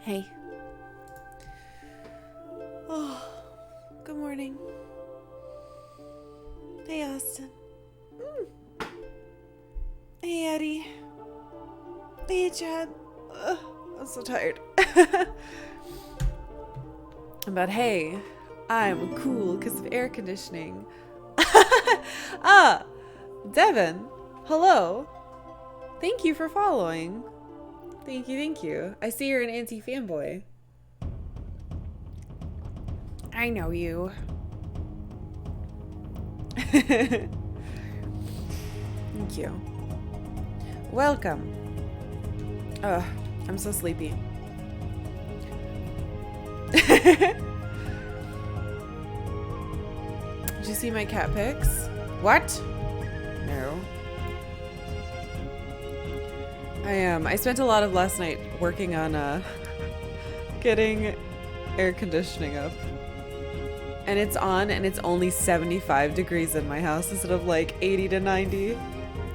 Hey. Oh, good morning. Hey, Austin. Hey, Eddie. Hey, Chad. Ugh, I'm so tired. But hey, I'm cool because of air conditioning. Devin. Hello. Thank you for following. Thank you, thank you. I see you're an anti-fanboy. I know you. Thank you. Welcome. Ugh, I'm so sleepy. Did you see my cat pics? What? No. I spent a lot of last night working on getting air conditioning up. And it's on and it's only 75 degrees in my house instead of like 80 to 90.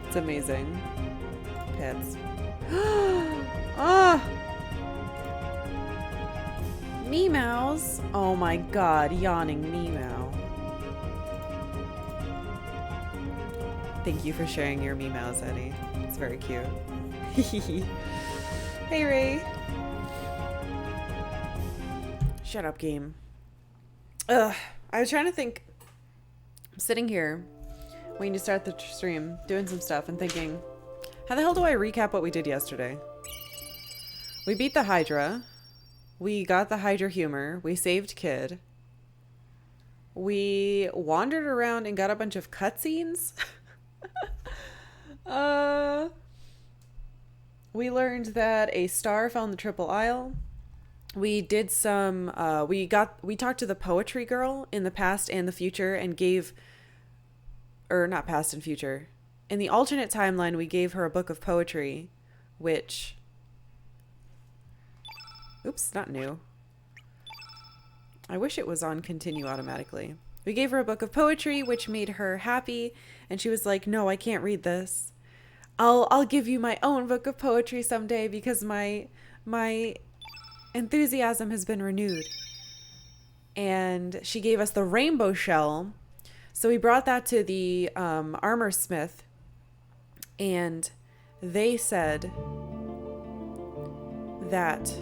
It's amazing. Pets. Ah! Meows. Oh my god, yawning meow. Thank you for sharing your meows, Eddie. It's very cute. Hey, Ray. Shut up, game. Ugh. I was trying to think. I'm sitting here, waiting to start the stream, doing some stuff, and thinking, how the hell do I recap what we did yesterday? We beat the Hydra. We got the Hydra humor. We saved Kid. We wandered around and got a bunch of cutscenes. We learned that a star found the Triple Isle. We did some, we talked to the poetry girl in the past and the future and gave, or not past and future. In the alternate timeline, we gave her a book of poetry, which, oops, not new. I wish it was on continue automatically. We gave her a book of poetry, which made her happy. And she was like, no, I can't read this. I'll give you my own book of poetry someday because my enthusiasm has been renewed. And she gave us the rainbow shell. So we brought that to the armor smith. And they said that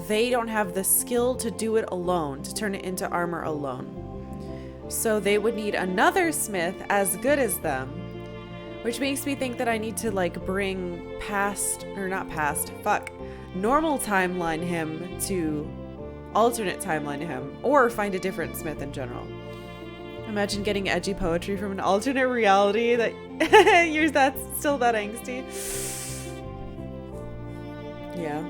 they don't have the skill to do it alone, to turn it into armor alone. So they would need another smith as good as them, which makes me think that I need to like bring normal timeline him to alternate timeline him, or find a different smith in general. Imagine getting edgy poetry from an alternate reality that you're still that angsty. Yeah.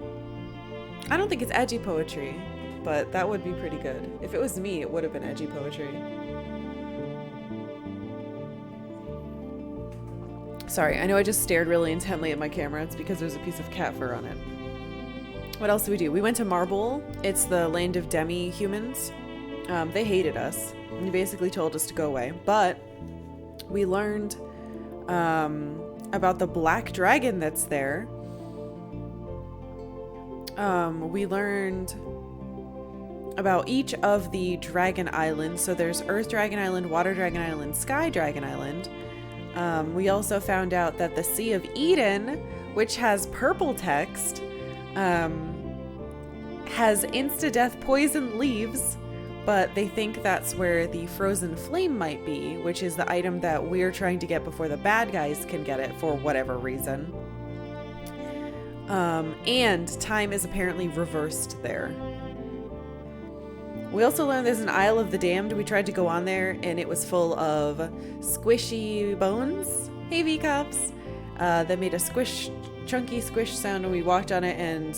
I don't think it's edgy poetry, but that would be pretty good. If it was me, it would have been edgy poetry. Sorry, I know I just stared really intently at my camera. It's because there's a piece of cat fur on it. What else did we do? We went to Marble. It's the land of demi-humans. They hated us. They basically told us to go away. But we learned about the black dragon that's there. We learned about each of the dragon islands. So there's Earth Dragon Island, Water Dragon Island, Sky Dragon Island. We also found out that the Sea of Eden, which has purple text, has insta-death poison leaves, but they think that's where the frozen flame might be, which is the item that we're trying to get before the bad guys can get it for whatever reason. And time is apparently reversed there. We also learned there's an Isle of the Damned. We tried to go on there and it was full of squishy bones. Hey, V-Cops. That made a chunky squish sound when we walked on it, and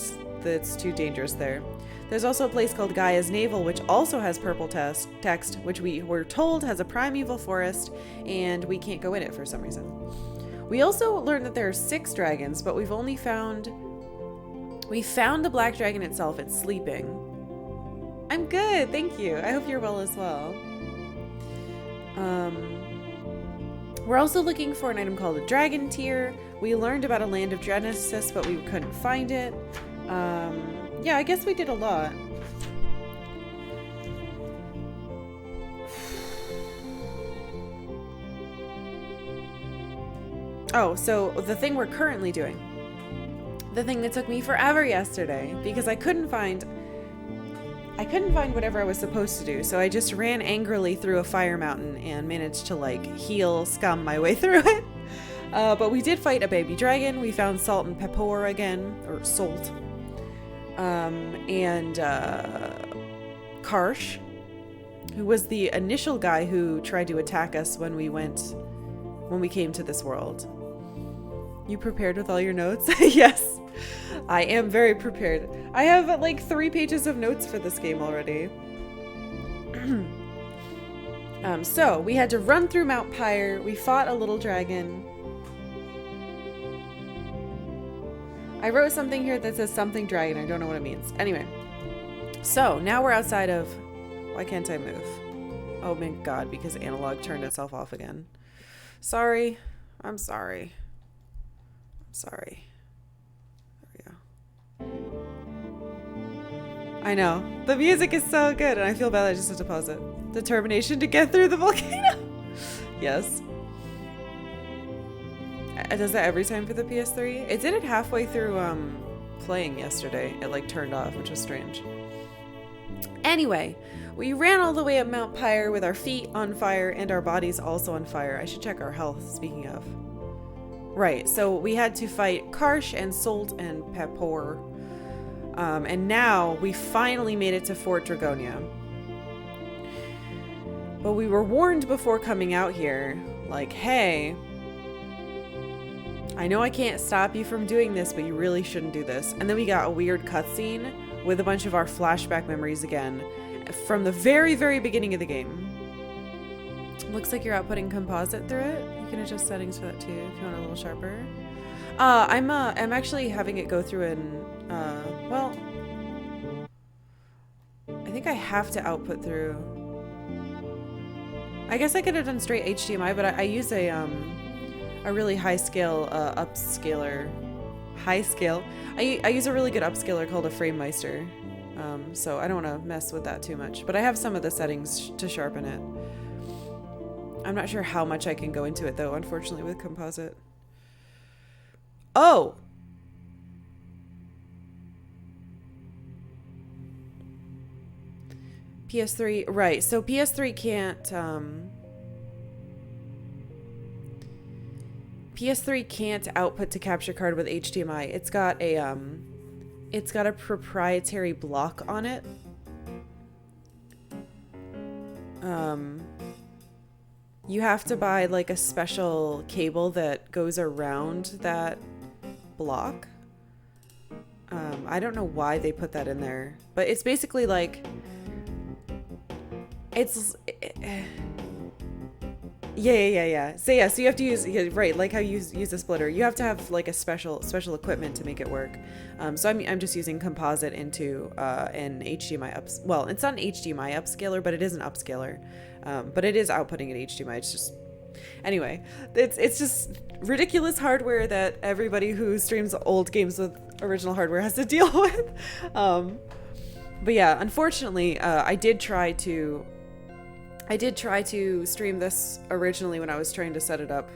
it's too dangerous there. There's also a place called Gaia's Navel, which also has purple text, which we were told has a primeval forest, and we can't go in it for some reason. We also learned that there are 6 dragons, but we found the black dragon itself. It's sleeping. I'm good, thank you. I hope you're well as well. We're also looking for an item called a dragon tear. We learned about a land of Genesis, but we couldn't find it. Yeah, I guess we did a lot. Oh, so the thing we're currently doing. The thing that took me forever yesterday because I couldn't find whatever I was supposed to do. So I just ran angrily through a fire mountain and managed to like heal scum my way through it. But we did fight a baby dragon. We found salt and pepper again, or salt. And Karsh, who was the initial guy who tried to attack us when we came to this world. You prepared with all your notes? Yes, I am very prepared. I have like 3 pages of notes for this game already. So we had to run through Mount Pyre. We fought a little dragon. I wrote something here that says something dragon. I don't know what it means. Anyway, so now we're outside of... Why can't I move? Oh my god, because analog turned itself off again. Sorry. I'm sorry. I'm sorry. There we go. I know. The music is so good, and I feel bad I just had to pause it. Determination to get through the volcano. Yes. Does that every time for the PS3? It did it halfway through playing yesterday. It like turned off, which was strange. Anyway, we ran all the way up Mount Pyre with our feet on fire and our bodies also on fire. I should check our health, speaking of. Right, so we had to fight Karsh and Salt and Pepor. And now we finally made it to Fort Dragonia. But we were warned before coming out here, like, hey, I know I can't stop you from doing this, but you really shouldn't do this. And then we got a weird cutscene with a bunch of our flashback memories again from the very, very beginning of the game. Looks like you're outputting composite through it. You can adjust settings for that too if you want a little sharper. I'm actually having it go through in well, I think I have to output through. I guess I could have done straight HDMI, but I use a really high scale upscaler. High scale. I use a really good upscaler called a FrameMeister. So I don't want to mess with that too much, but I have some of the settings to sharpen it. I'm not sure how much I can go into it though, unfortunately, with composite. Oh! PS3, right. So PS3 can't output to capture card with HDMI. It's got a proprietary block on it. You have to buy like a special cable that goes around that block. I don't know why they put that in there, but it's basically like yeah. So you have to use, right, like how you use a splitter. You have to have like a special equipment to make it work. So I'm just using composite into an HDMI well, it's not an HDMI upscaler, but it is an upscaler. But it is outputting an HDMI. It's just, anyway, it's just ridiculous hardware that everybody who streams old games with original hardware has to deal with. But yeah, unfortunately, I did try to stream this originally when I was trying to set it up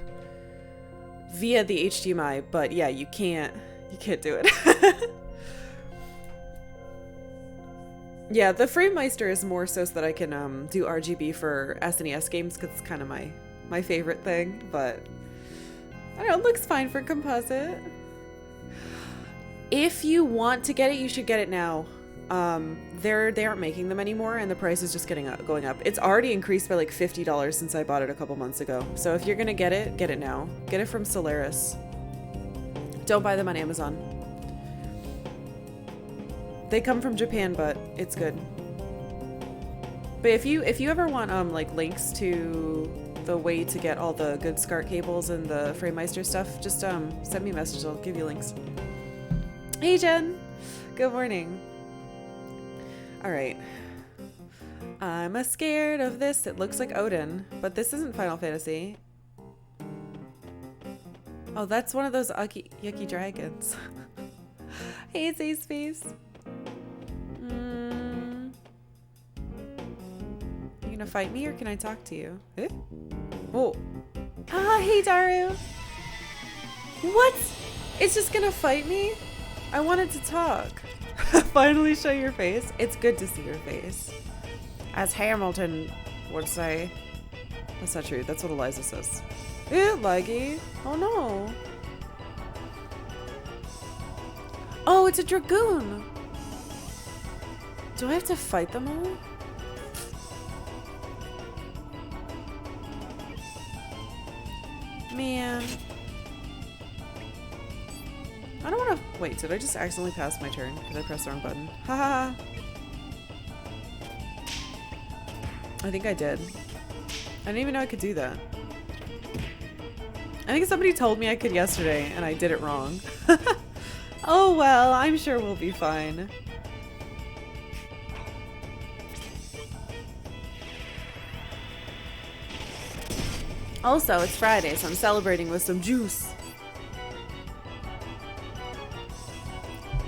via the HDMI, but yeah, you can't do it. Yeah, the FrameMeister is more so that I can do RGB for SNES games because it's kind of my favorite thing, but I don't know, it looks fine for composite. If you want to get it, you should get it now. They aren't making them anymore, and the price is just going up. It's already increased by like $50 since I bought it a couple months ago. So if you're gonna get it now. Get it from Solaris. Don't buy them on Amazon. They come from Japan, but it's good. But if you ever want like links to the way to get all the good SCART cables and the FrameMeister stuff, just send me a message. I'll give you links. Hey Jen, good morning. All right. I'm scared of this. It looks like Odin, but this isn't Final Fantasy. Oh, that's one of those yucky dragons. Hey, it's Ace Face. You gonna fight me or can I talk to you? Eh? Oh. Ah, hey Daru. What? It's just gonna fight me? I wanted to talk. Finally show your face. It's good to see your face. As Hamilton would say. That's not true. That's what Eliza says. Ew, laggy. Oh no. Oh, it's a dragoon. Do I have to fight them all? Man. I don't want to... Wait, did I just accidentally pass my turn? Because I pressed the wrong button. Haha. I think I did. I didn't even know I could do that. I think somebody told me I could yesterday, and I did it wrong. Oh well, I'm sure we'll be fine. Also, it's Friday, so I'm celebrating with some juice.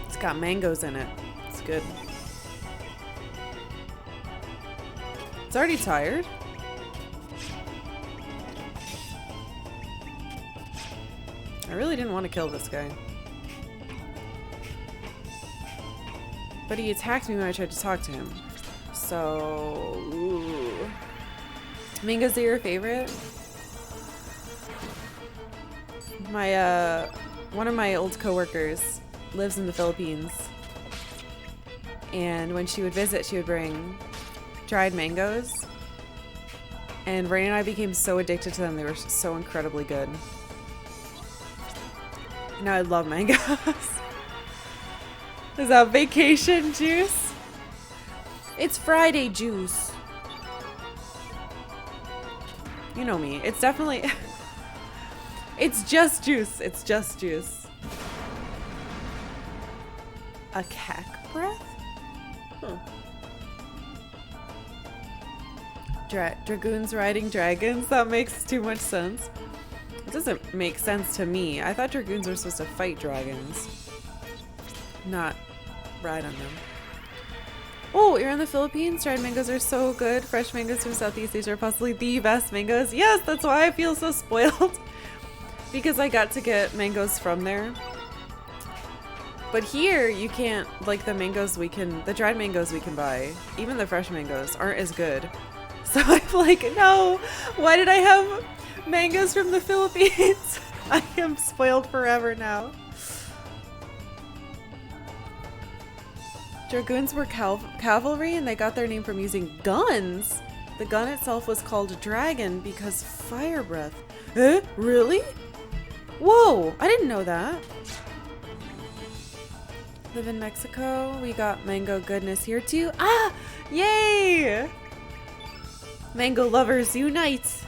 It's got mangoes in it. It's good. It's already tired. I really didn't want to kill this guy. But he attacked me when I tried to talk to him. So... Ooh. Mangoes are your favorite? One of my old coworkers lives in the Philippines. And when she would visit, she would bring dried mangoes. And Rain and I became so addicted to them. They were so incredibly good. Now I love mangoes. Is that vacation juice? It's Friday juice. You know me. It's definitely... It's just juice. It's just juice. A cack breath? Huh. Dragoons riding dragons? That makes too much sense. It doesn't make sense to me. I thought dragoons were supposed to fight dragons, not ride on them. Oh, you're in the Philippines? Dried mangoes are so good. Fresh mangoes from Southeast Asia are possibly the best mangoes. Yes, that's why I feel so spoiled. Because I got to get mangoes from there. But here, you can't, like the dried mangoes we can buy, even the fresh mangoes aren't as good. So I'm like, no, why did I have mangoes from the Philippines? I am spoiled forever now. Dragoons were cavalry and they got their name from using guns. The gun itself was called Dragon because fire breath. Eh? Really? Whoa, I didn't know that. Live in Mexico. We got mango goodness here too. Ah! Yay! Mango lovers unite!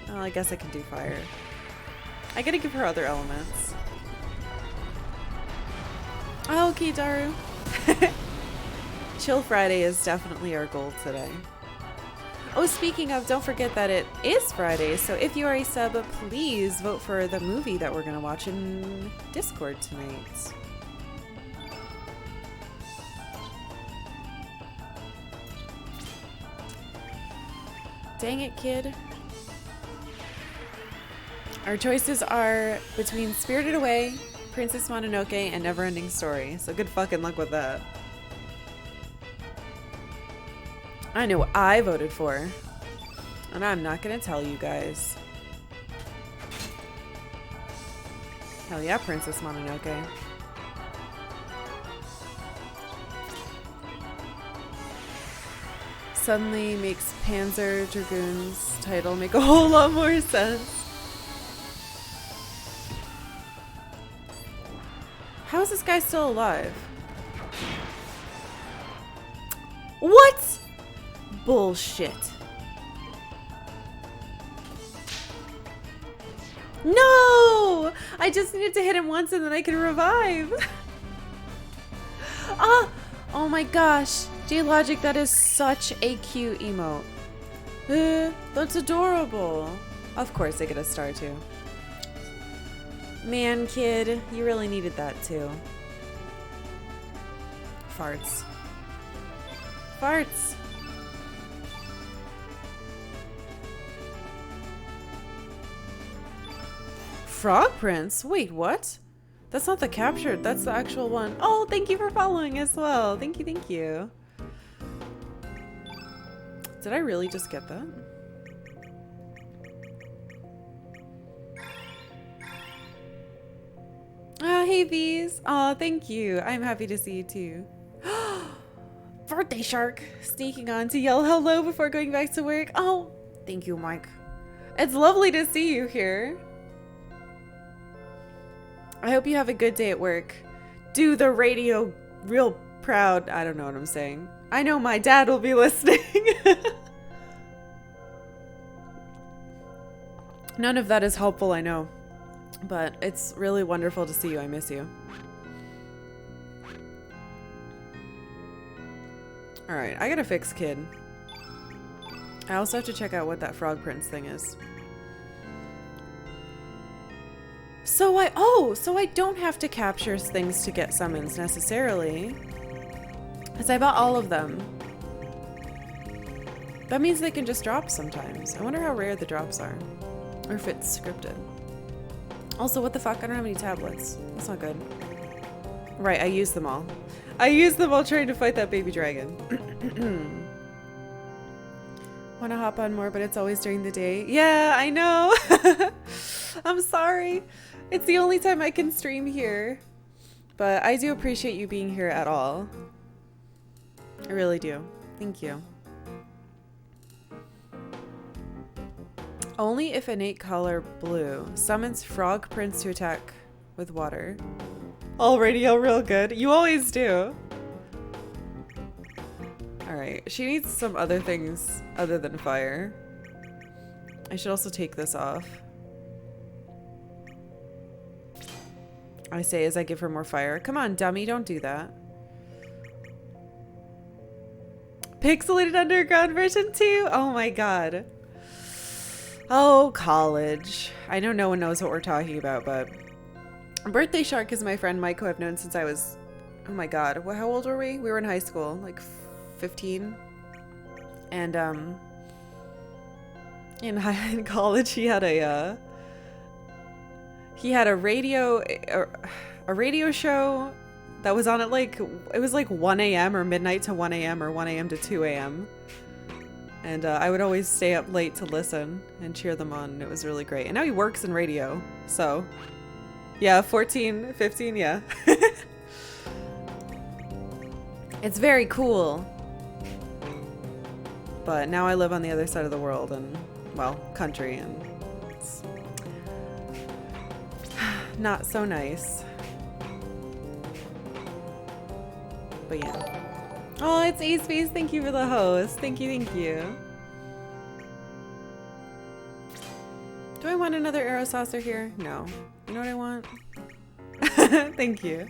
Oh, I guess I can do fire. I gotta give her other elements. Oh, okay, Daru. Chill Friday is definitely our goal today. Oh, speaking of, don't forget that it is Friday, so if you are a sub, please vote for the movie that we're gonna watch in Discord tonight. Dang it, kid. Our choices are between Spirited Away, Princess Mononoke, and Neverending Story, so good fucking luck with that. I know what I voted for, and I'm not gonna tell you guys. Hell yeah, Princess Mononoke. Suddenly makes Panzer Dragoon's title make a whole lot more sense. How is this guy still alive? What? Bullshit. No! I just needed to hit him once and then I could revive. Ah! Oh my gosh. J-Logic, that is such a cute emote. That's adorable. Of course they get a star too. Man, kid, you really needed that too. Farts. Farts! Frog Prince? Wait, what? That's not the captured, that's the actual one. Oh, thank you for following as well. Thank you, thank you. Did I really just get that? Ah, hey V's. Aw, thank you. I'm happy to see you too. Birthday shark sneaking on to yell hello before going back to work. Oh, thank you, Mike. It's lovely to see you here. I hope you have a good day at work. Do the radio real proud. I don't know what I'm saying. I know my dad will be listening. None of that is helpful, I know. But it's really wonderful to see you. I miss you. Alright, I gotta fix Kid. I also have to check out what that Frog Prince thing is. So I don't have to capture things to get summons necessarily. Because I bought all of them. That means they can just drop sometimes. I wonder how rare the drops are. Or if it's scripted. Also, what the fuck? I don't have any tablets. That's not good. Right, I used them all. I used them all trying to fight that baby dragon. Wanna hop on more, but it's always during the day. Yeah, I know! I'm sorry. It's the only time I can stream here. But I do appreciate you being here at all. I really do. Thank you. Only if innate color blue summons Frog Prince to attack with water. All radio real good. You always do. Alright, she needs some other things other than fire. I should also take this off. I say as I give her more fire. Come on, dummy, don't do that. Pixelated Underground version 2? Oh my god. Oh, college. I know no one knows what we're talking about, but... Birthday Shark is my friend Mike, who I've known since I was... Oh my god. How old were we? We were in high school. Like 15. And, in college, he had a, a radio show that was on at like, it was like 1 a.m. or midnight to 1 a.m. or 1 a.m. to 2 a.m. And I would always stay up late to listen and cheer them on. It was really great. And now he works in radio. So, yeah, 14, 15, yeah. It's very cool. But now I live on the other side of the world and, well, country, and it's not so nice. But yeah. Oh, it's Ace Face. Thank you for the host. Thank you, thank you. Do I want another arrow saucer here? No. You know what I want? Thank you.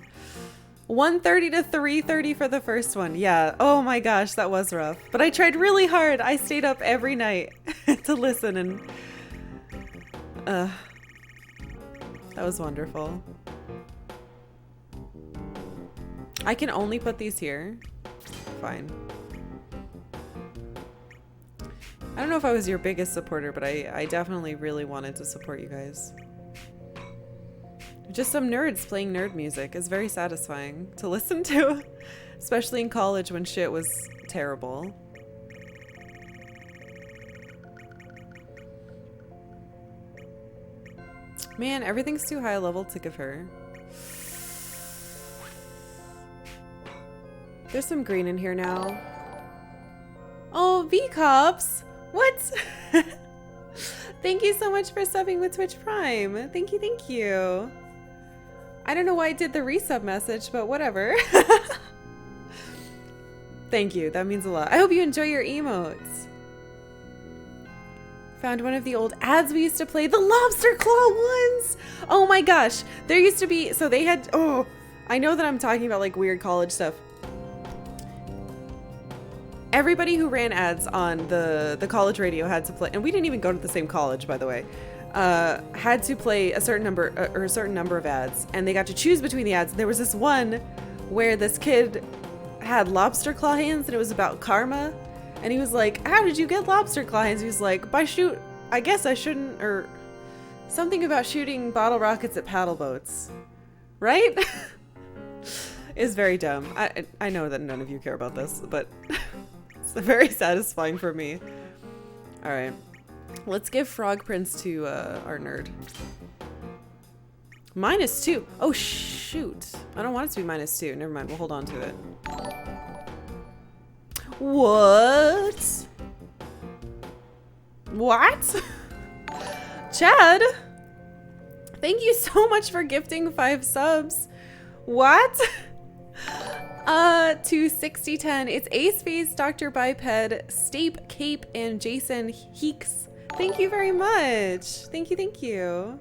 1:30 to 3:30 for the first one. Yeah. Oh my gosh, that was rough. But I tried really hard. I stayed up every night to listen, and that was wonderful. I can only put these here. Fine. I don't know if I was your biggest supporter, but I definitely really wanted to support you guys. Just some nerds playing nerd music is very satisfying to listen to, especially in college when shit was terrible. Man, everything's too high level to give her. There's some green in here now. Oh, V-Cops! What? Thank you so much for subbing with Twitch Prime. Thank you, thank you. I don't know why I did the resub message, but whatever. Thank you, that means a lot. I hope you enjoy your emotes. Found one of the old ads we used to play, the Lobster Claw ones! Oh my gosh, there used to be, so they had, oh, I know that I'm talking about like weird college stuff. Everybody who ran ads on the college radio had to play, and we didn't even go to the same college, by the way. had to play a certain number or a certain number of ads, and they got to choose between the ads. There was this one where this kid had lobster claw hands, and it was about karma. And he was like, "How did you get lobster claw hands?" He was like, I guess I shouldn't, or something about shooting bottle rockets at paddle boats, right? It's very dumb. I know that none of you care about this, but it's very satisfying for me. All right. Let's give Frog Prince to our nerd. -2. Oh, shoot. I don't want it to be -2. Never mind. We'll hold on to it. What? What? Chad? Thank you so much for gifting 5 subs. What? To 6010. It's Ace Face, Dr. Biped, Stape, Cape, and Jason Heeks. Thank you very much. Thank you, thank you.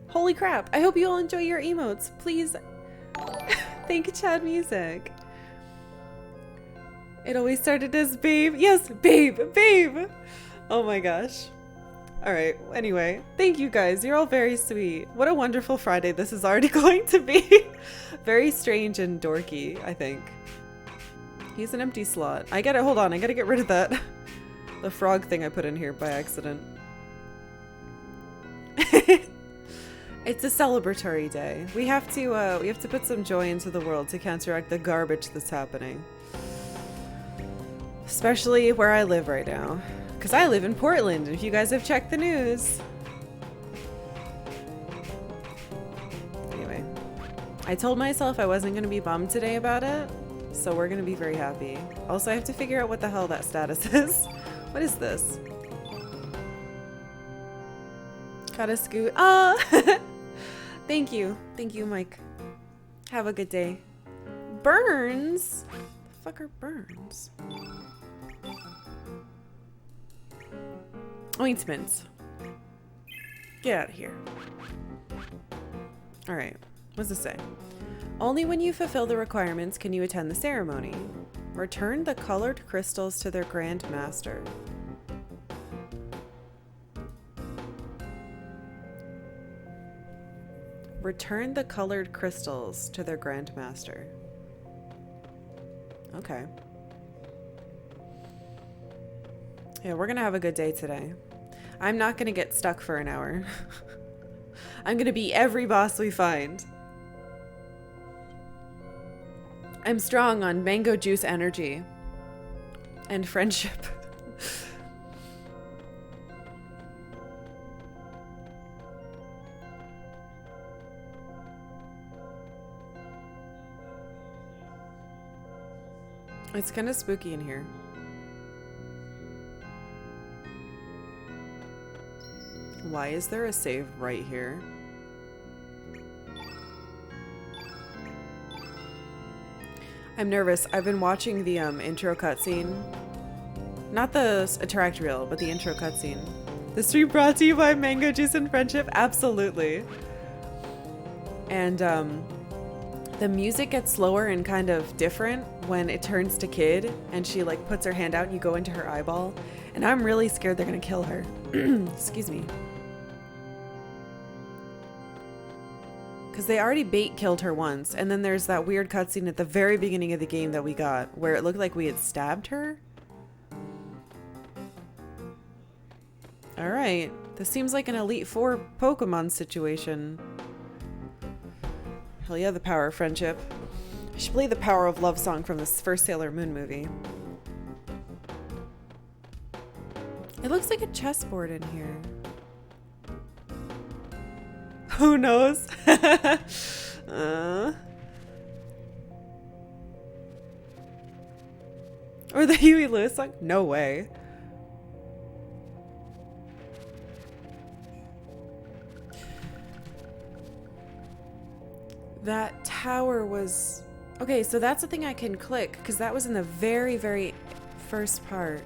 Holy crap. I hope you all enjoy your emotes. Please. Thank you, Chad Music. It always started as babe. Yes, babe, babe. Oh my gosh. All right. Anyway, thank you guys. You're all very sweet. What a wonderful Friday this is already going to be. Very strange and dorky, I think. He's an empty slot. I gotta, hold on. I gotta get rid of that. The frog thing I put in here by accident. It's a celebratory day. We have to put some joy into the world to counteract the garbage that's happening. Especially where I live right now. Because I live in Portland, if you guys have checked the news. Anyway. I told myself I wasn't going to be bummed today about it. So we're going to be very happy. Also, I have to figure out what the hell that status is. What is this? Gotta scoot. Ah! Thank you. Thank you, Mike. Have a good day. Burns? The fuck are burns? Ointment. Get out of here. Alright. What's this say? Only when you fulfill the requirements can you attend the ceremony. Return the colored crystals to their Grand Master. Return the colored crystals to their Grand Master. Okay. Yeah, we're gonna have a good day today. I'm not gonna get stuck for an hour. I'm gonna be every boss we find. I'm strong on mango juice energy and friendship. It's kind of spooky in here. Why is there a save right here? I'm nervous. I've been watching the intro cutscene. Not the attract reel, but the intro cutscene. The stream brought to you by Mango Juice and Friendship. Absolutely. And the music gets slower and kind of different when it turns to Kid and she like puts her hand out and you go into her eyeball. And I'm really scared they're gonna kill her. Excuse me. Because they already bait killed her once, and then there's that weird cutscene at the very beginning of the game that we got, where it looked like we had stabbed her. Alright, this seems like an Elite Four Pokemon situation. Hell yeah, the power of friendship. I should play the Power of Love song from this first Sailor Moon movie. It looks like a chessboard in here. Who knows? Or the Huey Lewis song? No way. That tower was... Okay, so that's the thing I can click, because that was in the very, very first part.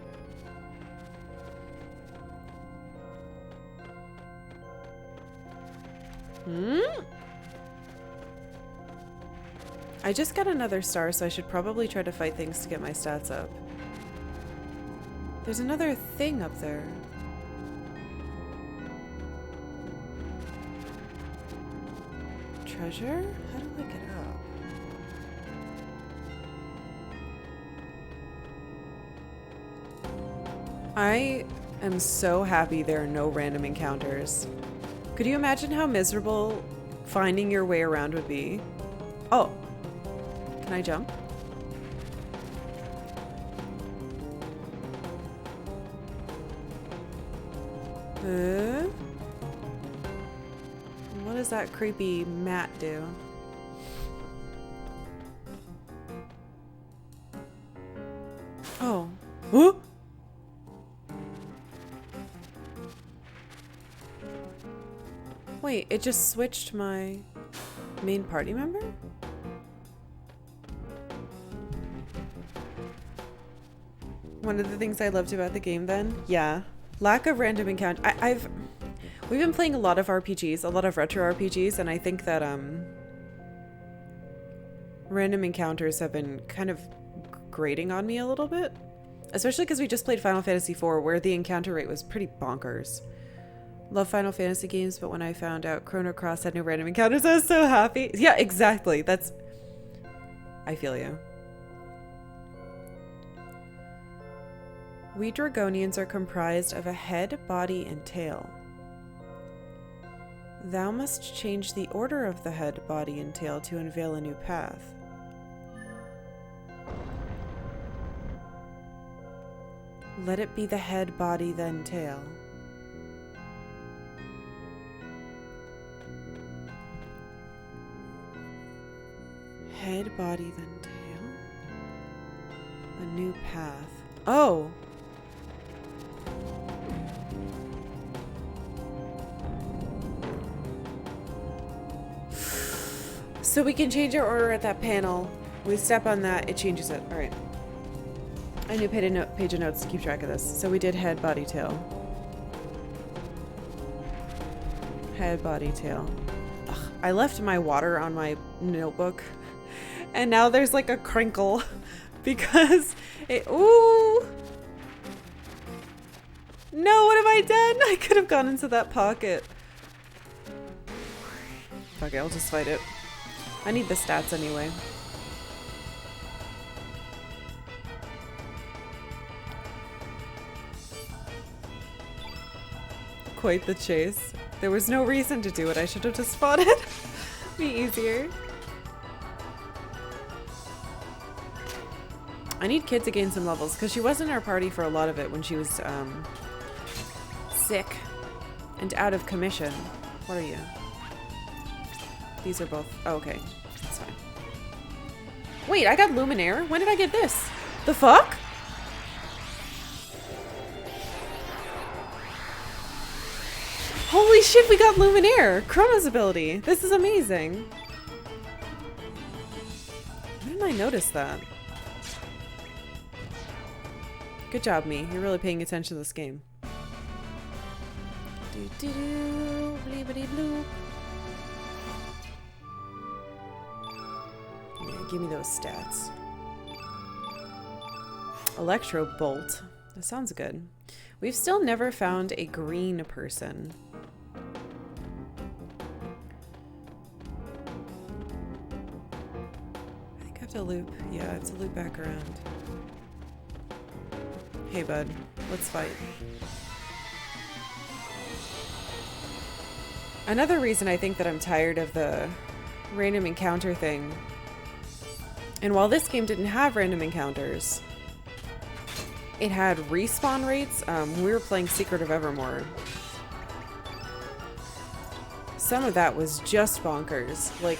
I just got another star, so I should probably try to fight things to get my stats up. There's another thing up there. treasure? How do I get up? I am so happy there are no random encounters. Could you imagine how miserable finding your way around would be? Oh, can I jump? What does that creepy mat do? Oh. Huh? Wait, it just switched my main party member? One of the things I loved about the game then? Yeah. Lack of random encounter. We've been playing a lot of RPGs, a lot of retro RPGs, and I think that random encounters have been kind of grating on me a little bit. Especially because we just played Final Fantasy IV, where the encounter rate was pretty bonkers. Love Final Fantasy games, but when I found out Chrono Cross had no random encounters, I was so happy. Yeah, exactly. That's... I feel you. We Dragonians are comprised of a head, body, and tail. Thou must change the order of the head, body, and tail to unveil a new path. Let it be the head, body, then tail. Head, body, then tail. A new path. Oh! So we can change our order at that panel. We step on that, it changes it. Alright. I need a page of notes to keep track of this. So we did head, body, tail. Head, body, tail. Ugh, I left my water on my notebook. And now there's like a crinkle. Because it... Ooh! No, what have I done? I could have gone into that pocket. Fuck it, I'll just fight it. I need the stats anyway. Quite the chase. There was no reason to do it. I should have just fought it. Be easier. I need Kid to gain some levels because she was in our party for a lot of it when she was sick and out of commission. What are you? These are both... Oh, okay. That's fine. Wait, I got Luminaire? When did I get this? The fuck? Holy shit, we got Luminaire! Chrono's ability. This is amazing. Why didn't I notice that? Good job, me. You're really paying attention to this game. Do-do-do, bleepity-bloop. Yeah, give me those stats. Electro Bolt. That sounds good. We've still never found a green person. I think I have to loop. Yeah, I have to loop back around. Hey, bud. Let's fight. Another reason I think that I'm tired of the random encounter thing, and while this game didn't have random encounters, it had respawn rates. We were playing Secret of Evermore. Some of that was just bonkers. Like,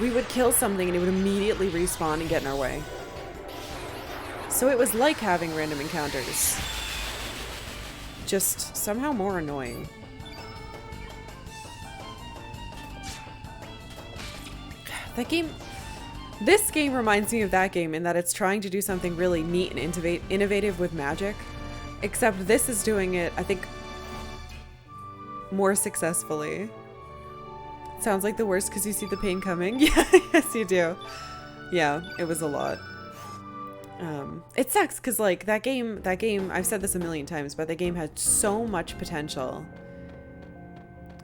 we would kill something and it would immediately respawn and get in our way. So it was like having random encounters. Just somehow more annoying. That game... This game reminds me of that game in that it's trying to do something really neat and innovative with magic. Except this is doing it, I think, more successfully. Sounds like the worst because you see the pain coming. Yeah, yes you do. Yeah, it was a lot. It sucks because like that game, I've said this a million times, but the game had so much potential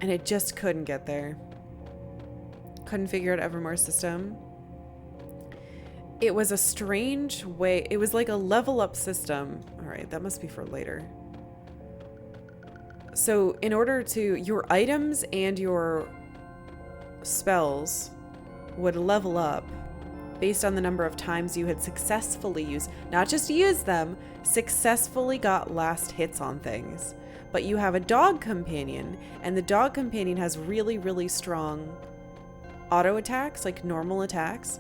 and it just couldn't get there. couldn't figure out Evermore's system. It was a strange way. It was like a level up system. All right, that must be for later. So in order to, your items and your spells would level up based on the number of times you had successfully used, not just used them, successfully got last hits on things. But you have a dog companion, and the dog companion has really, really strong auto attacks, like normal attacks.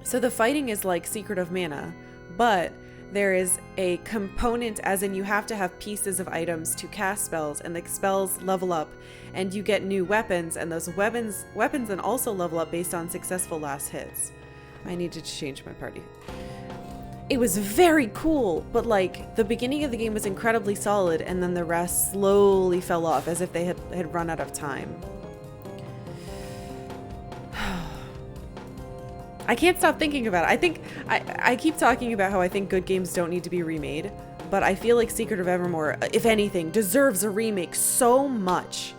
So the fighting is like Secret of Mana, but there is a component, as in you have to have pieces of items to cast spells, and the spells level up, and you get new weapons, and those weapons then also level up based on successful last hits. I need to change my party. It was very cool, but like the beginning of the game was incredibly solid, and then the rest slowly fell off as if they had run out of time. I can't stop thinking about it. I think I keep talking about how I think good games don't need to be remade, but I feel like Secret of Evermore, if anything, deserves a remake so much.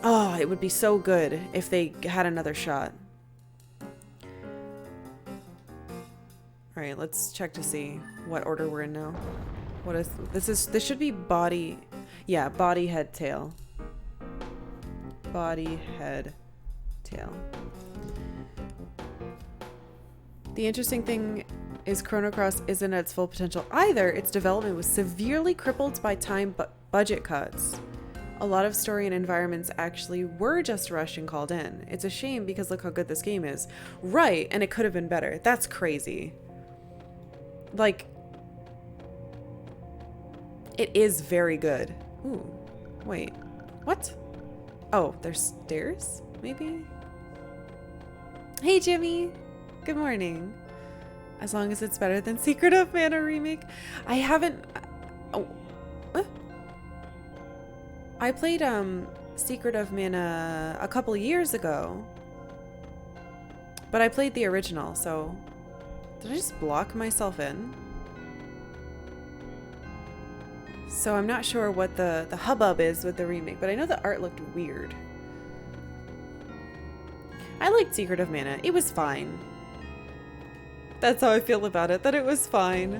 Oh, it would be so good if they had another shot. All right, let's check to see what order we're in now. What is this? This should be body. Yeah, body, head, tail. Body, head, tail. The interesting thing is Chrono Cross isn't at its full potential either. Its development was severely crippled by time budget cuts. A lot of story and environments actually were just rushed and called in. It's a shame because look how good this game is. Right, and it could have been better. That's crazy. Like, it is very good. Ooh, wait, what? Oh, there's stairs, maybe? Hey, Jimmy. Good morning. As long as it's better than Secret of Mana remake. I haven't... Oh. I played Secret of Mana a couple years ago. But I played the original, so... Did I just block myself in? So I'm not sure what the hubbub is with the remake, but I know the art looked weird. I liked Secret of Mana. It was fine. That's how I feel about it, that it was fine.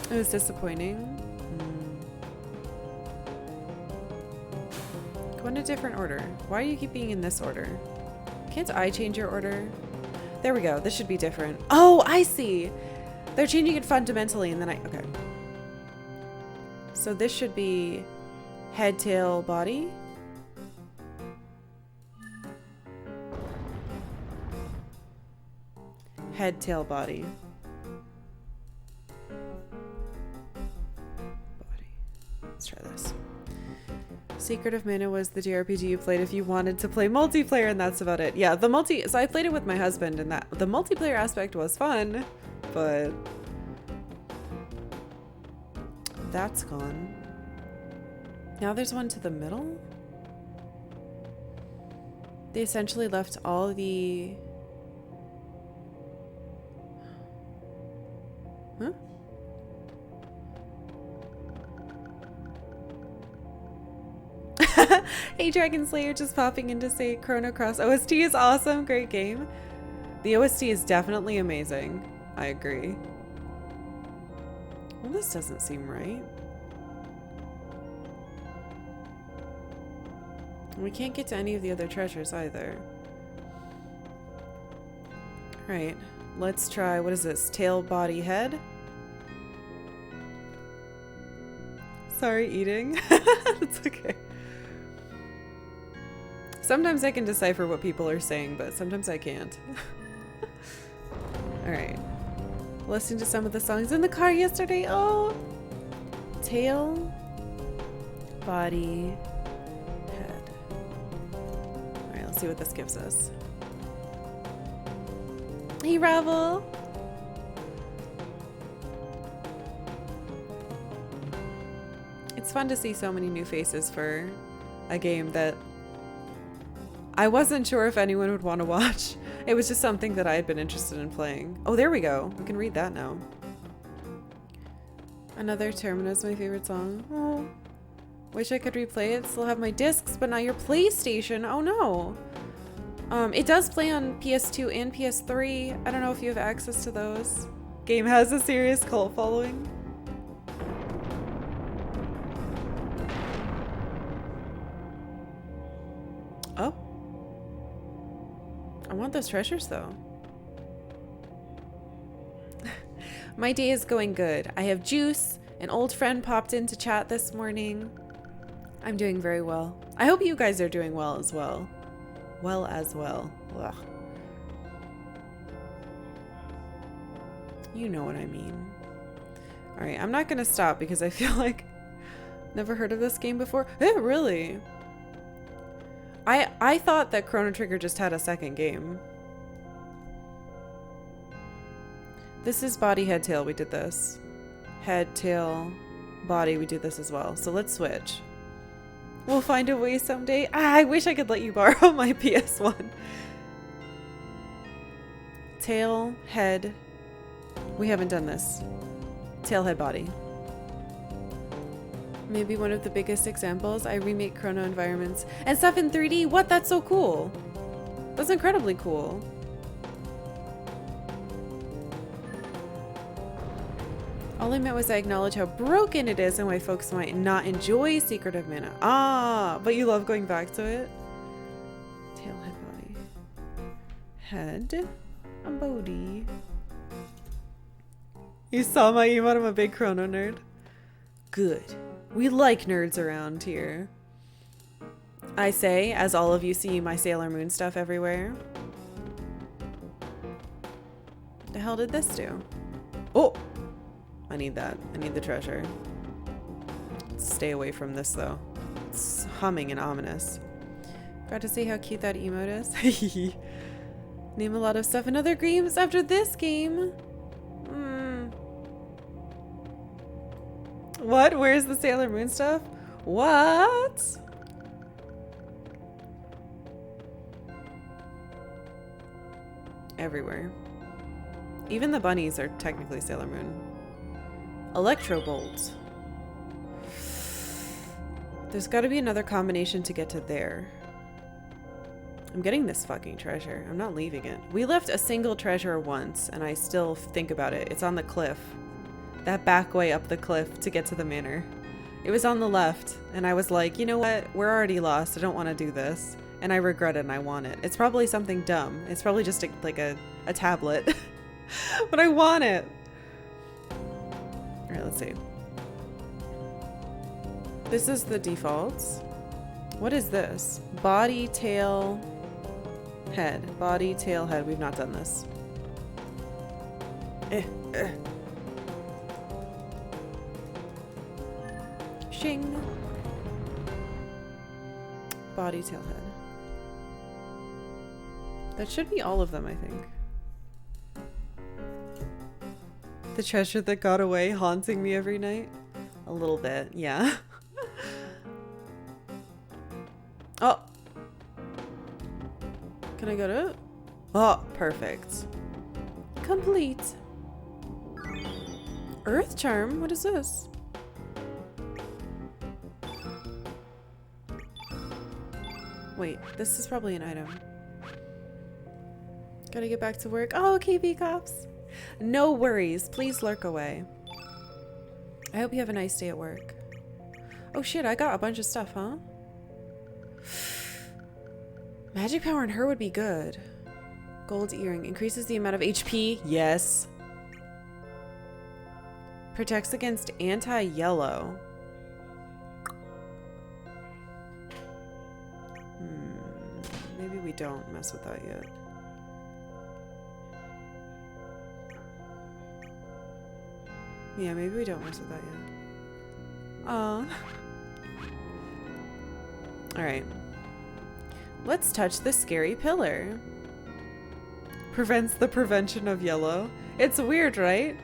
It was disappointing. Go in a different order. Why do you keep being in this order? Can't I change your order? There we go. This should be different. Oh, I see. They're changing it fundamentally and then okay. So this should be head, tail, body. Head, tail, body. Body. Let's try this. Secret of Mana was the JRPG you played if you wanted to play multiplayer, and that's about it. Yeah, so I played it with my husband, and the multiplayer aspect was fun, but that's gone. Now there's one to the middle. They essentially left all the... Huh? Hey, Dragon Slayer, just popping in to say Chrono Cross OST is awesome. Great game. The OST is definitely amazing. I agree. Well, this doesn't seem right. We can't get to any of the other treasures either. Right. Let's try, what is this? Tail, body, head? Sorry, eating. It's okay. Sometimes I can decipher what people are saying, but sometimes I can't. Alright. Listening to some of the songs in the car yesterday. Oh! Tail, body, head. Alright, let's see what this gives us. Hey, Ravel! It's fun to see so many new faces for a game that I wasn't sure if anyone would want to watch. It was just something that I had been interested in playing. Oh, there we go. We can read that now. Another Termina is my favorite song. Oh. Wish I could replay it. Still have my discs, but not your PlayStation. Oh no. It does play on PS2 and PS3. I don't know if you have access to those. Game has a serious cult following. Oh. I want those treasures though. My day is going good. I have juice. An old friend popped into chat this morning. I'm doing very well. I hope you guys are doing well as well. Ugh. You know what I mean. Alright, I'm not gonna stop because I feel like never heard of this game before. Really? I thought that Chrono Trigger just had a second game. This is body, head, tail. We did this. Head, tail, body. We do this as well. So let's switch. We'll find a way someday. I wish I could let you borrow my PS1. Tail, head. We haven't done this. Tail, head, body. Maybe one of the biggest examples. I remake Chrono environments and stuff in 3D. What? That's so cool. That's incredibly cool. All I meant was I acknowledge how broken it is and why folks might not enjoy Secret of Mana. Ah, but you love going back to it? Tail, head, body. Head, a body. You saw my emote, I'm a big Chrono nerd. Good. We like nerds around here. I say, as all of you see my Sailor Moon stuff everywhere. The hell did this do? Oh! I need that. I need the treasure. Stay away from this though. It's humming and ominous. Got to see how cute that emote is. Name a lot of stuff in other games after this game. What? Where's the Sailor Moon stuff? What? Everywhere. Even the bunnies are technically Sailor Moon. Electro Bolt. There's got to be another combination to get to there. I'm getting this fucking treasure. I'm not leaving it. We left a single treasure once, and I still think about it. It's on the cliff. That back way up the cliff to get to the manor. It was on the left, and I was like, you know what? We're already lost. I don't want to do this. And I regret it, and I want it. It's probably something dumb. It's probably just like a tablet. But I want it. Alright, let's see. This is the defaults. What is this? Body, tail, head. Body, tail, head. We've not done this. Shing. Body, tail, head. That should be all of them, I think. The treasure that got away haunting me every night? A little bit, yeah. Oh! Can I go to it? Oh, perfect. Complete. Earth charm? What is this? Wait, this is probably an item. Gotta get back to work. Oh, KB cops. No worries. Please lurk away. I hope you have a nice day at work. Oh shit, I got a bunch of stuff, huh? Magic power in her would be good. Gold earring. Increases the amount of HP. Yes. Protects against anti-yellow. Maybe we don't mess with that yet. Yeah, maybe we don't mess with that yet. Aww. Alright. Let's touch the scary pillar. Prevents the prevention of yellow. It's weird, right?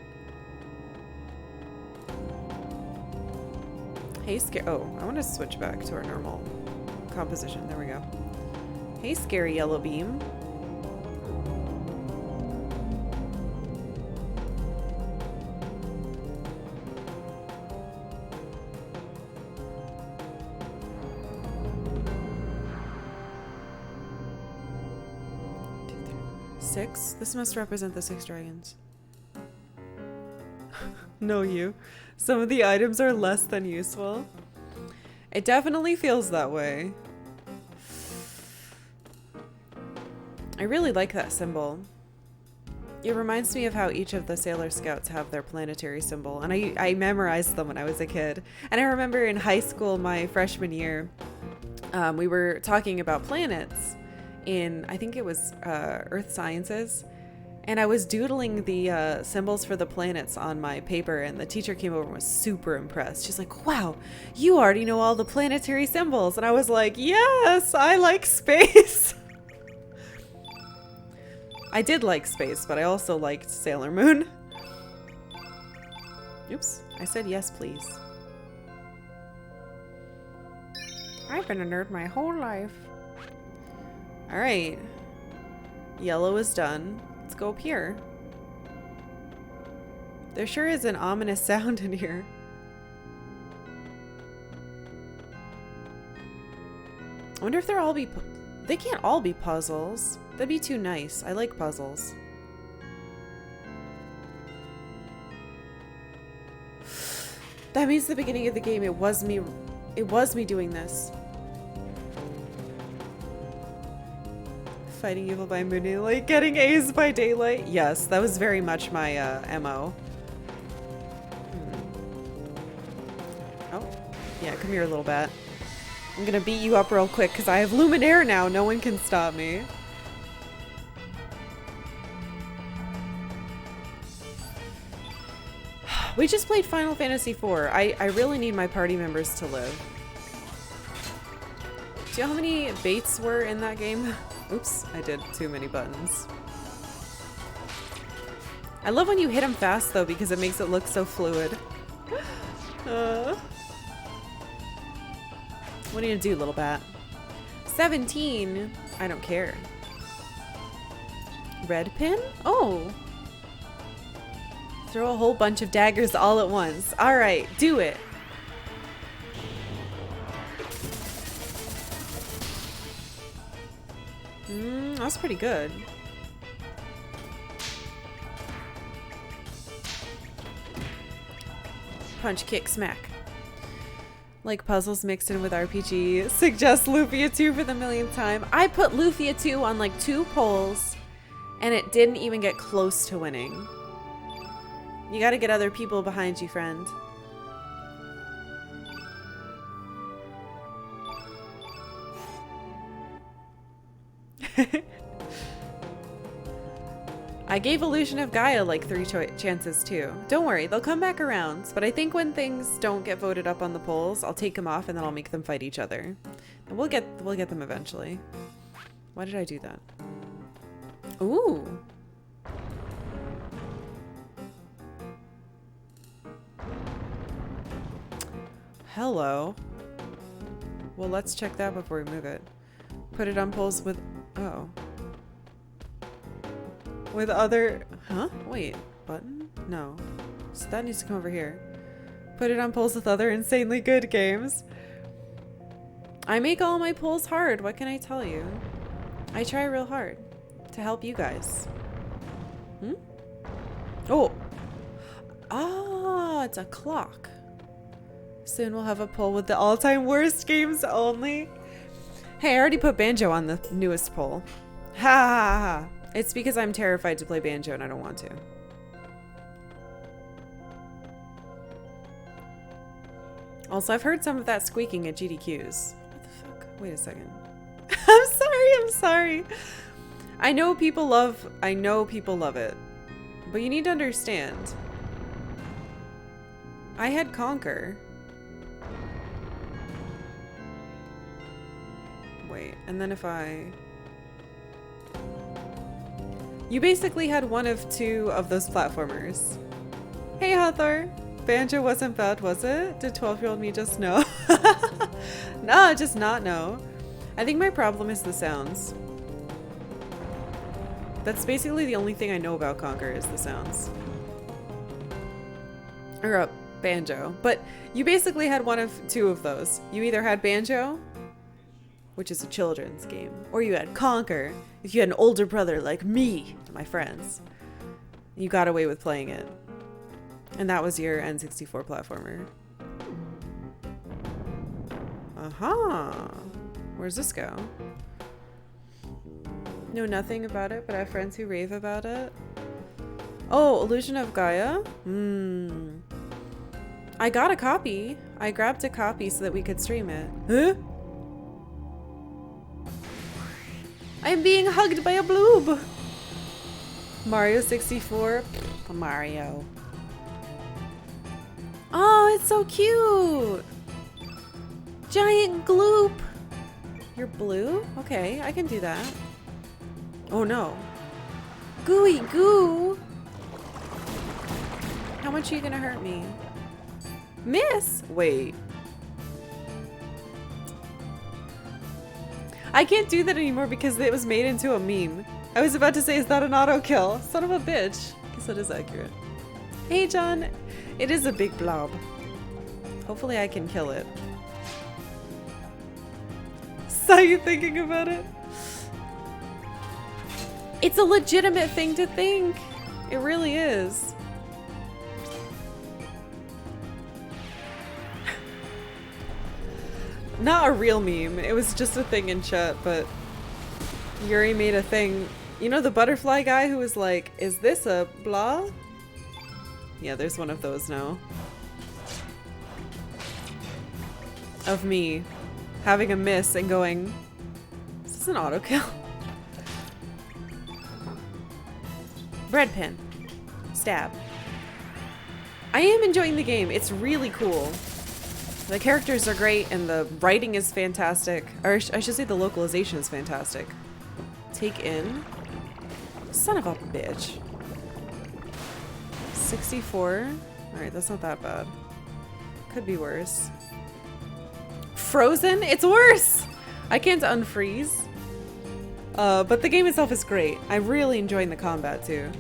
Hey, oh, I want to switch back to our normal composition. There we go. Hey, scary yellow beam. 6? This must represent the 6 dragons. No, you. Some of the items are less than useful. It definitely feels that way. I really like that symbol. It reminds me of how each of the Sailor Scouts have their planetary symbol, and I memorized them when I was a kid. And I remember in high school, my freshman year, we were talking about planets in, I think it was Earth Sciences, and I was doodling the symbols for the planets on my paper, and the teacher came over and was super impressed. She's like, wow, you already know all the planetary symbols. And I was like, yes, I like space. I did like space, but I also liked Sailor Moon. Oops, I said yes, please. I've been a nerd my whole life. All right. Yellow is done. Let's go up here. There sure is an ominous sound in here. I wonder if they're all they can't all be puzzles. That'd be too nice. I like puzzles. That means the beginning of the game, it was me doing this. Fighting evil by moonlight, getting A's by daylight. Yes, that was very much my MO. Oh, yeah, come here, little bat. I'm gonna beat you up real quick because I have Luminaire now. No one can stop me. We just played Final Fantasy IV. I really need my party members to live. Do you know how many baits were in that game? Oops, I did too many buttons. I love when you hit them fast though because it makes it look so fluid. What are you gonna do, little bat? 17? I don't care. Red pin? Oh! Throw a whole bunch of daggers all at once. Alright, do it! That's pretty good. Punch, kick, smack. Like puzzles mixed in with RPG. Suggest Lufia 2 for the millionth time. I put Lufia 2 on like 2 polls and it didn't even get close to winning. You gotta get other people behind you, friend. I gave Illusion of Gaia like 3 chances too. Don't worry, they'll come back around. But I think when things don't get voted up on the polls, I'll take them off and then I'll make them fight each other. And we'll get them eventually. Why did I do that? Ooh. Hello. Well, let's check that before we move it. Put it on polls with... Oh. With other... Huh? Wait. Button? No. So that needs to come over here. Put it on polls with other insanely good games. I make all my polls hard. What can I tell you? I try real hard to help you guys. Hmm? Oh. Ah, it's a clock. Soon we'll have a poll with the all-time worst games only. Hey, I already put Banjo on the newest poll. Ha ha ha. It's because I'm terrified to play Banjo and I don't want to. Also, I've heard some of that squeaking at GDQs. What the fuck? Wait a second. I'm sorry. I know people love it. But you need to understand. I had Conquer. Wait, and then if I... You basically had one of 2 of those platformers. Hey, Hathor. Banjo wasn't bad, was it? Did 12-year-old me just know? No, just not know. I think my problem is the sounds. That's basically the only thing I know about Conquer is the sounds. Or Banjo. But you basically had one of 2 of those. You either had Banjo which is a children's game. Or you had Conquer, if you had an older brother like me and my friends. You got away with playing it. And that was your N64 platformer. Uh-huh. Where's this go? Know nothing about it, but I have friends who rave about it. Oh, Illusion of Gaia? I got a copy. I grabbed a copy so that we could stream it. Huh? I'm being hugged by a bloob. Mario 64. Mario. Oh, it's so cute. Giant gloop. You're blue? Okay, I can do that. Oh no. Gooey goo. How much are you gonna hurt me? Miss! Wait. I can't do that anymore because it was made into a meme. I was about to say, is that an auto kill? Son of a bitch. Guess that is accurate. Hey, John. It is a big blob. Hopefully I can kill it. Saw you thinking about it. It's a legitimate thing to think. It really is. Not a real meme. It was just a thing in chat, but Yuri made a thing. You know the butterfly guy who was like, is this a blah? Yeah, there's one of those now. Of me having a miss and going, is this an auto kill? Bread pin. Stab. I am enjoying the game. It's really cool. The characters are great and the writing is fantastic. Or I should say the localization is fantastic. Take in. Son of a bitch. 64. Alright, that's not that bad. Could be worse. Frozen? It's worse! I can't unfreeze. But the game itself is great. I'm really enjoying the combat too.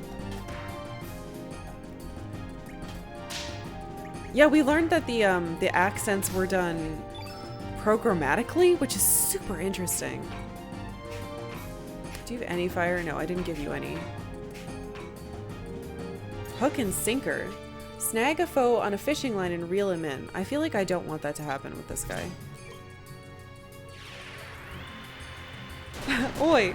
Yeah, we learned that the accents were done programmatically, which is super interesting. Do you have any fire? No, I didn't give you any. Hook and sinker. Snag a foe on a fishing line and reel him in. I feel like I don't want that to happen with this guy. Oi!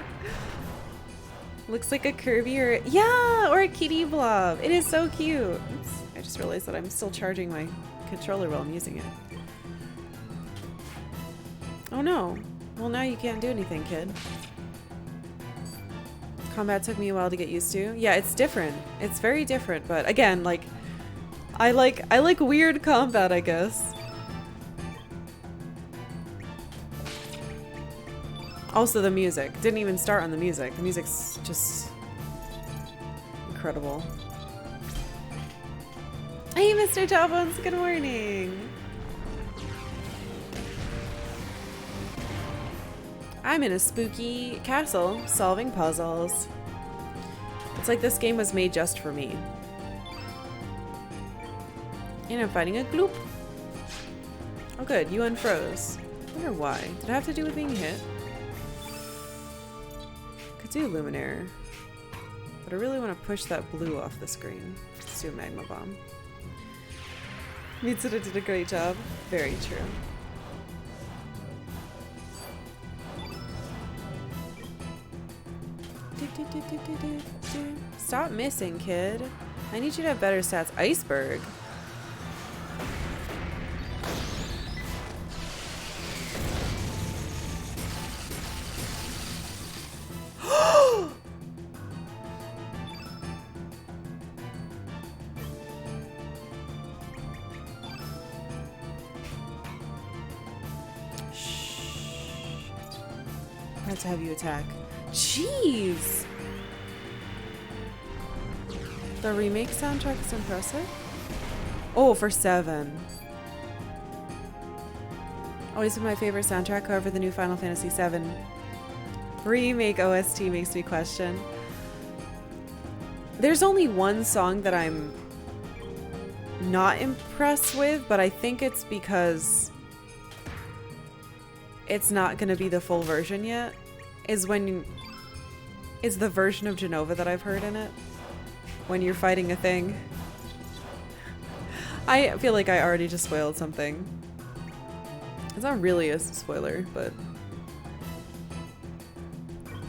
Looks like a Kirby or... Yeah! Or a kitty blob. It is so cute. Oops. I just realized that I'm still charging my controller while I'm using it. Oh no. Well, now you can't do anything, kid. Combat took me a while to get used to. Yeah, it's different. It's very different, but again, like I like weird combat, I guess. Also the music. Didn't even start on the music. The music's just incredible. Hey, Mr. Jawbones, good morning. I'm in a spooky castle solving puzzles. It's like this game was made just for me. And I'm fighting a gloop. Oh good, you unfroze. I wonder why. Did it have to do with being hit? Could do Luminaire. But I really want to push that blue off the screen. Let's do a Magma Bomb. Mitsuda did a great job. Very true. Stop missing, kid. I need you to have better stats. Iceberg. I have to have you attack. Jeez! The remake soundtrack is impressive. Oh, for 7. Always been my favorite soundtrack, however the new Final Fantasy VII remake OST makes me question. There's only one song that I'm not impressed with, but I think it's because it's not gonna be the full version yet is the version of Genova that I've heard in it. When you're fighting a thing. I feel like I already just spoiled something. It's not really a spoiler, but...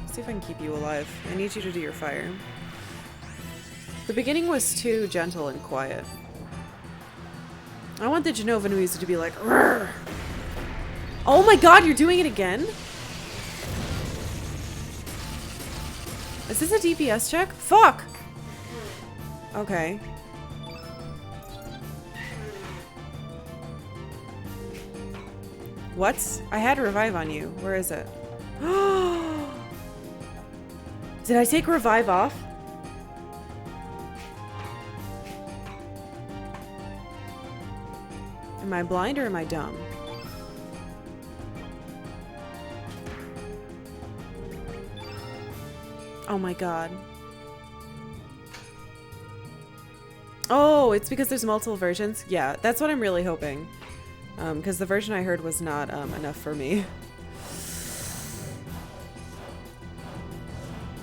Let's see if I can keep you alive. I need you to do your fire. The beginning was too gentle and quiet. I want the Genova music to be like, "Rrr." Oh my god, you're doing it again? Is this a DPS check? Fuck! Okay. What? I had revive on you. Where is it? Did I take revive off? Am I blind or am I dumb? Oh my god. Oh, it's because there's multiple versions? Yeah, that's what I'm really hoping. Because the version I heard was not enough for me.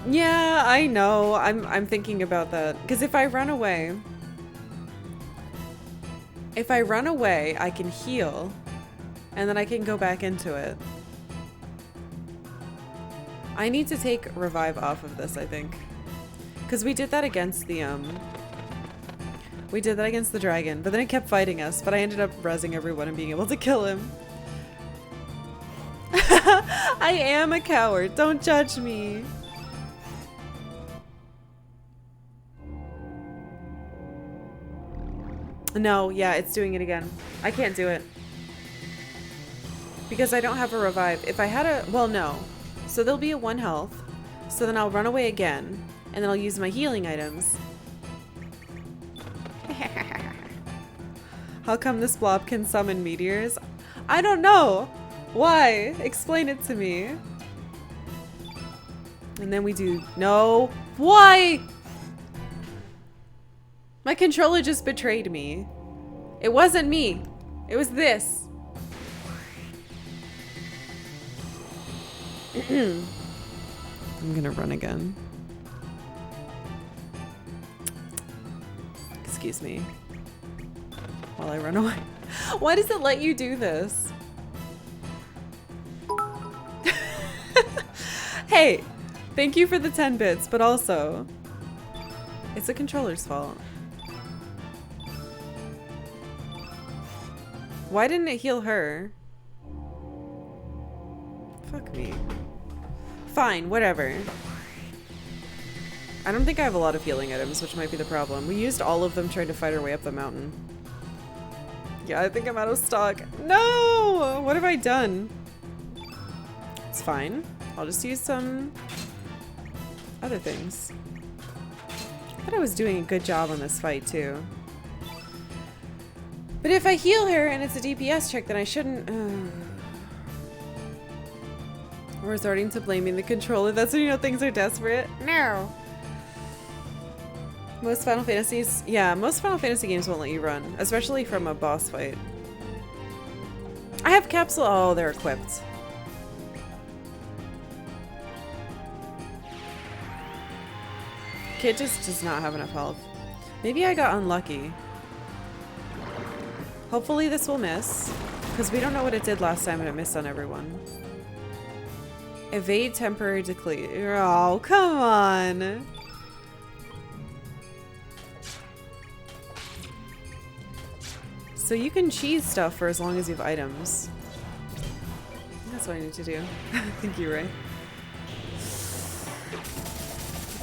Yeah, I know. I'm thinking about that. Because if I run away, I can heal, and then I can go back into it. I need to take revive off of this, I think. Because we did that against the, dragon, but then it kept fighting us, but I ended up rezzing everyone and being able to kill him. I am a coward, don't judge me. No, yeah, it's doing it again. I can't do it. Because I don't have a revive. If I had a, well, no. So there'll be a 1 health. So then I'll run away again. And then I'll use my healing items. How come this blob can summon meteors? I don't know. Why? Explain it to me. And then we do, no. Why? My controller just betrayed me. It wasn't me. It was this. I'm gonna run again. Excuse me. While I run away. Why does it let you do this? Hey, thank you for the 10 bits, but also, it's the controller's fault. Why didn't it heal her? Fuck me. Fine, whatever. I don't think I have a lot of healing items, which might be the problem. We used all of them trying to fight our way up the mountain. Yeah, I think I'm out of stock. No! What have I done? It's fine. I'll just use some other things. I thought I was doing a good job on this fight, too. But if I heal her and it's a DPS check, then I shouldn't... We're resorting to blaming the controller. That's when you know things are desperate. No. Most Final Fantasies... Yeah, most Final Fantasy games won't let you run. Especially from a boss fight. I have capsule... Oh, they're equipped. Kid just does not have enough health. Maybe I got unlucky. Hopefully this will miss. Because we don't know what it did last time and it missed on everyone. Evade temporary decleat. Oh, come on. So you can cheese stuff for as long as you have items. That's what I need to do. I think you're right.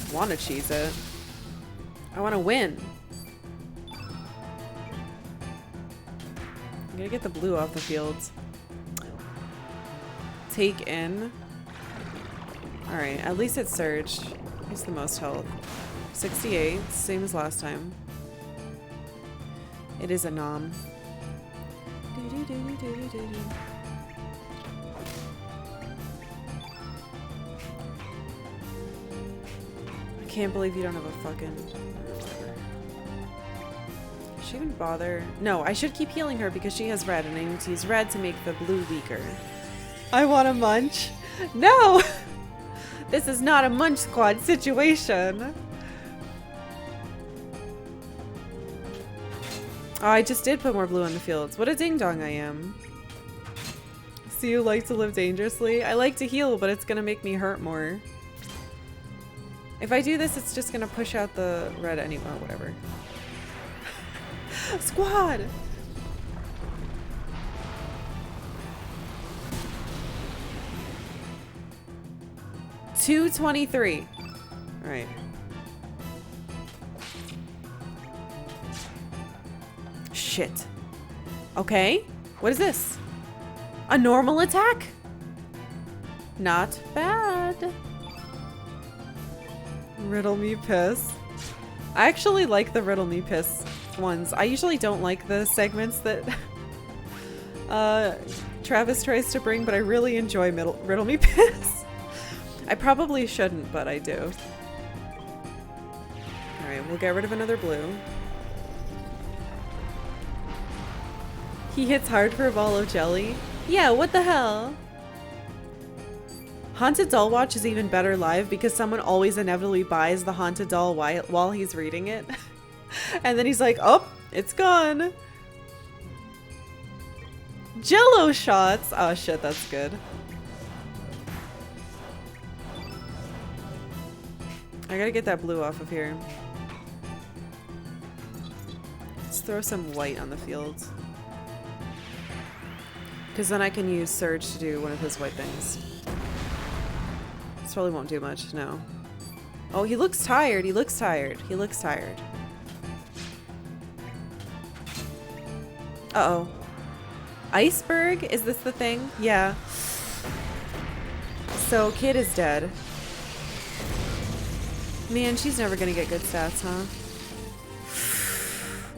I want to cheese it. I want to win. I'm gonna get the blue off the field. Take in. Alright, at least it surged. Here's the most health. 68, same as last time. It is a nom. I can't believe you don't have a fucking... Should she even bother? No, I should keep healing her because she has red and I need to use red to make the blue weaker. I want a munch. No! This is not a munch squad situation. Oh, I just did put more blue on the fields. What a ding-dong I am. So you like to live dangerously? I like to heal, but it's gonna make me hurt more. If I do this, it's just gonna push out the red anyway, whatever. Squad! $223. All right. Shit. Okay. What is this? A normal attack? Not bad. Riddle me piss. I actually like the riddle me piss ones. I usually don't like the segments that Travis tries to bring, but I really enjoy riddle me piss. I probably shouldn't, but I do. Alright, we'll get rid of another blue. He hits hard for a ball of jelly. Yeah, what the hell? Haunted Doll Watch is even better live because someone always inevitably buys the haunted doll while he's reading it. And then he's like, oh, it's gone. Jello shots. Oh shit, that's good. I gotta get that blue off of here. Let's throw some white on the field. Because then I can use Surge to do one of his white things. This probably won't do much, no. Oh, he looks tired. He looks tired. He looks tired. Uh-oh. Iceberg? Is this the thing? Yeah. So, Kid is dead. Man, she's never gonna get good stats, huh?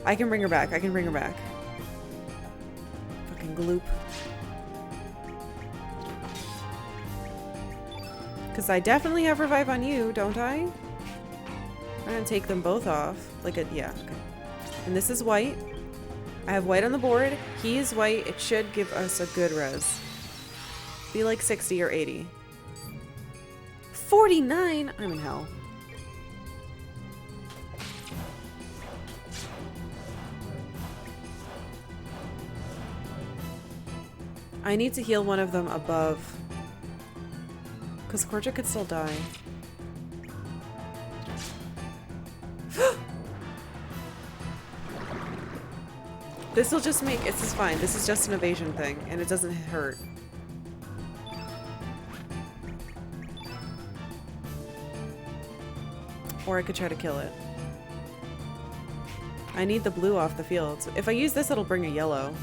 I can bring her back. I can bring her back. Fucking gloop. Because I definitely have revive on you, don't I? I'm gonna take them both off. Like a, yeah, okay. And this is white. I have white on the board. He is white. It should give us a good res. Be like 60 or 80. 49? I'm in hell. I need to heal one of them above. Because Corja could still die. This will just make, this is fine. This is just an evasion thing, and it doesn't hurt. Or I could try to kill it. I need the blue off the field. If I use this, it'll bring a yellow.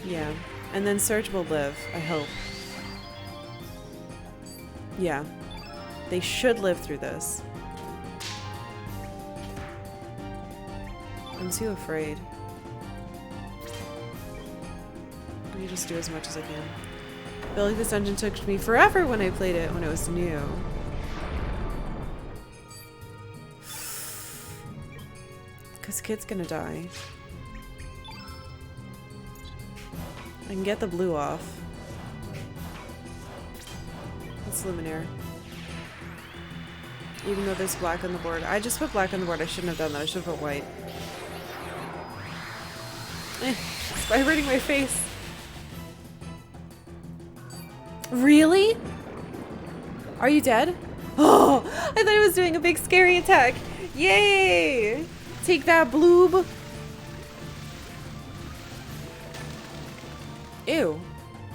Yeah. And then Surge will live, I hope. Yeah. They should live through this. I'm too afraid. Let me just do as much as I can. I feel like this dungeon took me forever when I played it when it was new. Because Kid's gonna die. I can get the blue off. It's Luminaire. Even though there's black on the board. I just put black on the board. I shouldn't have done that. I should have put white. It's vibrating my face. Really? Are you dead? Oh, I thought I was doing a big scary attack. Yay! Take that, bloob. Ew.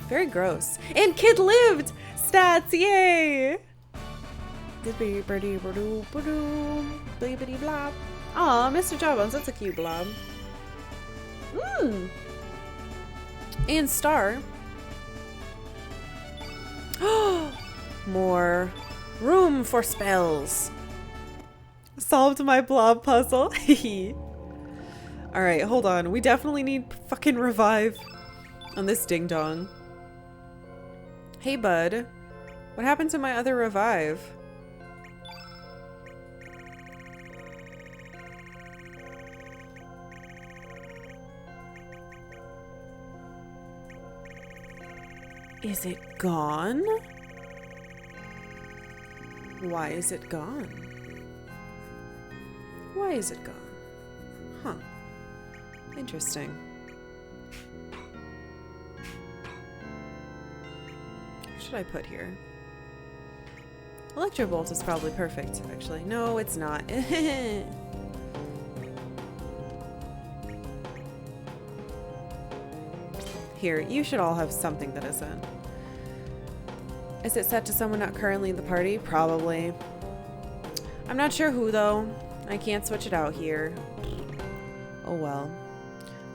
Very gross. And Kid lived! Stats, yay! Aw, Mr. Jawbones, that's a cute blob. Mmm. And Star. More room for spells. Solved my blob puzzle. Alright, hold on. We definitely need fucking revive on this ding dong. Hey, bud. What happened to my other revive? Is it gone? Why is it gone? Why is it gone? Huh. Interesting. What should I put here? Electrobolt is probably perfect, actually. No, it's not. Here, you should all have something that isn't. Is it set to someone not currently in the party? Probably. I'm not sure who, though. I can't switch it out here. Oh well.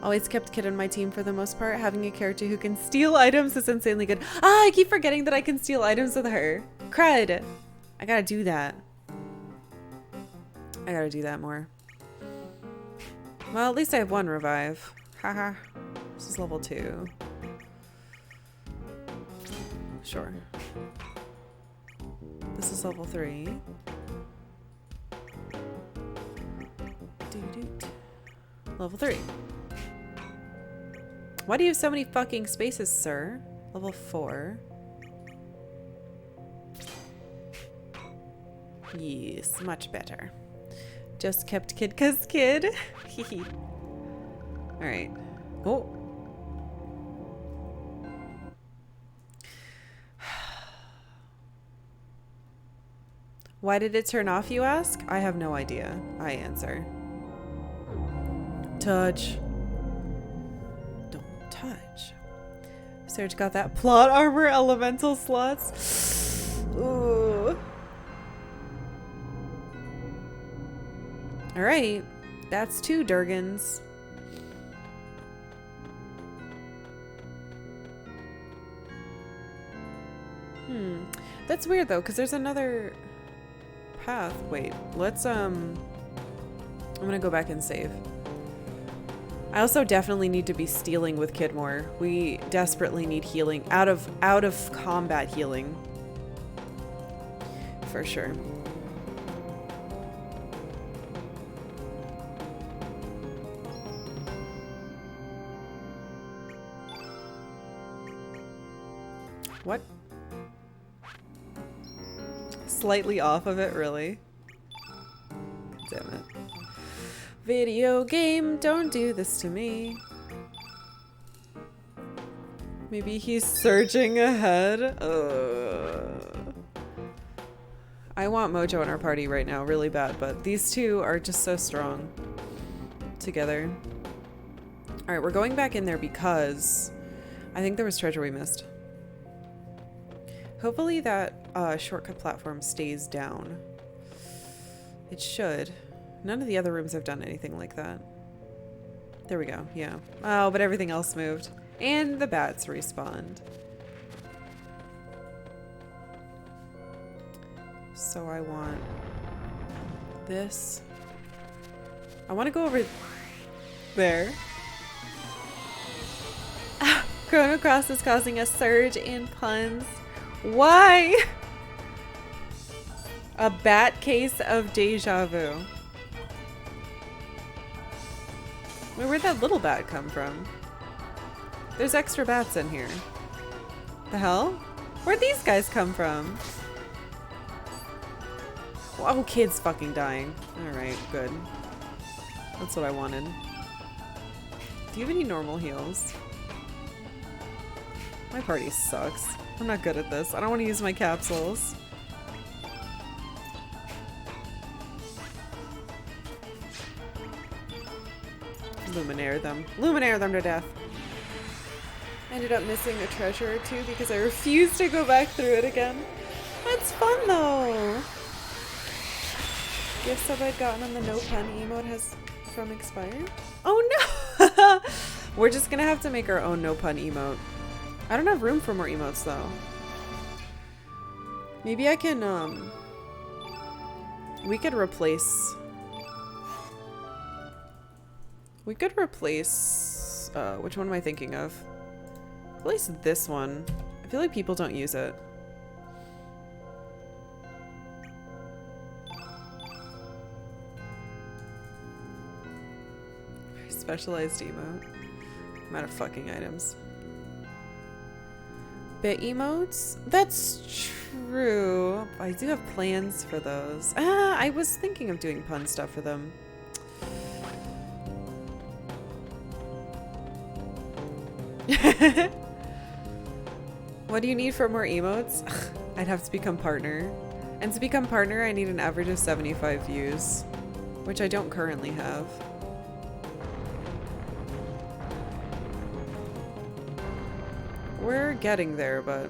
Always kept Kid on my team for the most part. Having a character who can steal items is insanely good. Ah, I keep forgetting that I can steal items with her. Crud. I gotta do that. I gotta do that more. Well, at least I have one revive. Haha. This is level 2. Sure. This is level 3. Level 3. Why do you have so many fucking spaces, sir? Level 4. Yes, much better. Just kept Kid 'cause Kid. Hehe. Alright. Oh. Why did it turn off, you ask? I have no idea. I answer. Touch. Don't touch. Serge got that plot armor elemental slots. Ooh. Alright. That's 2 Durgans. That's weird though, because there's another path. Wait, let's I'm gonna go back and save. I also definitely need to be stealing with Kid more. We desperately need healing. Out of combat healing. For sure. What? Slightly off of it, really? Damn it. Video game, don't do this to me. Maybe he's surging ahead. I want Mojo in our party right now really bad, but these two are just so strong together. Alright, we're going back in there because I think there was treasure we missed. Hopefully that shortcut platform stays down. It should. None of the other rooms have done anything like that. There we go, yeah. Oh, but everything else moved. And the bats respawned. So I want this. I want to go over there. Chrono Cross is causing a surge in puns. Why? A bat case of deja vu. Wait, where'd that little bat come from? There's extra bats in here. The hell? Where'd these guys come from? Oh, Kid's fucking dying. Alright, good. That's what I wanted. Do you have any normal heals? My party sucks. I'm not good at this. I don't want to use my capsules. Luminaire them. Luminaire them to death. I ended up missing a treasure or two because I refused to go back through it again. That's fun though! Gifts that I'd gotten on the no pun emote has from expired? Oh no! We're just gonna have to make our own no pun emote. I don't have room for more emotes though. Maybe I can we could replace which one am I thinking of? Replace this one. I feel like people don't use it. Specialized emote. I'm out of fucking items. 8-bit emotes? That's true. I do have plans for those. I was thinking of doing pun stuff for them. What do you need for more emotes? I'd have to become partner. And to become partner, I need an average of 75 views, which I don't currently have. We're getting there, but...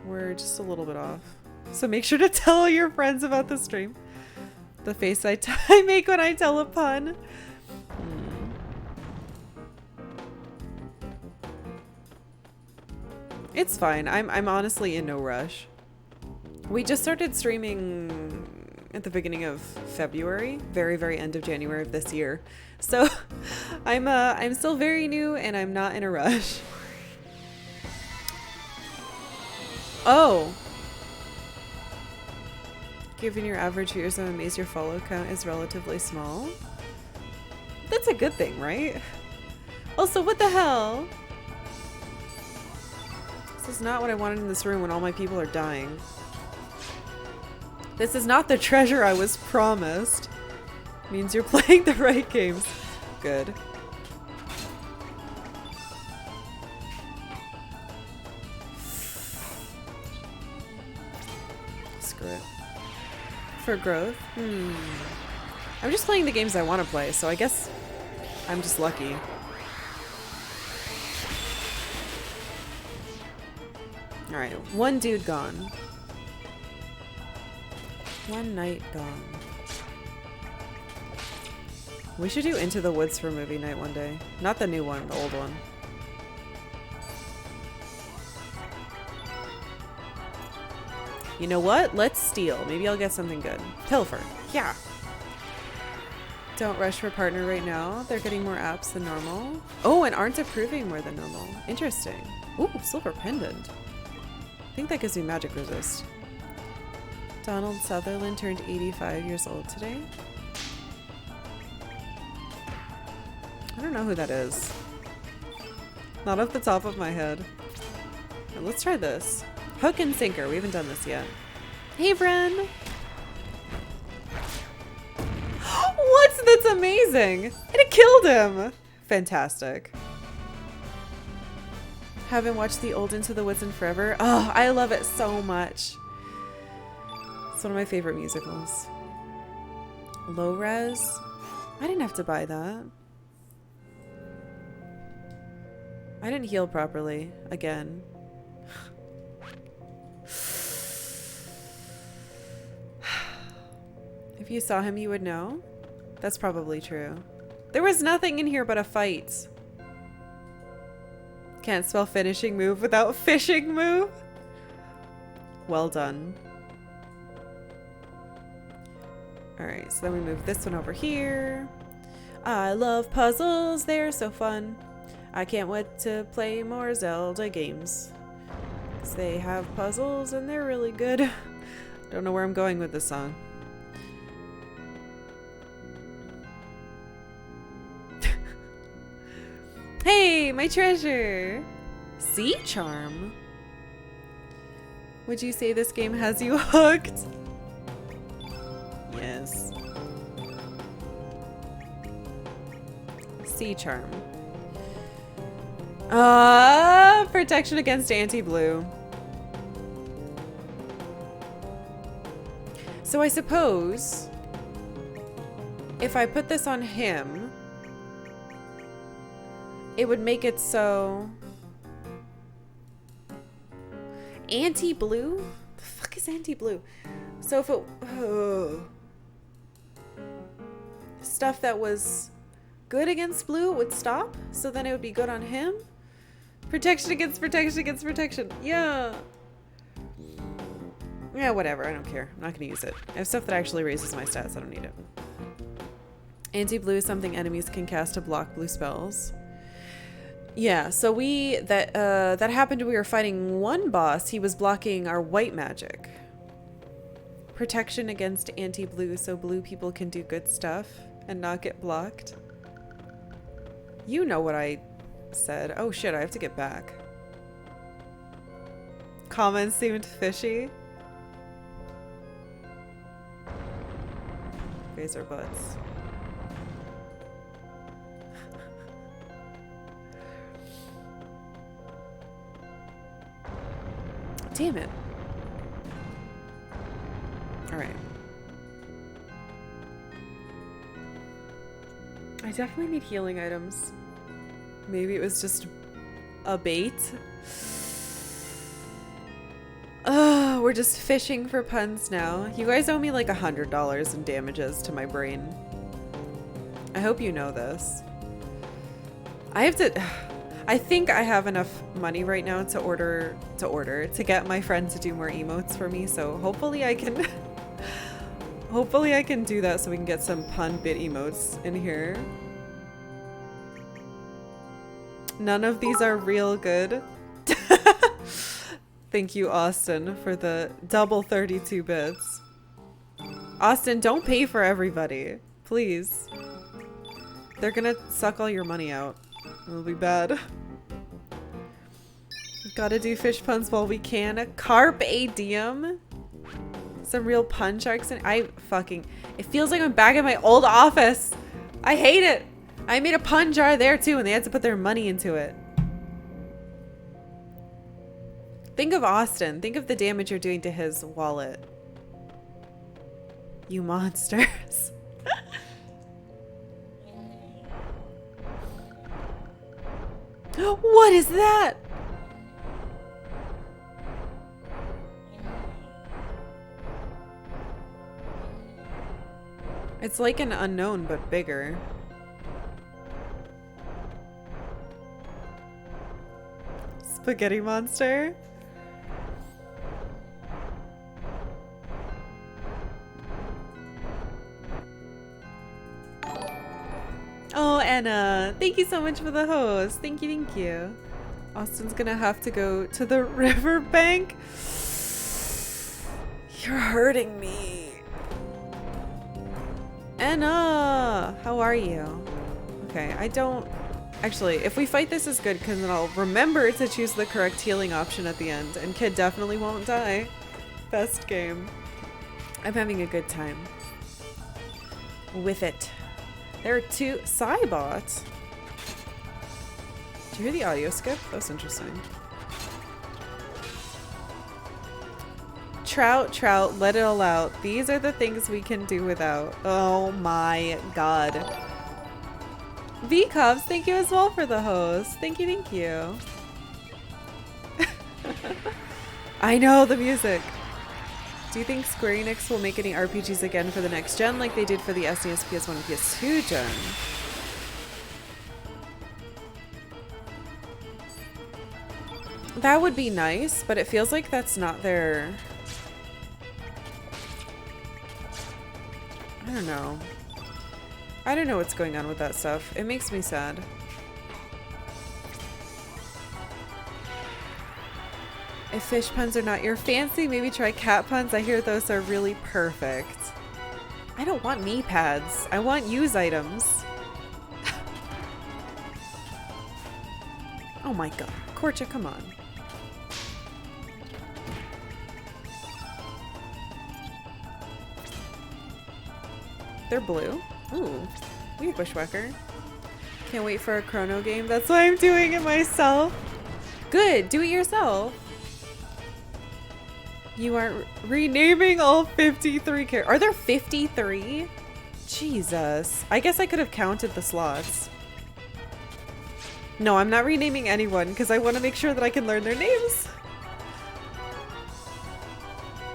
we're just a little bit off. So make sure to tell your friends about the stream. The face I make when I tell a pun. It's fine. I'm honestly in no rush. We just started streaming at the beginning of February, very end of January of this year. So I'm still very new and I'm not in a rush. Oh. Given your average viewers, I'm amazed your follow count is relatively small. That's a good thing, right? Also, what the hell? This is not what I wanted in this room when all my people are dying. This is not the treasure I was promised. Means you're playing the right games. Good. Screw it. For growth? I'm just playing the games I want to play, so I guess I'm just lucky. Alright, one dude gone. One night gone. We should do Into the Woods for movie night one day. Not the new one, the old one. You know what? Let's steal. Maybe I'll get something good. Pilfer. Yeah. Don't rush for partner right now. They're getting more apps than normal. Oh, and aren't approving more than normal. Interesting. Ooh, silver pendant. I think that gives me magic resist. Donald Sutherland turned 85 years old today. I don't know who that is. Not off the top of my head. Right, let's try this. Hook and sinker. We haven't done this yet. Hey, Bren! What? That's amazing! And it killed him! Fantastic. Haven't watched the old Into the Woods in forever. Oh, I love it so much. It's one of my favorite musicals. Low res? I didn't have to buy that. I didn't heal properly. Again. If you saw him, you would know. That's probably true. There was nothing in here but a fight. Can't spell finishing move without fishing move. Well done. Alright, so then we move this one over here. I love puzzles. They're so fun. I can't wait to play more Zelda games. 'Cause they have puzzles and they're really good. Don't know where I'm going with this song. Hey, my treasure! Sea charm? Would you say this game has you hooked? Yes. Sea charm. Protection against anti-blue. So I suppose if I put this on him, it would make it so anti-blue? The fuck is anti-blue? So if it stuff that was good against blue would stop, so then it would be good on him. Protection against protection against protection. Yeah. Yeah, whatever. I don't care. I'm not gonna use it. I have stuff that actually raises my stats. I don't need it. Anti-blue is something enemies can cast to block blue spells. Yeah, so that happened when we were fighting one boss. He was blocking our white magic. Protection against anti-blue, so blue people can do good stuff and not get blocked. You know what I said. Oh shit, I have to get back. Comments seemed fishy. Face our butts. Damn it. Alright. I definitely need healing items. Maybe it was just a bait. We're just fishing for puns now. You guys owe me like $100 in damages to my brain. I hope you know this. I have to... I think I have enough money right now to get my friend to do more emotes for me, so hopefully I can... hopefully I can do that so we can get some pun bit emotes in here. None of these are real good. Thank you, Austin, for the double 32 bits. Austin, don't pay for everybody. Please. They're gonna suck all your money out. It'll be bad. Gotta do fish puns while we can. Carpe diem. Some real pun sharks. And it feels like I'm back in my old office. I hate it. I made a pun jar there too, and they had to put their money into it. Think of Austin. Think of the damage you're doing to his wallet. You monsters. What is that? It's like an unknown, but bigger. Spaghetti monster? Oh, Anna, thank you so much for the host. Thank you, thank you. Austin's gonna have to go to the riverbank. You're hurting me. Anna, how are you? Okay, I don't... Actually, if we fight this is good, because then I'll remember to choose the correct healing option at the end, and Kid definitely won't die. Best game. I'm having a good time with it. There are two Cybot. Did you hear the audio skip? That's interesting. Trout, trout, let it all out. These are the things we can do without. Oh my god. V-Cubs, thank you as well for the host. Thank you, thank you. I know the music. Do you think Square Enix will make any RPGs again for the next gen like they did for the SNES, PS1, and PS2 gen? That would be nice, but it feels like that's not their... I don't know. I don't know what's going on with that stuff. It makes me sad. If fish puns are not your fancy, maybe try cat puns. I hear those are really perfect. I don't want knee pads. I want use items. Oh my god. Korcha, come on. They're blue. Ooh. We have Bushwhacker. Can't wait for a Chrono game. That's why I'm doing it myself. Good. Do it yourself. You are renaming all 53 characters. Are there 53? Jesus. I guess I could have counted the slots. No, I'm not renaming anyone because I want to make sure that I can learn their names.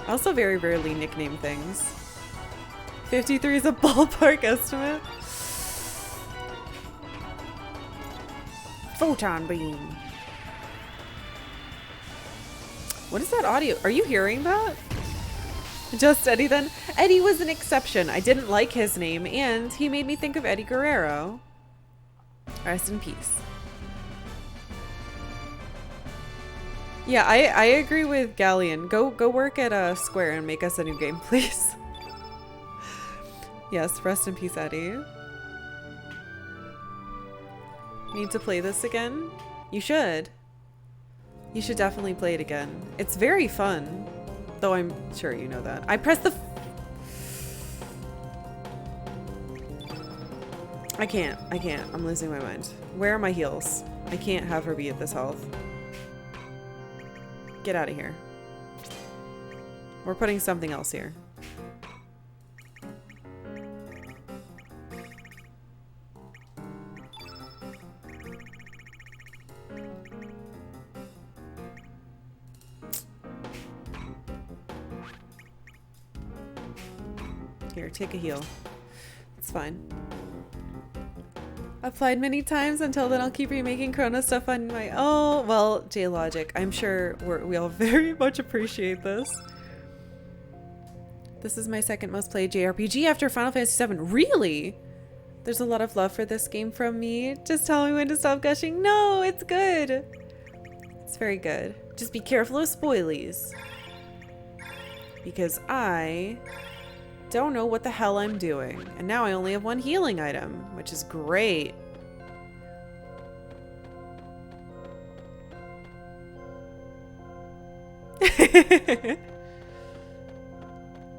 I also very rarely nickname things. 53 is a ballpark estimate. Photon beam. What is that audio? Are you hearing that? Just Eddie then? Eddie was an exception. I didn't like his name and he made me think of Eddie Guerrero. Rest in peace. Yeah, I agree with Galleon. Go work at Square and make us a new game, please. Yes, rest in peace, Eddie. Need to play this again? You should. You should definitely play it again. It's very fun. Though I'm sure you know that. I pressed the... I can't. I'm losing my mind. Where are my heals? I can't have her be at this health. Get out of here. We're putting something else here. Here, take a heal. It's fine. Applied many times. Until then I'll keep remaking Chrono stuff on my... Oh, well, J-Logic, I'm sure we all very much appreciate this. This is my second most played JRPG after Final Fantasy VII. Really? There's a lot of love for this game from me. Just tell me when to stop gushing. No, it's good. It's very good. Just be careful of spoilies. Because I don't know what the hell I'm doing. And now I only have one healing item, which is great.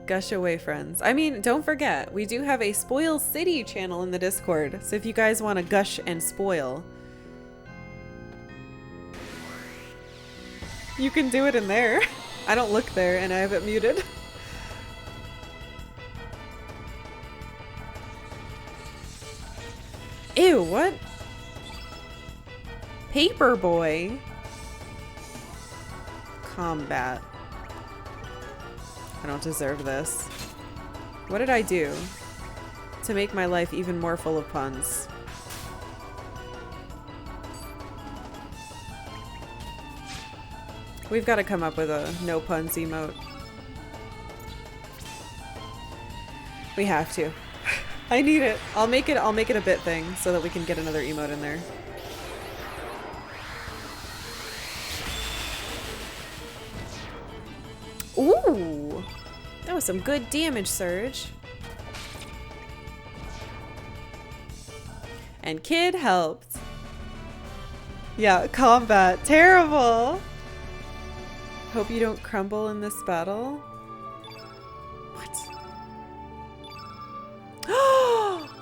Gush away, friends. I mean, don't forget, we do have a Spoil City channel in the Discord. So if you guys want to gush and spoil, you can do it in there. I don't look there and I have it muted. Ew, what? Paperboy? Combat. I don't deserve this. What did I do to make my life even more full of puns? We've got to come up with a no puns emote. We have to. I need it. I'll make it a bit thing so that we can get another emote in there. Ooh! That was some good damage, Surge. And Kid helped. Yeah, combat. Terrible! Hope you don't crumble in this battle. What?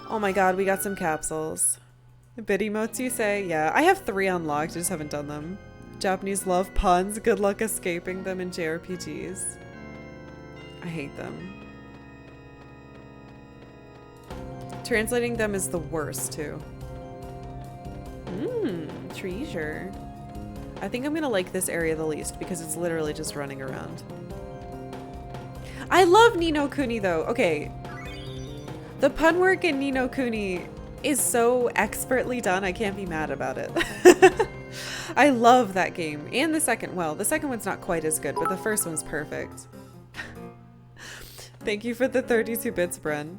Oh my god, we got some capsules. Bit emotes, you say? Yeah, I have 3 unlocked, I just haven't done them. Japanese love puns. Good luck escaping them in JRPGs. I hate them. Translating them is the worst, too. Treasure. I think I'm gonna like this area the least because it's literally just running around. I love Ni no Kuni, though. Okay. The pun work in Ni no Kuni is so expertly done, I can't be mad about it. I love that game. And the second, well, the second one's not quite as good, but the first one's perfect. Thank you for the 32 bits, Bren.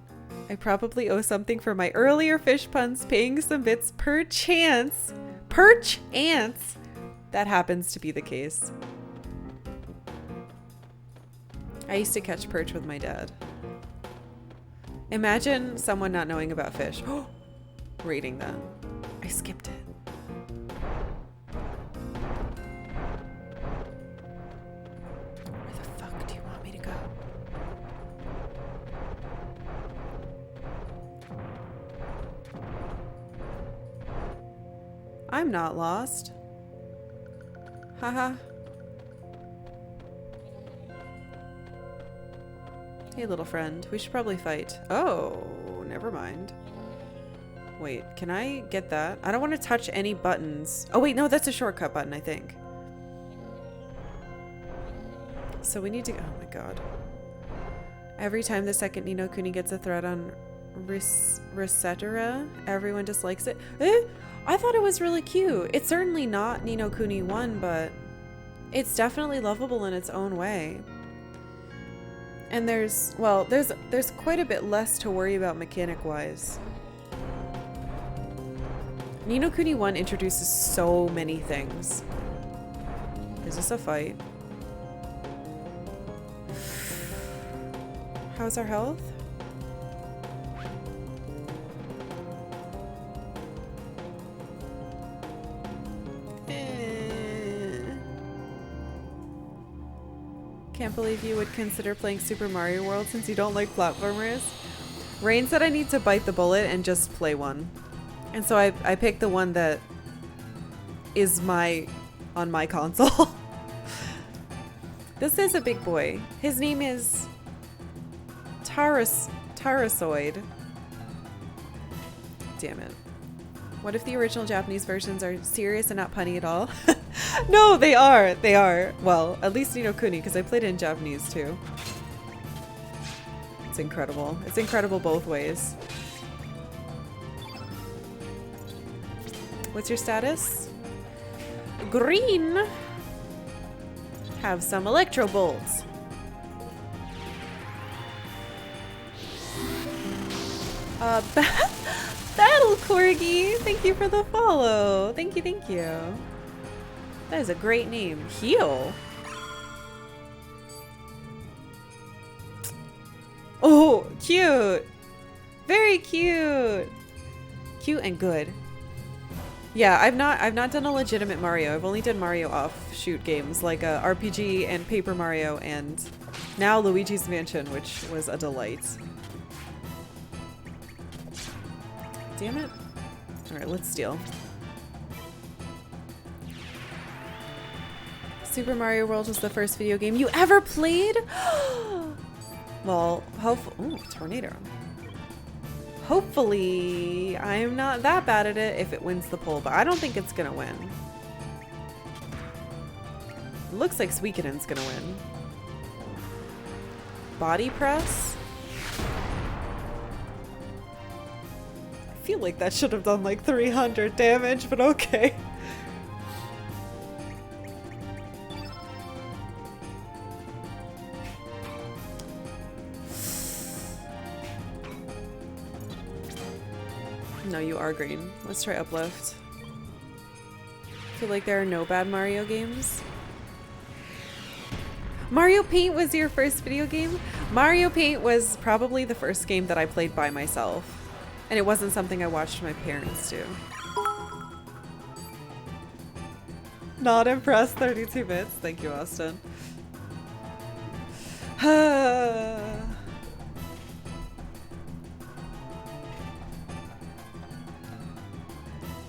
I probably owe something for my earlier fish puns, paying some bits per chance. Per chance! That happens to be the case. I used to catch perch with my dad. Imagine someone not knowing about fish. Reading that. I skipped it. Where the fuck do you want me to go? I'm not lost. Haha. Hey, little friend. We should probably fight. Oh, never mind. Wait, can I get that? I don't want to touch any buttons. Oh, wait, no, that's a shortcut button, I think. So we need to... Oh, my God. Every time the second Ni no Kuni gets a thread on Resetera, everyone dislikes it. I thought it was really cute. It's certainly not Ni no Kuni 1, but it's definitely lovable in its own way. And there's quite a bit less to worry about mechanic-wise. Ni no Kuni 1 introduces so many things. Is this a fight? How's our health? – Can't believe you would consider playing Super Mario World since you don't like platformers. Rain said I need to bite the bullet and just play one. And so I picked the one that is on my console. This is a big boy. His name is Tarasoid. Damn it. What if the original Japanese versions are serious and not punny at all? No, they are. They are. Well, at least Ni no Kuni, because I played it in Japanese too. It's incredible. It's incredible both ways. What's your status? Green. Have some electro bolts. Battle Corgi, thank you for the follow. Thank you, thank you. That is a great name. Heal. Oh, cute. Very cute. Cute and good. Yeah, I've not done a legitimate Mario. I've only done Mario offshoot games like RPG and Paper Mario and now Luigi's Mansion, which was a delight. Damn it. Alright, let's steal. Super Mario World was the first video game you ever played? Well, hopefully... Ooh, tornado. Hopefully, I'm not that bad at it if it wins the poll, but I don't think it's gonna win. It looks like Suikanen's gonna win. Body press? I feel like that should have done like 300 damage, but okay. No, you are green. Let's try uplift. I feel like there are no bad Mario games. Mario Paint was your first video game? Mario Paint was probably the first game that I played by myself. And it wasn't something I watched my parents do. Not impressed, 32 bits. Thank you, Austin.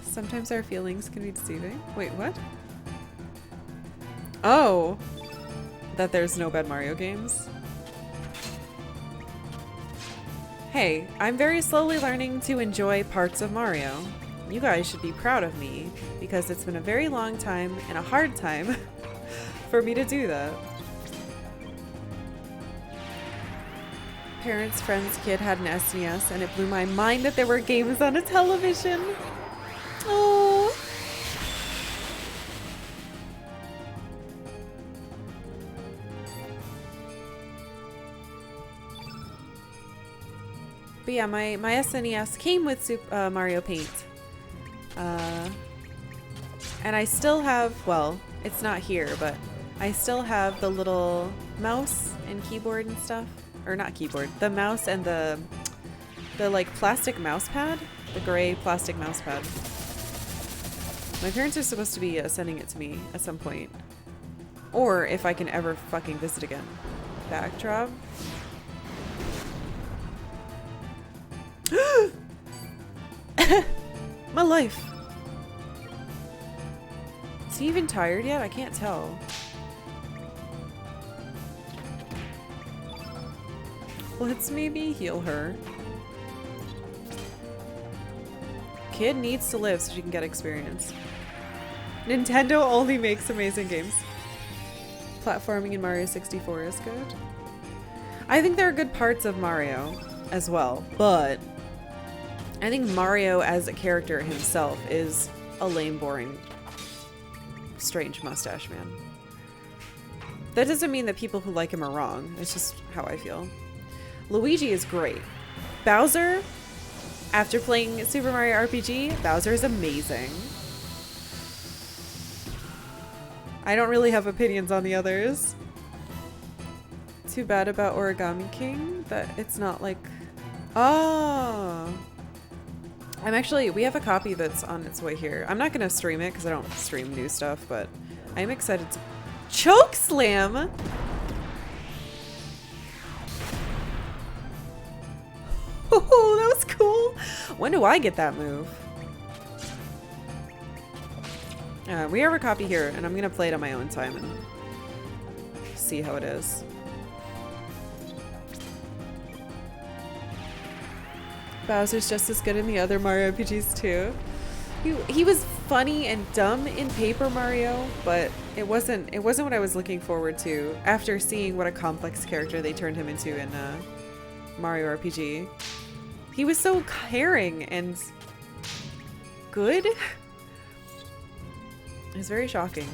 Sometimes our feelings can be deceiving. Wait, what? Oh, that there's no bad Mario games. Hey, I'm very slowly learning to enjoy parts of Mario. You guys should be proud of me because it's been a very long time and a hard time for me to do that. Parents' friend's kid had an SNES and it blew my mind that there were games on a television. Oh. But yeah, my SNES came with Super Mario Paint. And I still have, well, it's not here, but I still have the little mouse and keyboard and stuff. Or not keyboard, the mouse and the like plastic mouse pad, the gray plastic mouse pad. My parents are supposed to be sending it to me at some point. Or if I can ever fucking visit again. Backdrop. My life. Is he even tired yet? I can't tell. Let's maybe heal her. Kid needs to live so she can get experience. Nintendo only makes amazing games. Platforming in Mario 64 is good. I think there are good parts of Mario as well, but I think Mario as a character himself is a lame, boring, strange mustache man. That doesn't mean that people who like him are wrong. It's just how I feel. Luigi is great. Bowser, after playing Super Mario RPG, Bowser is amazing. I don't really have opinions on the others. Too bad about Origami King that it's not like... Oh! we have a copy that's on its way here. I'm not gonna stream it because I don't stream new stuff, but I'm excited to... Choke slam! Oh, that was cool. When do I get that move? We have a copy here, and I'm gonna play it on my own time and see how it is. Bowser's just as good in the other Mario RPGs too. He was funny and dumb in Paper Mario, but it wasn't what I was looking forward to after seeing what a complex character they turned him into in Mario RPG. He was so caring and good. It was very shocking.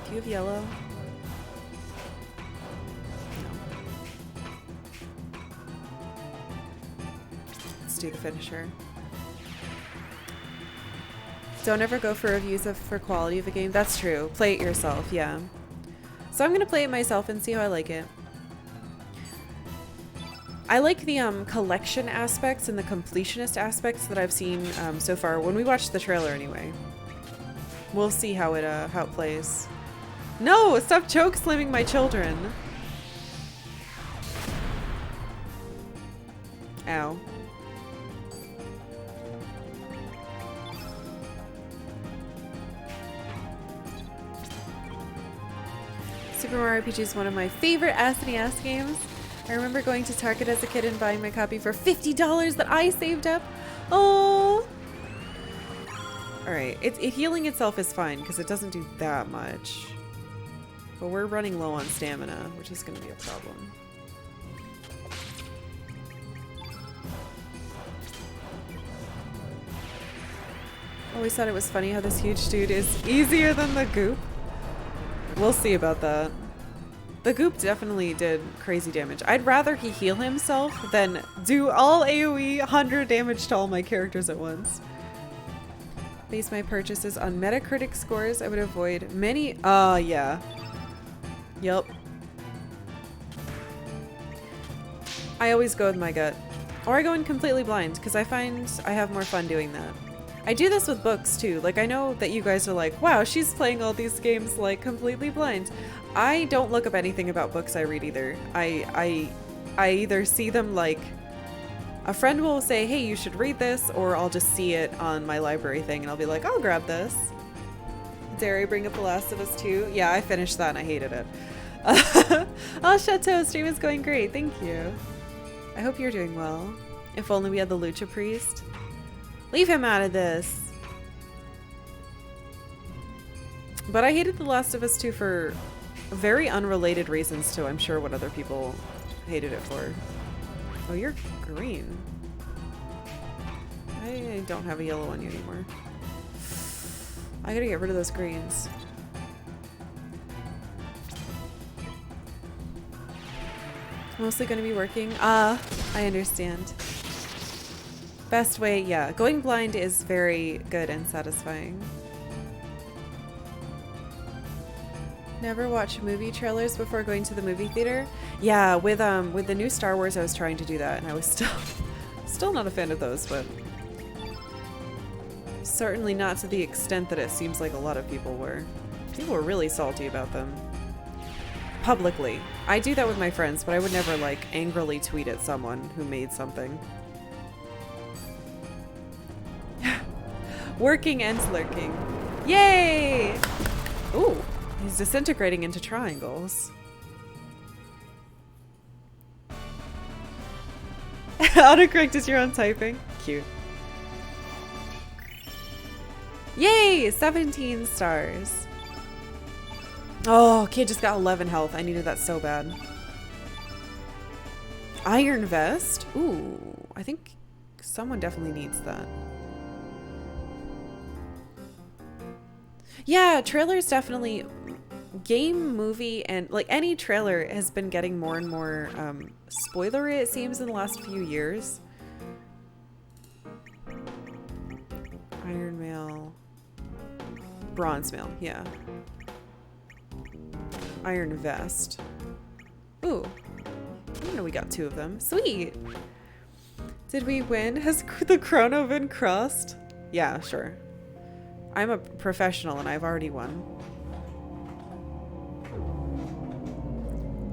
Do you have yellow? Let's do the finisher. Don't ever go for reviews for quality of a game. That's true. Play it yourself, yeah. So I'm gonna play it myself and see how I like it. I like the collection aspects and the completionist aspects that I've seen so far. When we watched the trailer, anyway. We'll see how it plays. No, stop choke slamming my children. Ow. Super Mario RPG is one of my favorite SNES games. I remember going to Target as a kid and buying my copy for $50 that I saved up. Oh. Alright, it healing itself is fine because it doesn't do that much. But we're running low on stamina, which is going to be a problem. Always thought it was funny how this huge dude is easier than the goop. We'll see about that. The goop definitely did crazy damage. I'd rather he heal himself than do all AoE 100 damage to all my characters at once. Base my purchases on Metacritic scores. I would avoid many. Yeah. Yep. I always go with my gut. Or I go in completely blind because I find I have more fun doing that. I do this with books too. Like, I know that you guys are like, wow, she's playing all these games like completely blind. I don't look up anything about books I read either. I either see them like a friend will say, hey, you should read this, or I'll just see it on my library thing and I'll be like, I'll grab this. Dare I bring up The Last of Us 2? Yeah, I finished that and I hated it. Oh, Chateau, stream is going great. Thank you. I hope you're doing well. If only we had the Lucha Priest. Leave him out of this. But I hated The Last of Us 2 for very unrelated reasons too. I'm sure what other people hated it for. Oh, you're green. I don't have a yellow on you anymore. I gotta get rid of those greens. Mostly gonna be working. I understand. Best way, yeah. Going blind is very good and satisfying. Never watch movie trailers before going to the movie theater? Yeah, with the new Star Wars I was trying to do that and I was still not a fan of those, but certainly not to the extent that it seems like a lot of people were. People were really salty about them. Publicly. I do that with my friends, but I would never like angrily tweet at someone who made something. Working and lurking. Yay! Ooh, he's disintegrating into triangles. Autocorrect is your own typing. Cute. Yay! 17 stars. Oh, kid just got 11 health. I needed that so bad. Iron vest? Ooh, I think someone definitely needs that. Yeah, trailers definitely, game, movie, and like any trailer has been getting more and more spoilery, it seems, in the last few years. Iron mail. Bronze mail, yeah. Iron vest. Ooh. I didn't know we got 2 of them. Sweet! Did we win? Has the chrono been crossed? Yeah, sure. I'm a professional and I've already won.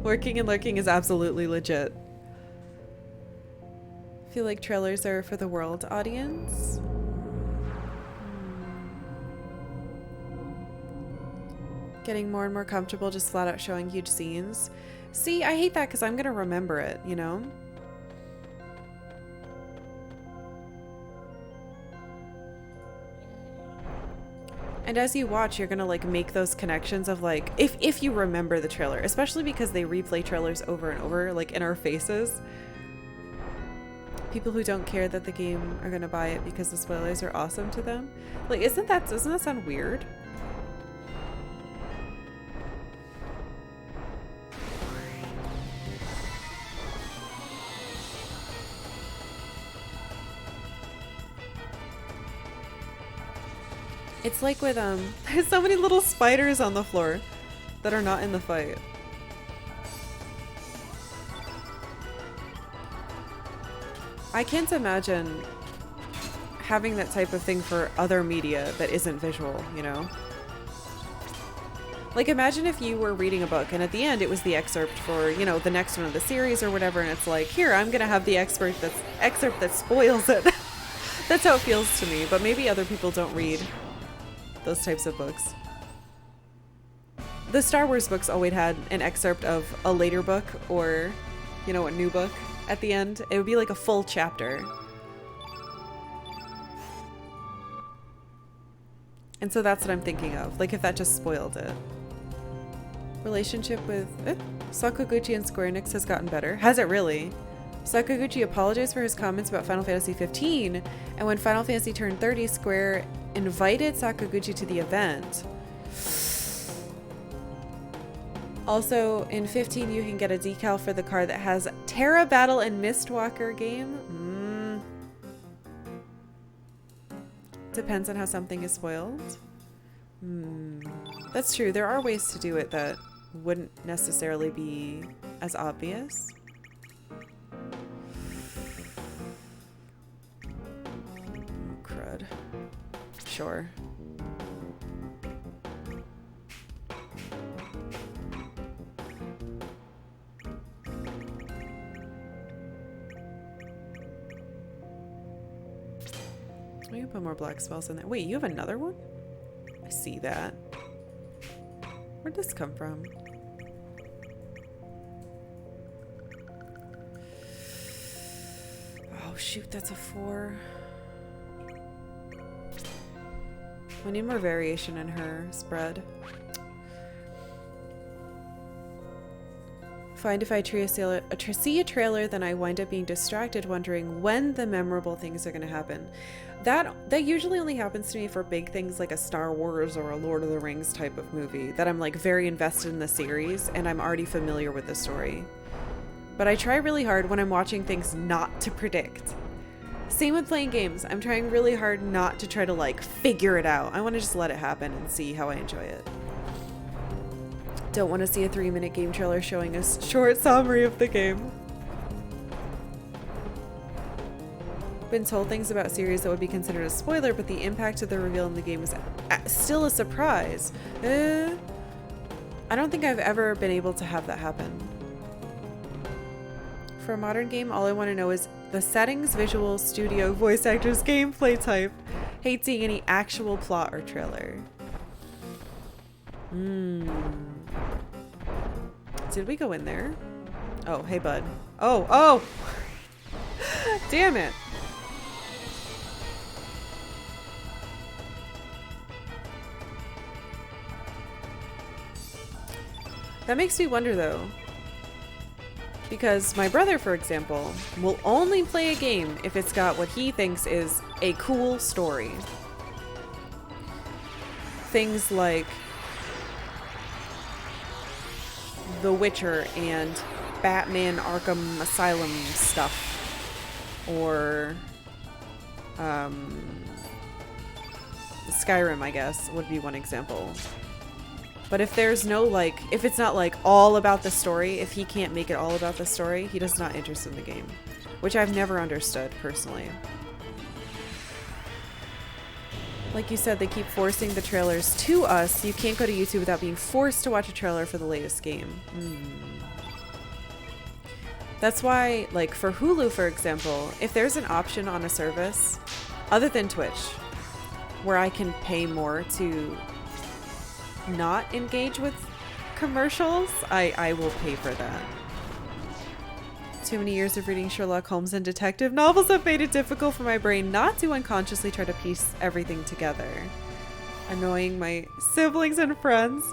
Working and lurking is absolutely legit. feel like trailers are for the world audience. Getting more and more comfortable just flat out showing huge scenes. See, I hate that because I'm gonna remember it, you know? And as you watch, you're gonna like make those connections of like, if you remember the trailer, especially because they replay trailers over and over, like in our faces. People who don't care that the game are gonna buy it because the spoilers are awesome to them. Like, doesn't that sound weird? It's like with, there's so many little spiders on the floor that are not in the fight. I can't imagine having that type of thing for other media that isn't visual, you know? Like, imagine if you were reading a book and at the end it was the excerpt for, you know, the next one of the series or whatever, and it's like, here, I'm gonna have the excerpt that spoils it. That's how it feels to me, but maybe other people don't read those types of books. The Star Wars books always had an excerpt of a later book or, you know, a new book at the end. It would be like a full chapter. And so that's what I'm thinking of, like if that just spoiled it. Relationship with Sakaguchi and Square Enix has gotten better. Has it really? Sakaguchi apologized for his comments about Final Fantasy 15, and when Final Fantasy turned 30, Square invited Sakaguchi to the event. Also, in 15, you can get a decal for the car that has Terra Battle and Mistwalker game. Depends on how something is spoiled. That's true. There are ways to do it that wouldn't necessarily be as obvious. Crud. Sure. We can put more black spells in there. Wait, you have another one? I see that. Where'd this come from? Oh shoot, that's a 4. We need more variation in her spread. Find if I see a trailer, then I wind up being distracted wondering when the memorable things are going to happen. That usually only happens to me for big things like a Star Wars or a Lord of the Rings type of movie that I'm like very invested in the series and I'm already familiar with the story. But I try really hard when I'm watching things not to predict. Same with playing games. I'm trying really hard not to try to like figure it out. I want to just let it happen and see how I enjoy it. Don't want to see a 3-minute game trailer showing a short summary of the game. Been told things about series that would be considered a spoiler, but the impact of the reveal in the game is still a surprise. I don't think I've ever been able to have that happen. For a modern game, all I want to know is the settings, visual, studio, voice actors, gameplay type. Hate seeing any actual plot or trailer. Did we go in there? Oh, hey bud. Oh! Damn it. That makes me wonder though. Because my brother, for example, will only play a game if it's got what he thinks is a cool story. Things like The Witcher and Batman Arkham Asylum stuff. Or Skyrim, I guess, would be one example. But if there's no, like, if it's not, like, all about the story, if he can't make it all about the story, he does not interested in the game. Which I've never understood, personally. Like you said, they keep forcing the trailers to us. You can't go to YouTube without being forced to watch a trailer for the latest game. That's why, like for Hulu, for example, if there's an option on a service other than Twitch where I can pay more to not engage with commercials, I will pay for that. Too many years of reading Sherlock Holmes and detective novels have made it difficult for my brain not to unconsciously try to piece everything together. Annoying my siblings and friends.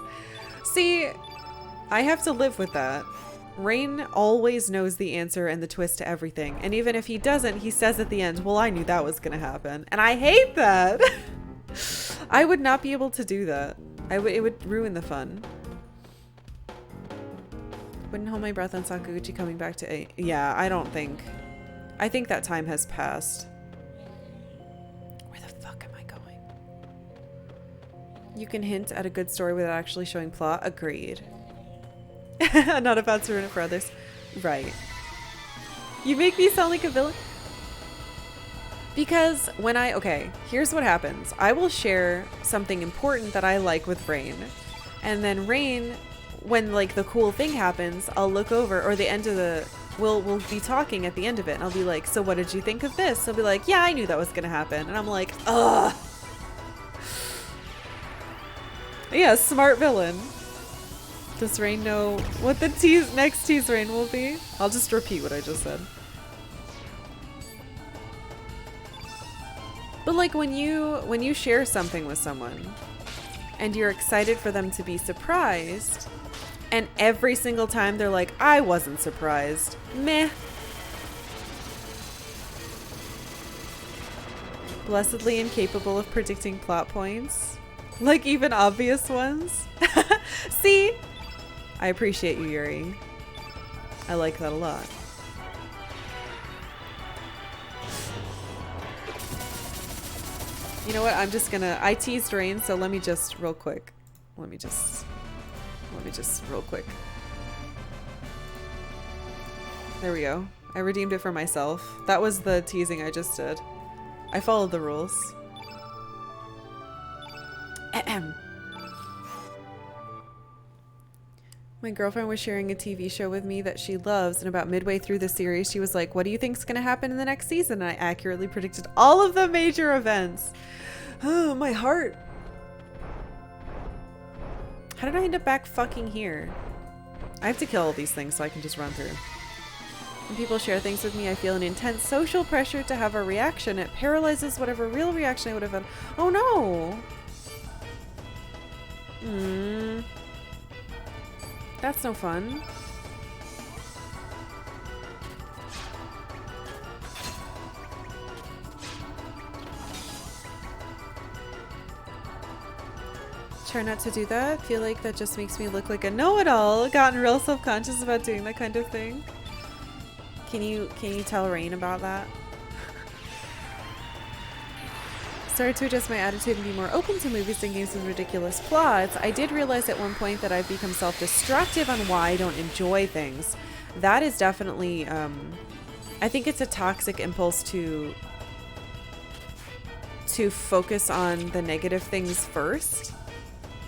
See, I have to live with that. Rain always knows the answer and the twist to everything. And even if he doesn't, he says at the end, well, I knew that was going to happen. And I hate that. I would not be able to do that. It would ruin the fun. Wouldn't hold my breath on Sakaguchi coming back to A. Yeah, I don't think. I think that time has passed. Where the fuck am I going? You can hint at a good story without actually showing plot. Agreed. Not about to ruin it for others. Right. You make me sound like a villain. Because when okay, here's what happens. I will share something important that I like with Rain. And then Rain, when like the cool thing happens, I'll look over, or the end of the, we'll be talking at the end of it. And I'll be like, so what did you think of this? He'll be like, yeah, I knew that was going to happen. And I'm like, ugh. Yeah, smart villain. Does Rain know what the next tease Rain will be? I'll just repeat what I just said. But like when you share something with someone and you're excited for them to be surprised, and every single time they're like, I wasn't surprised. Meh. Blessedly incapable of predicting plot points. Like even obvious ones. See? I appreciate you, Yuri. I like that a lot. You know what? I'm just gonna, I teased Rain, so let me just real quick. Let me just real quick. There we go. I redeemed it for myself. That was the teasing I just did. I followed the rules. Ahem. My girlfriend was sharing a TV show with me that she loves, and about midway through the series, she was like, what do you think's gonna happen in the next season? And I accurately predicted all of the major events. Oh, my heart. How did I end up back fucking here? I have to kill all these things so I can just run through. When people share things with me, I feel an intense social pressure to have a reaction. It paralyzes whatever real reaction I would have had. Oh no! That's no fun. Try not to do that. Feel like that just makes me look like a know-it-all. Gotten real self-conscious about doing that kind of thing. Can you tell Rain about that? Started to adjust my attitude and be more open to movies and games with ridiculous plots. I did realize at one point that I've become self-destructive on why I don't enjoy things. That is definitely, I think it's a toxic impulse to focus on the negative things first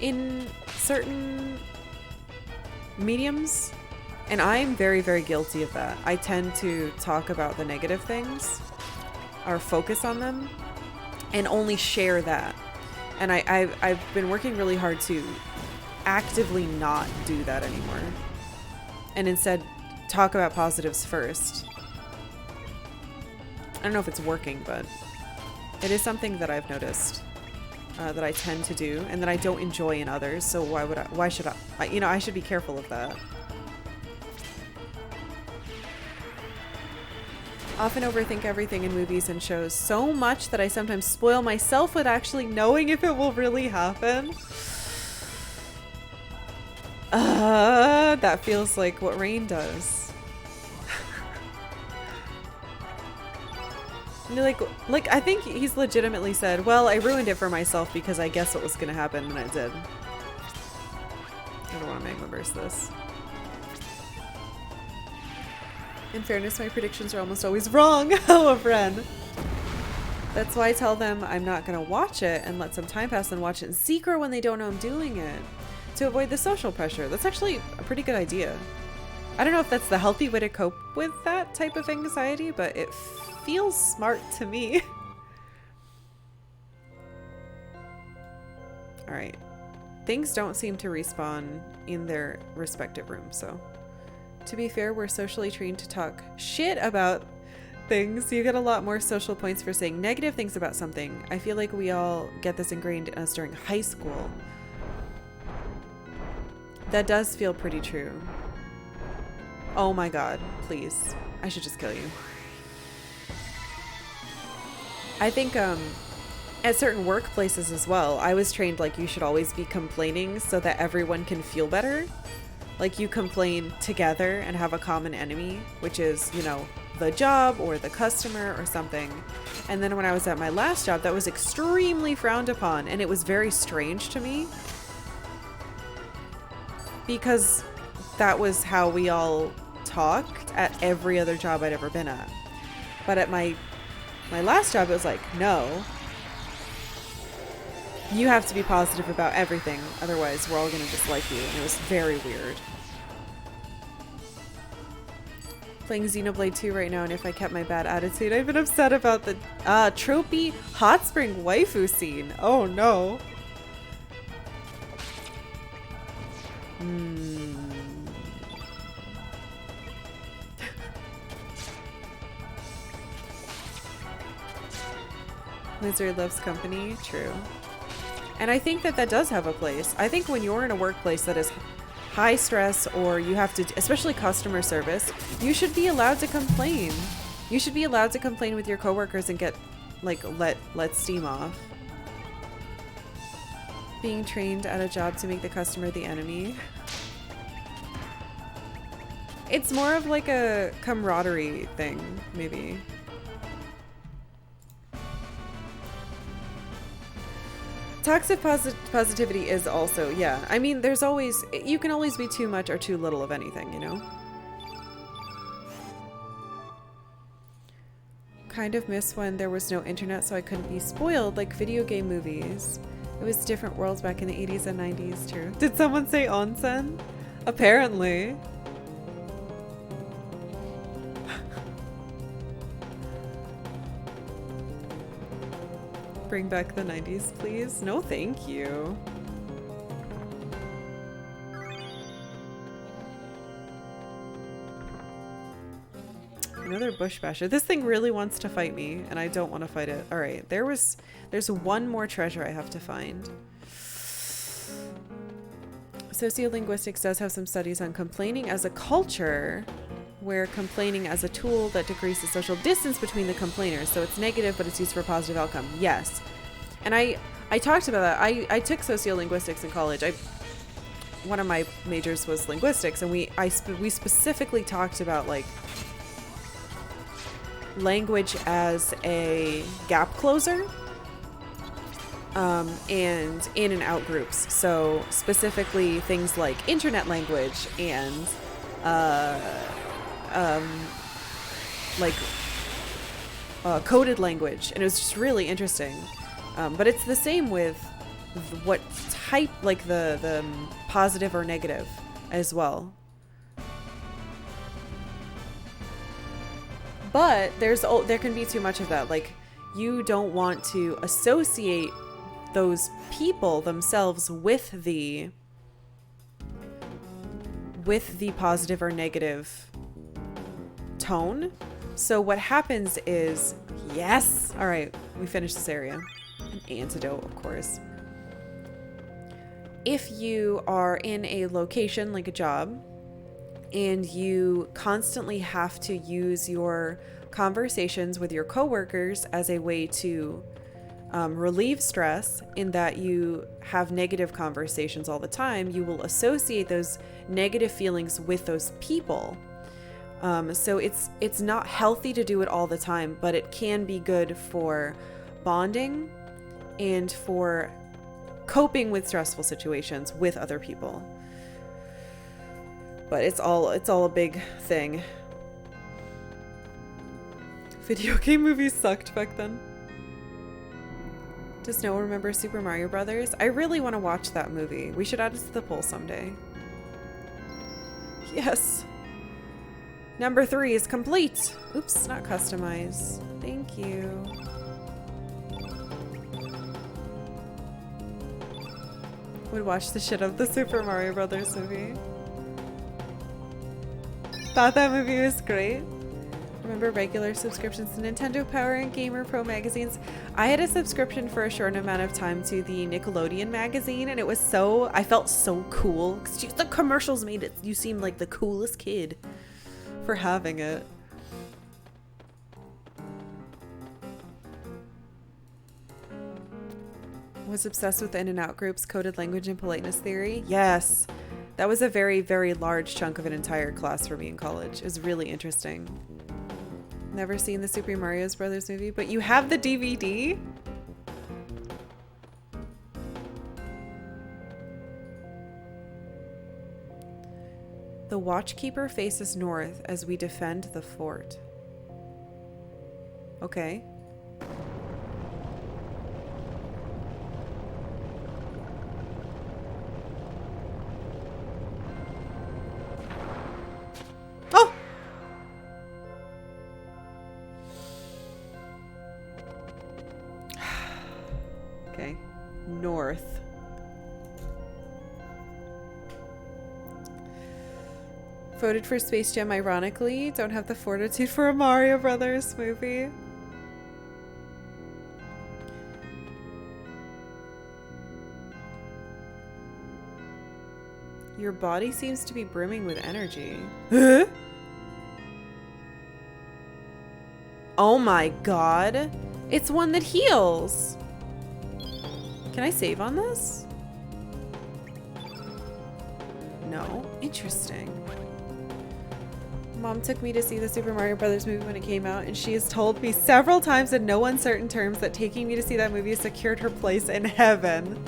in certain mediums. And I'm very, very guilty of that. I tend to talk about the negative things or focus on them and only share that. And I've been working really hard to actively not do that anymore. And instead talk about positives first. I don't know if it's working, but it is something that I've noticed that I tend to do and that I don't enjoy in others. So why should I, you know, I should be careful of that. Often overthink everything in movies and shows so much that I sometimes spoil myself with actually knowing if it will really happen. That feels like what Rain does. like I think he's legitimately said, well, I ruined it for myself because I guessed what was going to happen and I did. I don't want to make reverse this. In fairness, my predictions are almost always wrong. Oh, a friend. That's why I tell them I'm not going to watch it and let some time pass and watch it in secret when they don't know I'm doing it. To avoid the social pressure. That's actually a pretty good idea. I don't know if that's the healthy way to cope with that type of anxiety, but it feels smart to me. All right. Things don't seem to respawn in their respective rooms, so. To be fair, we're socially trained to talk shit about things. You get a lot more social points for saying negative things about something. I feel like we all get this ingrained in us during high school. That does feel pretty true. Oh my god, please. I should just kill you. I think at certain workplaces as well, I was trained like you should always be complaining so that everyone can feel better. Like you complain together and have a common enemy, which is, you know, the job or the customer or something. And then when I was at my last job, that was extremely frowned upon, and it was very strange to me because that was how we all talked at every other job I'd ever been at. But at my last job, it was like, no, you have to be positive about everything, otherwise we're all gonna dislike you. And it was very weird. Playing Xenoblade 2 right now, and if I kept my bad attitude, I've been upset about the tropey hot spring waifu scene. Oh no. Lizard loves company. True. And I think that that does have a place. I think when you're in a workplace that is high stress, or you have to, especially customer service, you should be allowed to complain. You should be allowed to complain with your coworkers and get, like, let steam off. Being trained at a job to make the customer the enemy. It's more of like a camaraderie thing, maybe. Toxic positivity is also, yeah. I mean, there's always, you can always be too much or too little of anything, you know? Kind of miss when there was no internet, so I couldn't be spoiled like video game movies. It was different worlds back in the 80s and 90s, too. Did someone say onsen? Apparently. Bring back the 90s, please. No, thank you. Another bush basher. This thing really wants to fight me, and I don't want to fight it. All right, there's one more treasure I have to find. Sociolinguistics does have some studies on complaining as a culture, where complaining as a tool that decreases social distance between the complainers. So it's negative, but it's used for a positive outcome. Yes. And I talked about that. I took sociolinguistics in college. One of my majors was linguistics, and we specifically talked about like language as a gap closer, and in and out groups. So specifically things like internet language and coded language, and it was just really interesting. But it's the same with what type, like the positive or negative as well. But there can be too much of that. Like, you don't want to associate those people themselves with the positive or negative tone. So what happens is, yes, all right, we finished this area. An antidote, of course. If you are in a location like a job and you constantly have to use your conversations with your coworkers as a way to relieve stress, in that you have negative conversations all the time, you will associate those negative feelings with those people. So it's not healthy to do it all the time, but it can be good for bonding and for coping with stressful situations with other people. But it's all a big thing. Video game movies sucked back then. Does no one remember Super Mario Brothers? I really want to watch that movie. We should add it to the poll someday. Yes. Number 3 is complete. Oops, not customize. Thank you. Would watch the shit out of the Super Mario Brothers movie. Thought that movie was great. Remember regular subscriptions to Nintendo Power and Gamer Pro magazines? I had a subscription for a short amount of time to the Nickelodeon magazine, and it was so, I felt so cool. 'Cause the commercials made it, you seemed like the coolest kid for having it. Was obsessed with in and out groups, coded language and politeness theory. Yes, that was a very, very large chunk of an entire class for me in college. It was really interesting. Never seen the Super Mario Brothers movie, but you have the DVD? The Watchkeeper faces north as we defend the fort. Okay. Oh! Okay. North. Voted for Space Jam ironically. Don't have the fortitude for a Mario Brothers movie. Your body seems to be brimming with energy. Huh? Oh my god. It's one that heals. Can I save on this? No. Interesting. Mom took me to see the Super Mario Brothers movie when it came out, and she has told me several times in no uncertain terms that taking me to see that movie secured her place in heaven.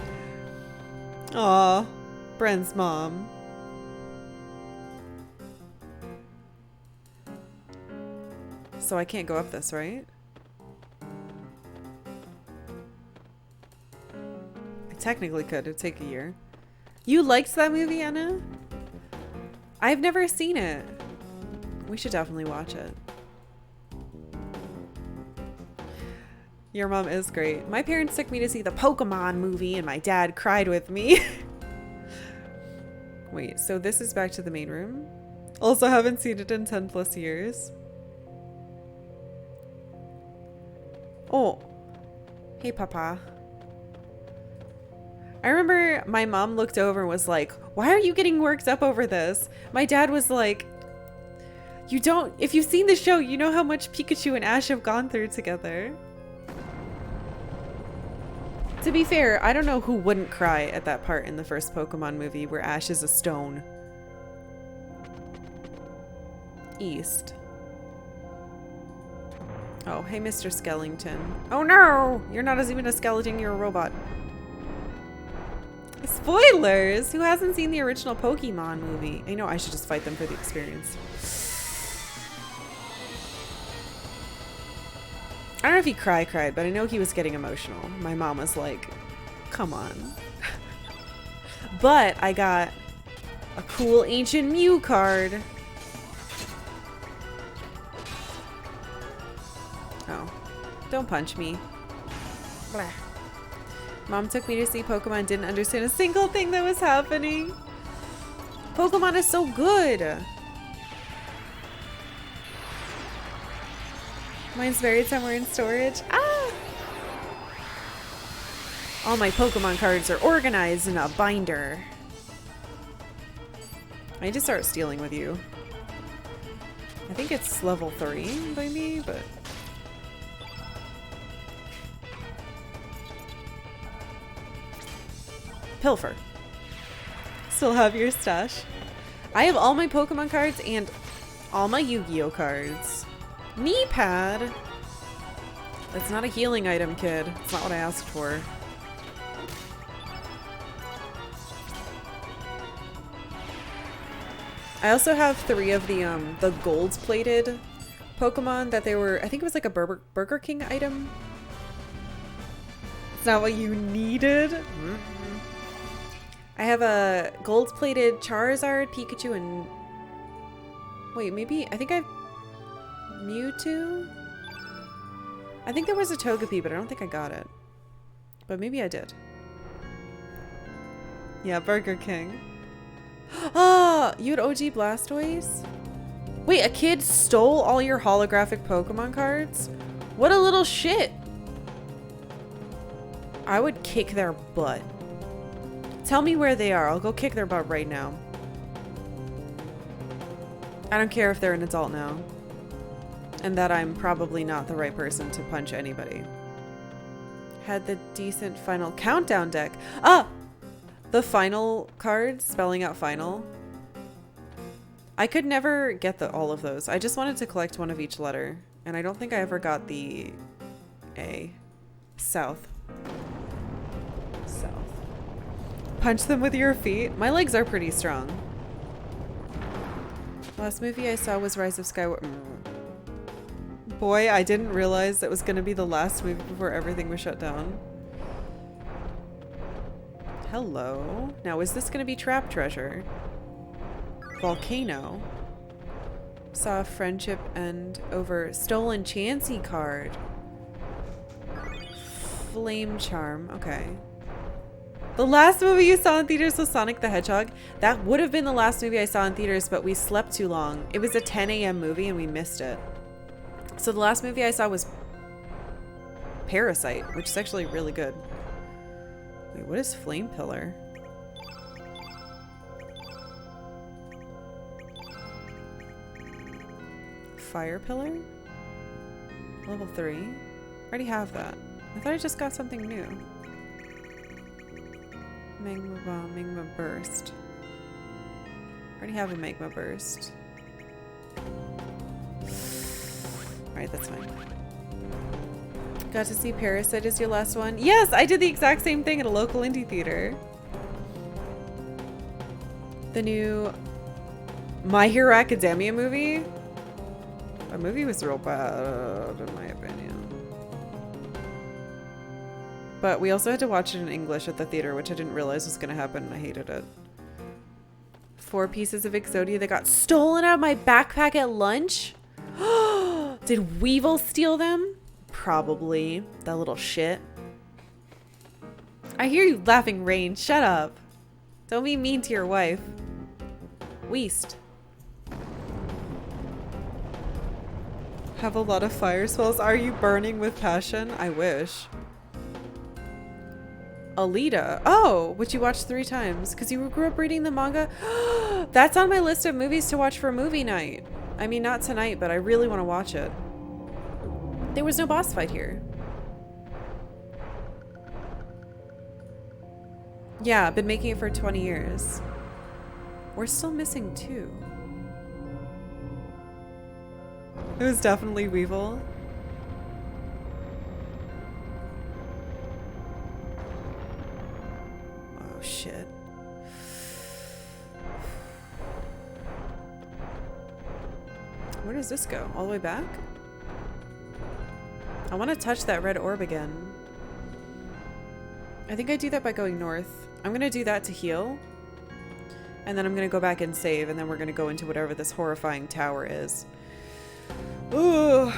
Aw, Bren's mom. So I can't go up this, right? I technically could. It'd take a year. You liked that movie, Anna? I've never seen it. We should definitely watch it. Your mom is great. My parents took me to see the Pokemon movie and my dad cried with me. Wait, so this is back to the main room? Also haven't seen it in 10 plus years. Oh. Hey, Papa. I remember my mom looked over and was like, why are you getting worked up over this? My dad was like, you don't, if you've seen the show, you know how much Pikachu and Ash have gone through together. To be fair, I don't know who wouldn't cry at that part in the first Pokemon movie where Ash is a stone. East. Oh, hey, Mr. Skellington. Oh no! You're not even a skeleton, you're a robot. Spoilers! Who hasn't seen the original Pokemon movie? I know I should just fight them for the experience. I don't know if he cried, but I know he was getting emotional. My mom was like, come on. But I got a cool Ancient Mew card. Oh, don't punch me. Blah. Mom took me to see Pokemon, didn't understand a single thing that was happening. Pokemon is so good. Mine's buried somewhere in storage. Ah! All my Pokemon cards are organized in a binder. I need to start stealing with you. I think it's level 3 by me, but... Pilfer. Still have your stash. I have all my Pokemon cards and all my Yu-Gi-Oh cards. Knee pad? That's not a healing item, kid. It's not what I asked for. I also have 3 of the gold-plated Pokemon that they were, I think it was like a Burger King item. It's not what you needed. I have a gold-plated Charizard, Pikachu, and Wait, maybe, I think I... Mewtwo? I think there was a Togepi, but I don't think I got it. But maybe I did. Yeah, Burger King. Ah, you had OG Blastoise? Wait, a kid stole all your holographic Pokemon cards? What a little shit. I would kick their butt. Tell me where they are. I'll go kick their butt right now. I don't care if they're an adult now. And that I'm probably not the right person to punch anybody. Had the decent final countdown deck. Ah! The final cards, spelling out final. I could never get all of those. I just wanted to collect one of each letter. And I don't think I ever got the A. South. South. Punch them with your feet. My legs are pretty strong. Last movie I saw was Rise of Skywalker. Boy, I didn't realize that was going to be the last movie before everything was shut down. Hello. Now, is this going to be Trap Treasure? Volcano. Saw friendship end over stolen Chansey card. Flame Charm. Okay. The last movie you saw in theaters was Sonic the Hedgehog. That would have been the last movie I saw in theaters, but we slept too long. It was a 10 a.m. movie and we missed it. So the last movie I saw was Parasite, which is actually really good. Wait, what is Flame Pillar? Fire Pillar? Level 3? I already have that. I thought I just got something new. Magma Bomb, Magma Burst. I already have a Magma Burst. Alright, that's fine. Got to see Parasite as your last one? Yes, I did the exact same thing at a local indie theater. The new My Hero Academia movie? That movie was real bad, in my opinion. But we also had to watch it in English at the theater, which I didn't realize was going to happen, and I hated it. 4 pieces of Exodia that got stolen out of my backpack at lunch? Did Weevil steal them? Probably. That little shit. I hear you laughing, Rain. Shut up. Don't be mean to your wife. Weast. Have a lot of fire spells. Are you burning with passion? I wish. Alita. Oh, which you watched 3 times because you grew up reading the manga. That's on my list of movies to watch for movie night. I mean, not tonight, but I really want to watch it. There was no boss fight here. Yeah, I've been making it for 20 years. We're still missing 2. It was definitely Weevil. Oh, shit. Where does this go? All the way back? I want to touch that red orb again. I think I do that by going north. I'm going to do that to heal. And then I'm going to go back and save. And then we're going to go into whatever this horrifying tower is. Ooh.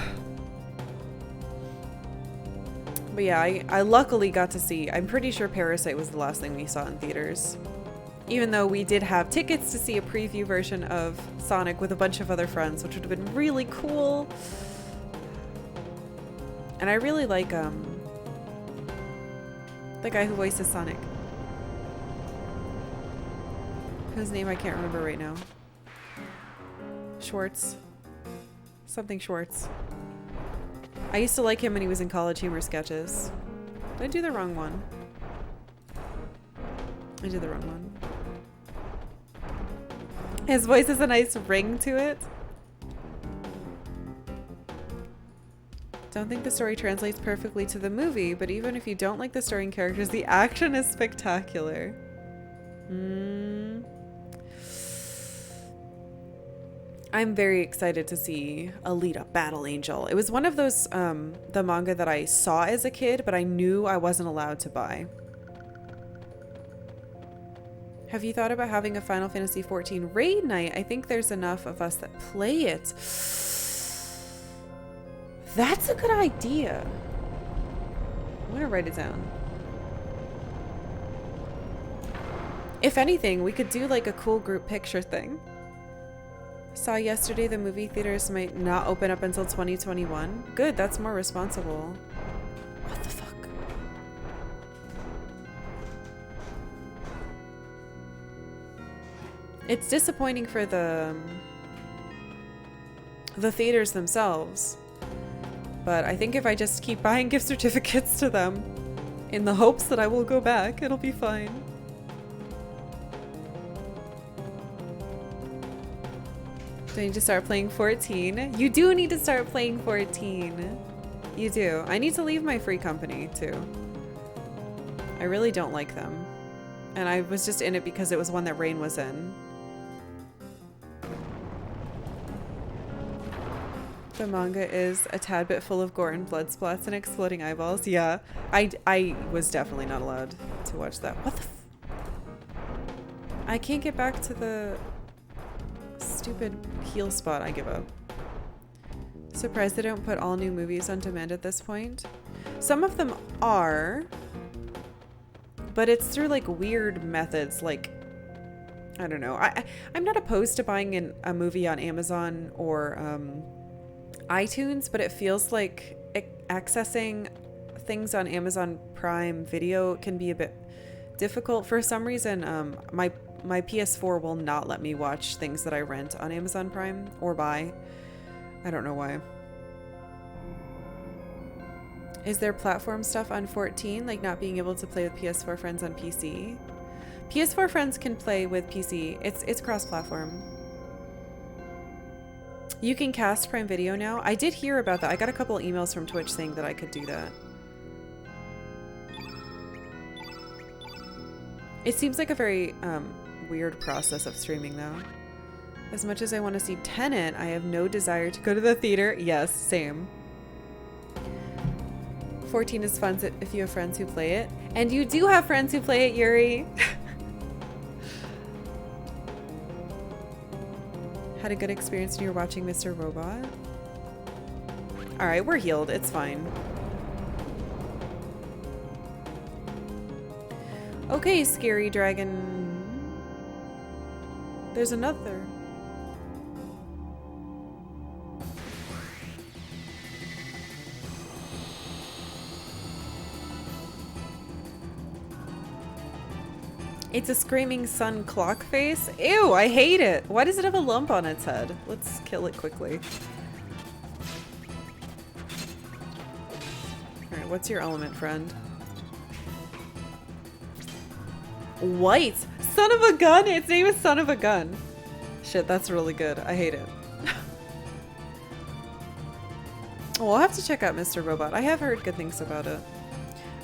But yeah, I luckily got to see. I'm pretty sure Parasite was the last thing we saw in theaters. Even though we did have tickets to see a preview version of Sonic with a bunch of other friends, which would have been really cool. And I really like the guy who voices Sonic. Whose name I can't remember right now. Schwartz. Something Schwartz. I used to like him when he was in College Humor sketches. Did I do the wrong one? I did the wrong one. His voice has a nice ring to it. Don't think the story translates perfectly to the movie, but even if you don't like the story and characters, the action is spectacular. I'm very excited to see Alita Battle Angel. It was one of those, the manga that I saw as a kid, but I knew I wasn't allowed to buy. Have you thought about having a Final Fantasy XIV raid night? I think there's enough of us that play it. That's a good idea. I'm gonna write it down. If anything, we could do like a cool group picture thing. Saw yesterday the movie theaters might not open up until 2021. Good, that's more responsible. What the fuck? It's disappointing for the theaters themselves. But I think if I just keep buying gift certificates to them in the hopes that I will go back, it'll be fine. Do I need to start playing 14? You do need to start playing 14. You do. I need to leave my free company too. I really don't like them. And I was just in it because it was one that Rain was in. The manga is a tad bit full of gore and blood splats and exploding eyeballs. Yeah, I was definitely not allowed to watch that. What the f— I can't get back to the stupid heal spot. I give up. Surprised they don't put all new movies on demand at this point. Some of them are, but it's through like weird methods. Like, I don't know. I'm not opposed to buying a movie on Amazon or iTunes, but it feels like accessing things on Amazon Prime Video can be a bit difficult. For some reason, my PS4 will not let me watch things that I rent on Amazon Prime or buy. I don't know why. Is there platform stuff on 14, like not being able to play with PS4 friends on PC? PS4 friends can play with PC. It's cross-platform. You can cast Prime Video now. I did hear about that. I got a couple emails from Twitch saying that I could do that. It seems like a very weird process of streaming though. As much as I want to see Tenet, I have no desire to go to the theater. Yes, same. 14 is fun if you have friends who play it. And you do have friends who play it, Yuri. Had a good experience when you were watching Mr. Robot? Alright, we're healed. It's fine. Okay, scary dragon. There's another. It's a screaming sun clock face. Ew, I hate it. Why does it have a lump on its head? Let's kill it quickly. Alright, what's your element, friend? White! Son of a gun! Its name is Son of a Gun. Shit, that's really good. I hate it. Well, I'll have to check out Mr. Robot. I have heard good things about it.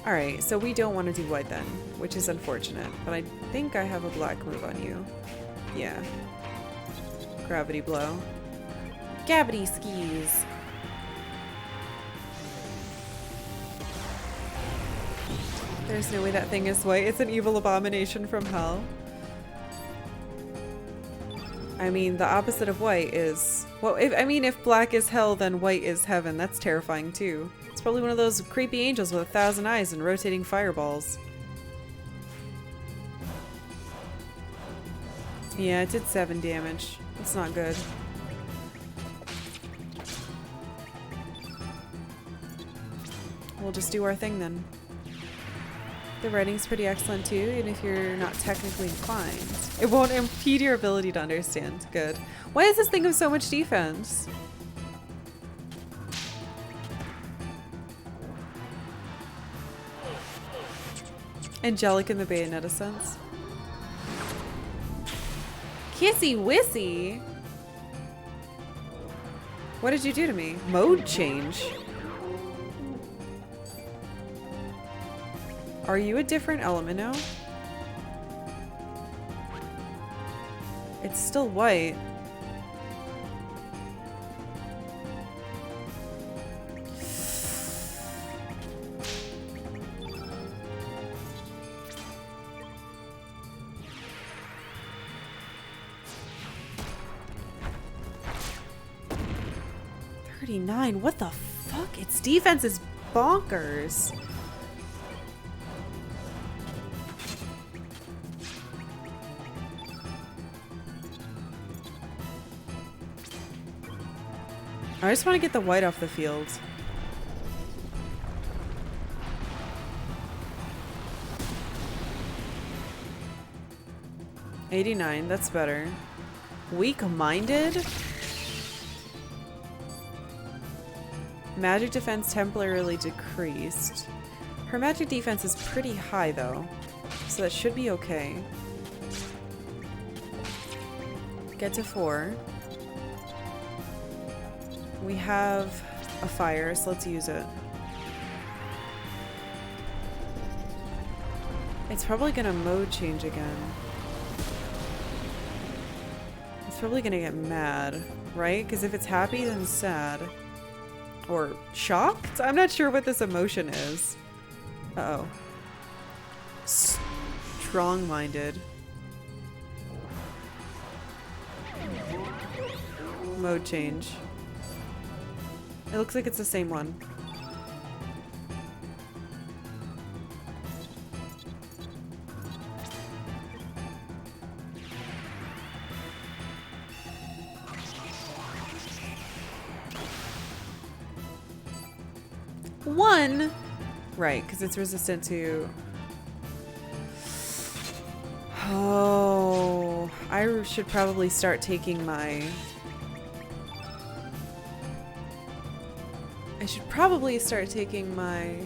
Alright, so we don't want to do white then, which is unfortunate, but I think I have a black move on you. Yeah. Gravity blow. Gabbity skis. There's no way that thing is white. It's an evil abomination from hell. I mean, the opposite of white is... Well, if black is hell, then white is heaven. That's terrifying too. It's probably one of those creepy angels with 1,000 eyes and rotating fireballs. Yeah, it did 7 damage. That's not good. We'll just do our thing then. The writing's pretty excellent too, even if you're not technically inclined. It won't impede your ability to understand. Good. Why does this thing have so much defense? Angelic in the Bayonetta sense. Kissy wissy! What did you do to me? Mode change. Are you a different element now? It's still white. 39. What the fuck? Its defense is bonkers. I just want to get the white off the field. $89, that's better. Weak-minded? Magic defense temporarily decreased. Her magic defense is pretty high though, so that should be okay. Get to 4. We have a fire, so let's use it. It's probably gonna mode change again. It's probably gonna get mad, right? Because if it's happy, then sad. Or shocked? I'm not sure what this emotion is. Uh-oh. Strong-minded. Mode change. It looks like it's the same one. One? Right, because it's resistant to... Oh, I should probably start taking my... I should probably start taking my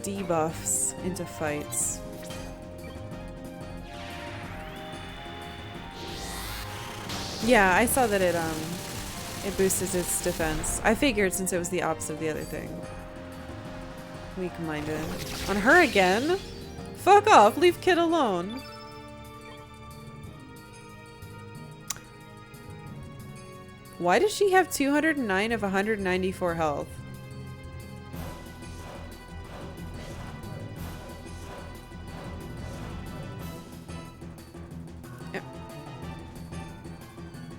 debuffs into fights. Yeah, I saw that it boosted its defense. I figured since it was the opposite of the other thing. Weak-minded. On her again? Fuck off, leave Kid alone. Why does she have 209 of 194 health?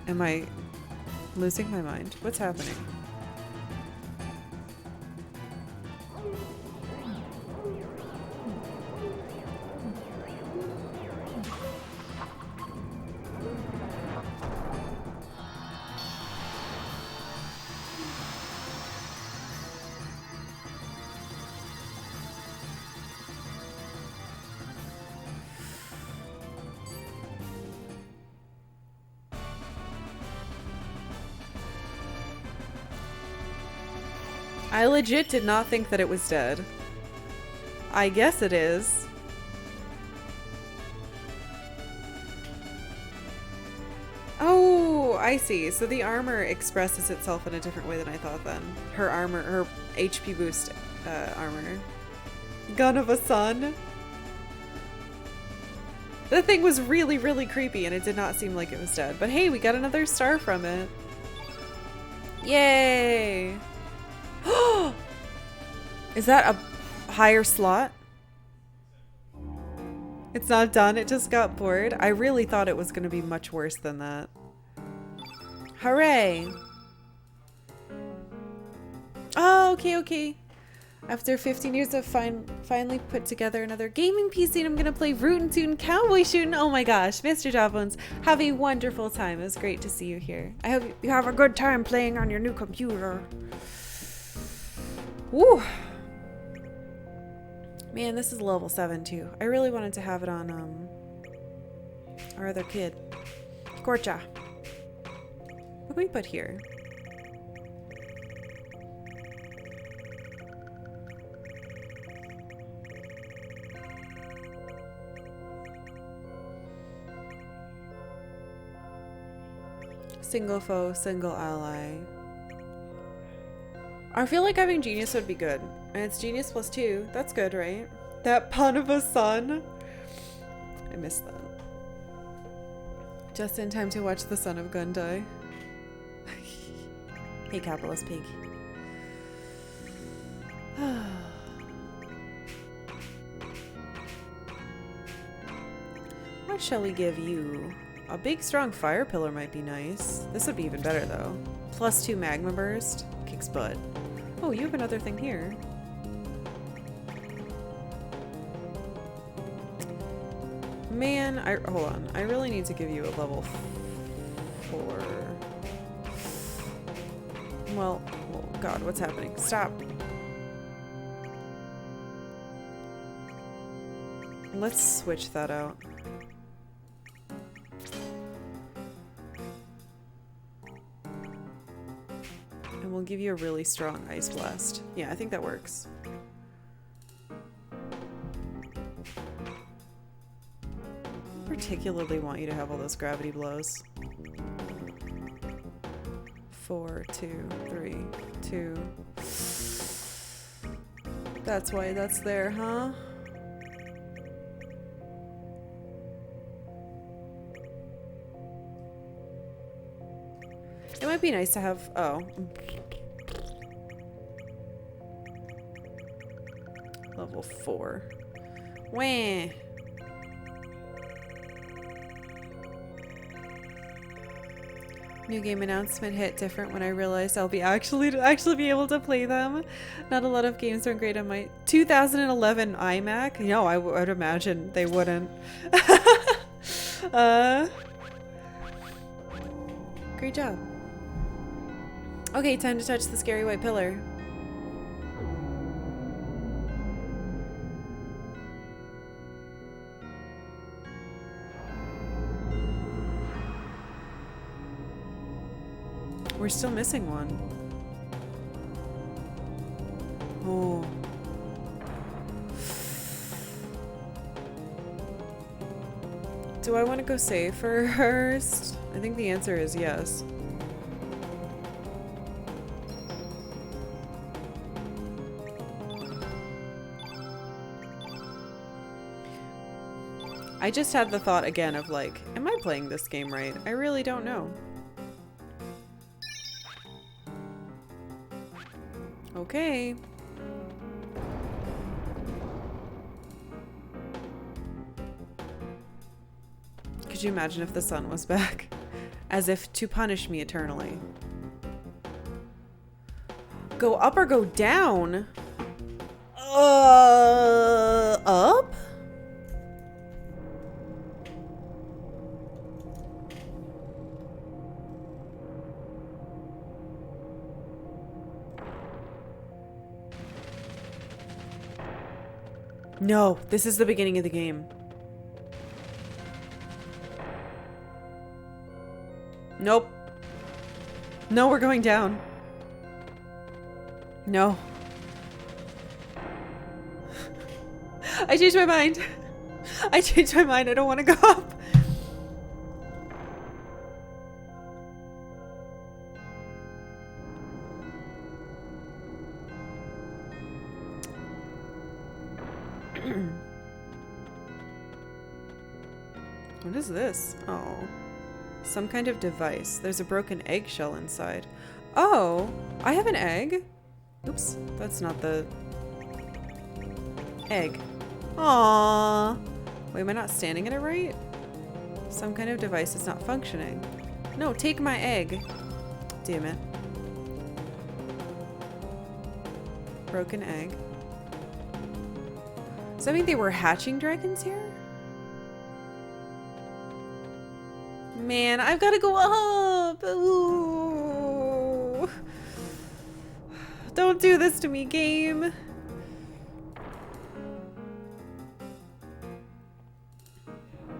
Am I losing my mind? What's happening? I legit did not think that it was dead. I guess it is. Oh, I see. So the armor expresses itself in a different way than I thought then. Her armor, her HP boost armor. Gun of a sun. The thing was really, really creepy and it did not seem like it was dead. But hey, we got another star from it. Yay! Is that a higher slot? It's not done, it just got bored. I really thought it was going to be much worse than that. Hooray! Oh, okay, okay. After 15 years of finally put together another gaming PC and I'm going to play Rootin' Tootin' Cowboy Shootin'. Oh my gosh, Mr. Jawbones, have a wonderful time. It was great to see you here. I hope you have a good time playing on your new computer. Woo! Man, this is level 7 too. I really wanted to have it on our other kid. Gorcha. What can we put here? Single foe, single ally. I feel like having Genius would be good. And it's Genius +2. That's good, right? That pun of a son. I missed that. Just in time to watch the son of Gun die. Hey, capitalist pig. What shall we give you? A big strong fire pillar might be nice. This would be even better though. +2 magma burst. Kicks butt. Oh, you have another thing here. Man, hold on. I really need to give you a level 4. Well, oh God, what's happening? Stop. Let's switch that out. And we'll give you a really strong ice blast. Yeah, I think that works. Particularly want you to have all those gravity blows. 4, 2, 3, 2. That's why that's there, huh? It might be nice to have, oh. Level 4. Wah. New game announcement hit different when I realized I'll be actually be able to play them. Not a lot of games are great on my 2011 iMac. No, I would imagine they wouldn't. Great job. Okay, time to touch the scary white pillar. We're still missing one. Oh. Do I want to go save first? I think the answer is yes. I just had the thought again of like, am I playing this game right? I really don't know. Okay. Could you imagine if the sun was back? As if to punish me eternally. Go up or go down? Up? No, this is the beginning of the game. Nope. No, we're going down. No. I changed my mind. I changed my mind. I don't want to go up. What is this? Oh. Some kind of device. There's a broken eggshell inside. Oh! I have an egg? Oops. That's not the... egg. Aww. Wait, am I not standing in it right? Some kind of device is not functioning. No, take my egg. Damn it. Broken egg. Does that mean they were hatching dragons here? Man, I've got to go up. Ooh. Don't do this to me, game.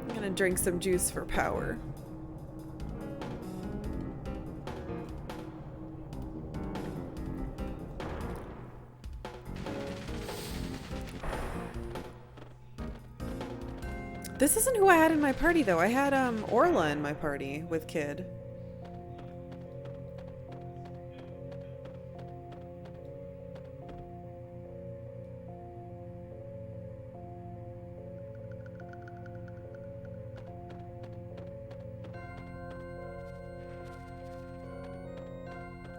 I'm gonna drink some juice for power. This isn't who I had in my party, though. I had Orla in my party with Kid.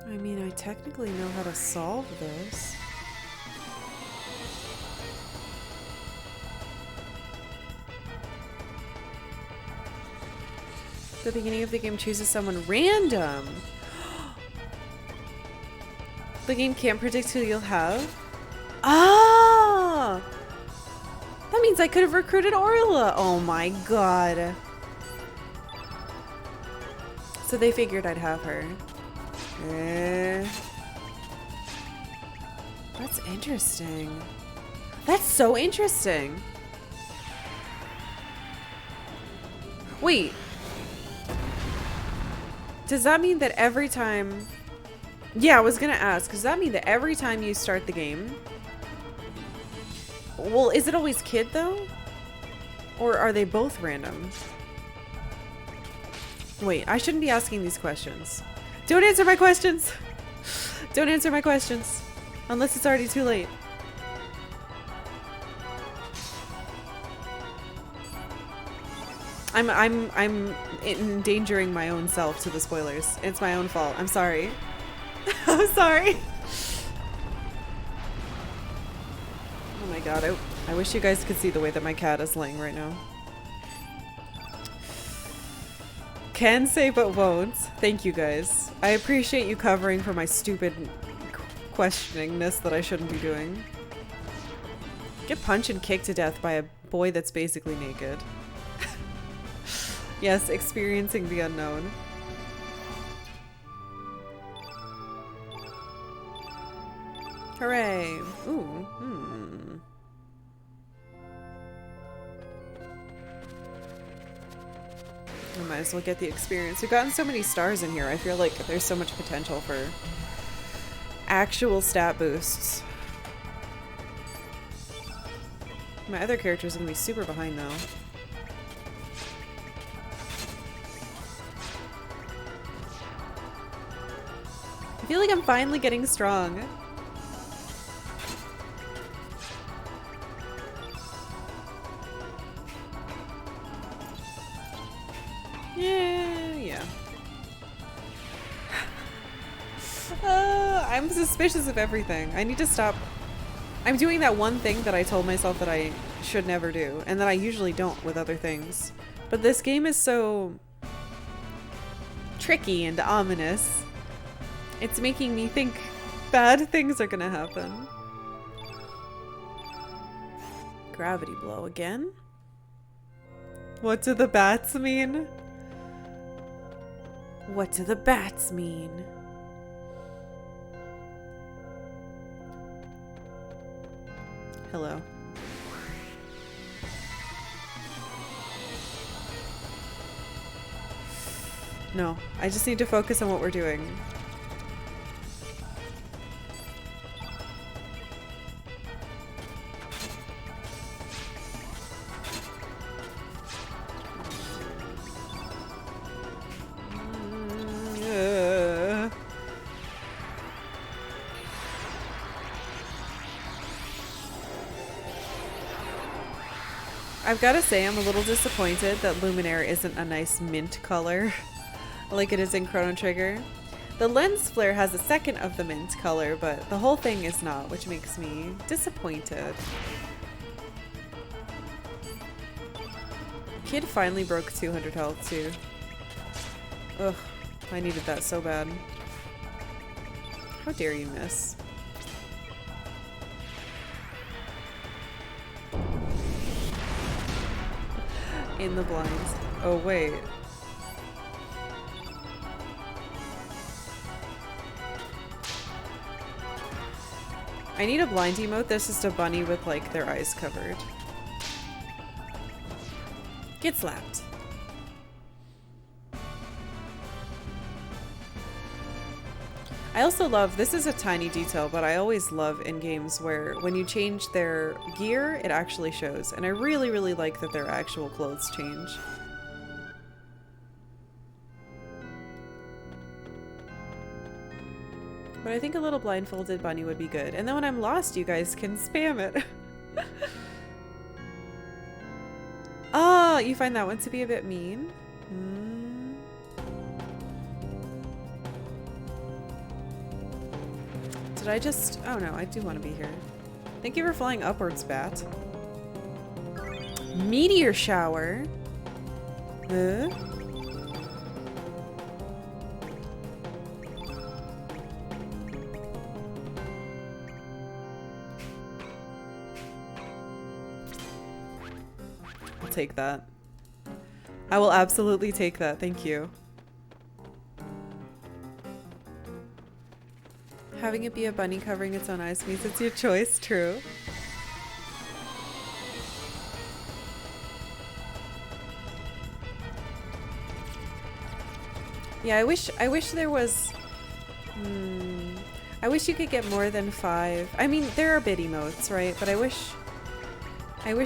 I mean, I technically know how to solve this. The beginning of the game chooses someone random. The game can't predict who you'll have. Ah! That means I could have recruited Orla. Oh my god. So they figured I'd have her. That's interesting. That's so interesting. Wait. Does that mean that every time... Yeah, I was gonna ask. Does that mean that every time you start the game... Well, is it always kid though? Or are they both random? Wait, I shouldn't be asking these questions. Don't answer my questions! Don't answer my questions. Unless it's already too late. I'm endangering my own self to the spoilers. It's my own fault. I'm sorry. I'm sorry. Oh my god, I wish you guys could see the way that my cat is laying right now. Can say but won't. Thank you guys. I appreciate you covering for my stupid questioningness that I shouldn't be doing. Get punched and kicked to death by a boy that's basically naked. Yes, experiencing the unknown. Hooray! Ooh, I might as well get the experience. We've gotten so many stars in here. I feel like there's so much potential for actual stat boosts. My other character's gonna be super behind though. I feel like I'm finally getting strong. Yeah. I'm suspicious of everything. I need to stop. I'm doing that one thing that I told myself that I should never do, and that I usually don't with other things. But this game is so tricky and ominous. It's making me think bad things are gonna happen. Gravity blow again? What do the bats mean? What do the bats mean? Hello. No, I just need to focus on what we're doing. I've got to say I'm a little disappointed that Luminaire isn't a nice mint color like it is in Chrono Trigger. The lens flare has a second of the mint color, but the whole thing is not, which makes me disappointed. Kid finally broke 200 health too. Ugh, I needed that so bad. How dare you miss? In the blinds. Oh wait. I need a blind emote that's just a bunny with like their eyes covered. Get slapped. I also love, this is a tiny detail, but I always love in games where when you change their gear, it actually shows. And I really, really like that their actual clothes change. But I think a little blindfolded bunny would be good. And then when I'm lost, you guys can spam it. Oh, you find that one to be a bit mean? Did I just... Oh no, I do want to be here. Thank you for flying upwards, bat. Meteor shower? take that. I will absolutely take that. Thank you. Having it be a bunny covering its own eyes means it's your choice. True. Yeah, I wish there was... I wish you could get more than 5. I mean, there are bit emotes, right? But I wish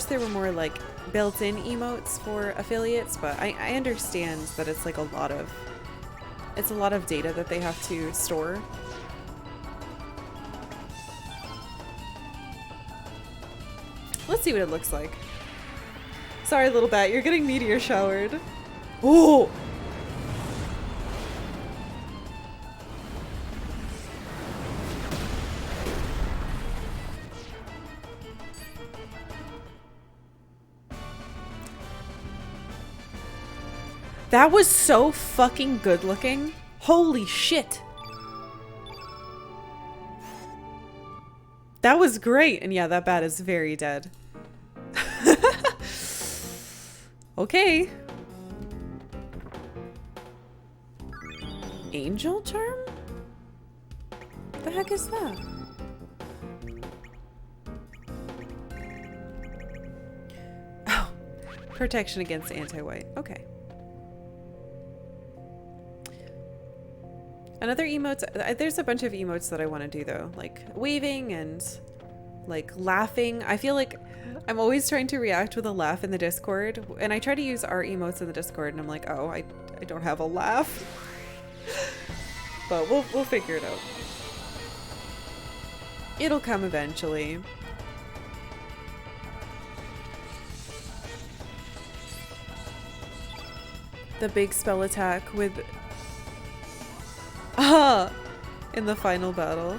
there were more, like, built-in emotes for affiliates, but I understand that it's, like, a lot of data that they have to store. Let's see what it looks like. Sorry, little bat, you're getting meteor showered. Oh! That was so fucking good looking. Holy shit. That was great. And yeah, that bat is very dead. Okay. Angel charm? What the heck is that? Oh, protection against anti-white. Okay. Another emotes, there's a bunch of emotes that I want to do though, like waving and like laughing. I feel like I'm always trying to react with a laugh in the Discord, and I try to use our emotes in the Discord, and I'm like, oh, I don't have a laugh. But we'll figure it out. It'll come eventually. The big spell attack with in the final battle.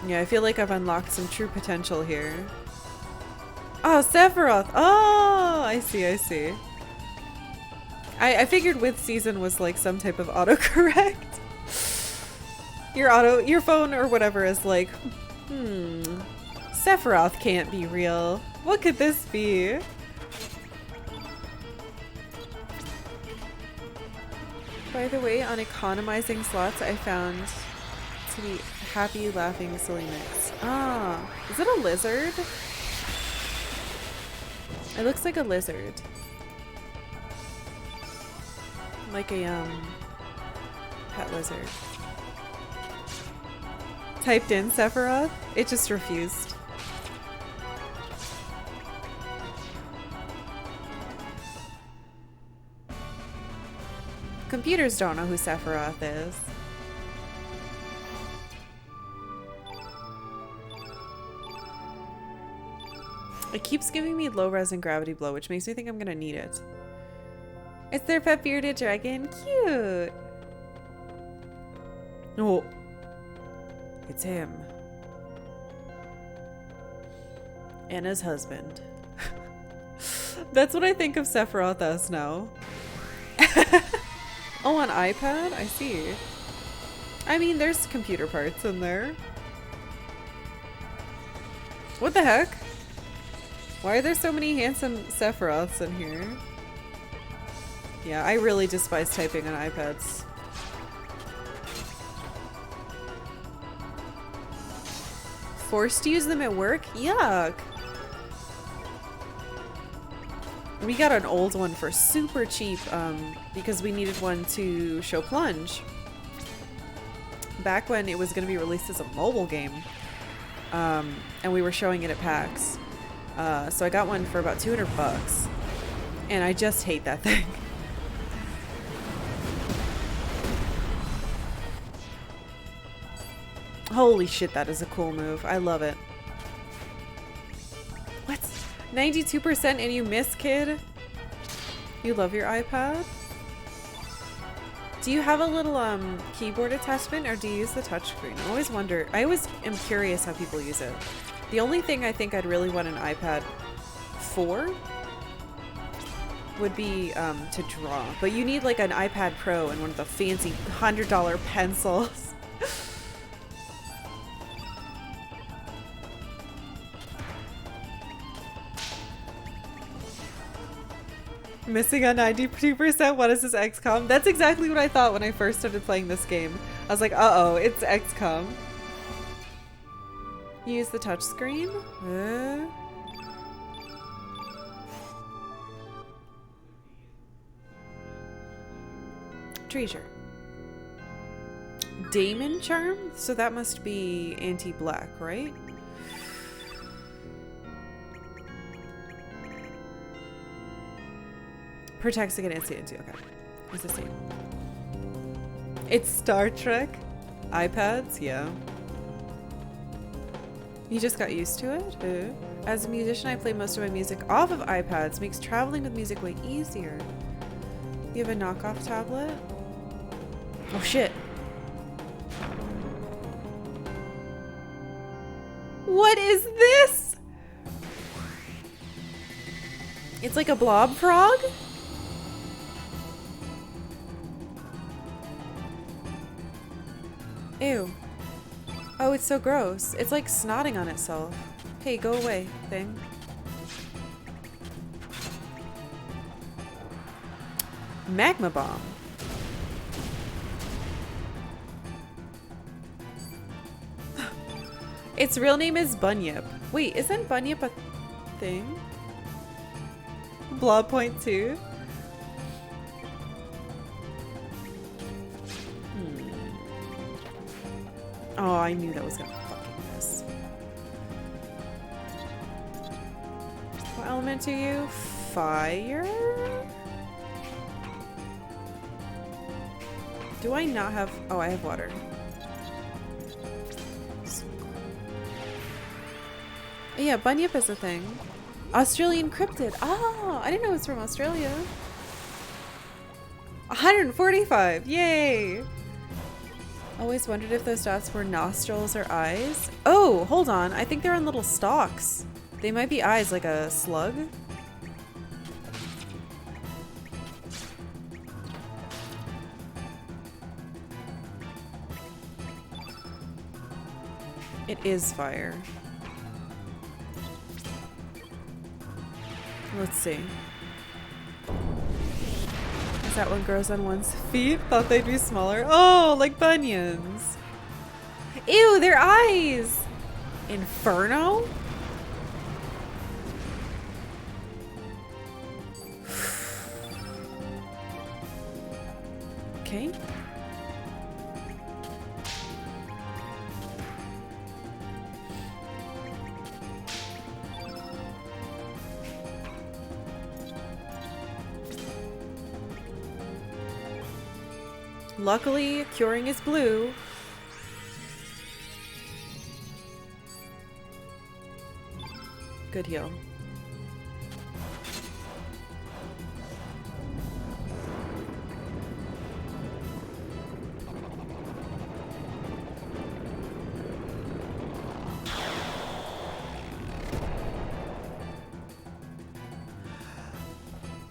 Yeah, I feel like I've unlocked some true potential here. Oh, Sephiroth! Oh, I see. I figured with season was like some type of autocorrect. Your phone or whatever is like, Sephiroth can't be real. What could this be? By the way, on economizing slots, I found to be happy, laughing, silly mix. Ah, is it a lizard? It looks like a lizard. Like a, pet lizard. Typed in Sephiroth, it just refused. Computers don't know who Sephiroth is. It keeps giving me low res and gravity blow, which makes me think I'm gonna need it. It's their pet bearded dragon. Cute. Oh. It's him. Anna's husband. That's what I think of Sephiroth as now. Oh, on iPad? I see. I mean, there's computer parts in there. What the heck? Why are there so many handsome Sephiroths in here? Yeah, I really despise typing on iPads. Forced to use them at work? Yuck! We got an old one for super cheap because we needed one to show Plunge. Back when it was going to be released as a mobile game. And we were showing it at PAX. So I got one for about 200 bucks. And I just hate that thing. Holy shit, that is a cool move. I love it. What? 92% and you miss, kid? You love your iPad? Do you have a little keyboard attachment or do you use the touchscreen? I always wonder. I always am curious how people use it. The only thing I think I'd really want an iPad for would be to draw. But you need like an iPad Pro and one of the fancy $100 pencils. Missing on 92%. What is this, XCOM? That's exactly what I thought when I first started playing this game. I was like, uh-oh, it's XCOM. Use the touchscreen. Treasure. Damon charm? So that must be anti-black, right? Protects against anti. Okay. It's the same. It's Star Trek. iPads, yeah. You just got used to it? As a musician, I play most of my music off of iPads. Makes traveling with music way easier. You have a knockoff tablet? Oh shit. What is this? It's like a blob frog? Ew. Oh, it's so gross. It's like snotting on itself. Hey, go away, thing. Magma bomb. Its real name is Bunyip. Wait, isn't Bunyip a thing? Blob point 2? Oh, I knew that was gonna fucking miss. What element are you? Fire? Do I not have... Oh, I have water. Yeah, Bunyip is a thing. Australian cryptid. Oh, I didn't know it was from Australia. 145. Yay! Always wondered if those dots were nostrils or eyes. Oh, hold on. I think they're on little stalks. They might be eyes, like a slug. It is fire. Let's see. Is that one grows on one's feet? Thought they'd be smaller. Oh, like bunions. Ew, their eyes! Inferno? Okay. Luckily, curing is blue. Good heal.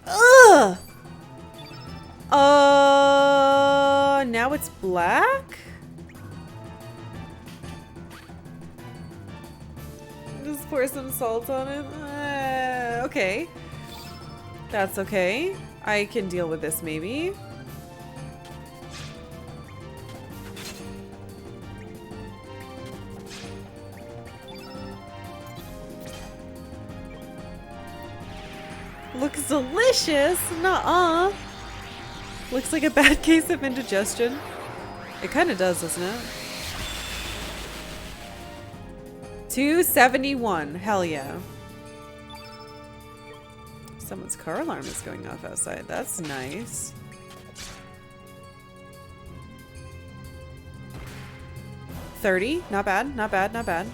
Ugh! Now it's black? Just pour some salt on it. Okay. That's okay. I can deal with this maybe. Looks delicious. Nuh-uh. Looks like a bad case of indigestion. It kind of does, doesn't it? 271. Hell yeah. Someone's car alarm is going off outside. That's nice. $30. Not bad. Not bad. Not bad.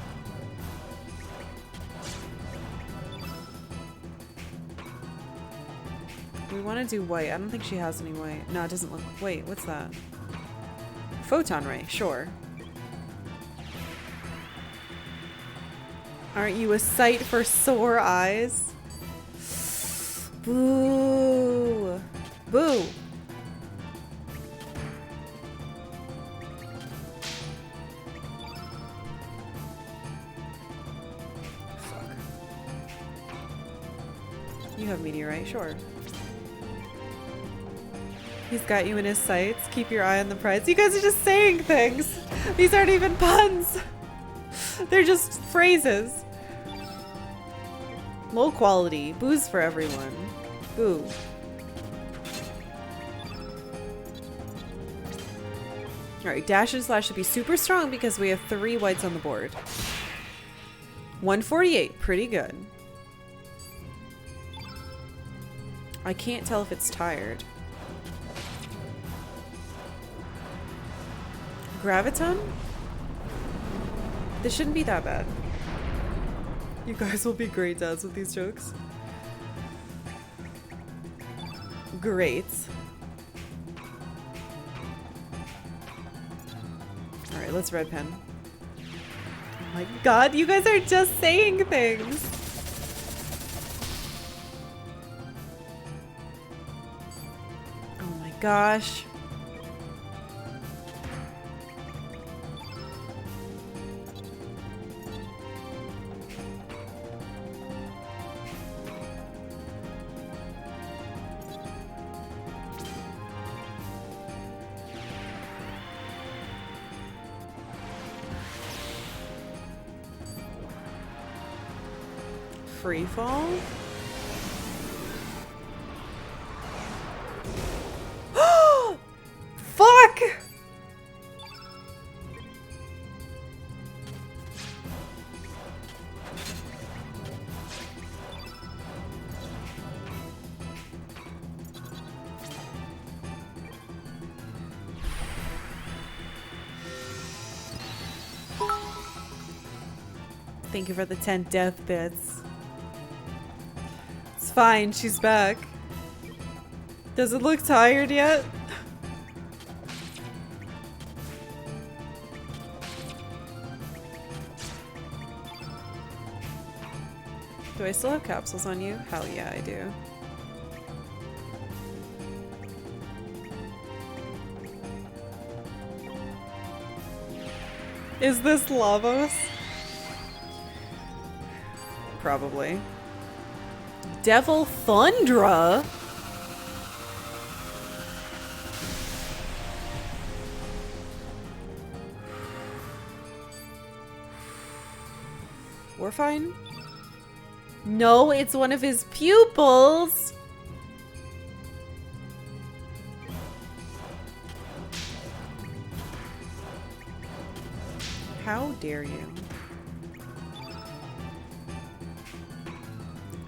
We want to do white. I don't think she has any white. No, it doesn't look... Wait, what's that? Photon ray. Sure. Aren't you a sight for sore eyes? Boo. Boo. Fuck. You have meteorite. Sure. He's got you in his sights. Keep your eye on the prize. You guys are just saying things. These aren't even puns. They're just phrases. Low quality. Booze for everyone. Boo. Alright, dash and slash should be super strong because we have 3 whites on the board. 148. Pretty good. I can't tell if it's tired. Graviton? This shouldn't be that bad. You guys will be great dads with these jokes. Great. Alright, let's red pen. Oh my god, you guys are just saying things! Oh my gosh. Free fall? Fuck! Thank you for the 10 death bits. Fine, she's back. Does it look tired yet? Do I still have capsules on you? Hell yeah, I do. Is this Lavos? Probably. Devil Thundra? We're fine. No, it's one of his pupils. How dare you?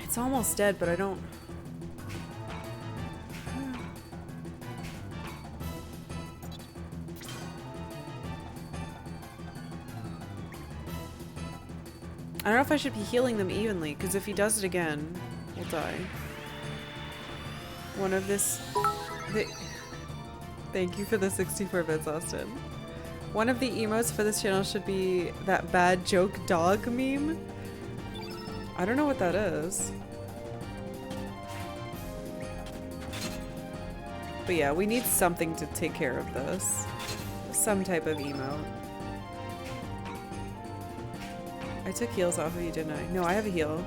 It's almost dead, but I don't... I don't know if I should be healing them evenly, because if he does it again, we'll die. One of this... Thank you for the 64 bits, Austin. One of the emotes for this channel should be that bad joke dog meme. I don't know what that is. But yeah, we need something to take care of this. Some type of emote. I took heals off of you, didn't I? No, I have a heal.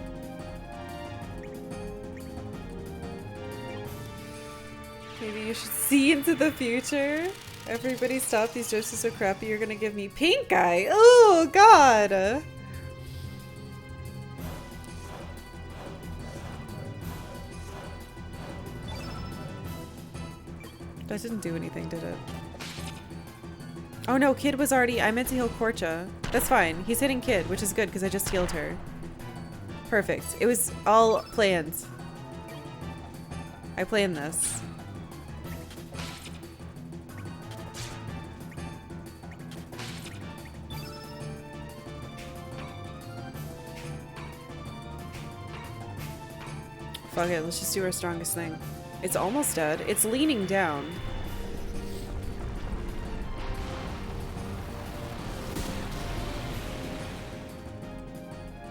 Maybe you should see into the future. Everybody stop, these jokes are so crappy, you're gonna give me pink eye. Oh, God! That didn't do anything, did it? Oh no, Kid was already... I meant to heal Korcha. That's fine. He's hitting Kid, which is good because I just healed her. Perfect. It was all planned. I planned this. Fuck it, let's just do our strongest thing. It's almost dead. It's leaning down.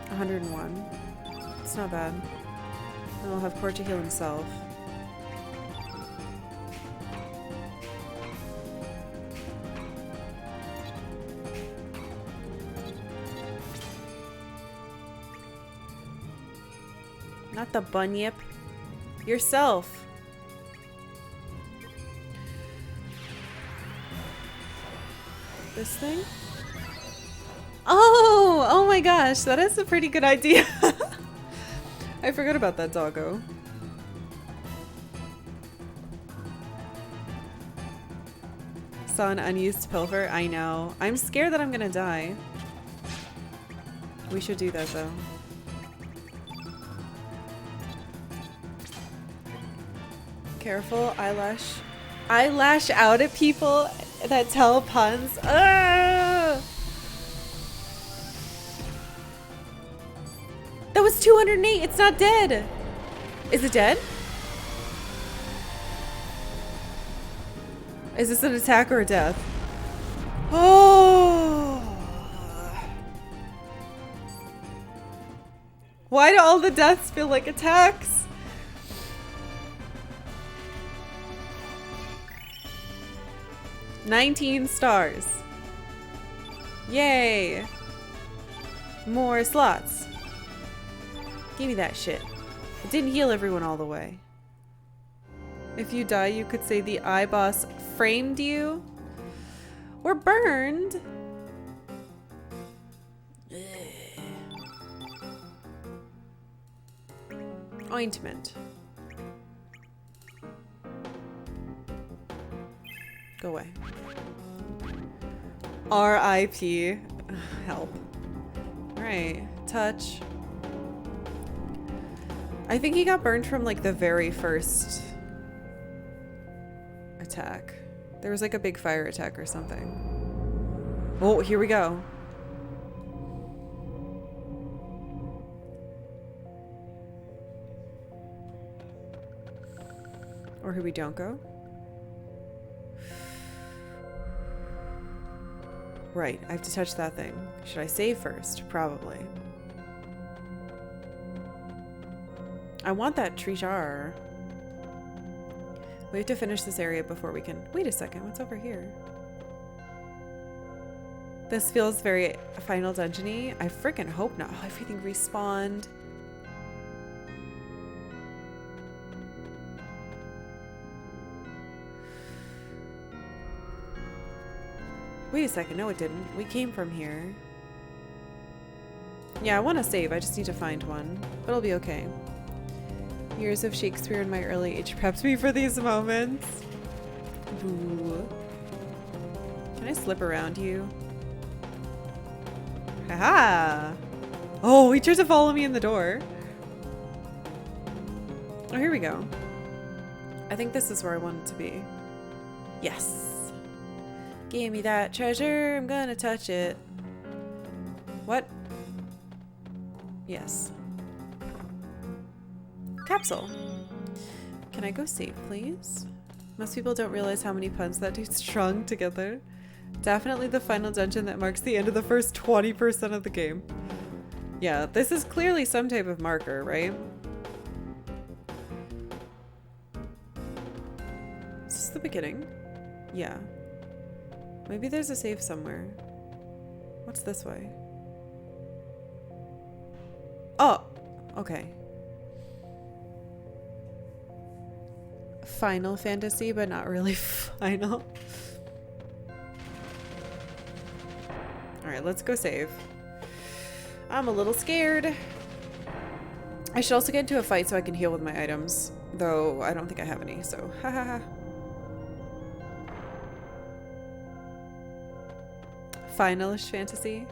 $101. It's not bad. And we'll have Korcha heal himself. Not the bunyip. Yourself. This thing? Oh! Oh my gosh, that is a pretty good idea. I forgot about that doggo. Saw an unused pilfer. I know. I'm scared that I'm gonna die. We should do that though. Careful, eyelash. I lash out at people that tell puns. Ugh! That was 208. It's not dead. Is it dead? Is this an attack or a death? Oh! Why do all the deaths feel like attacks? $19 stars. Yay! More slots. Give me that shit. It didn't heal everyone all the way. If you die, you could say the iBoss framed you. Or burned. Ointment. Go away. R.I.P. Help. Alright. Touch. I think he got burned from like the very first attack. There was like a big fire attack or something. Oh, here we go. Or here we don't go. Right, I have to touch that thing. Should I save first? Probably. I want that treasure. We have to finish this area before we can... Wait a second, what's over here? This feels very Final Dungeon-y. I freaking hope not. Oh, everything respawned. Wait a second, no it didn't. We came from here. Yeah, I want to save. I just need to find one. But it'll be okay. Years of Shakespeare in my early age prepped me for these moments. Ooh. Can I slip around you? Haha! Oh, he tried to follow me in the door. Oh, here we go. I think this is where I want it to be. Yes! Give me that treasure. I'm gonna touch it. What? Yes. Capsule. Can I go save, please? Most people don't realize how many puns that dude strung together. Definitely the final dungeon that marks the end of the first 20% of the game. Yeah, this is clearly some type of marker, right? Is this the beginning? Yeah. Maybe there's a save somewhere. What's this way? Oh! Okay. Final Fantasy, but not really final. Alright, let's go save. I'm a little scared. I should also get into a fight so I can heal with my items. Though, I don't think I have any, so hahaha. Finalish fantasy.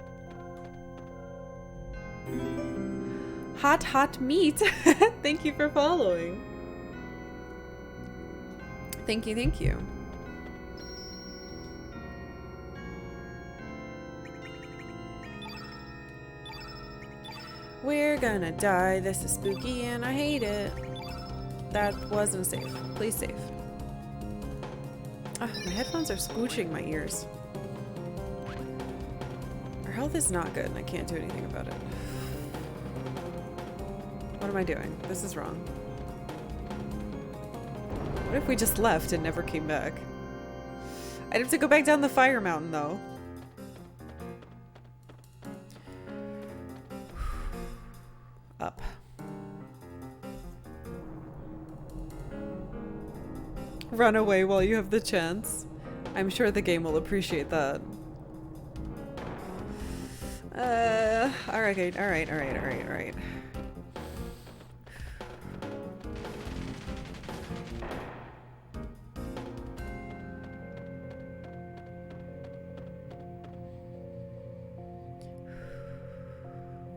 Hot, hot meat. Thank you for following. Thank you, thank you. We're gonna die. This is spooky and I hate it. That wasn't safe. Please save. Oh, my headphones are scooching my ears. Our health is not good and I can't do anything about it. What am I doing? This is wrong. What if we just left and never came back? I'd have to go back down the fire mountain though. Up. Run away while you have the chance. I'm sure the game will appreciate that. Alright, alright.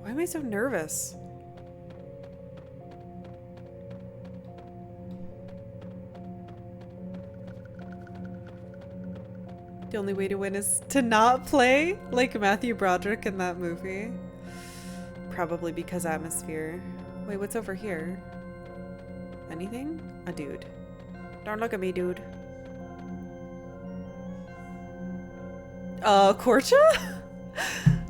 Why am I so nervous? The only way to win is to not play like Matthew Broderick in that movie. Probably because atmosphere. Wait, what's over here? Anything? A dude. Don't look at me, dude. Korcha?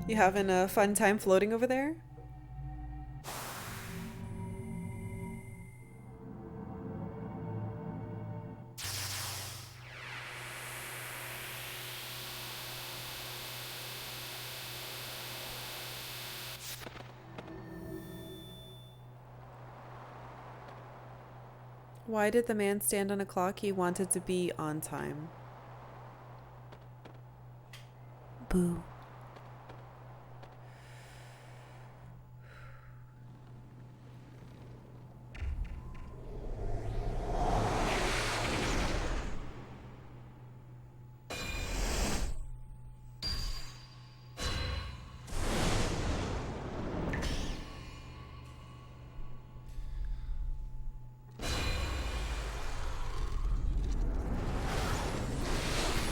You having a fun time floating over there? Why did the man stand on a clock? He wanted to be on time. Boo.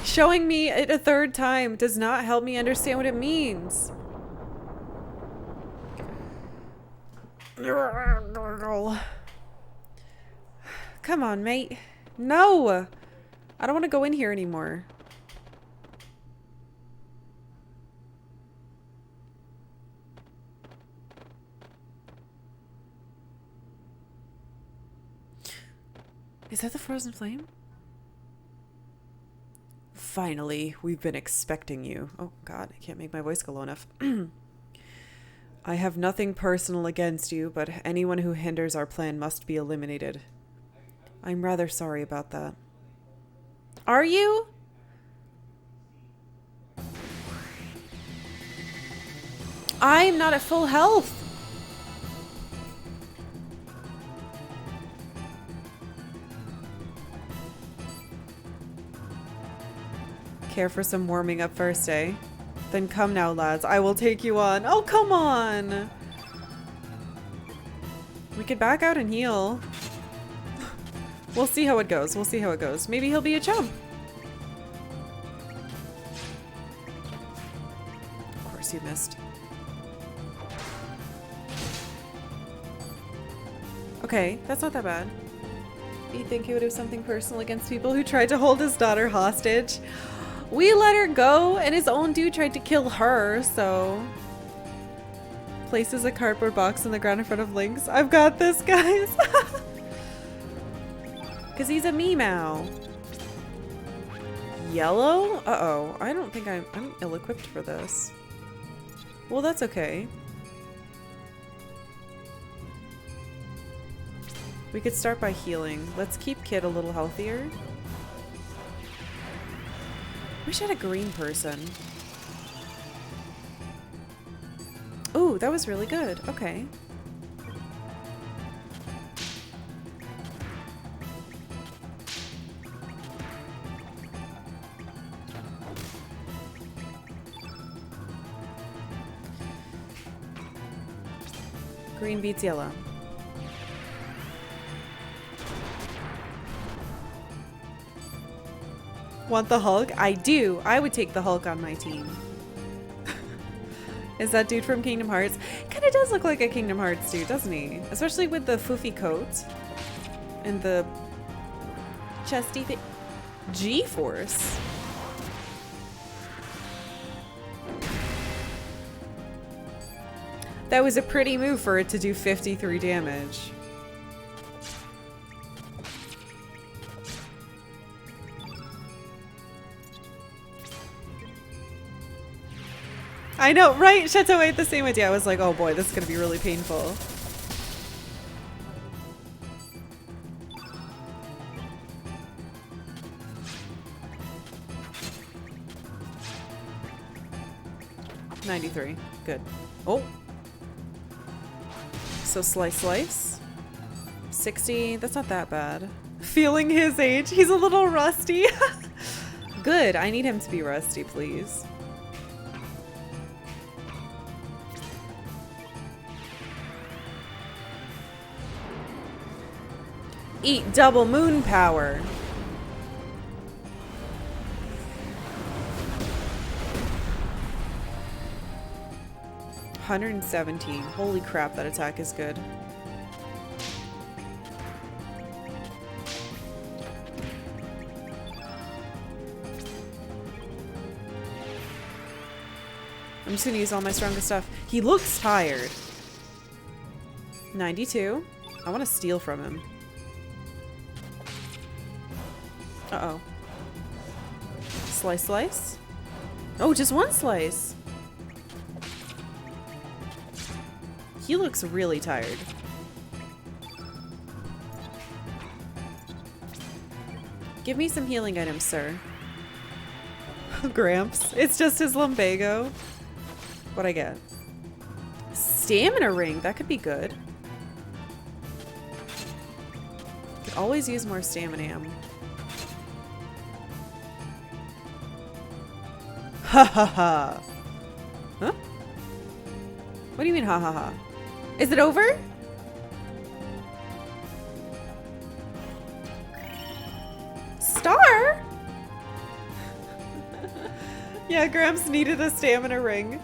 Showing me it a third time does not help me understand what it means. Come on, mate. No! I don't want to go in here anymore. Is that the frozen flame? Finally, we've been expecting you. Oh god, I can't make my voice go low enough. I have nothing personal against you, but anyone who hinders our plan must be eliminated. I'm rather sorry about that. Are you? I'm not at full health. Care for some warming up first, eh? Then come now, lads. I will take you on. Oh, come on! We could back out and heal. We'll see how it goes. We'll see how it goes. Maybe he'll be a chump. Of course you missed. Okay, that's not that bad. You think he would have something personal against people who tried to hold his daughter hostage? We let her go, and his own dude tried to kill her, so... Places a cardboard box on the ground in front of Lynx. I've got this, guys! Because he's a Meow. Yellow? Uh-oh. I don't think I'm ill-equipped for this. Well, that's okay. We could start by healing. Let's keep Kid a little healthier. Wish I had a green person. Ooh, that was really good. Okay. Green beats yellow. Want the Hulk? I do. I would take the Hulk on my team. Is that dude from Kingdom Hearts? Kind of does look like a Kingdom Hearts dude, doesn't he? Especially with the foofy coat and the chesty thing. G-Force. That was a pretty move for it to do 53 damage. I know, right? Chateau ate the same idea. I was like, oh boy, this is gonna be really painful. 93. Good. Oh. So slice, slice. 60. That's not that bad. Feeling his age. He's a little rusty. Good. I need him to be rusty, please. Eat double moon power. $117. Holy crap, that attack is good. I'm just gonna use all my strongest stuff. He looks tired. 92. I want to steal from him. Uh-oh. Slice, slice? Oh, just one slice. He looks really tired. Give me some healing items, sir. Gramps. It's just his lumbago. What'd I get? Stamina ring. That could be good. Could always use more stamina. Ha ha ha. Huh? What do you mean ha ha ha? Is it over? Star? Yeah, Gramps needed a stamina ring.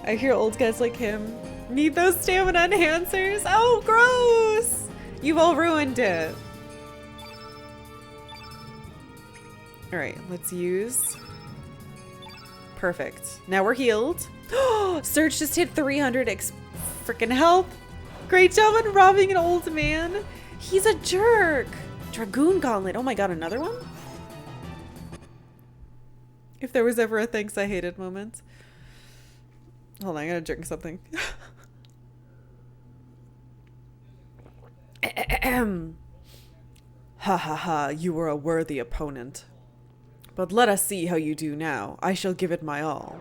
I hear old guys like him need those stamina enhancers. Oh, gross! You've all ruined it. Alright, let's use... Perfect. Now we're healed. Surge just hit 300 freaking health. Great job on robbing an old man. He's a jerk. Dragoon Gauntlet. Oh my god, another one? If there was ever a thanks I hated moment. Hold on, I gotta drink something. Ha ha ha, you were a worthy opponent. But let us see how you do now. I shall give it my all.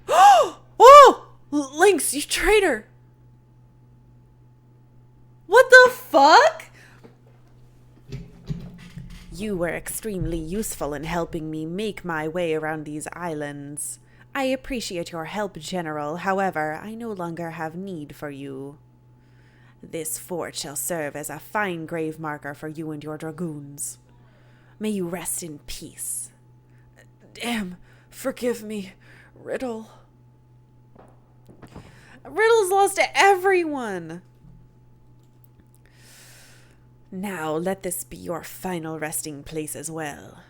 Oh! Lynx, you traitor! What the fuck? You were extremely useful in helping me make my way around these islands. I appreciate your help, General. However, I no longer have need for you. This fort shall serve as a fine grave marker for you and your dragoons. May you rest in peace. Damn, forgive me, Riddle. Riddle's lost to everyone. Now let this be your final resting place as well.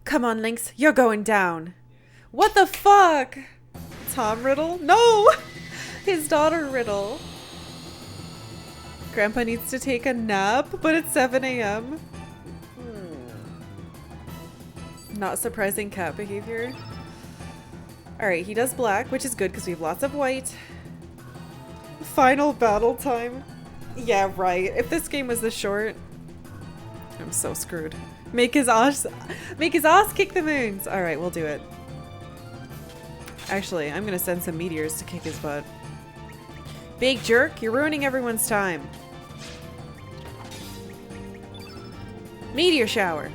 Come on, Lynx, you're going down. What the fuck? Tom Riddle? No! His daughter Riddle. Grandpa needs to take a nap, but it's 7 a.m. Not surprising cat behavior. Alright, he does black, which is good because we have lots of white. Final battle time. Yeah, right. If this game was this short, I'm so screwed. Make his ass kick the moons. Alright, we'll do it. Actually, I'm gonna send some meteors to kick his butt. Big jerk, you're ruining everyone's time. Meteor shower.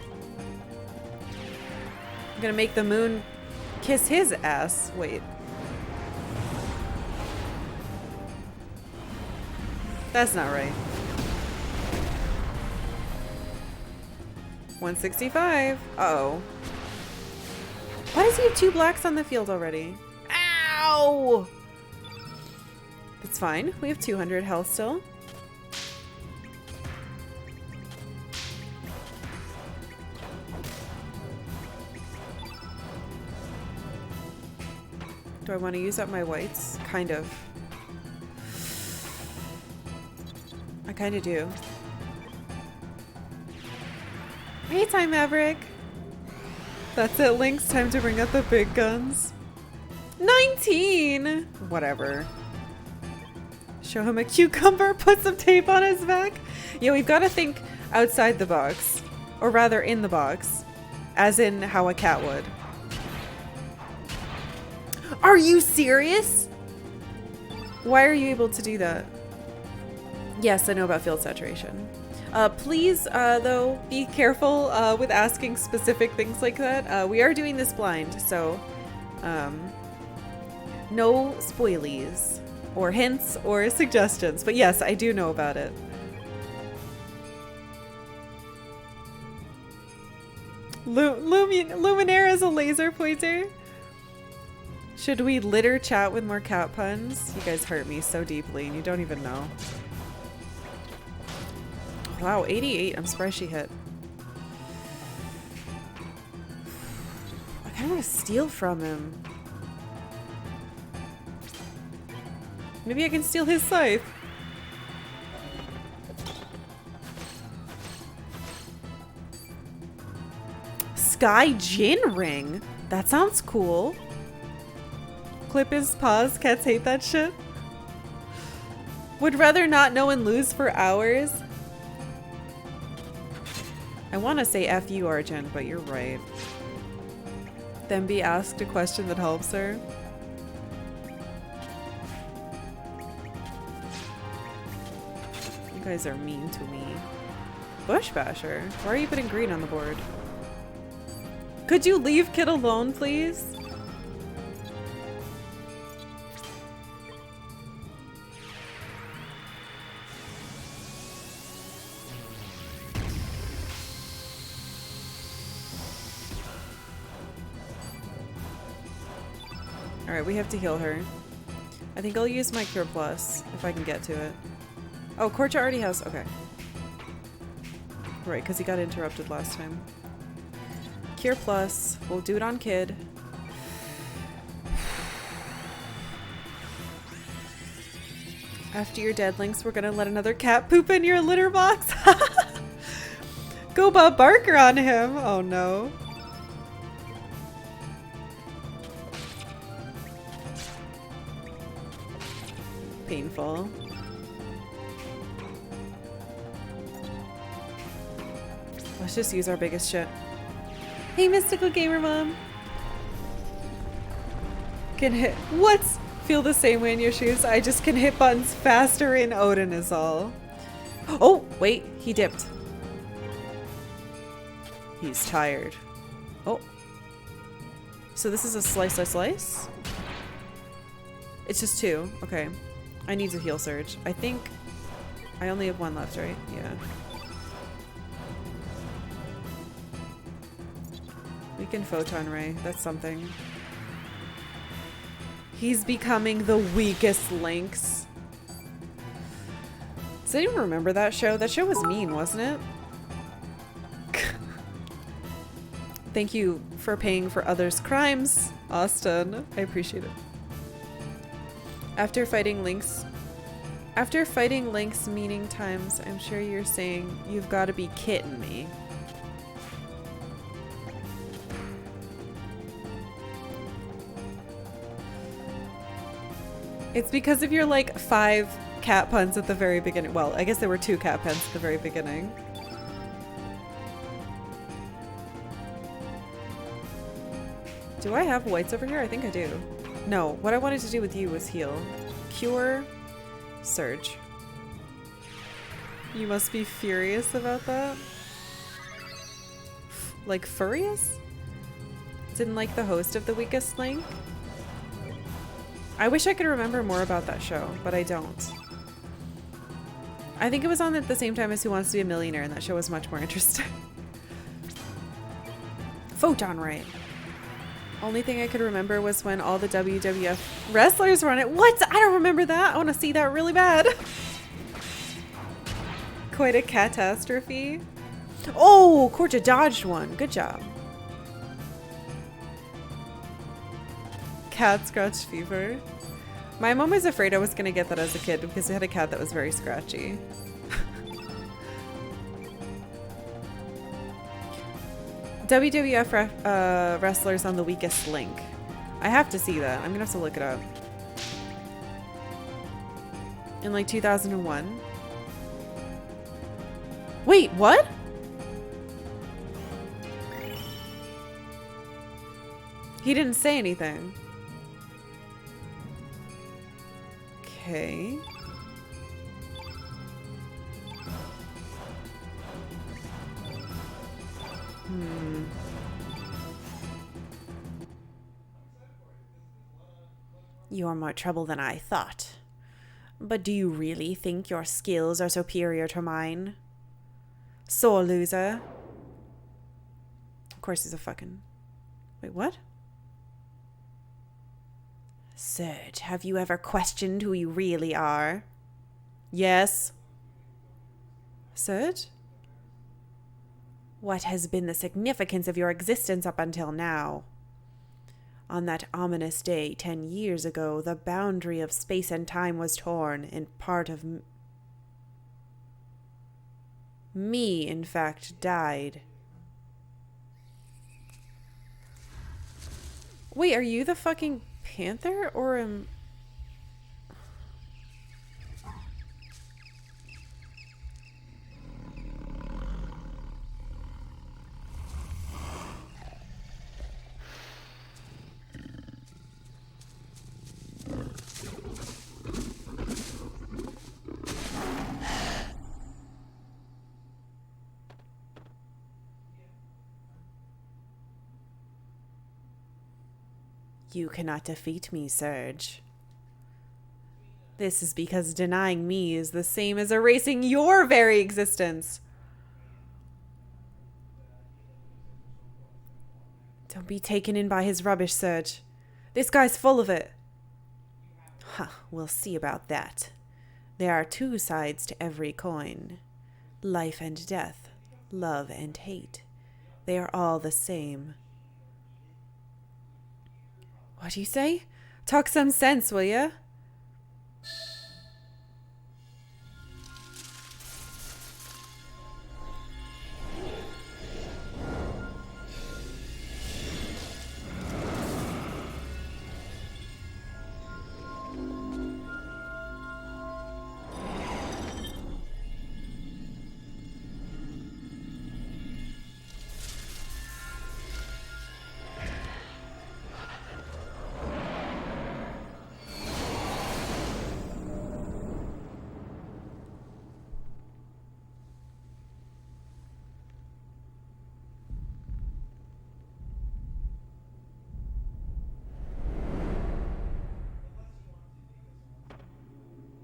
I'm gonna make the moon kiss his ass. Wait. That's not right. 165. Uh-oh. Why does he have 2 blacks on the field already? Ow! It's fine. We have 200 health still. Do I want to use up my whites? Kind of. I kind of do. Hey, Time Maverick. That's it, Lynx. Time to bring out the big guns. 19! Whatever. Show him a cucumber, put some tape on his back. Yeah, we've got to think outside the box. Or rather, in the box. As in how a cat would. Are you serious? Why are you able to do that? Yes, I know about field saturation. Please, though, be careful with asking specific things like that. We are doing this blind, so no spoilies or hints or suggestions. But yes, I do know about it. Luminaire is a laser pointer. Should we litter chat with more cat puns? You guys hurt me so deeply and you don't even know. Wow, 88. I'm surprised she hit. I kind of want to steal from him. Maybe I can steal his scythe. Sky Jin Ring? That sounds cool. Clip his paws. Cats hate that shit. Would rather not know and lose for hours. I want to say F you, Argent, but you're right. Then be asked a question that helps her. You guys are mean to me. Bush Basher, why are you putting green on the board? Could you leave Kid alone, please? Alright, we have to heal her. I think I'll use my Cure Plus if I can get to it. Oh, Korcha already has... Okay. Right, because he got interrupted last time. Cure Plus. We'll do it on Kid. After you're dead, Lynx, we're gonna let another cat poop in your litter box. Go Bob Barker on him. Oh no. Painful. Let's just use our biggest shit. Hey, Mystical Gamer Mom. Can hit. What? Feel the same way in your shoes. I just can hit buttons faster in Odin is all. Oh, wait. He dipped. He's tired. Oh. So this is a slice, slice, slice? It's just two. Okay. I need to heal surge. I think I only have one left, right? Yeah. We can photon ray. That's something. He's becoming the weakest Lynx. Does anyone remember that show? That show was mean, wasn't it? Thank you for paying for others' crimes, Austin. I appreciate it. After fighting Lynx meaning times, I'm sure you're saying you've got to be kidding me. It's because of your like 5 cat puns at the very beginning. Well, I guess there were 2 cat puns at the very beginning. Do I have whites over here? I think I do. No, what I wanted to do with you was heal. Cure, surge. You must be furious about that. Like furious? Didn't like the host of The Weakest Link? I wish I could remember more about that show, but I don't. I think it was on at the same time as Who Wants to Be a Millionaire, and that show was much more interesting. Photon Ray. Only thing I could remember was when all the WWF wrestlers were on it. What? I don't remember that. I want to see that really bad. Quite a catastrophe. Oh, Korcha dodged one. Good job. Cat scratch fever. My mom was afraid I was going to get that as a kid because we had a cat that was very scratchy. WWF wrestlers on The Weakest Link. I have to see that. I'm going to have to look it up. In like 2001. Wait, what? He didn't say anything. Okay. You're more trouble than I thought. But do you really think your skills are superior to mine? Sore loser. Of course he's a fucking... Wait, what? Serge, have you ever questioned who you really are? Yes. Serge? What has been the significance of your existence up until now? On that ominous day 10 years ago, the boundary of space and time was torn, and part of me, in fact, died. Wait, are you the fucking panther, or am... You cannot defeat me, Serge. This is because denying me is the same as erasing your very existence. Don't be taken in by his rubbish, Serge. This guy's full of it. Huh, we'll see about that. There are two sides to every coin. Life and death, love and hate. They are all the same. What do you say? Talk some sense, will ya?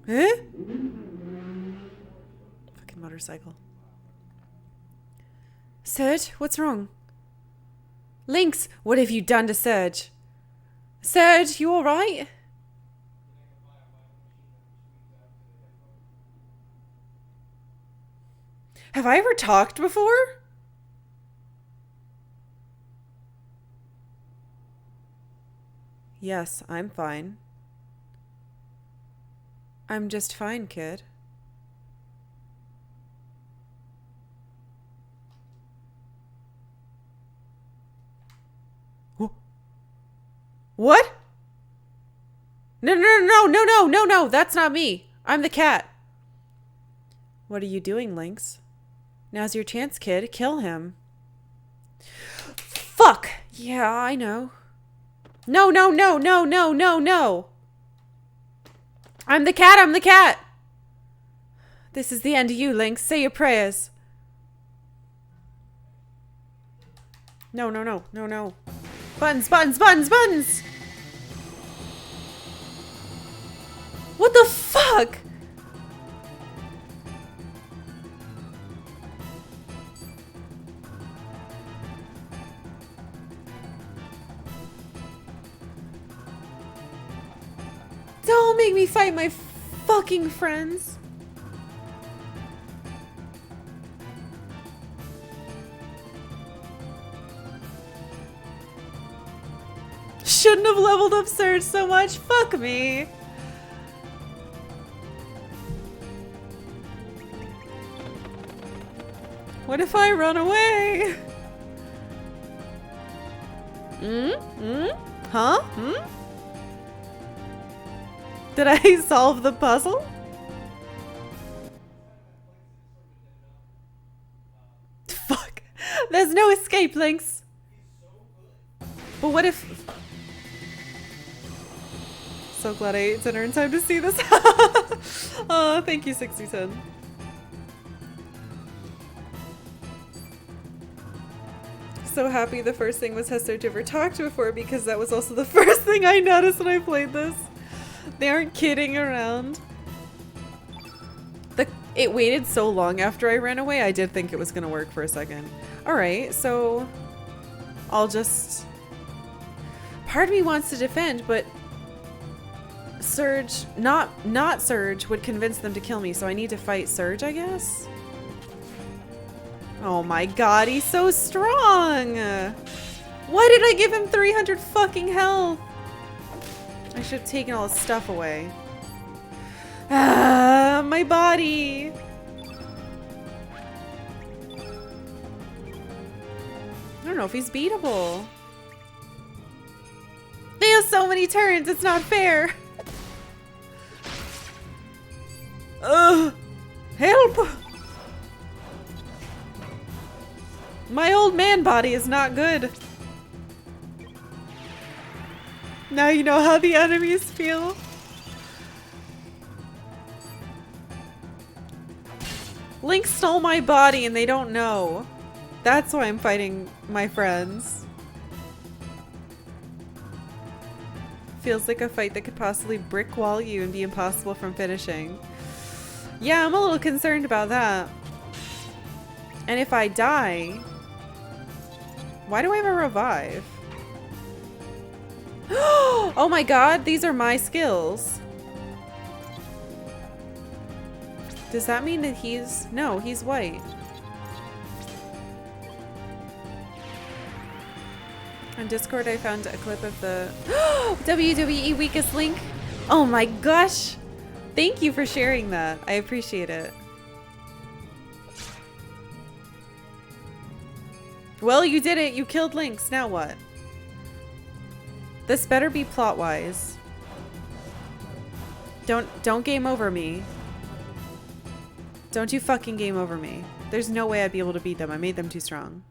Huh? Fucking motorcycle. Serge, what's wrong? Lynx, what have you done to Serge? Serge, you alright? Have I ever talked before? Yes, I'm fine. I'm just fine, kid. What? No, that's not me. I'm the cat. What are you doing, Lynx? Now's your chance, kid. Kill him. Fuck! Yeah, I know. No. I'm the cat. This is the end of you, Lynx. Say your prayers. No. Buttons. What the fuck? Don't make me fight my fucking friends. Shouldn't have leveled up Serge so much. Fuck me. What if I run away? Huh? Did I solve the puzzle? Fuck. There's no escape, Lynx. But what if... So glad I ate dinner in time to see this. Oh, thank you, 6010. So happy the first thing was Hester ever talked before, because that was also the first thing I noticed when I played this. They aren't kidding around. It waited so long after I ran away, I did think it was gonna work for a second. Alright, so I'll just... Part of me wants to defend, but Surge, not Surge, would convince them to kill me, so I need to fight Surge, I guess? Oh my god, he's so strong! Why did I give him 300 fucking health? I should have taken all his stuff away. Ah, my body! I don't know if he's beatable. They have so many turns, it's not fair! Ugh! Help! My old man body is not good. Now you know how the enemies feel. Link stole my body and they don't know. That's why I'm fighting my friends. Feels like a fight that could possibly brick wall you and be impossible from finishing. Yeah, I'm a little concerned about that. And if I die... Why do I have a revive? Oh my god, these are my skills. Does that mean that he's... No, he's white. On Discord, I found a clip of the WWE Weakest Link. Oh my gosh. Thank you for sharing that. I appreciate it. Well, you did it. You killed Lynx. Now what? This better be plot-wise. Don't game over me. Don't you fucking game over me. There's no way I'd be able to beat them. I made them too strong.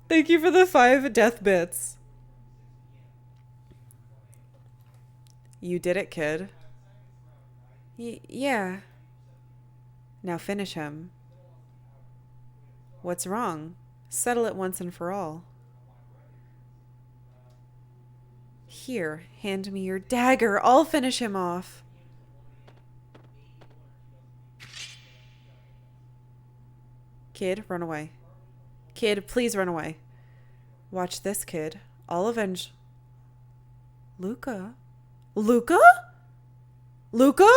Thank you for the 5 death bits. You did it, kid. Yeah. Now finish him. What's wrong? Settle it once and for all. Here, hand me your dagger. I'll finish him off. Kid, run away. Kid, please run away. Watch this, kid. I'll avenge... Luca? Luca? Luca?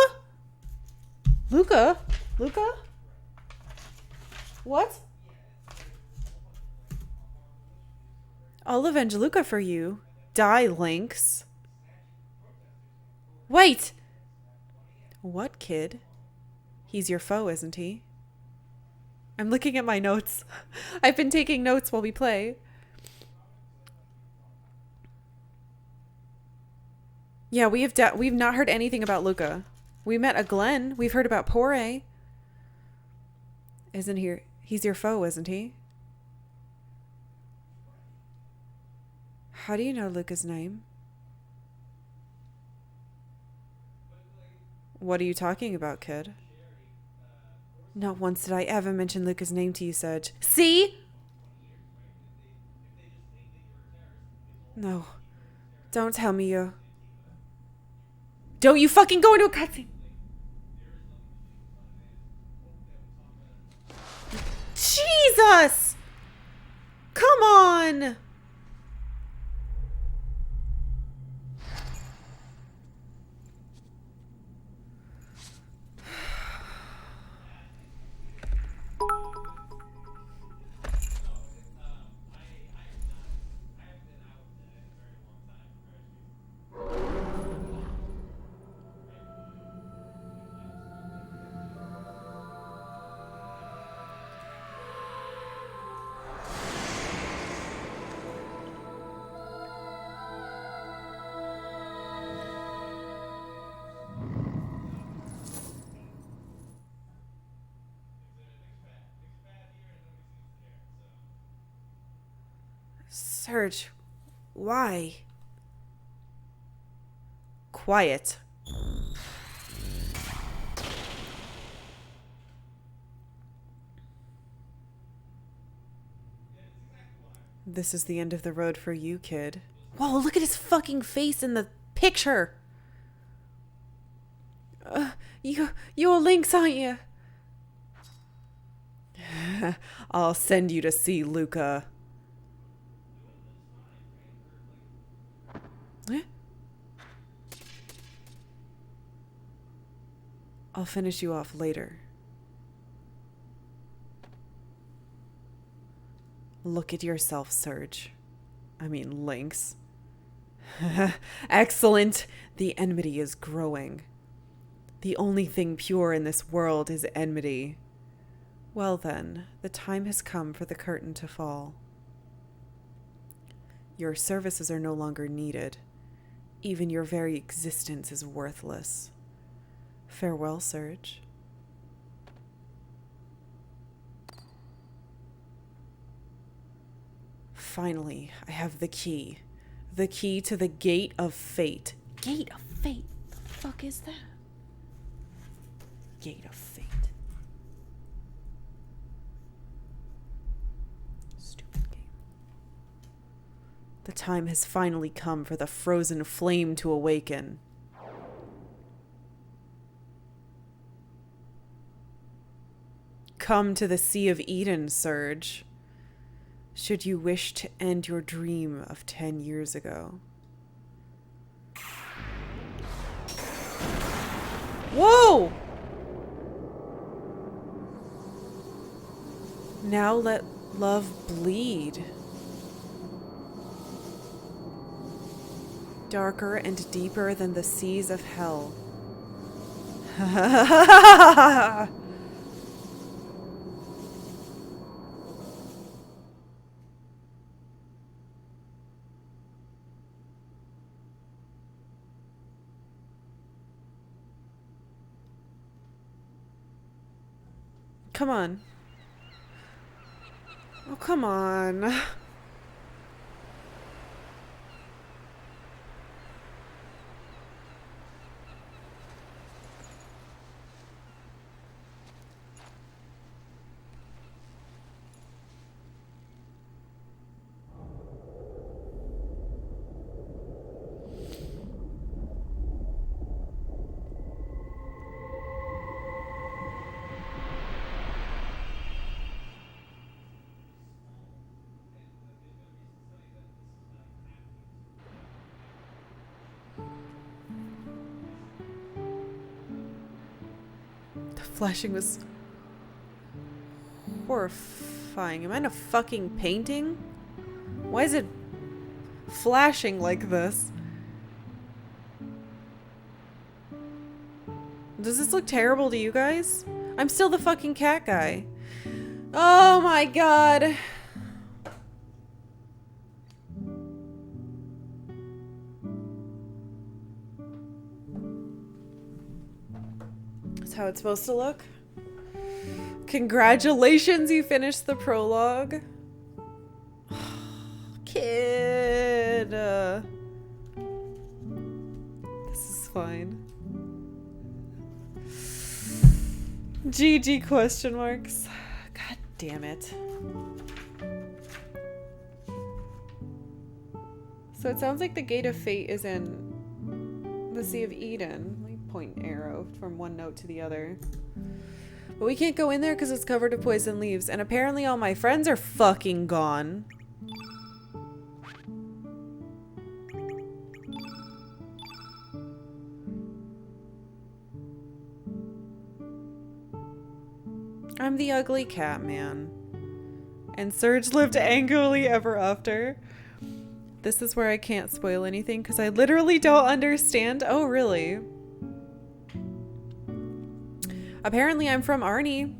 Luca? Luca? What? I'll avenge Luca for you. Die, Lynx. Wait! What, kid? He's your foe, isn't he? I'm looking at my notes. I've been taking notes while we play. Yeah, we've not heard anything about Luca. We met a Glenn. We've heard about Pyre. Isn't he? He's your foe, isn't he? How do you know Luca's name? What are you talking about, kid? Not once did I ever mention Luca's name to you, Serge. See? No. Don't tell me you're... Don't you fucking go into a cutscene! Jesus! Come on! Serge, Why? Quiet. This is the end of the road for you, kid. Whoa, look at his fucking face in the picture. You're Lynx, aren't you? I'll send you to see Luca. Eh? I'll finish you off later. Look at yourself, Surge. I mean, Lynx. Excellent. The enmity is growing. The only thing pure in this world is enmity. Well then, the time has come for the curtain to fall. Your services are no longer needed. Even your very existence is worthless. Farewell, Surge. Finally, I have the key. The key to the Gate of Fate. Gate of Fate? The fuck is that? Gate of Fate. Stupid game. The time has finally come for the frozen flame to awaken. Come to the Sea of Eden, Surge. Should you wish to end your dream of 10 years ago. Whoa! Now let love bleed. Darker and deeper than the seas of hell. Come on. Oh, come on. Flashing was horrifying. Am I in a fucking painting? Why is it flashing like this? Does this look terrible to you guys? I'm still the fucking cat guy. Oh my god. How it's supposed to look. Congratulations, you finished the prologue. Kid. This is fine. GG question marks. God damn it. So it sounds like the Gate of Fate is in the Sea of Eden. Point arrow from one note to the other. But we can't go in there because it's covered with poison leaves. And apparently all my friends are fucking gone. I'm the ugly cat man. And Surge lived angrily ever after. This is where I can't spoil anything because I literally don't understand. Oh, really? Apparently I'm from Arnie,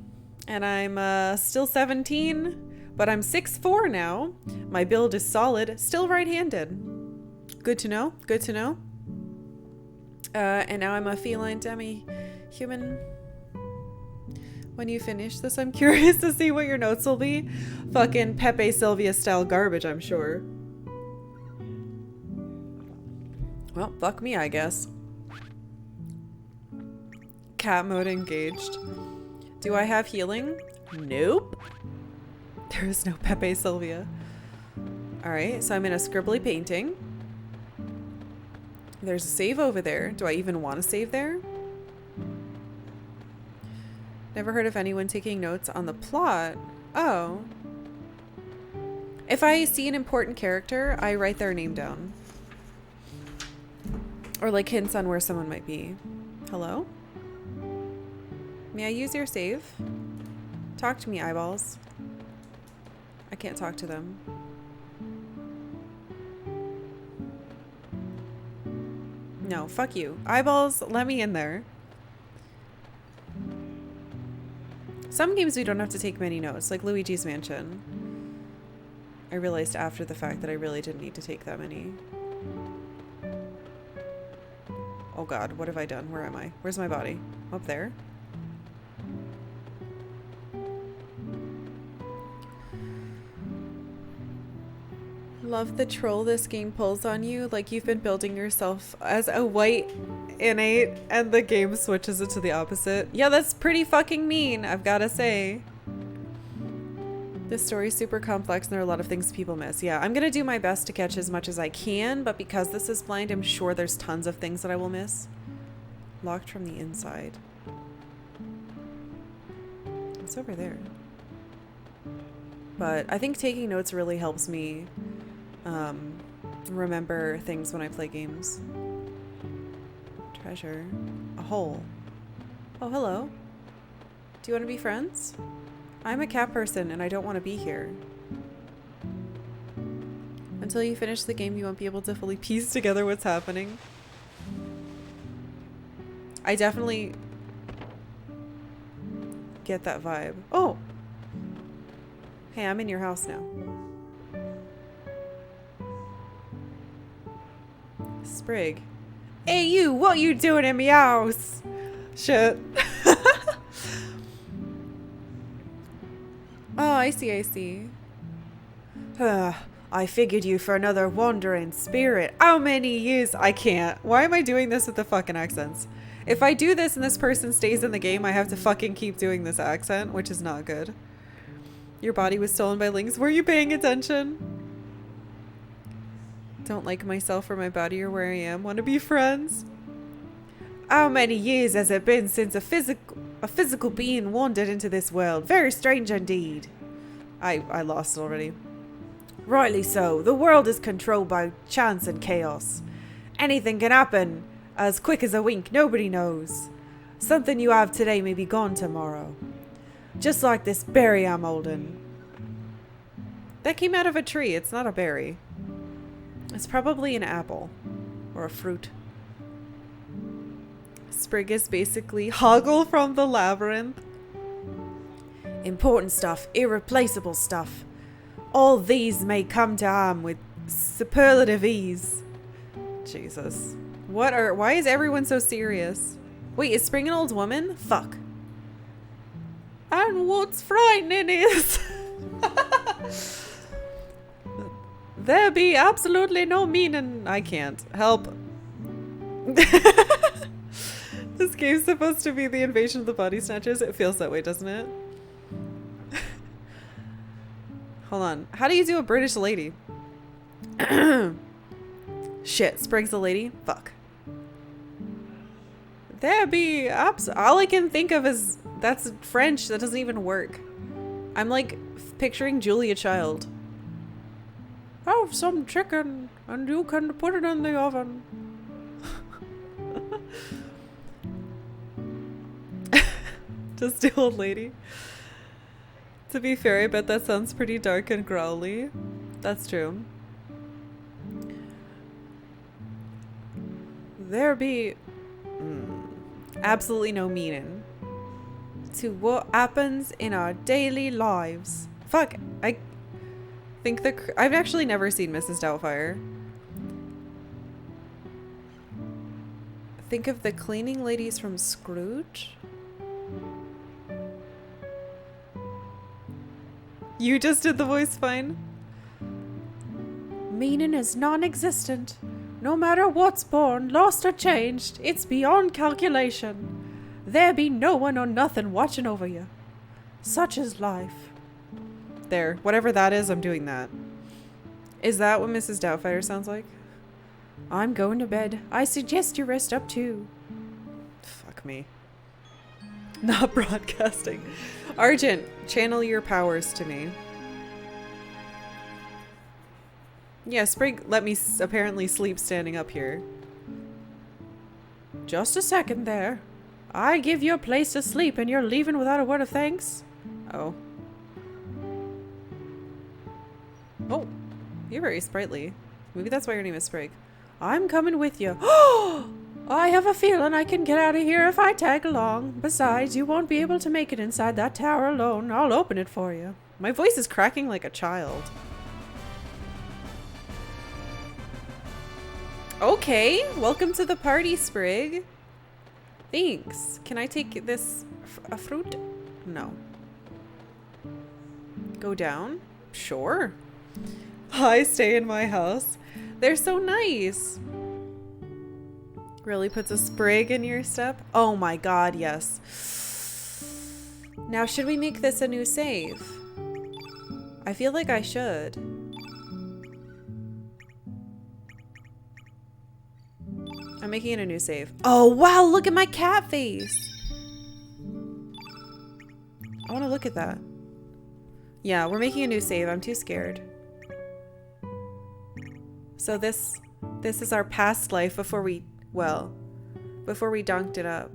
and I'm still 17, but I'm 6'4" now. My build is solid, still right-handed. Good to know, good to know. And now I'm a feline demi-human. When you finish this, I'm curious to see what your notes will be. Fucking Pepe Sylvia style garbage, I'm sure. Well, fuck me, I guess. Cat mode engaged. Do I have healing? Nope. There is no Pepe Sylvia. Alright, so I'm in a scribbly painting. There's a save over there. Do I even want to save there? Never heard of anyone taking notes on the plot. Oh. If I see an important character, I write their name down. Or like hints on where someone might be. Hello? May I use your save? Talk to me, eyeballs. I can't talk to them. No, fuck you. Eyeballs, let me in there. Some games we don't have to take many notes, like Luigi's Mansion. I realized after the fact that I really didn't need to take that many. Oh god, what have I done? Where am I? Where's my body? Up there? Love the troll this game pulls on you, like you've been building yourself as a white innate and the game switches it to the opposite. Yeah, that's pretty fucking mean, I've gotta say. This story's super complex and there are a lot of things people miss. Yeah, I'm gonna do my best to catch as much as I can, but because this is blind, I'm sure there's tons of things that I will miss. Locked from the inside. It's over there. But I think taking notes really helps me remember things when I play games. Treasure. A hole. Oh, hello. Do you want to be friends? I'm a cat person and I don't want to be here. Until you finish the game, you won't be able to fully piece together what's happening. I definitely get that vibe. Oh! Hey, I'm in your house now. Sprig. Hey you, what you doing in me house? Shit. Oh, I see. I figured you for another wandering spirit. How many years? I can't. Why am I doing this with the fucking accents? If I do this and this person stays in the game, I have to fucking keep doing this accent, which is not good. Your body was stolen by Lynx. Were you paying attention? Don't like myself or my body or where I am. Want to be friends? How many years has it been since a physical being wandered into this world? Very strange indeed. I lost already. Rightly so. The world is controlled by chance and chaos. Anything can happen as quick as a wink. Nobody knows. Something you have today may be gone tomorrow. Just like this berry I'm holding. That came out of a tree. It's not a berry. It's probably an apple. Or a fruit. Sprig is basically Hoggle from the Labyrinth. Important stuff. Irreplaceable stuff. All these may come to harm with superlative ease. Jesus. Why is everyone so serious? Wait, is Spring an old woman? Fuck. And what's frightening is there be absolutely no meaning. I can't help. This game's supposed to be the invasion of the body snatchers. It feels that way, doesn't it? Hold on. How do you do a British lady? Shit, Sprig's a lady? Fuck. There be all I can think of is that's French. That doesn't even work. I'm like picturing Julia Child. Have some chicken and you can put it in the oven. Just the old lady. To be fair, I bet that sounds pretty dark and growly. That's true. There be absolutely no meaning to what happens in our daily lives. Fuck, I think I've actually never seen Mrs. Doubtfire. Think of the cleaning ladies from Scrooge. You just did the voice fine. Meaning is non-existent. No matter what's born, lost or changed, it's beyond calculation. There be no one or nothing watching over you. Such is life. There. Whatever that is, I'm doing that. Is that what Mrs. Doubtfire sounds like? I'm going to bed. I suggest you rest up too. Fuck me. Not broadcasting. Argent, channel your powers to me. Yeah, Sprig let me apparently sleep standing up here. Just a second there. I give you a place to sleep and you're leaving without a word of thanks? Oh. Oh, you're very sprightly. Maybe that's why your name is Sprig. I'm coming with you. I have a feeling I can get out of here if I tag along. Besides, you won't be able to make it inside that tower alone. I'll open it for you. My voice is cracking like a child. Okay, welcome to the party, Sprig. Thanks. Can I take this a fruit? No. Go down? Sure. I stay in my house. They're so nice. Really puts a sprig in your step? Oh my god, yes. Now, should we make this a new save? I feel like I should. I'm making it a new save. Oh, wow, look at my cat face. I want to look at that. Yeah, we're making a new save. I'm too scared. So this is our past life before we, well, before we dunked it up.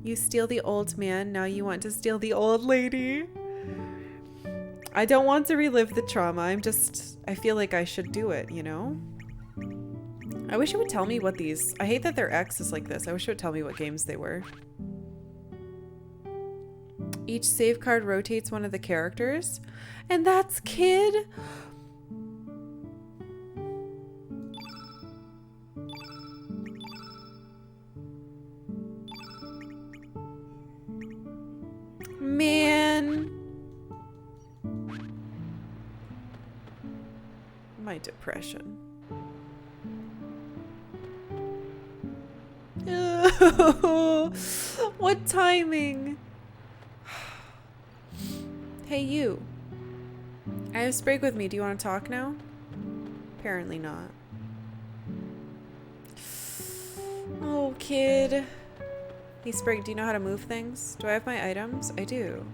You steal the old man, now you want to steal the old lady. I don't want to relive the trauma. I feel like I should do it, you know? I wish it would tell me what these, I hate that their X is like this. I wish it would tell me what games they were. Each save card rotates one of the characters. And that's Kid. Man. My depression. What timing? Hey, you. I have Sprig with me. Do you want to talk now? Apparently not. Oh, Kid. Hey, Sprig, do you know how to move things? Do I have my items? I do.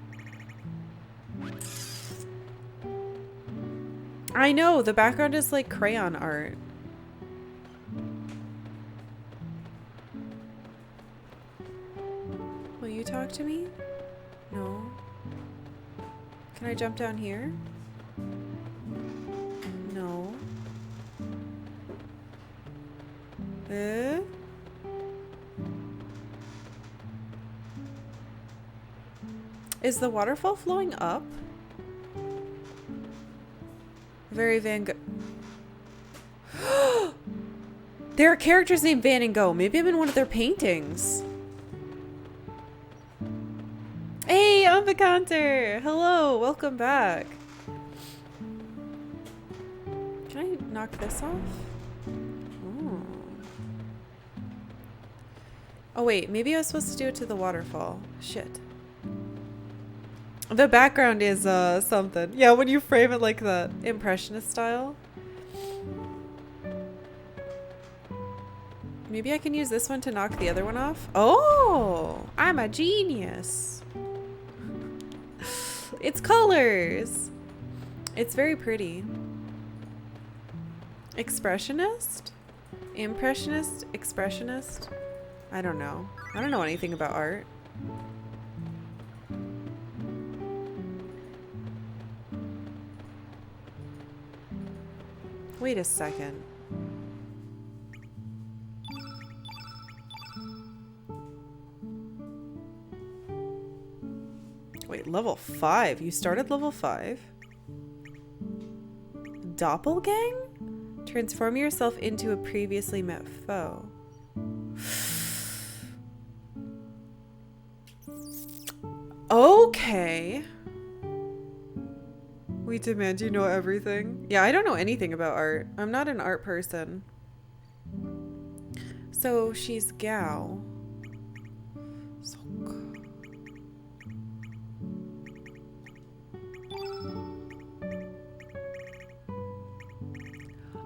I know, the background is like crayon art. Will you talk to me? No. Can I jump down here? No. Is the waterfall flowing up? Very Van Gogh. There are characters named Van and Gogh. Maybe I'm in one of their paintings. Hey, Unvacanter! Hello, welcome back. Can I knock this off? Oh wait, maybe I was supposed to do it to the waterfall. Shit. The background is something. Yeah, when you frame it like that. Impressionist style. Maybe I can use this one to knock the other one off. Oh, I'm a genius. It's colors. It's very pretty. Expressionist? Impressionist? Expressionist? I don't know. I don't know anything about art. Wait a second. Wait, level 5? You started level 5? Doppelgang? Transform yourself into a previously met foe. Okay. We demand you know everything. Yeah, I don't know anything about art. I'm not an art person. So she's Gao.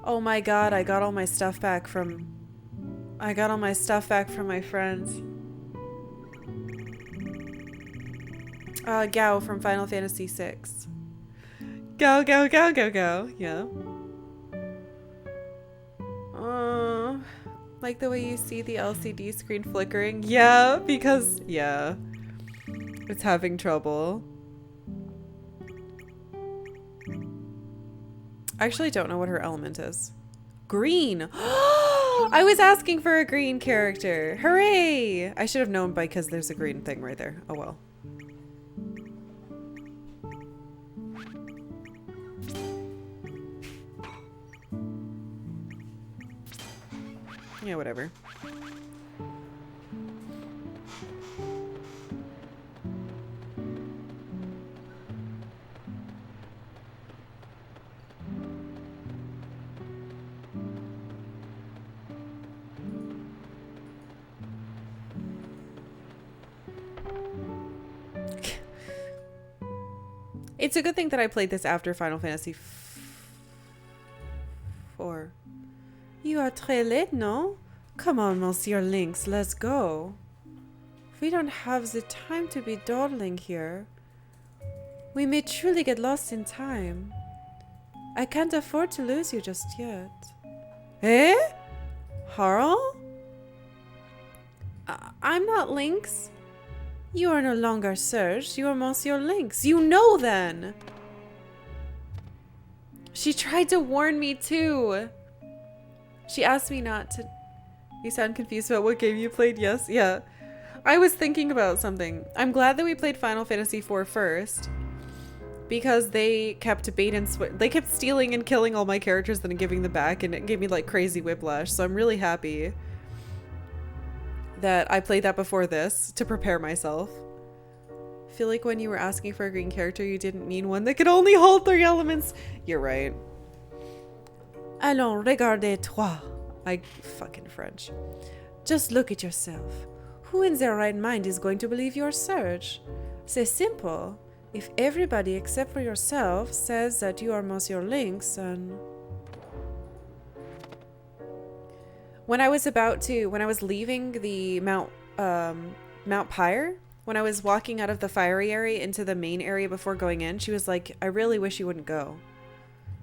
Oh my god, I got all my stuff back from my friends. Gao from Final Fantasy VI. Gao, Gao, Gao, Gao, Gao. Yeah. Like the way you see the LCD screen flickering? Yeah, because, yeah. It's having trouble. I actually don't know what her element is. Green! I was asking for a green character. Hooray! I should have known because there's a green thing right there. Oh well. Yeah, whatever. It's a good thing that I played this after Final Fantasy IV. You are très late, no? Come on, Monsieur Lynx, let's go. We don't have the time to be dawdling here. We may truly get lost in time. I can't afford to lose you just yet. Eh? Harl? I'm not Lynx. You are no longer Serge, you are Monsieur Lynx. You know then! She tried to warn me too. She asked me not to... You sound confused about what game you played? Yes, yeah. I was thinking about something. I'm glad that we played Final Fantasy IV first. Because they kept bait and switch. They kept stealing and killing all my characters and then giving them back, and it gave me like crazy whiplash. So I'm really happy that I played that before this to prepare myself. I feel like when you were asking for a green character, you didn't mean one that could only hold 3 elements. You're right. Allons, regardez-toi. I fucking French. Just look at yourself. Who in their right mind is going to believe you're Serge? C'est simple. If everybody except for yourself says that you are Monsieur Lynx, and... When I was leaving the Mount Pyre, when I was walking out of the fiery area into the main area before going in, she was like, I really wish you wouldn't go.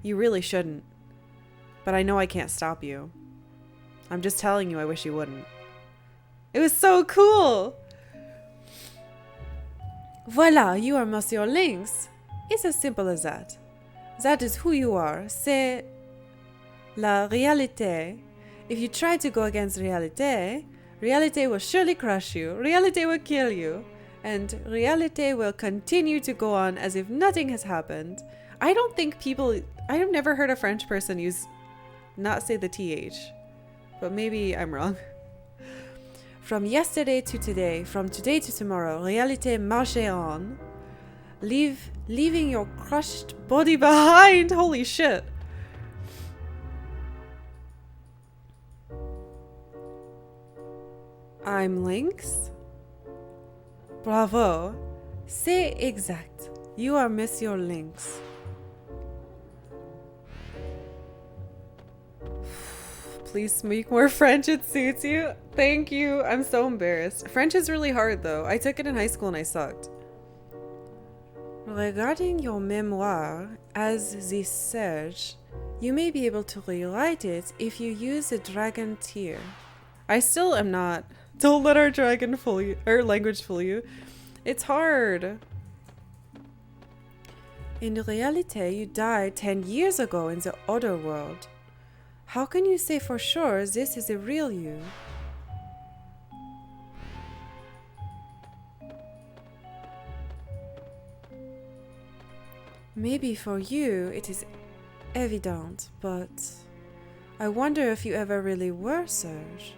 You really shouldn't. But I know I can't stop you. I'm just telling you I wish you wouldn't. It was so cool! Voila, you are Monsieur Lynx. It's as simple as that. That is who you are. C'est la réalité. If you try to go against realite, realite will surely crush you, realite will kill you, and realite will continue to go on as if nothing has happened. I don't think people... I have never heard a French person not say the TH, but maybe I'm wrong. From yesterday to today, from today to tomorrow, realite marche on, leaving your crushed body behind. Holy shit. I'm Lynx. Bravo. C'est exact. You are Monsieur Lynx. Please speak more French, it suits you. Thank you. I'm so embarrassed. French is really hard though. I took it in high school and I sucked. Regarding your memoir as the Serge, you may be able to rewrite it if you use a dragon tier. I still am not. Don't let our dragon fool you, or language fool you. It's hard. In reality, you died 10 years ago in the other world. How can you say for sure this is a real you? Maybe for you it is evident, but I wonder if you ever really were Serge.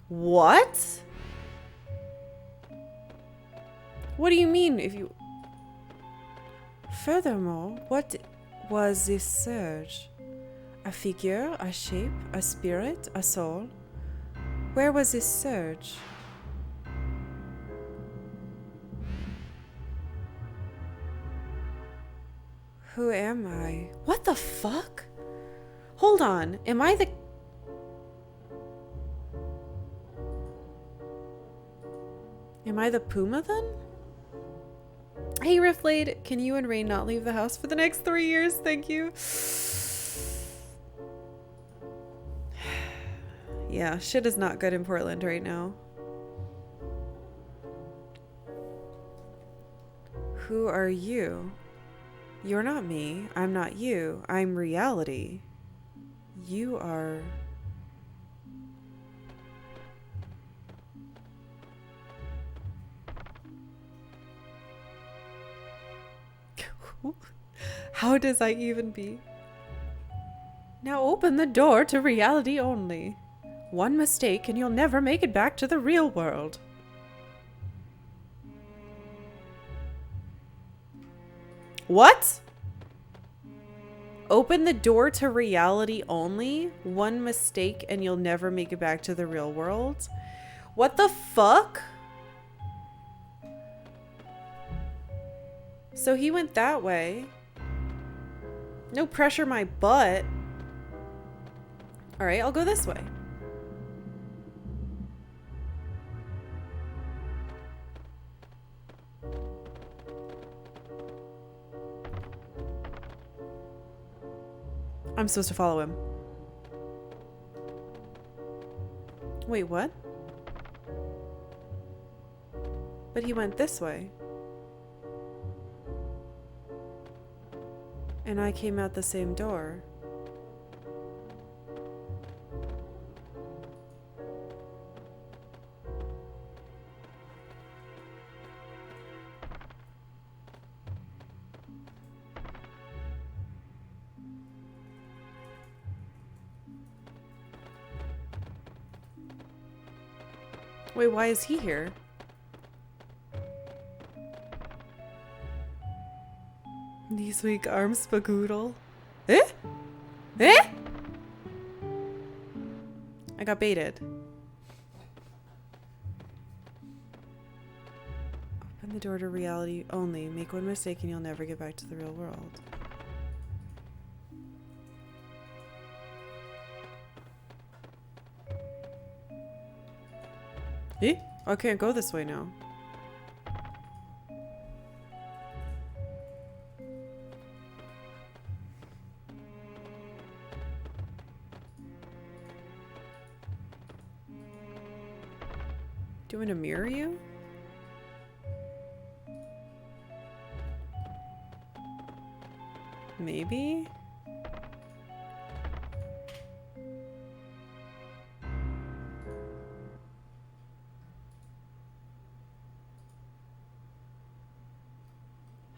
What? What do you mean if you... Furthermore, what was this surge? A figure, a shape, a spirit, a soul? Where was this surge? Who am I? What the fuck? Hold on. Am I the... Am I the Puma then? Hey Riftblade, can you and Rain not leave the house for the next 3 years? Thank you. Yeah, shit is not good in Portland right now. Who are you? You're not me. I'm not you. I'm reality. You are... How does I even be? Now open the door to reality only. One mistake and you'll never make it back to the real world. What? Open the door to reality only? One mistake and you'll never make it back to the real world? What the fuck? So he went that way. No pressure my butt. Alright, I'll go this way. I'm supposed to follow him. Wait, what? But he went this way. And I came out the same door. Wait, why is he here? Knees weak, arms spagoodle. Eh? Eh? I got baited. Open the door to reality only. Make one mistake and you'll never get back to the real world. Eh? I can't go this way now. Do you want to mirror you? Maybe?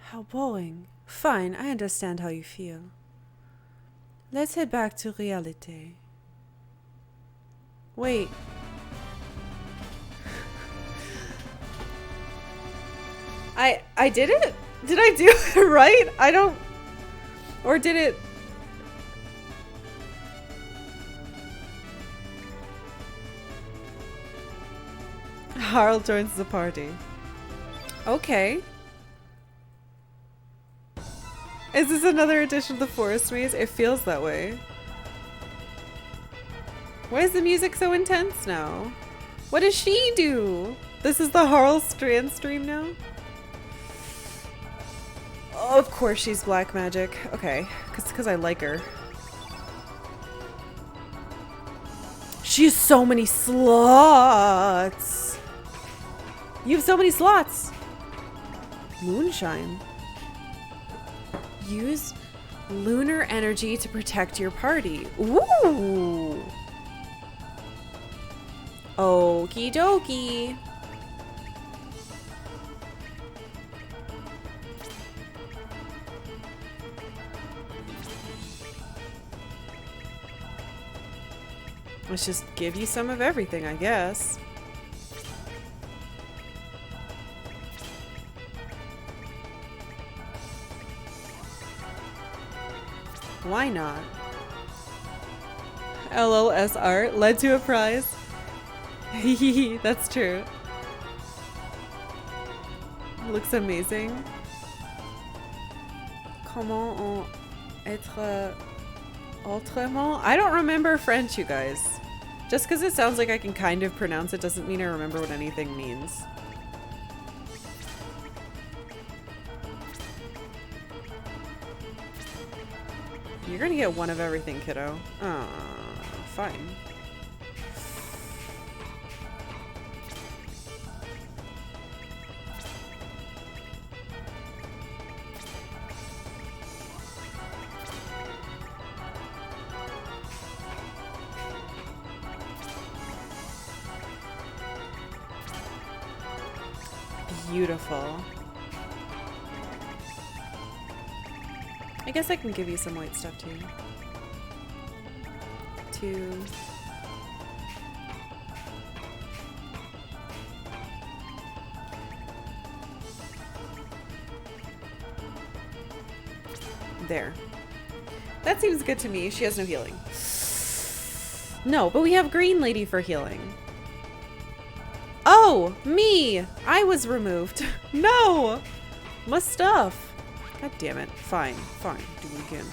How boring. Fine, I understand how you feel. Let's head back to reality. Wait. I did it? Did I do it right? I don't... Or did it... Harl joins the party. Okay. Is this another edition of the Forest Maze? It feels that way. Why is the music so intense now? What does she do? This is the Harl Strand stream now? Oh, of course she's black magic. Okay, because I like her. She has so many slots. You have so many slots. Moonshine. Use lunar energy to protect your party. Ooh. Okie dokie. Let's just give you some of everything, I guess. Why not? LLS art led to a prize. That's true. Looks amazing. Comment on être autrement? I don't remember French, you guys. Just because it sounds like I can kind of pronounce it doesn't mean I remember what anything means. You're gonna get one of everything, kiddo. Fine. Beautiful. I guess I can give you some white stuff too. 2. There. That seems good to me. She has no healing. No, but we have Green Lady for healing. Oh, me! I was removed. No! My stuff. God damn it. Fine. Fine. Do it again.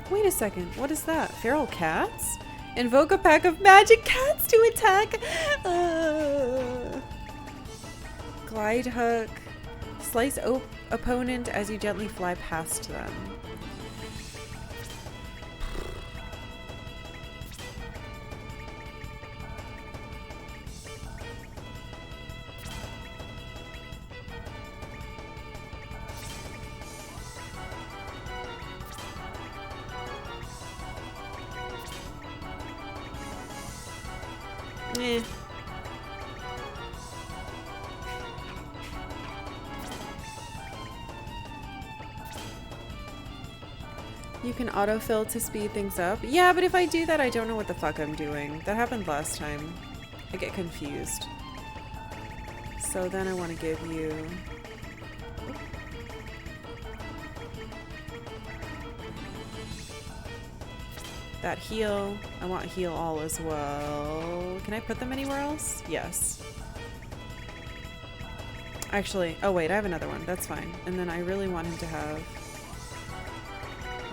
Wait a second. What is that? Feral cats? Invoke a pack of magic cats to attack. Glide hook. Slice opponent as you gently fly past them. Eh. You can autofill to speed things up. Yeah, but if I do that, I don't know what the fuck I'm doing. That happened last time. I get confused. So then I want to give you... that heal. I want heal all as well. Can I put them anywhere else? Yes. Actually, oh wait, I have another one. That's fine. And then I really want him to have...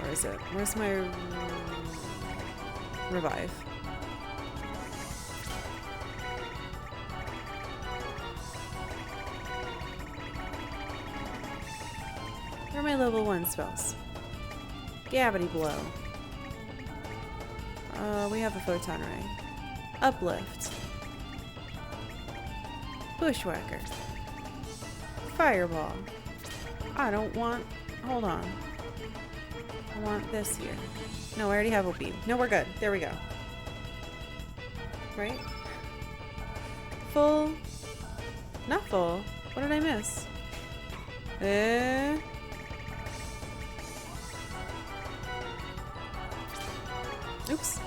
where is it? Where's my revive? Where are my level 1 spells? Gravity blow. We have a photon ray. Uplift. Bushwhacker. Fireball. I don't want... hold on. I want this here. No, I already have a beam. No, we're good. There we go. Right? Full. Not full. What did I miss? Oops.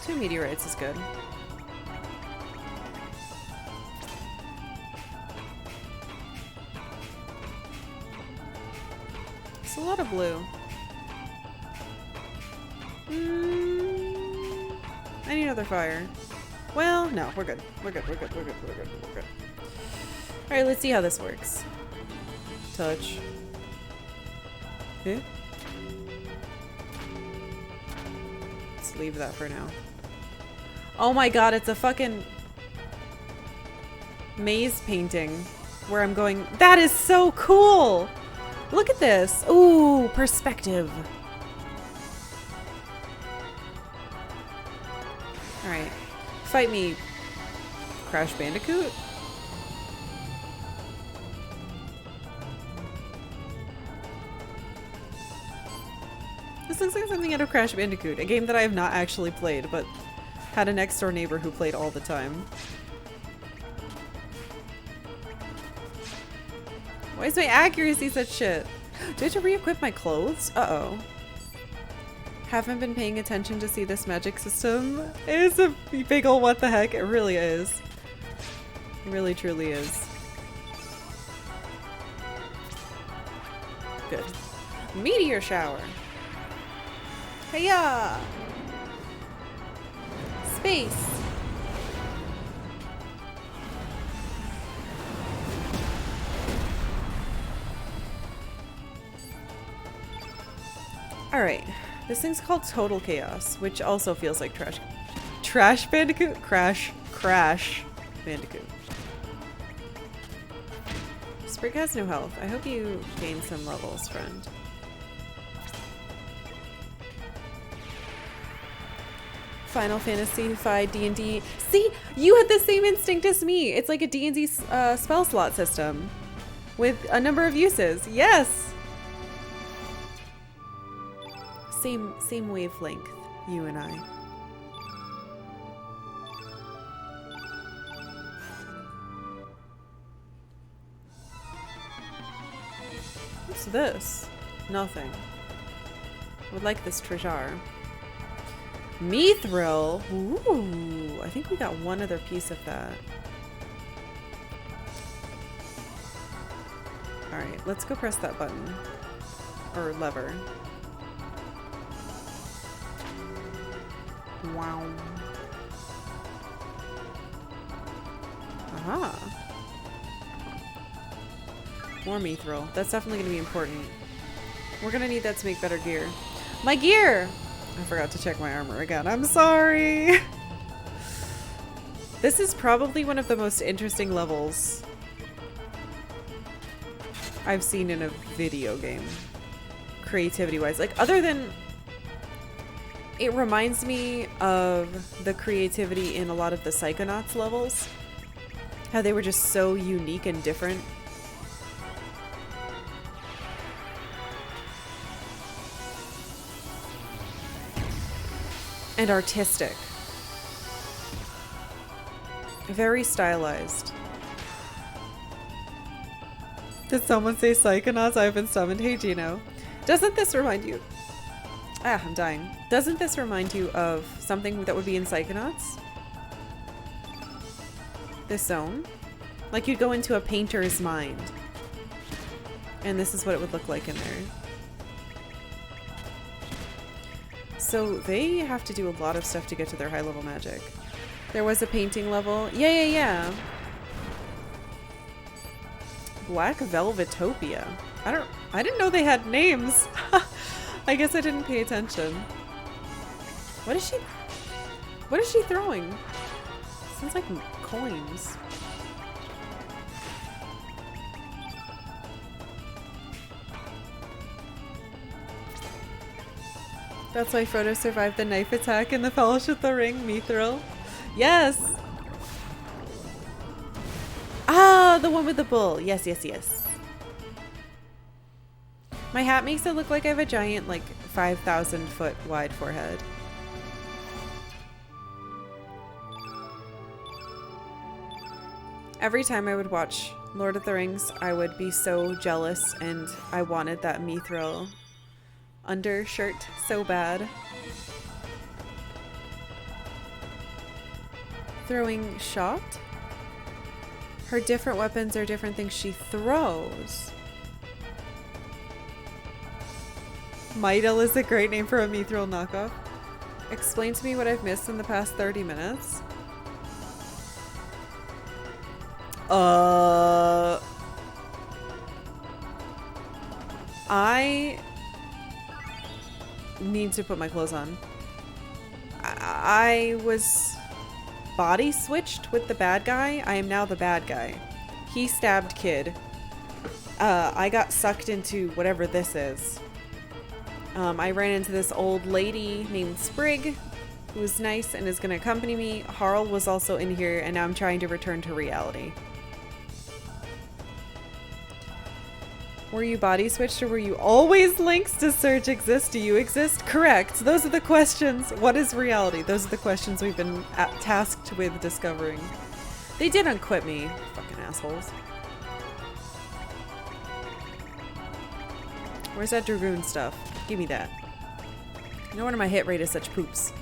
Two meteorites is good. It's a lot of blue. I need another fire. Well, no, we're good. We're good. We're good. We're good. We're good. We're good. All right, let's see how this works. Touch. Eh? Let's leave that for now. Oh my god, it's a fucking maze painting where I'm going. That is so cool! Look at this. Ooh, perspective. Alright. Fight me, Crash Bandicoot. This looks like something out of Crash Bandicoot, a game that I have not actually played, but had a next door neighbor who played all the time. Why is my accuracy such shit? Do I have to re-equip my clothes? Uh-oh. Haven't been paying attention to see this magic system. It is a big ol' what the heck. It really is. It really truly is. Good. Meteor shower. Hiya! Space. Alright. This thing's called Total Chaos, which also feels like trash. Trash Bandicoot? Crash Bandicoot. Sprig has no health. I hope you gain some levels, friend. Final Fantasy 5 D&D. See, you had the same instinct as me. It's like a D&D spell slot system with a number of uses. Yes. Same wavelength, you and I. What's this? Nothing. Would like this treasure. Mithril. Ooh, I think we got one other piece of that. Alright, let's go press that button. Or lever. Wow. Aha. More mithril. That's definitely going to be important. We're going to need that to make better gear. My gear! I forgot to check my armor again. I'm sorry. This is probably one of the most interesting levels I've seen in a video game. Creativity-wise. Like, other than... It reminds me of the creativity in a lot of the Psychonauts levels. How they were just so unique and different. And artistic. Very stylized. Did someone say Psychonauts? I've been summoned. Hey, Gino. Doesn't this remind you... Ah, I'm dying. Doesn't this remind you of something that would be in Psychonauts? This zone? Like you'd go into a painter's mind. And this is what it would look like in there. So they have to do a lot of stuff to get to their high level magic. There was a painting level. Yeah. Black Velvetopia. I didn't know they had names. I guess I didn't pay attention. What is she throwing? Sounds like coins. That's why Frodo survived the knife attack in the Fellowship of the Ring, Mithril. Yes! Ah, the one with the bull. Yes. My hat makes it look like I have a giant, like, 5,000 foot wide forehead. Every time I would watch Lord of the Rings, I would be so jealous and I wanted that Mithril undershirt so bad. Throwing shot? Her different weapons are different things she throws. Midel is a great name for a Mithril knockoff. Explain to me what I've missed in the past 30 minutes. I need to put my clothes on. I was body switched with the bad guy. I am now the bad guy. He stabbed Kid. I got sucked into whatever this is. I ran into this old lady named Sprig, who was nice and is going to accompany me. Harl was also in here, and now I'm trying to return to reality. Were you body switched or were you always linked? Does Surge exist? Do you exist? Correct. Those are the questions. What is reality? Those are the questions we've been tasked with discovering. They did unquit me. Fucking assholes. Where's that Dragoon stuff? Give me that. No wonder my hit rate is such poops.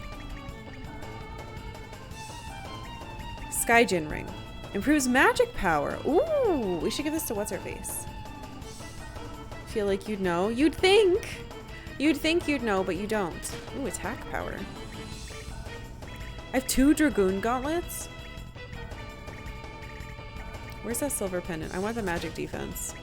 Skyjin ring. Improves magic power. Ooh, we should give this to what's-her-face. Feel like you'd know. You'd think. You'd think you'd know, but you don't. Ooh, attack power. I have 2 Dragoon gauntlets. Where's that silver pendant? I want the magic defense.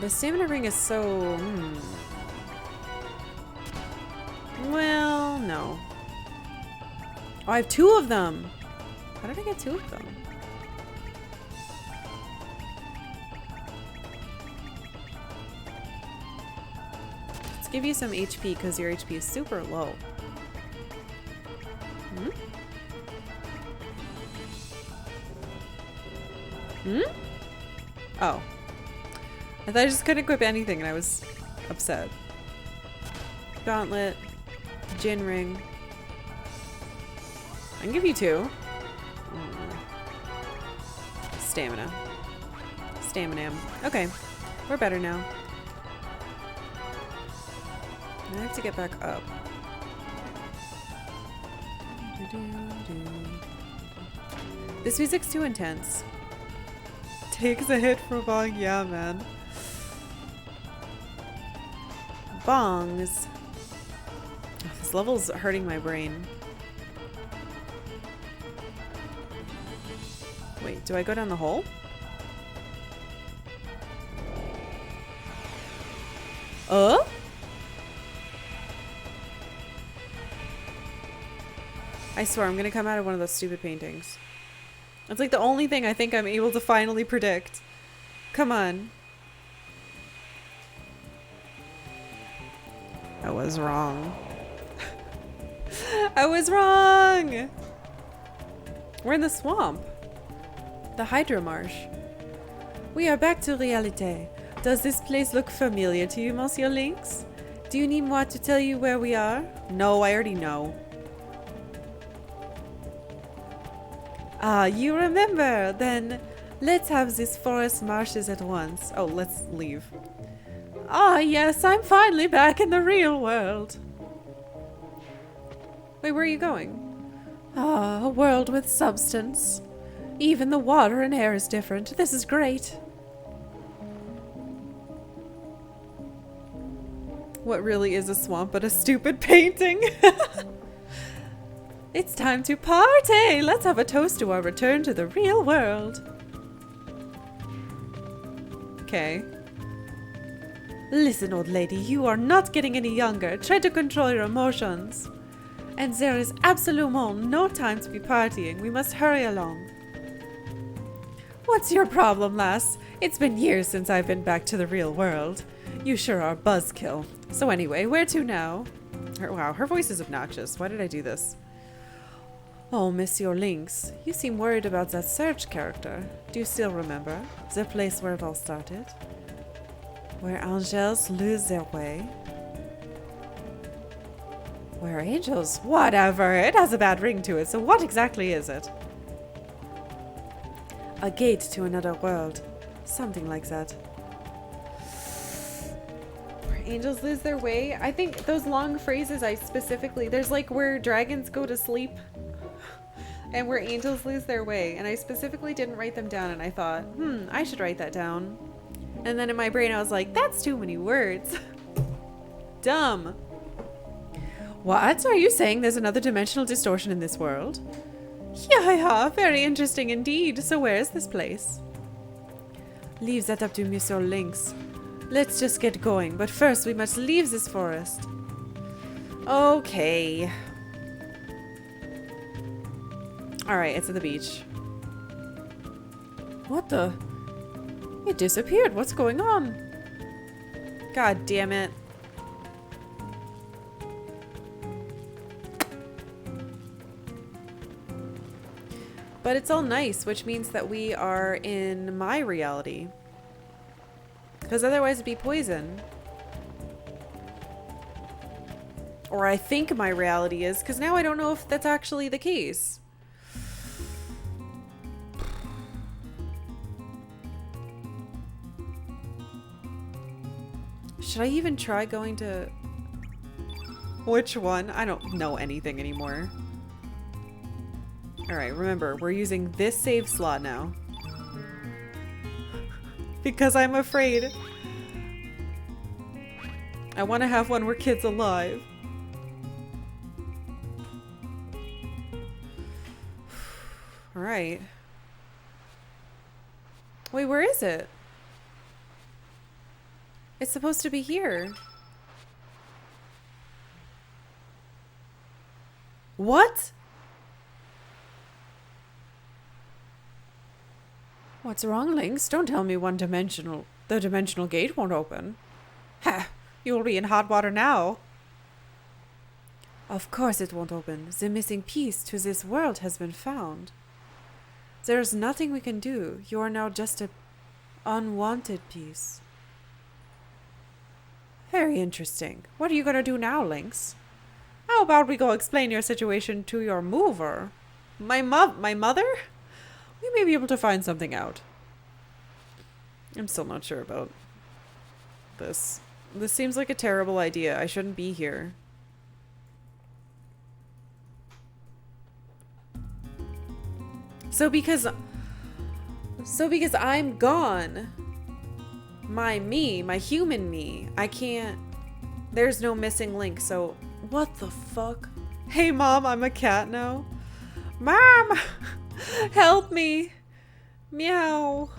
The stamina ring is so... Well, no. Oh, I have 2 of them. How did I get 2 of them? Let's give you some HP because your HP is super low. Hmm? Hmm? Oh. I thought I just couldn't equip anything and I was upset. Gauntlet. Jin ring. I can give you 2. Stamina. Stamina. Okay. We're better now. I have to get back up. This music's too intense. Takes a hit for bong. Yeah, man. Bongs. Oh, this level's hurting my brain. Wait, do I go down the hole? I swear I'm gonna come out of one of those stupid paintings. It's like the only thing I think I'm able to finally predict. Come on. I was wrong. I was wrong! We're in the swamp. The Hydro Marsh. We are back to reality. Does this place look familiar to you, Monsieur Lynx? Do you need moi to tell you where we are? No, I already know. Ah, you remember. Then let's have this forest marshes at once. Oh, let's leave. Ah, yes, I'm finally back in the real world. Wait, where are you going? Ah, a world with substance. Even the water and air is different. This is great. What really is a swamp but a stupid painting? It's time to party! Let's have a toast to our return to the real world. Okay. Listen, old lady, you are not getting any younger. Try to control your emotions. And there is absolutely no time to be partying. We must hurry along. What's your problem, lass? It's been years since I've been back to the real world. You sure are buzzkill. So anyway, where to now? Wow, her voice is obnoxious. Why did I do this? Oh, Monsieur Lynx, you seem worried about that Surge character. Do you still remember? The place where it all started? Where angels lose their way? Where angels? Whatever. It has a bad ring to it, so what exactly is it? A gate to another world. Something like that. Where angels lose their way? I think those long phrases I specifically... There's like where dragons go to sleep and where angels lose their way. And I specifically didn't write them down and I thought, I should write that down. And then in my brain I was like, that's too many words. Dumb. What? Are you saying there's another dimensional distortion in this world? Yeah, very interesting indeed. So where is this place? Leave that up to Monsieur Lynx. Let's just get going, but first we must leave this forest. Okay. Alright, it's at the beach. What the? It disappeared. What's going on? God damn it. But it's all nice, which means that we are in my reality. Because otherwise it'd be poison. Or I think my reality is, because now I don't know if that's actually the case. Should I even try going to... Which one? I don't know anything anymore. Alright, remember, we're using this save slot now. Because I'm afraid. I want to have one where kids alive. Alright. Wait, where is it? It's supposed to be here. What? What's wrong, Lynx? Don't tell me the dimensional gate won't open. Ha! You'll be in hot water now. Of course it won't open. The missing piece to this world has been found. There's nothing we can do. You are now just an unwanted piece. Very interesting. What are you going to do now, Lynx? How about we go explain your situation to your mover? My mother? We may be able to find something out. I'm still not sure about this. This seems like a terrible idea. I shouldn't be here. So because I'm gone, my human me, I can't, there's no missing link, so what the fuck? Hey Mom, I'm a cat now. Mom! Help me! Meow.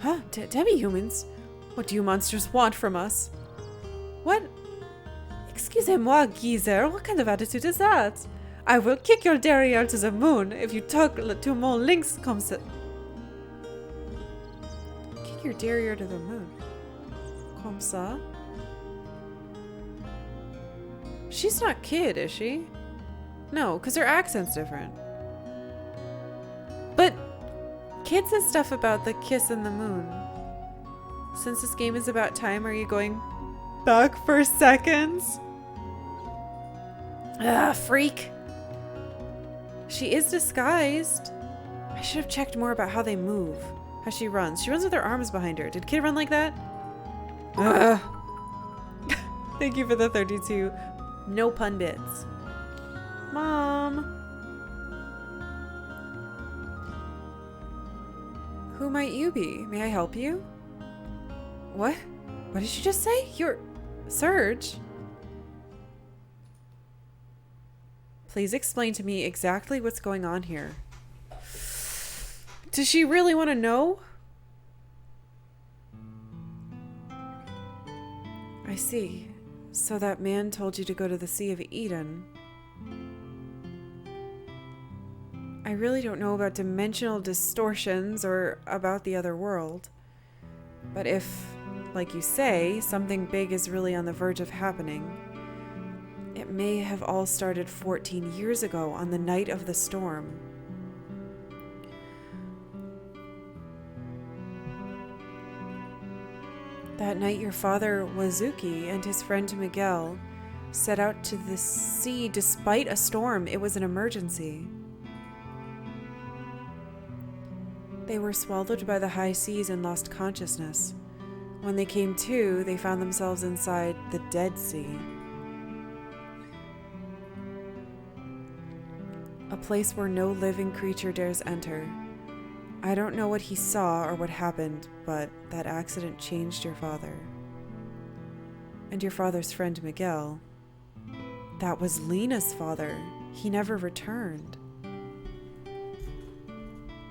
Huh? Demi-humans? What do you monsters want from us? What? Excusez-moi, geezer. What kind of attitude is that? I will kick your derriere to the moon if you talk to mon lynx comme ça. Kick your derriere to the moon. Comme ça? She's not kid, is she? No, because her accent's different. But kid says stuff about the kiss and the moon. Since this game is about time, are you going back for seconds? Ah, freak. She is disguised. I should have checked more about how they move. How she runs. She runs with her arms behind her. Did Kid run like that? Ugh. Thank you for the 32. No pun bits. Mom. Who might you be? May I help you? What? What did you just say? You're... Serge? Please explain to me exactly what's going on here. Does she really want to know? I see. So that man told you to go to the Sea of Eden. I really don't know about dimensional distortions or about the other world. But if, like you say, something big is really on the verge of happening, it may have all started 14 years ago on the night of the storm. That night your father, Wazuki, and his friend Miguel set out to the sea despite a storm. It was an emergency. They were swallowed by the high seas and lost consciousness. When they came to, they found themselves inside the Dead Sea. A place where no living creature dares enter. I don't know what he saw or what happened, but that accident changed your father. And your father's friend Miguel. That was Lena's father. He never returned.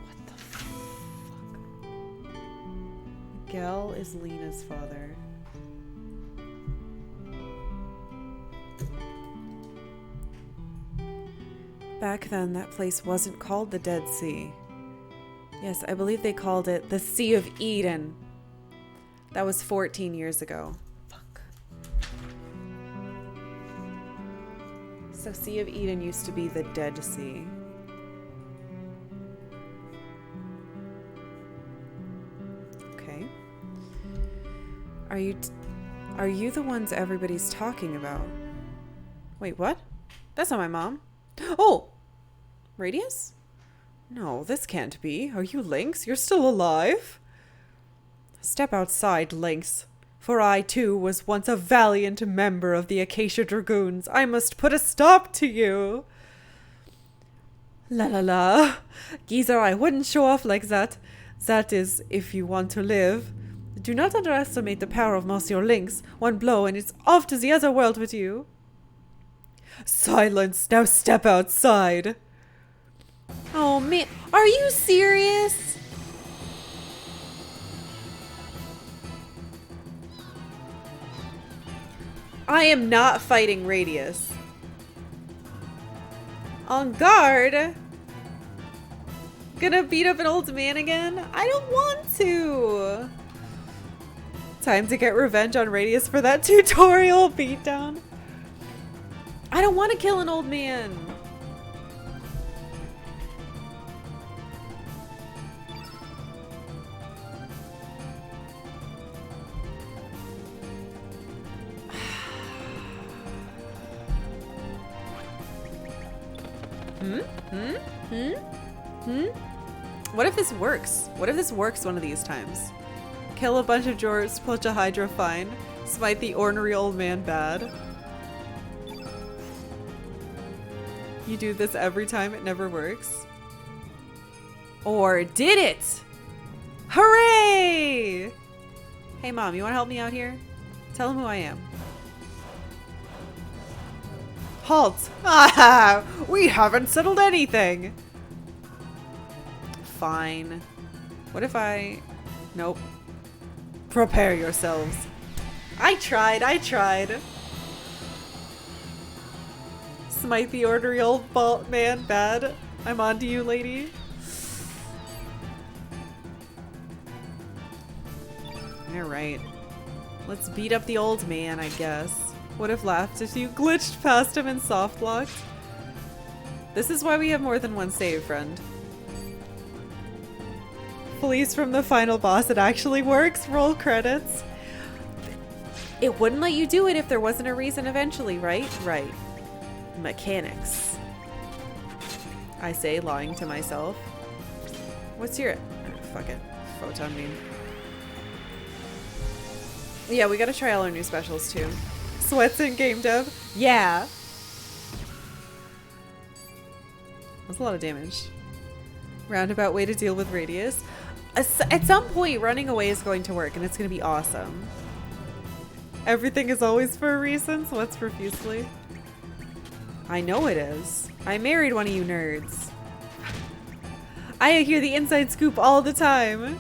What the fuck? Miguel is Lena's father. Back then, that place wasn't called the Dead Sea. Yes, I believe they called it the Sea of Eden. That was 14 years ago. Fuck. So Sea of Eden used to be the Dead Sea. Are Are you the ones everybody's talking about? Wait, what? That's not my mom. Oh! Radius? No, this can't be. Are you Lynx? You're still alive? Step outside, Lynx. For I, too, was once a valiant member of the Acacia Dragoons. I must put a stop to you. La la la. Geezer, I wouldn't show off like that. That is, if you want to live. Do not underestimate the power of Monsieur Lynx. One blow and it's off to the other world with you. Silence. Now step outside. Oh, man. Are you serious? I am not fighting Radius. On guard? Gonna beat up an old man again? I don't want to. Time to get revenge on Radius for that tutorial beatdown. I don't want to kill an old man. What if this works? What if this works one of these times? Kill a bunch of Jorts, punch a Hydra fine, smite the ornery old man bad. You do this every time, it never works. Or did it? Hooray! Hey mom, you wanna help me out here? Tell him who I am. Halt! Ah, we haven't settled anything! Fine. What if I... Nope. Prepare yourselves. I tried. Smite the ornery old man bad. I'm on to you, lady. Alright. Let's beat up the old man, I guess. Would have laughed if you glitched past him and soft locked. This is why we have more than one save, friend. Police from the final boss, it actually works. Roll credits. It wouldn't let you do it if there wasn't a reason eventually, right? Right. Mechanics. I say, lying to myself. What's your... Oh, fuck it. Photon beam. Yeah, we gotta try all our new specials too. Sweats in game dev. Yeah. That's a lot of damage. Roundabout way to deal with Radius. At some point, running away is going to work, and it's going to be awesome. Everything is always for a reason, so let's profusely. I know it is. I married one of you nerds. I hear the inside scoop all the time.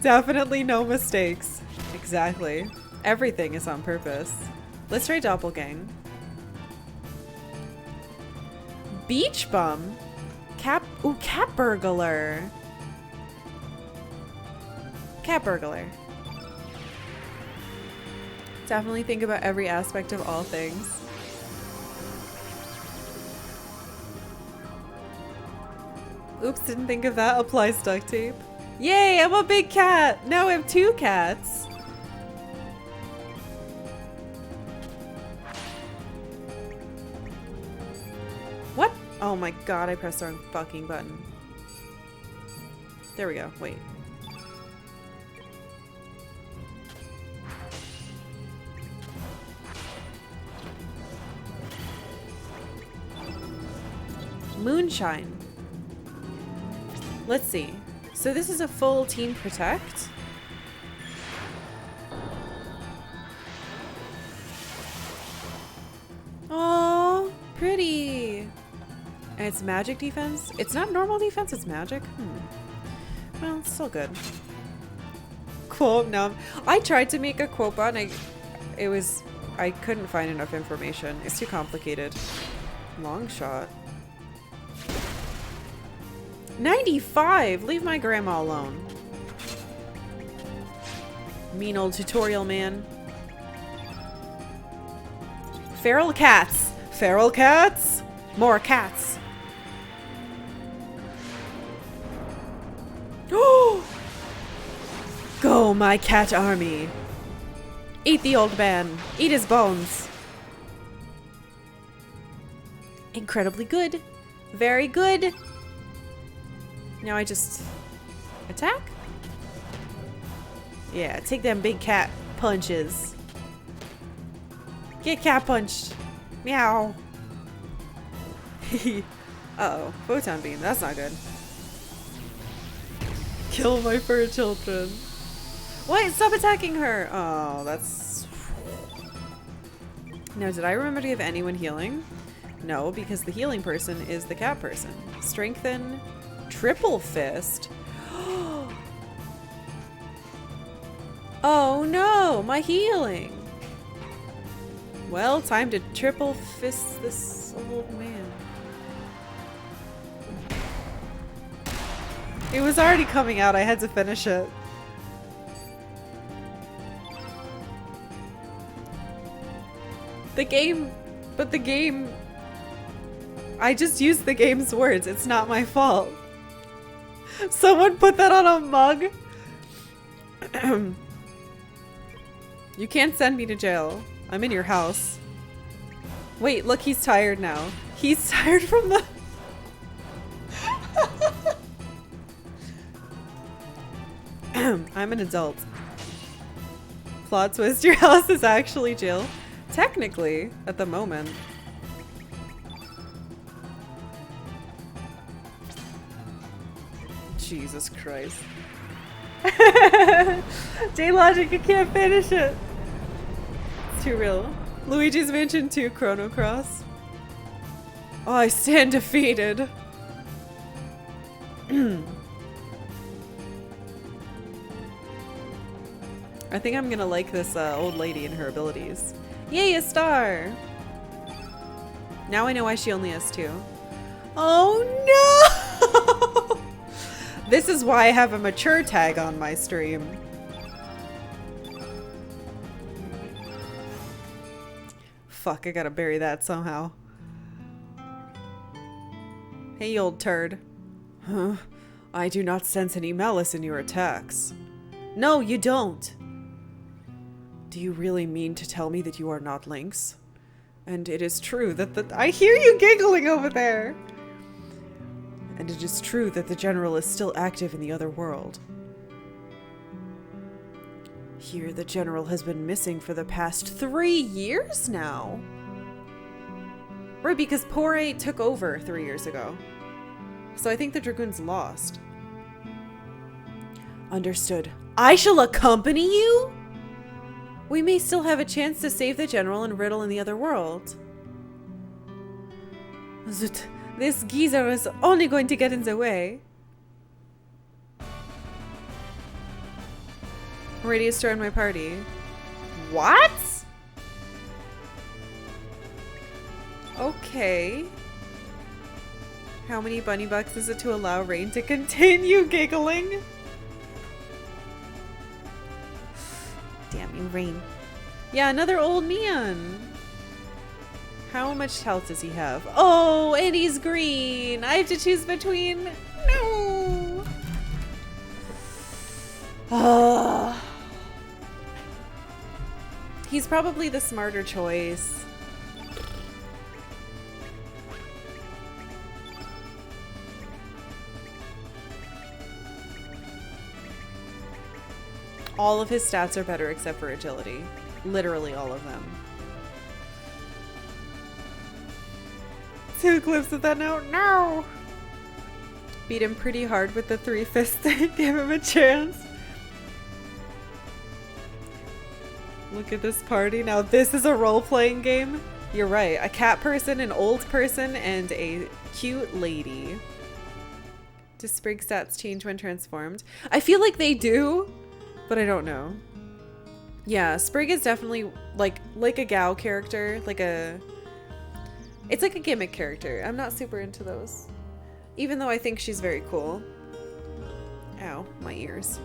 Definitely no mistakes. Exactly. Everything is on purpose. Let's try Doppelgang. Beach bum? Cat burglar. Cat burglar. Definitely think about every aspect of all things. Oops, didn't think of that. Applies duct tape. Yay, I'm a big cat! Now I have 2 cats. What? Oh my god, I pressed the wrong fucking button. There we go. Wait. Moonshine. Let's see. So this is a full team protect. Oh, pretty. And it's magic defense. It's not normal defense, it's magic. Well, it's still good. Quote num. I tried to make a quote bot and I couldn't find enough information. It's too complicated. Long shot. 95! Leave my grandma alone. Mean old tutorial man. Feral cats! Feral cats! More cats! Oh! Go, my cat army. Eat the old man. Eat his bones. Incredibly good. Very good. Now I just attack? Yeah, take them big cat punches. Get cat punched. Meow. Uh-oh. Photon beam. That's not good. Kill my fur children. What? Stop attacking her. Oh, that's... Now, did I remember to give anyone healing? No, because the healing person is the cat person. Strengthen. Triple fist. Oh no, my healing. Well, time to triple fist this old man. It was already coming out. I had to finish it. The game, I just used the game's words. It's not my fault. Someone put that on a mug. You can't send me to jail. I'm in your house. Wait, look, he's tired now. He's tired from the... I'm an adult. Plot twist, your house is actually jail. Technically, at the moment. Jesus Christ. J-Logic, you can't finish it. It's too real. Luigi's Mansion 2 Chrono Cross. Oh, I stand defeated. I think I'm gonna like this old lady and her abilities. Yay, a star! Now I know why she only has 2. Oh no! This is why I have a mature tag on my stream. Fuck, I gotta bury that somehow. Hey, old turd. Huh? I do not sense any malice in your attacks. No, you don't. Do you really mean to tell me that you are not Lynx? And it is true that I hear you giggling over there. And it is true that the general is still active in the other world. Here, the general has been missing for the past 3 years now. Right, because Pyre took over 3 years ago. So I think the Dragoon's lost. Understood. I shall accompany you? We may still have a chance to save the general and Riddle in the other world. Zut, this geezer is only going to get in the way. Ready to start my party. What? Okay. How many bunny bucks is it to allow Rain to continue giggling? Damn you, Rain. Yeah, another old man. How much health does he have? Oh, and he's green. I have to choose between... No. He's probably the smarter choice. All of his stats are better except for agility. Literally all of them. 2 clips of that now. No! Beat him pretty hard with the 3 fists to give him a chance. Look at this party. Now this is a role-playing game. You're right. A cat person, an old person, and a cute lady. Do Sprig stats change when transformed? I feel like they do, but I don't know. Yeah, Sprig is definitely like a Gao character, it's like a gimmick character. I'm not super into those. Even though I think she's very cool. Ow, my ears.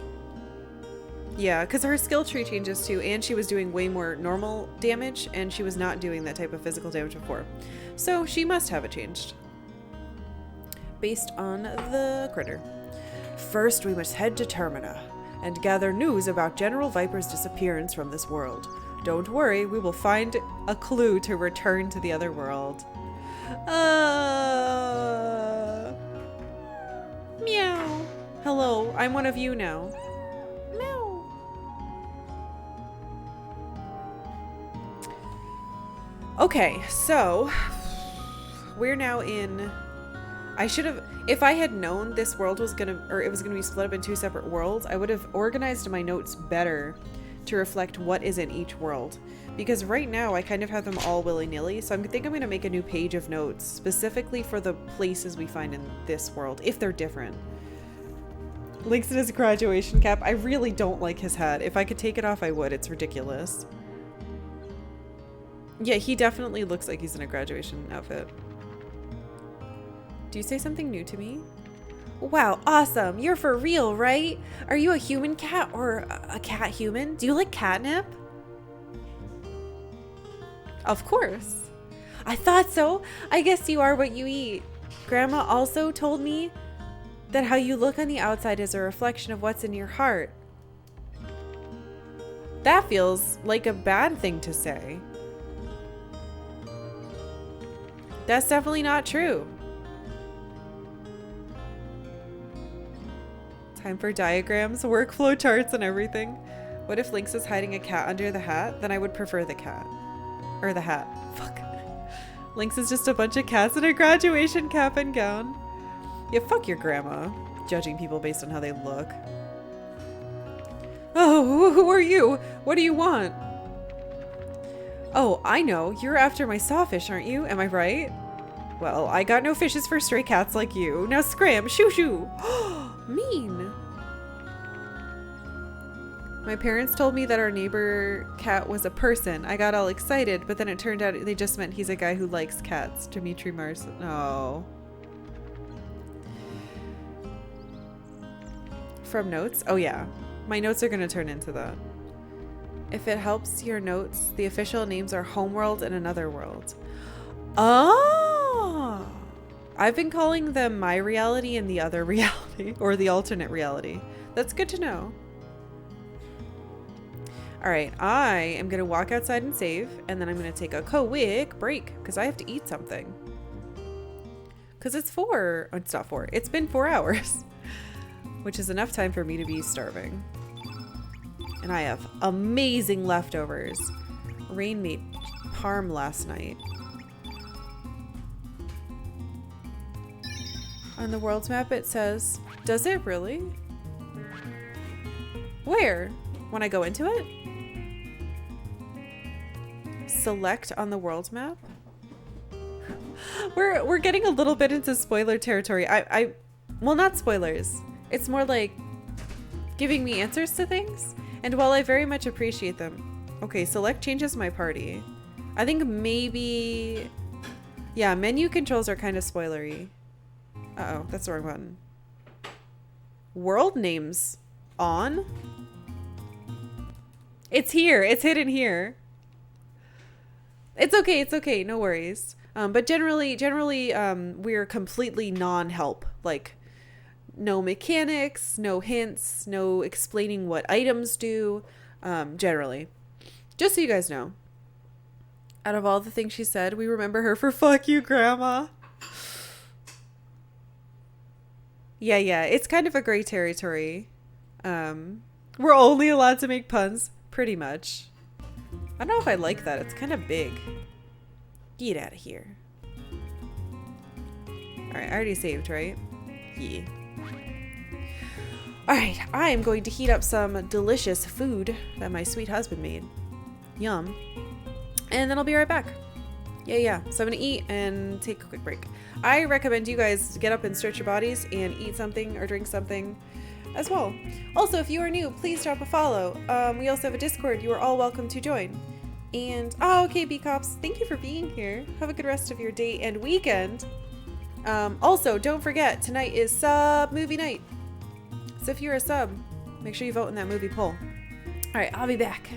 Yeah, because her skill tree changes too, and she was doing way more normal damage, and she was not doing that type of physical damage before. So she must have it changed. Based on the critter. First, we must head to Termina. and gather news about General Viper's disappearance from this world. Don't worry, we will find a clue to return to the other world. Meow. Hello, I'm one of you now. Meow. Okay, so we're now in... I should have... If I had known this world was gonna... Or it was gonna be split up in 2 separate worlds, I would have organized my notes better to reflect what is in each world. Because right now, I kind of have them all willy-nilly, so I think I'm gonna make a new page of notes specifically for the places we find in this world, if they're different. Link's in his graduation cap. I really don't like his hat. If I could take it off, I would. It's ridiculous. Yeah, he definitely looks like he's in a graduation outfit. Do you say something new to me? Wow, awesome. You're for real, right? Are you a human cat or a cat human? Do you like catnip? Of course. I thought so. I guess you are what you eat. Grandma also told me that how you look on the outside is a reflection of what's in your heart. That feels like a bad thing to say. That's definitely not true. Time for diagrams, workflow charts, and everything. What if Lynx is hiding a cat under the hat? Then I would prefer the cat. Or the hat. Fuck. Lynx is just a bunch of cats in a graduation cap and gown. Yeah, fuck your grandma. Judging people based on how they look. Oh, who are you? What do you want? Oh, I know. You're after my sawfish, aren't you? Am I right? Well, I got no fishes for stray cats like you. Now scram, shoo shoo. Mean. My parents told me that our neighbor cat was a person. I got all excited, but then it turned out they just meant he's a guy who likes cats. Dimitri Mars. Oh. From notes? Oh yeah. My notes are going to turn into that. If it helps your notes, the official names are Homeworld and Another World. Oh! I've been calling them My Reality and the Other Reality, or the alternate reality. That's good to know. Alright, I am going to walk outside and save, and then I'm going to take a quick break, because I have to eat something. Because it's not 4, it's been 4 hours. Which is enough time for me to be starving. And I have amazing leftovers. Rain made parm last night. On the world's map it says, does it really? Where? When I go into it? Select on the world's map? We're getting a little bit into spoiler territory. Well, not spoilers. It's more like giving me answers to things. And while I very much appreciate them. Okay, select changes my party. I think maybe... Yeah, menu controls are kind of spoilery. Uh-oh, that's the wrong button. World names on? It's here. It's hidden here. It's okay. No worries. But generally, we're completely non-help. Like... No mechanics, no hints, no explaining what items do, generally. Just so you guys know. Out of all the things she said, we remember her for fuck you, Grandma. Yeah, it's kind of a gray territory. We're only allowed to make puns, pretty much. I don't know if I like that. It's kind of big. Get out of here. Alright, I already saved, right? Yeah. Alright, I am going to heat up some delicious food that my sweet husband made. Yum. And then I'll be right back. Yeah. So I'm going to eat and take a quick break. I recommend you guys get up and stretch your bodies and eat something or drink something as well. Also, if you are new, please drop a follow. We also have a Discord. You are all welcome to join. And, okay, B-Cops, thank you for being here. Have a good rest of your day and weekend. Also, don't forget, tonight is sub movie night. So if you're a sub, make sure you vote in that movie poll. All right, I'll be back.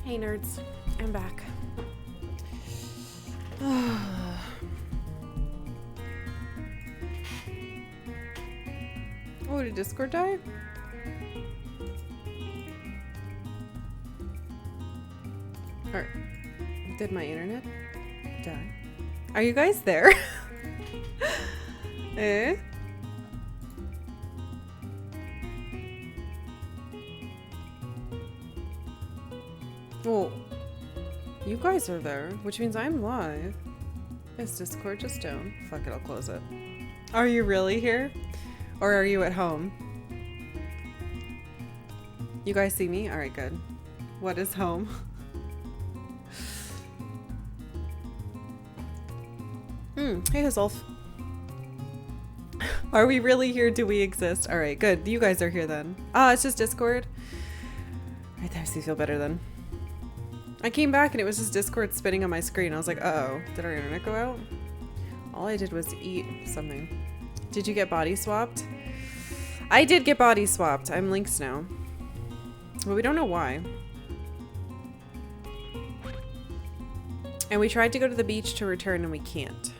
Hey nerds, I'm back. Oh, did Discord die? Or did my internet die? Are you guys there? Eh? Well, you guys are there, which means I'm live. Is Discord just down? Fuck it, I'll close it. Are you really here? Or are you at home? You guys see me? Alright, good. What is home? Hey, Hizzolf. Are we really here? Do we exist? Alright, good. You guys are here then. Ah, it's just Discord. Alright, that makes me feel better then. I came back and it was just Discord spinning on my screen. I was like, uh-oh, did our internet go out? All I did was eat something. Did you get body swapped? I did get body swapped. I'm Lynx now. But we don't know why. And we tried to go to the beach to return and we can't.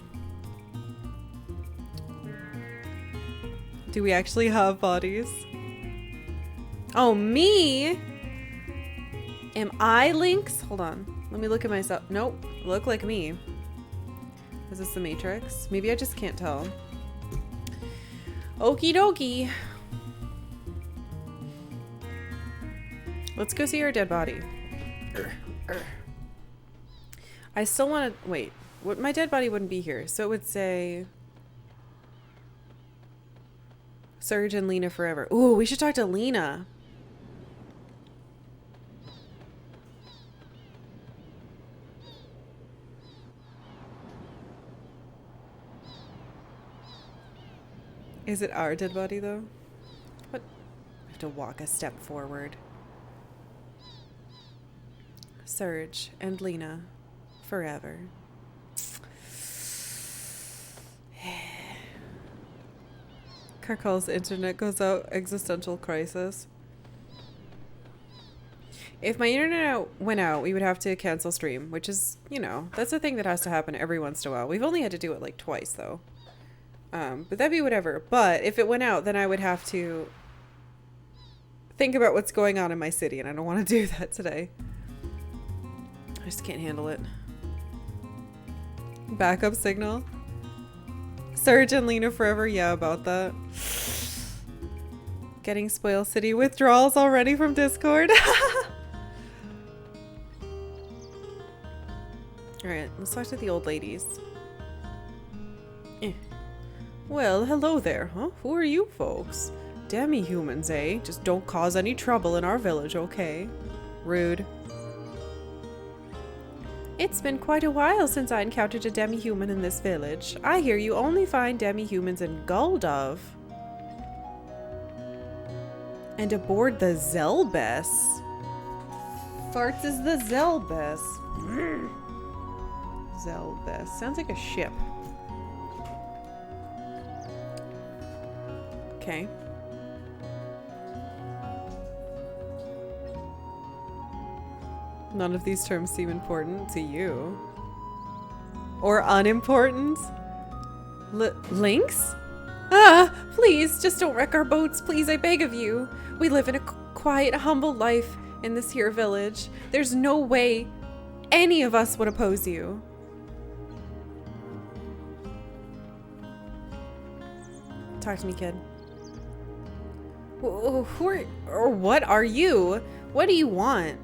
Do we actually have bodies? Oh, me? Am I Lynx? Hold on. Let me look at myself. Nope. Look like me. Is this the Matrix? Maybe I just can't tell. Okie dokie. Let's go see our dead body. I still want to... Wait. What? My dead body wouldn't be here. So it would say... Surge and Lena forever. Ooh, we should talk to Lena. Is it our dead body, though? What? I have to walk a step forward. Surge and Lena. Forever. Karkalla's internet goes out. Existential crisis. If my internet went out, we would have to cancel stream, which is, you know, that's a thing that has to happen every once in a while. We've only had to do it like twice, though. But that'd be whatever. But if it went out, then I would have to think about what's going on in my city, and I don't want to do that today. I just can't handle it. Backup signal. Surge and Lena forever. Yeah, about that. Getting Spoil City withdrawals already from Discord. Alright, let's talk to the old ladies. Well, hello there, huh? Who are you folks? Demi-humans, eh? Just don't cause any trouble in our village, okay? Rude. It's been quite a while since I encountered a demi-human in this village. I hear you only find demi-humans in Guldov. And aboard the Zelbes. Farts is the Zelbes. Zelbes. Sounds like a ship. Okay. None of these terms seem important to you. Or unimportant? Lynx? Ah, please, just don't wreck our boats, please, I beg of you. We live in a quiet, humble life in this here village. There's no way any of us would oppose you. Talk to me, kid. Who are, or what are you? What do you want?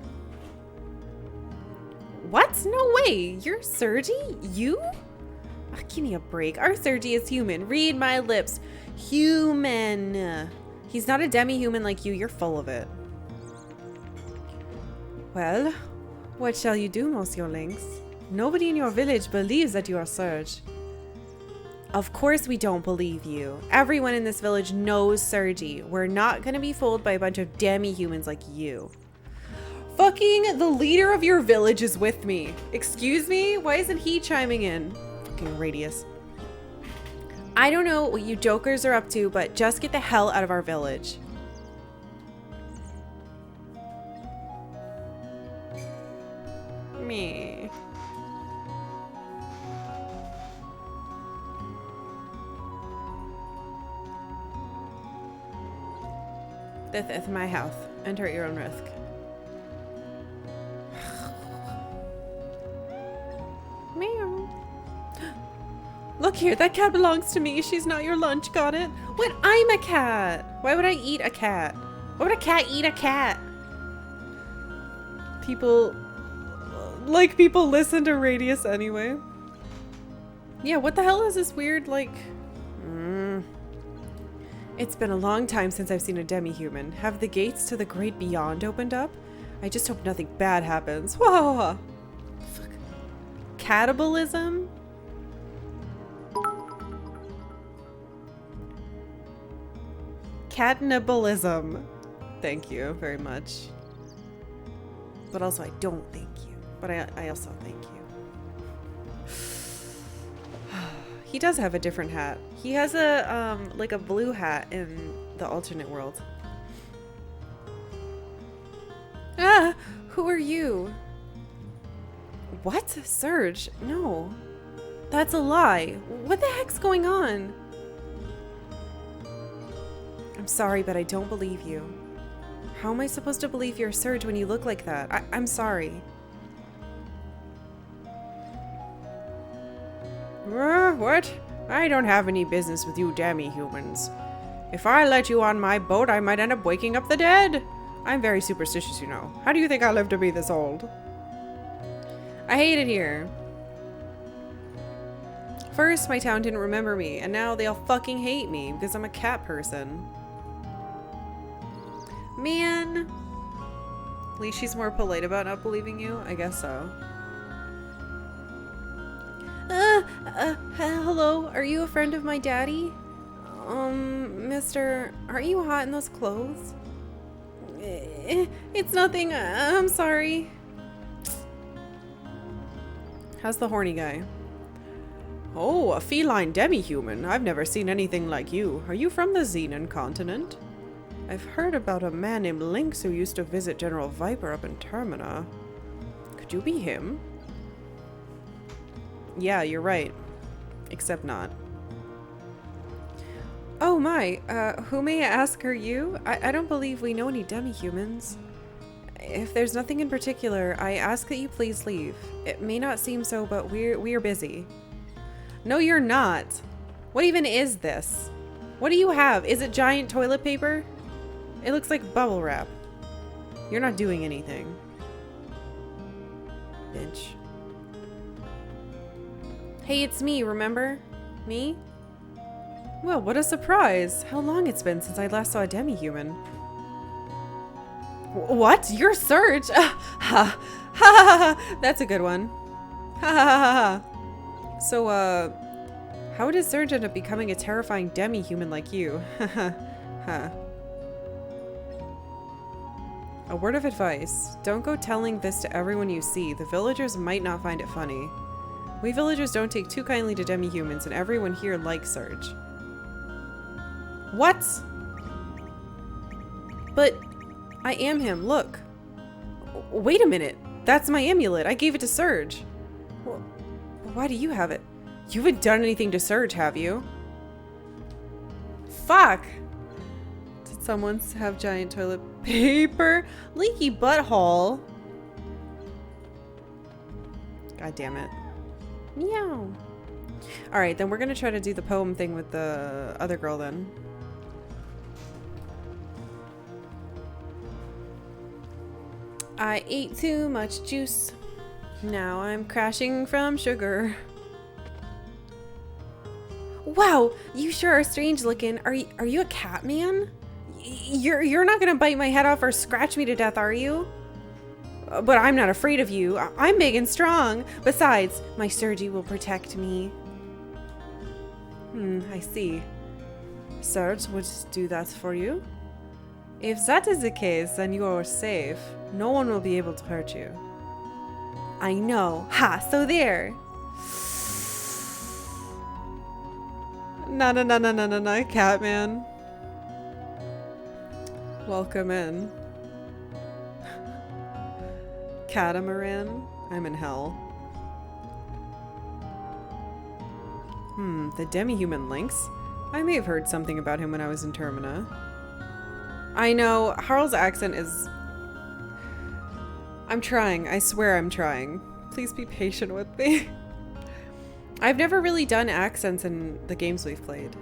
What? No way. You're Sergi? You? Oh, give me a break. Our Sergi is human. Read my lips. Human. He's not a demi-human like you. You're full of it. Well, what shall you do, Monsieur Lynx? Nobody in your village believes that you are Serge. Of course we don't believe you. Everyone in this village knows Sergi. We're not gonna be fooled by a bunch of demi-humans like you. Fucking the leader of your village is with me. Excuse me? Why isn't he chiming in? Fucking Radius. I don't know what you jokers are up to, but just get the hell out of our village. Me. This is my house. Enter at your own risk. Meow. Look here, that cat belongs to me. She's not your lunch, got it? What? I'm a cat. Why would I eat a cat? Why would a cat eat a cat? People listen to Radius anyway. Yeah, what the hell is this weird, like... It's been a long time since I've seen a demi-human. Have the gates to the great beyond opened up? I just hope nothing bad happens. Whoa! Fuck. Cannibalism? Cannibalism. Thank you very much. But also I don't thank you. But I also thank you. He does have a different hat. He has a, like a blue hat in the alternate world. Ah! Who are you? What? Surge? No. That's a lie. What the heck's going on? I'm sorry, but I don't believe you. How am I supposed to believe you're Surge when you look like that? I'm sorry. What? I don't have any business with you demi-humans. If I let you on my boat, I might end up waking up the dead. I'm very superstitious, you know. How do you think I live to be this old? I hate it here. First, my town didn't remember me, and now they all fucking hate me because I'm a cat person. Man. At least she's more polite about not believing you. I guess so. Hello, are you a friend of my daddy? Mister, aren't you hot in those clothes? It's nothing, I'm sorry. How's the horny guy? Oh, a feline demi-human. I've never seen anything like you. Are you from the Xenon continent? I've heard about a man named Lynx who used to visit General Viper up in Termina. Could you be him? Yeah, you're right. Except not. Oh my, who may I ask are you? I don't believe we know any demi-humans. If there's nothing in particular, I ask that you please leave. It may not seem so, but we're busy. No, you're not. What even is this? What do you have? Is it giant toilet paper? It looks like bubble wrap. You're not doing anything. Bitch. Hey, it's me, remember? Me? Well, what a surprise. How long it's been since I last saw a demi-human. What? You're Surge? Ha ha ha. That's a good one. Ha ha ha ha. So, how did Surge end up becoming a terrifying demi-human like you? Ha ha ha. A word of advice. Don't go telling this to everyone you see. The villagers might not find it funny. We villagers don't take too kindly to demi-humans, and everyone here likes Surge. What? But I am him, look. Wait a minute. That's my amulet. I gave it to Surge. Well, why do you have it? You haven't done anything to Surge, have you? Fuck. Did someone have giant toilet paper? Leaky butthole. God damn it. Meow. Alright, then we're gonna try to do the poem thing with the other girl then. I ate too much juice. Now I'm crashing from sugar. Wow, you sure are strange looking. Are you a cat man? You're not gonna bite my head off or scratch me to death, are you? But I'm not afraid of you. I'm big and strong. Besides, my Surgy will protect me. I see. Surge would do that for you? If that is the case, then you are safe. No one will be able to hurt you. I know. Ha, so there. No, Catman. Welcome in. Catamaran? I'm in hell. The demi-human Lynx? I may have heard something about him when I was in Termina. I know, Harl's accent is... I'm trying. I swear I'm trying. Please be patient with me. I've never really done accents in the games we've played.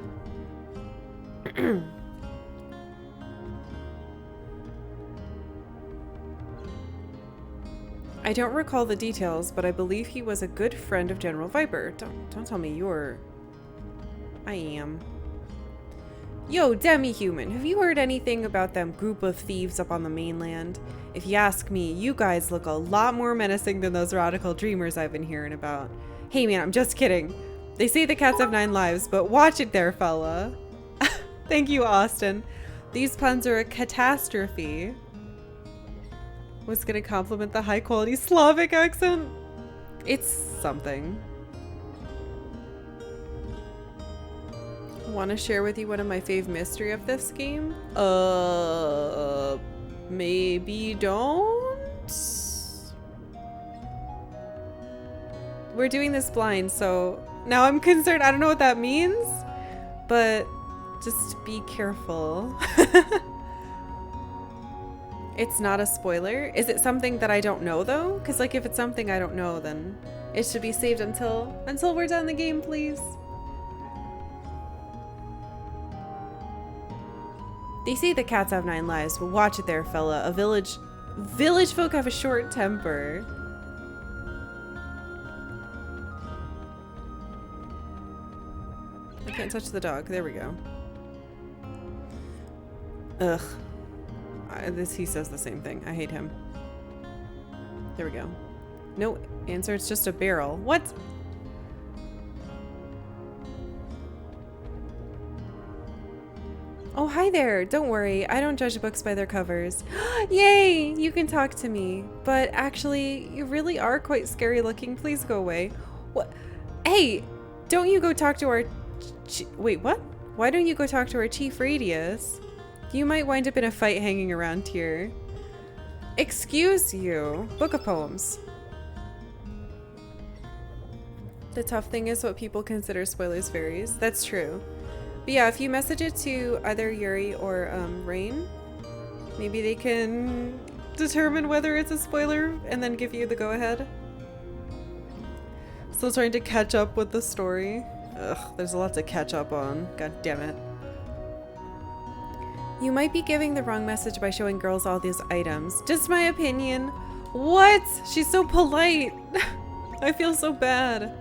I don't recall the details, but I believe he was a good friend of General Viper. Don't tell me you're... I am. Yo, demi-human, have you heard anything about them group of thieves up on the mainland? If you ask me, you guys look a lot more menacing than those radical dreamers I've been hearing about. Hey man, I'm just kidding. They say the cats have 9 lives, but watch it there, fella. Thank you, Austin. These puns are a catastrophe. Was gonna compliment the high quality Slavic accent. It's something. Want to share with you one of my fave mystery of this game? Maybe don't? We're doing this blind, so now I'm concerned. I don't know what that means, but just be careful. It's not a spoiler. Is it something that I don't know though? Because like if it's something I don't know, then it should be saved until we're done the game, please. They say the cats have 9 lives, but watch it there, fella. A village folk have a short temper. I can't touch the dog. There we go. Ugh. He says the same thing. I hate him. There we go. No answer. It's just a barrel. What? Oh, hi there. Don't worry. I don't judge books by their covers. Yay! You can talk to me. But actually, you really are quite scary looking. Please go away. What? Hey! Don't you go talk to our... Wait, what? Why don't you go talk to our Chief Radius? You might wind up in a fight hanging around here. Excuse you. Book of poems. The tough thing is what people consider spoilers varies. That's true. But yeah, if you message it to either Yuri or Rain, maybe they can determine whether it's a spoiler and then give you the go-ahead. Still trying to catch up with the story. Ugh, there's a lot to catch up on. God damn it. You might be giving the wrong message by showing girls all these items. Just my opinion. What? She's so polite. I feel so bad.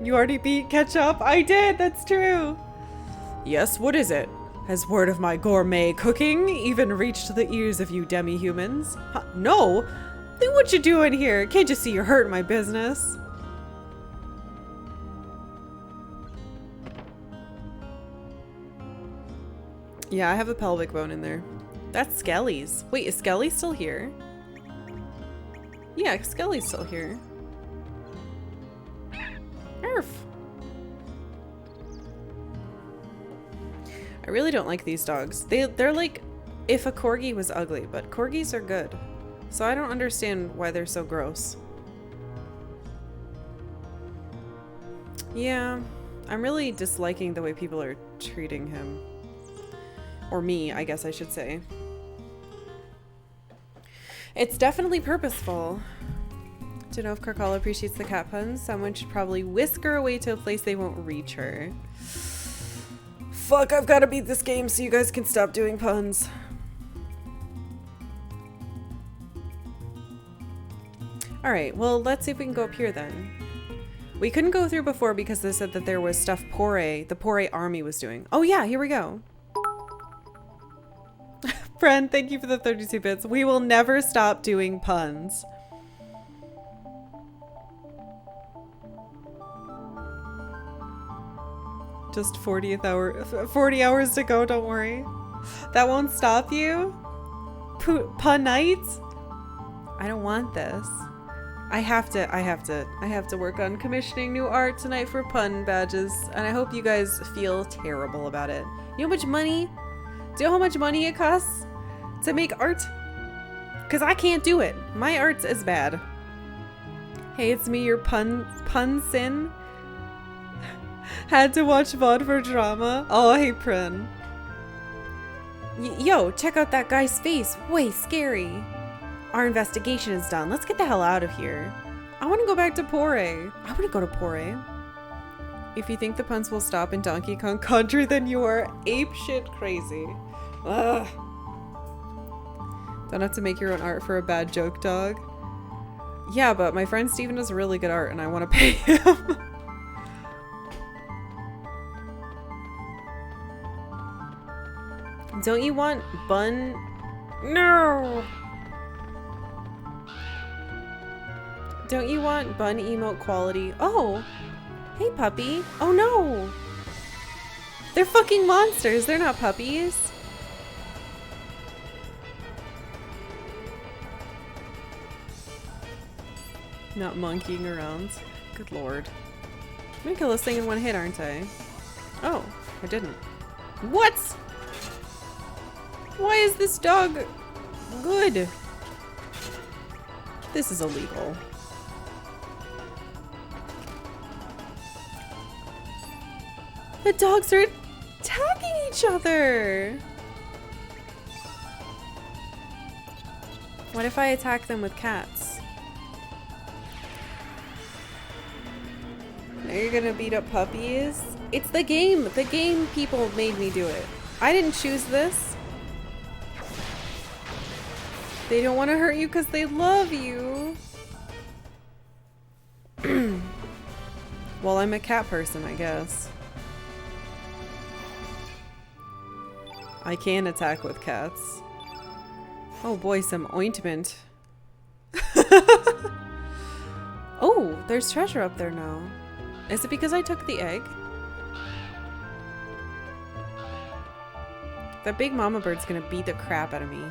You already beat catch up? I did, that's true. Yes, what is it? Has word of my gourmet cooking even reached the ears of you demi-humans? Huh? No? Then what you doing here? Can't you see you're hurting my business? Yeah, I have a pelvic bone in there. That's Skelly's. Wait, is Skelly still here? Yeah, Skelly's still here. Arf. I really don't like these dogs. They're like if a corgi was ugly, but corgis are good. So I don't understand why they're so gross. Yeah, I'm really disliking the way people are treating him. Or me, I guess I should say. It's definitely purposeful. To know if Karkalla appreciates the cat puns, someone should probably whisk her away to a place they won't reach her. Fuck, I've got to beat this game so you guys can stop doing puns. Alright, well, let's see if we can go up here then. We couldn't go through before because they said that there was stuff the Pyre army was doing. Oh yeah, here we go. Friend, thank you for the 32 bits. We will never stop doing puns. Just 40 hours to go, don't worry. That won't stop you? Pun nights? I don't want this. I have to work on commissioning new art tonight for pun badges, and I hope you guys feel terrible about it. You know how much money? Do you know how much money it costs to make art? Because I can't do it. My art's is bad. Hey, it's me, your pun sin. Had to watch VOD for drama. Oh, hey, Prin. Yo, check out that guy's face. Way scary. Our investigation is done. Let's get the hell out of here. I want to go back to Pyre. I want to go to Pyre. If you think the puns will stop in Donkey Kong Country, then you are apeshit crazy. Ugh. Don't have to make your own art for a bad joke, dog. Yeah, but my friend Steven does really good art and I want to pay him. Don't you want bun? No! Don't you want bun emote quality? Oh! Hey, puppy. Oh, no! They're fucking monsters. They're not puppies. Not monkeying around. Good lord. I'm gonna kill this thing in one hit, aren't I? Oh, I didn't. What? Why is this dog good? This is illegal. The dogs are attacking each other. What if I attack them with cats? Now you're gonna beat up puppies? It's the game. The game people made me do it. I didn't choose this. They don't want to hurt you because they love you. Well, I'm a cat person, I guess. I can attack with cats. Oh boy, some ointment. Oh, there's treasure up there now. Is it because I took the egg? That big mama bird's gonna beat the crap out of me.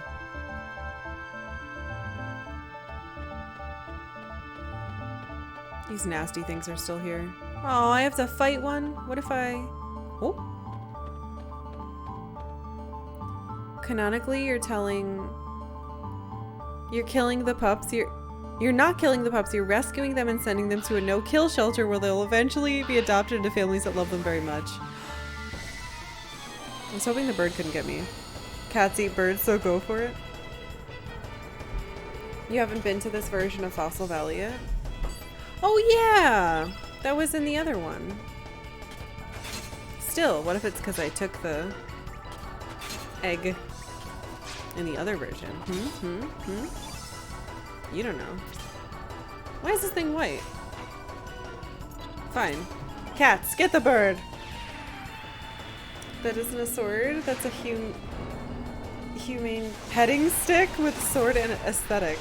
These nasty things are still here. Oh, I have to fight one? What if I... Oh. Canonically, you're killing the pups. You're not killing the pups. You're rescuing them and sending them to a no-kill shelter where they'll eventually be adopted into families that love them very much. I was hoping the bird couldn't get me. Cats eat birds, so go for it. You haven't been to this version of Fossil Valley yet? Oh yeah! That was in the other one. Still, what if it's because I took the egg in the other version? You don't know. Why is this thing white? Fine. Cats, get the bird! That isn't a sword. That's a humane petting stick with sword and aesthetic.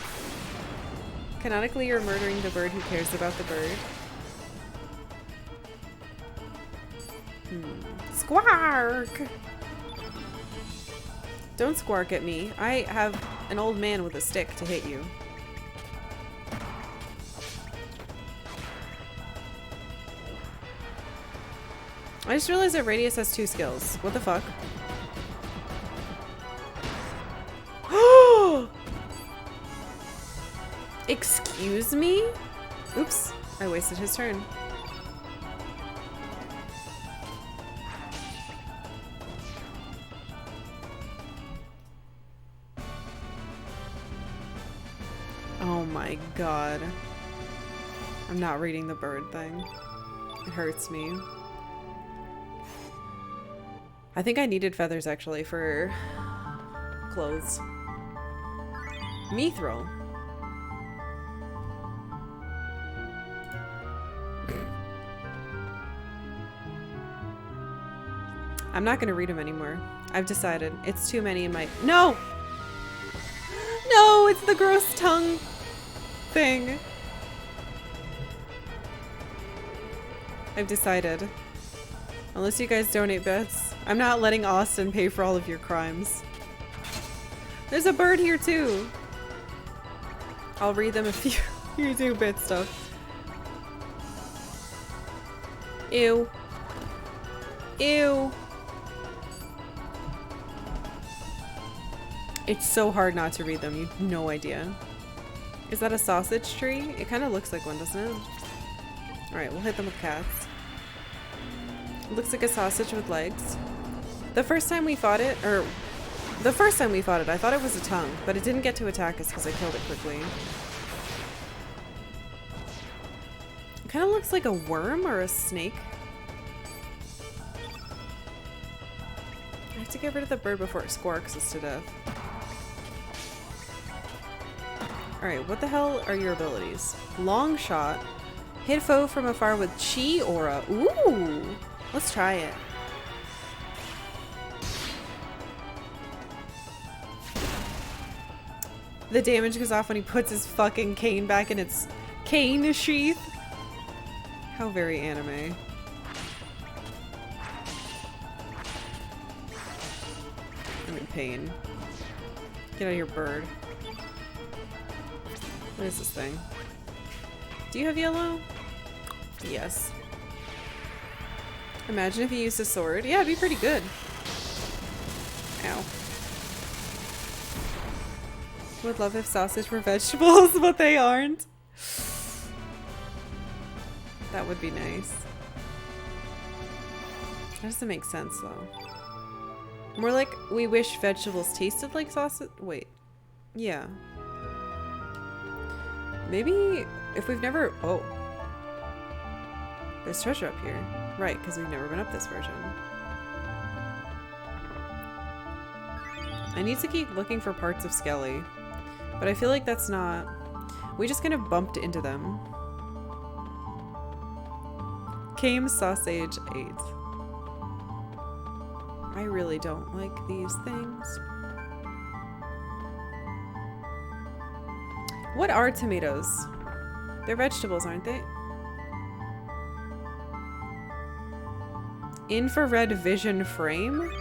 Canonically, you're murdering the bird. Who cares about the bird? Squark! Don't squark at me. I have an old man with a stick to hit you. I just realized that Radius has 2 skills. What the fuck? Excuse me? Oops, I wasted his turn. Oh my god. I'm not reading the bird thing. It hurts me. I think I needed feathers actually for clothes. Mithril. I'm not gonna read them anymore. I've decided. It's too many in my— No! No! It's the gross tongue thing. I've decided. Unless you guys donate bits, I'm not letting Austin pay for all of your crimes. There's a bird here too. I'll read them if you do bit stuff. Ew. Ew. It's so hard not to read them. You have no idea. Is that a sausage tree? It kind of looks like one, doesn't it? Alright, we'll hit them with cats. It looks like a sausage with legs. The first time we fought it, I thought it was a tongue, but it didn't get to attack us because I killed it quickly. It kind of looks like a worm or a snake. I have to get rid of the bird before it squawks us to death. Alright, what the hell are your abilities? Long shot. Hit foe from afar with chi aura. Ooh! Let's try it. The damage goes off when he puts his fucking cane back in its cane sheath. How very anime. I'm in pain. Get out of here, bird. What is this thing? Do you have yellow? Yes. Imagine if you used a sword. Yeah, it'd be pretty good. Ow. Would love if sausage were vegetables, but they aren't. That would be nice. That doesn't make sense, though. More like we wish vegetables tasted like sausage. Wait. Yeah. Maybe if we've never... Oh. There's treasure up here. Right, because we've never been up this version. I need to keep looking for parts of Skelly. But I feel like that's not... We just kind of bumped into them. Came Sausage 8. I really don't like these things. What are tomatoes? They're vegetables, aren't they? Infrared vision frame?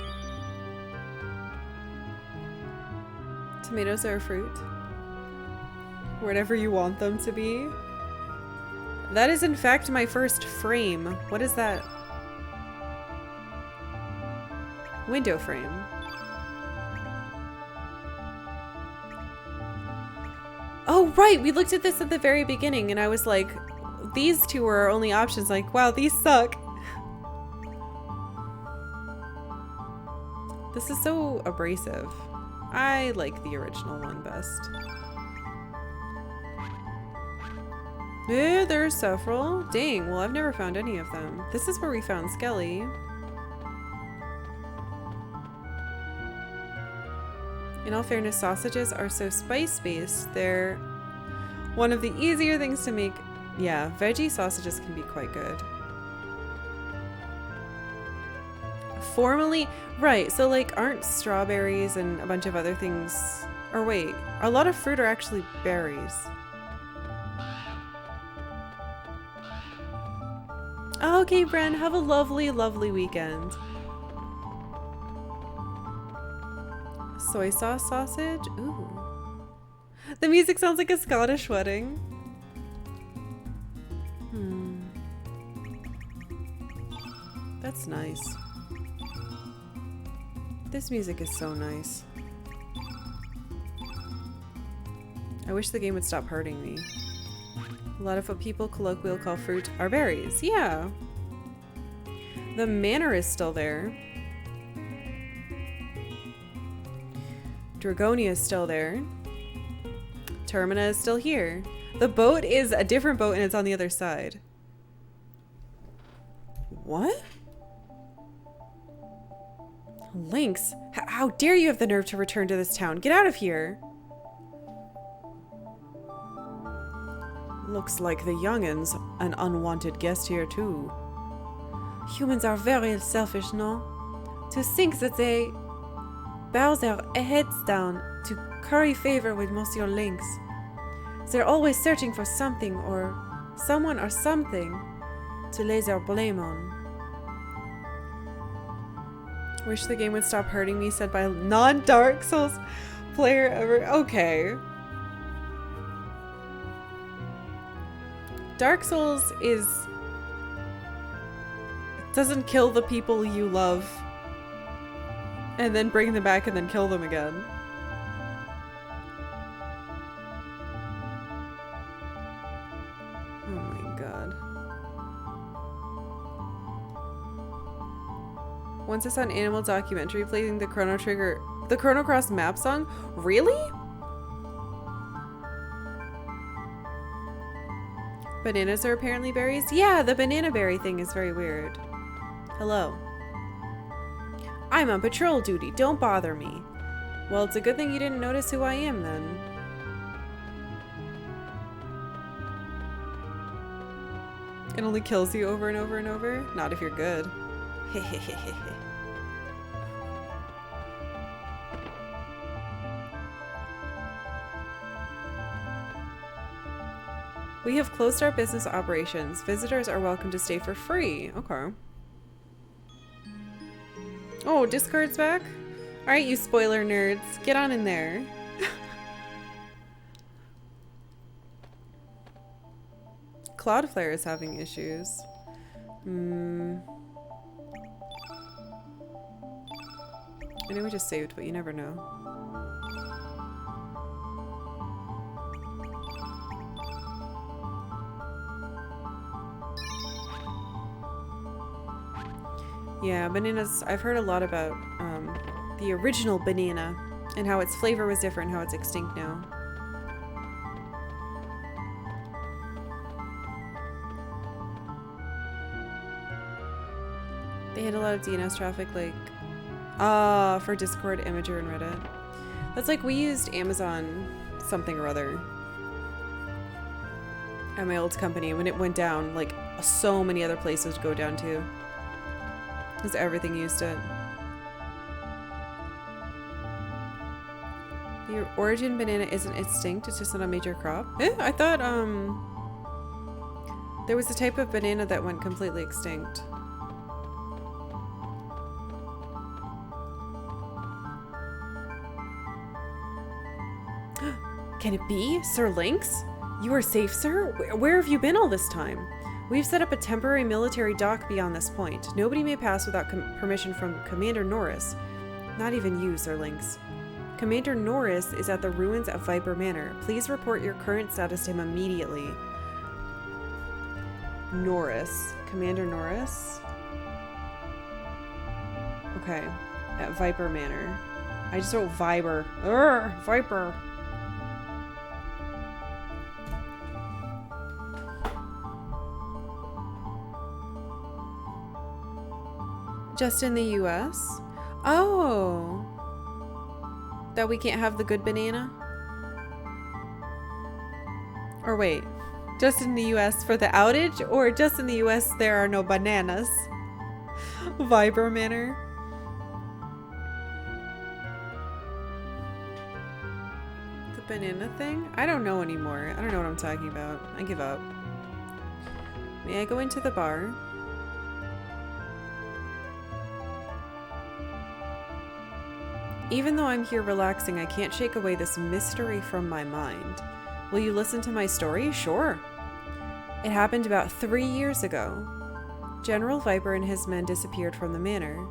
Tomatoes are a fruit. Whatever you want them to be. That is in fact my first frame. What is that? Window frame. Oh, right! We looked at this at the very beginning and I was like, these two are our only options. Like, wow, these suck. This is so abrasive. I like the original one best. There are several. Dang, well, I've never found any of them. This is where we found Skelly. In all fairness, sausages are so spice-based, they're one of the easier things to make. Yeah, veggie sausages can be quite good. Formally, right, so like aren't strawberries and a bunch of other things, or wait, a lot of fruit are actually berries. Okay, Bren, have a lovely, lovely weekend. Soy sauce sausage? Ooh. The music sounds like a Scottish wedding. That's nice. This music is so nice. I wish the game would stop hurting me. A lot of what people colloquially call fruit are berries. Yeah. The manor is still there. Dragonia is still there. Termina is still here. The boat is a different boat and it's on the other side. What? Lynx, how dare you have the nerve to return to this town? Get out of here. Looks like the young'un's an unwanted guest here too. Humans are very selfish, no? To think that they bow their heads down to curry favor with Monsieur Lynx. They're always searching for something or someone or something to lay their blame on. Wish the game would stop hurting me, said by a non-Dark Souls player ever. Okay. Dark Souls doesn't kill the people you love and then bring them back and then kill them again. Once I saw an animal documentary playing the Chrono Cross map song. Really? Bananas are apparently berries? Yeah, the banana berry thing is very weird. Hello. I'm on patrol duty. Don't bother me. Well, it's a good thing you didn't notice who I am then. It only kills you over and over and over? Not if you're good. We have closed our business operations. Visitors are welcome to stay for free. Okay. Oh, discard's back? Alright, you spoiler nerds. Get on in there. Cloudflare is having issues. I know we just saved, but you never know. Yeah, bananas. I've heard a lot about the original banana and how its flavor was different, how it's extinct now. They had a lot of DNS traffic, like, for Discord, Imager, and Reddit. That's like we used Amazon something or other at my old company. When it went down, like, so many other places would go down too. Because everything used it. The origin banana isn't extinct, it's just not a major crop. I thought, there was a type of banana that went completely extinct. Can it be? Sir Lynx? You are safe, sir? Where have you been all this time? We've set up a temporary military dock beyond this point. Nobody may pass without permission from Commander Norris. Not even you, Sir Lynx. Commander Norris is at the ruins of Viper Manor. Please report your current status to him immediately. Norris. Commander Norris? Okay. At Viper Manor. I just wrote Viper. Urgh, Viper. Just in the US? Oh. That we can't have the good banana? Or wait, just in the US for the outage? Or just in the US there are no bananas? Viper Manor. The banana thing? I don't know anymore. I don't know what I'm talking about. I give up. May I go into the bar? Even though I'm here relaxing, I can't shake away this mystery from my mind. Will you listen to my story? Sure. It happened about 3 years ago. General Viper and his men disappeared from the manor.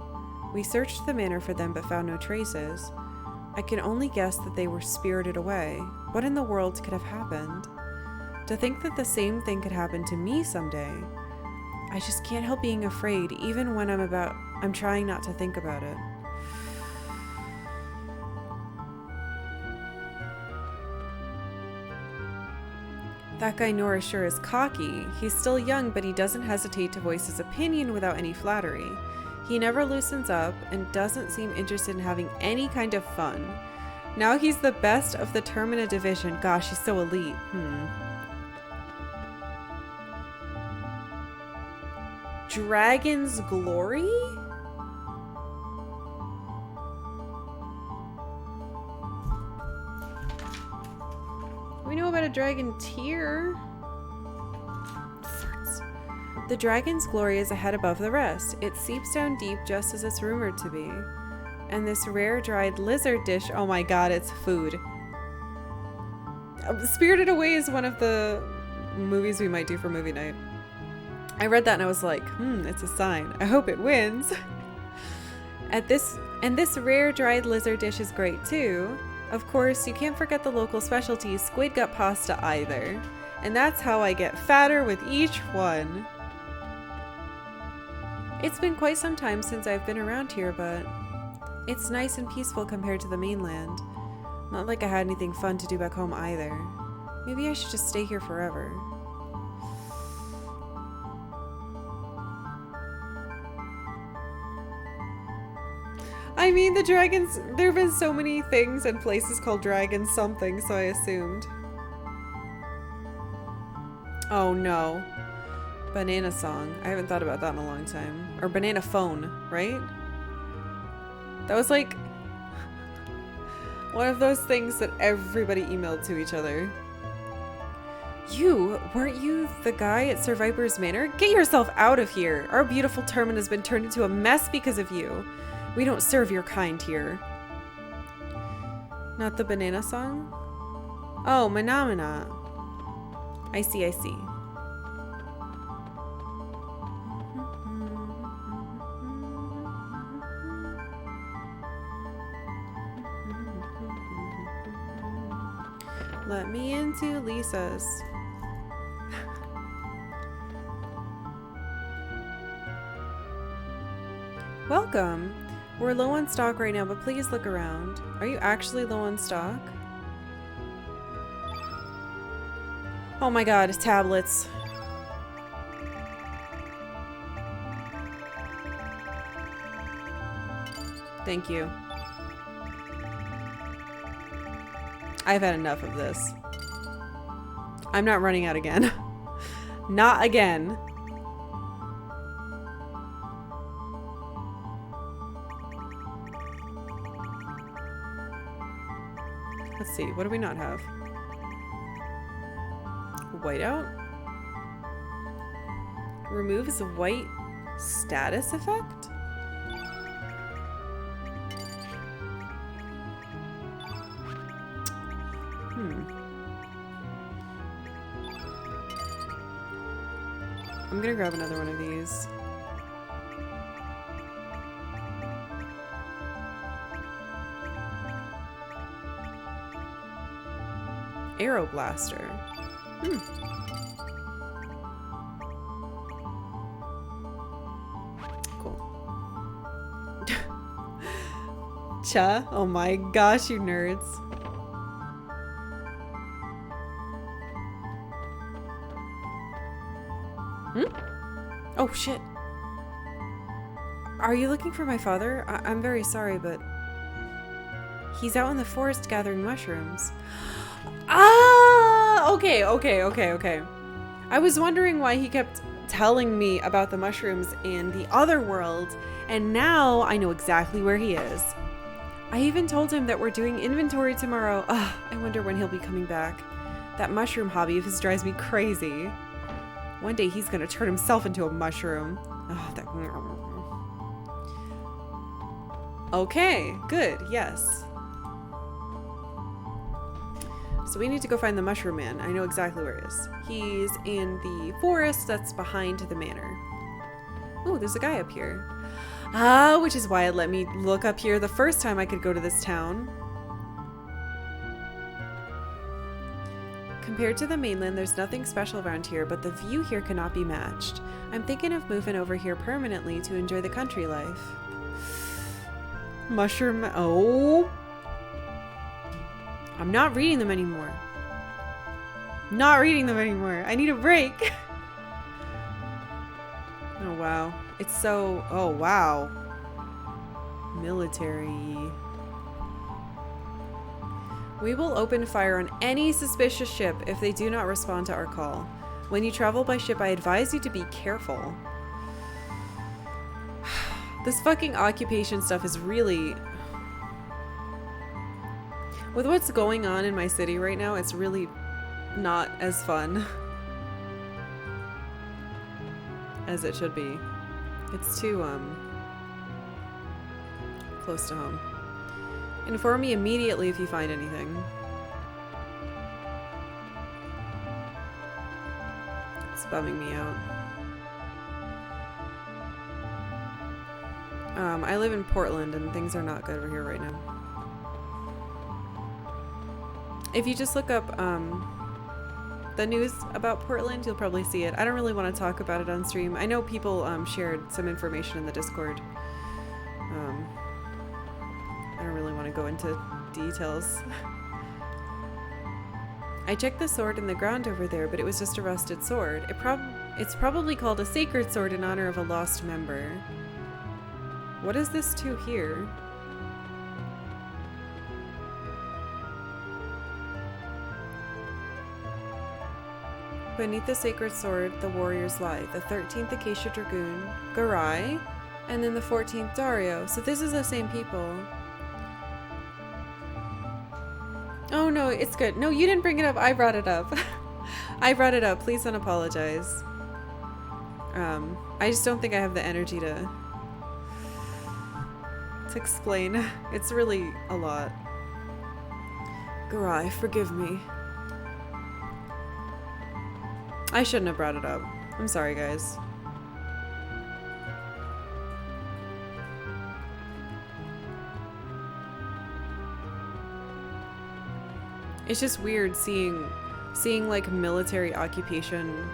We searched the manor for them but found no traces. I can only guess that they were spirited away. What in the world could have happened? To think that the same thing could happen to me someday. I just can't help being afraid, even when I'm trying not to think about it. That guy Norris sure is cocky. He's still young, but he doesn't hesitate to voice his opinion without any flattery. He never loosens up and doesn't seem interested in having any kind of fun. Now he's the best of the Termina division. Gosh, he's so elite. Dragon's Glory? We know about a dragon tier. The dragon's glory is a head above the rest. It seeps down deep just as it's rumored to be. And this rare dried lizard dish, oh my god, it's food. Spirited Away is one of the movies we might do for movie night. I read that and I was like, it's a sign. I hope it wins. This rare dried lizard dish is great too. Of course, you can't forget the local specialty, squid gut pasta either. And that's how I get fatter with each one. It's been quite some time since I've been around here, but it's nice and peaceful compared to the mainland. Not like I had anything fun to do back home either. Maybe I should just stay here forever. I mean, the dragons, there have been so many things and places called dragons something, so I assumed. Oh no. Banana song. I haven't thought about that in a long time. Or banana phone, right? That was like one of those things that everybody emailed to each other. Weren't you the guy at Sir Viper's Manor? Get yourself out of here. Our beautiful Termina has been turned into a mess because of you. We don't serve your kind here. Not the banana song? Oh, Manamana. I see, I see. Let me into Lisa's. Welcome. We're low on stock right now, but please look around. Are you actually low on stock? Oh my god, tablets. Thank you. I've had enough of this. I'm not running out again. Not again. Let's see, what do we not have? Whiteout? Removes white status effect? I'm gonna grab another one of these. Arrow blaster. Cool. Cha? Oh my gosh, you nerds. Oh shit. Are you looking for my father? I'm very sorry, but he's out in the forest gathering mushrooms. Ah! Okay. I was wondering why he kept telling me about the mushrooms in the other world, and now I know exactly where he is. I even told him that we're doing inventory tomorrow. Ugh, I wonder when he'll be coming back. That mushroom hobby of his drives me crazy. One day he's gonna turn himself into a mushroom. Oh, that... Okay, good, yes. So we need to go find the Mushroom Man. I know exactly where he is. He's in the forest that's behind the manor. Oh, there's a guy up here. Ah, which is why it let me look up here the first time I could go to this town. Compared to the mainland, there's nothing special around here, but the view here cannot be matched. I'm thinking of moving over here permanently to enjoy the country life. Mushroom... Oh... I'm not reading them anymore. Not reading them anymore. I need a break. Oh, wow. It's so... Oh, wow. Military. We will open fire on any suspicious ship if they do not respond to our call. When you travel by ship, I advise you to be careful. This fucking occupation stuff is really... With what's going on in my city right now, it's really not as fun as it should be. It's too, close to home. Inform me immediately if you find anything. It's bumming me out. I live in Portland and things are not good over here right now. If you just look up the the news about Portland, you'll probably see it. I don't really want to talk about it on stream. I know people shared some information in the Discord. I don't really want to go into details. I checked the sword in the ground over there, but it was just a rusted sword. It's probably called a sacred sword in honor of a lost member. What is this to here? Beneath the sacred sword, the warriors lie. The 13th Acacia Dragoon, Garai, and then the 14th Dario. So this is the same people. Oh no, it's good. No, you didn't bring it up. I brought it up. I brought it up. Please don't apologize. I just don't think I have the energy to explain. It's really a lot. Garai, forgive me. I shouldn't have brought it up. I'm sorry, guys. It's just weird seeing like military occupation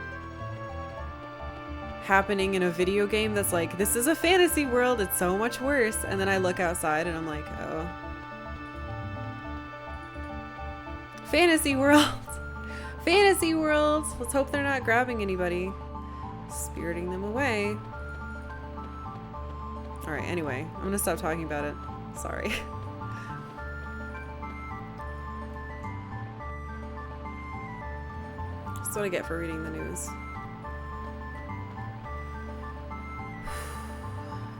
happening in a video game that's like, this is a fantasy world, it's so much worse. And then I look outside and I'm like, oh. Fantasy world. Fantasy world. Let's hope they're not grabbing anybody. Spiriting them away. Alright, anyway. I'm gonna stop talking about it. Sorry. That's what I get for reading the news.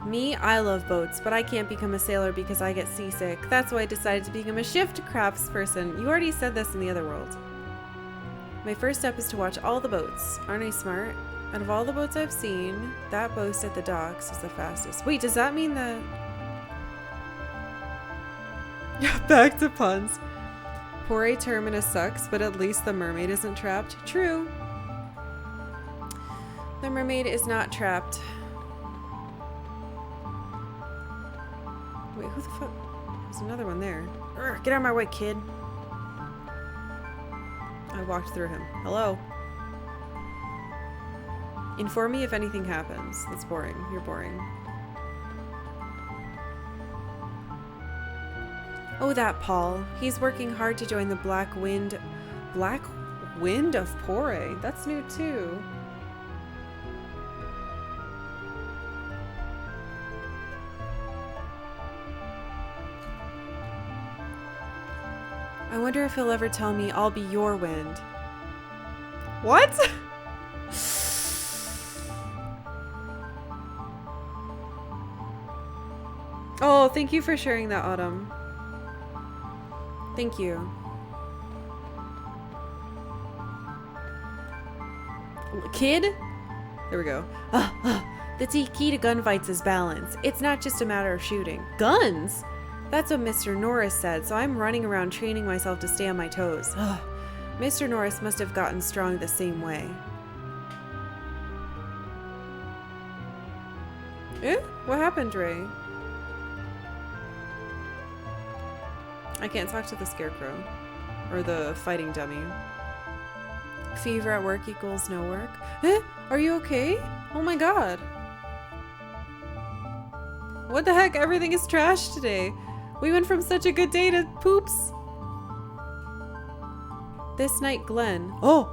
Me, I love boats, but I can't become a sailor because I get seasick. That's why I decided to become a shift crafts person. You already said this in the other world. My first step is to watch all the boats. Aren't I smart? Out of all the boats I've seen, that boat at the docks is the fastest. Wait, does that mean that... Back to puns. Poor Termina sucks, but at least the mermaid isn't trapped. True. The mermaid is not trapped. Wait, who the fuck? There's another one there. Urgh, get out of my way, kid. I walked through him. Hello. Inform me if anything happens. That's boring. You're boring. Oh, that Paul. He's working hard to join the Black Wind of Pyre. That's new too. I wonder if he'll ever tell me I'll be your wind. What? Oh, thank you for sharing that, Autumn. Thank you. Kid? There we go. The key to gunfights is balance. It's not just a matter of shooting. Guns? That's what Mr. Norris said, so I'm running around training myself to stay on my toes. Mr. Norris must have gotten strong the same way. Eh? What happened, Ray? I can't talk to the scarecrow. Or the fighting dummy. Fever at work equals no work. Eh? Are you okay? Oh my god. What the heck? Everything is trash today. We went from such a good day to poops. This night Glen. Oh!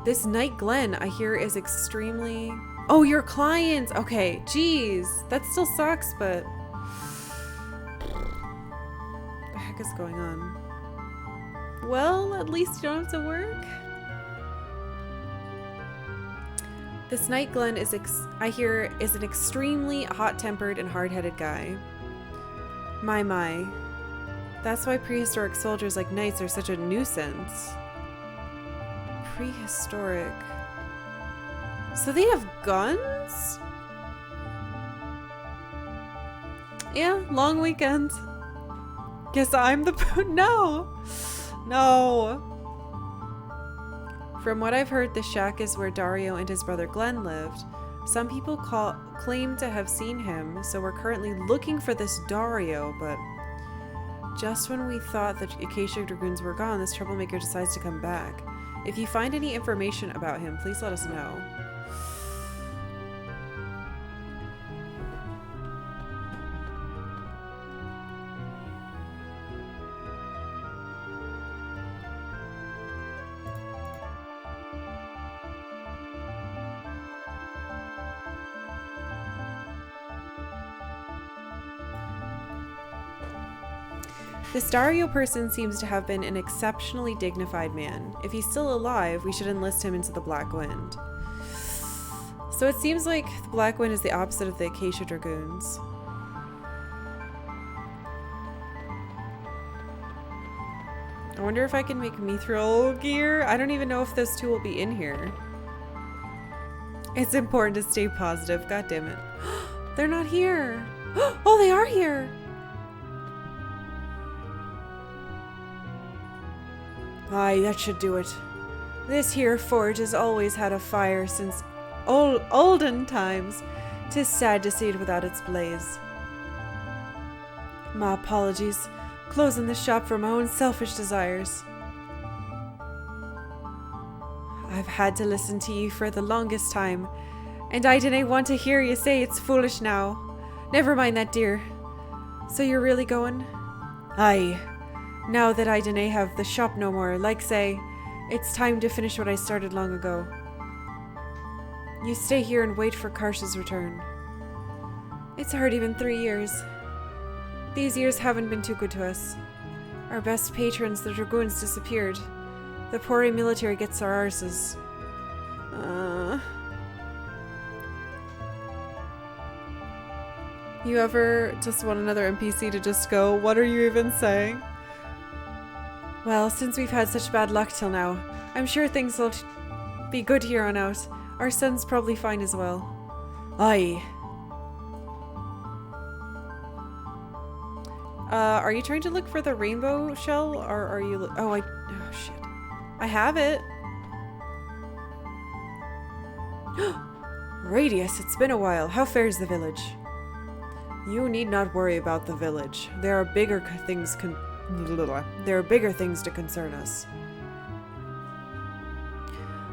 This night Glen, I hear, is extremely... Oh, your client! Okay, jeez. That still sucks, but... What the heck is going on? Well, at least you don't have to work. This night Glen is, I hear, is an extremely hot-tempered and hard-headed guy. My. That's why prehistoric soldiers like knights are such a nuisance. Prehistoric. So they have guns? Yeah, long weekend. Guess I'm the... No! No! From what I've heard, the shack is where Dario and his brother Glenn lived. Some people claim to have seen him, so we're currently looking for this Dario, but just when we thought the Acacia Dragoons were gone, this troublemaker decides to come back. If you find any information about him, please let us know. This Dario person seems to have been an exceptionally dignified man. If he's still alive, we should enlist him into the Black Wind. So it seems like the Black Wind is the opposite of the Acacia Dragoons. I wonder if I can make mithril gear. I don't even know if those two will be in here. It's important to stay positive. God damn it. They're not here. Oh, they are here. Aye, that should do it. This here forge has always had a fire since olden times. 'Tis sad to see it without its blaze. My apologies. Closing the shop for my own selfish desires. I've had to listen to you for the longest time, and I didn't want to hear you say it's foolish now. Never mind that, dear. So you're really going? Aye. Now that I didn't have the shop no more, like say, it's time to finish what I started long ago. You stay here and wait for Karsh's return. It's already been 3 years. These years haven't been too good to us. Our best patrons, the Dragoons, disappeared. The Pori military gets our arses. You ever just want another NPC to just go, what are you even saying? Well, since we've had such bad luck till now, I'm sure things will be good here on out. Our son's probably fine as well. Aye. Are you trying to look for the rainbow shell, or are you oh shit. I have it. Radius, it's been a while. How fares the village? You need not worry about the village. There are bigger things to concern us.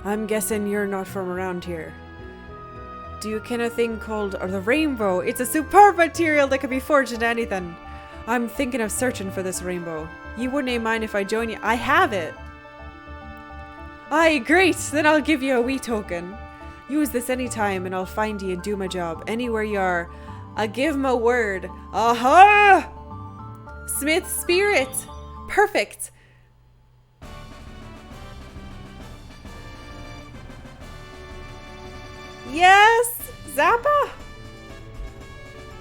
I'm guessing you're not from around here. Do you ken a thing called the rainbow? It's a superb material that can be forged into anything. I'm thinking of searching for this rainbow. You wouldn't mind if I join you? I have it. Aye, great. Then I'll give you a wee token. Use this anytime and I'll find you and do my job. Anywhere you are, I'll give my word. Aha! Smith's spirit. Perfect. Yes! Zappa!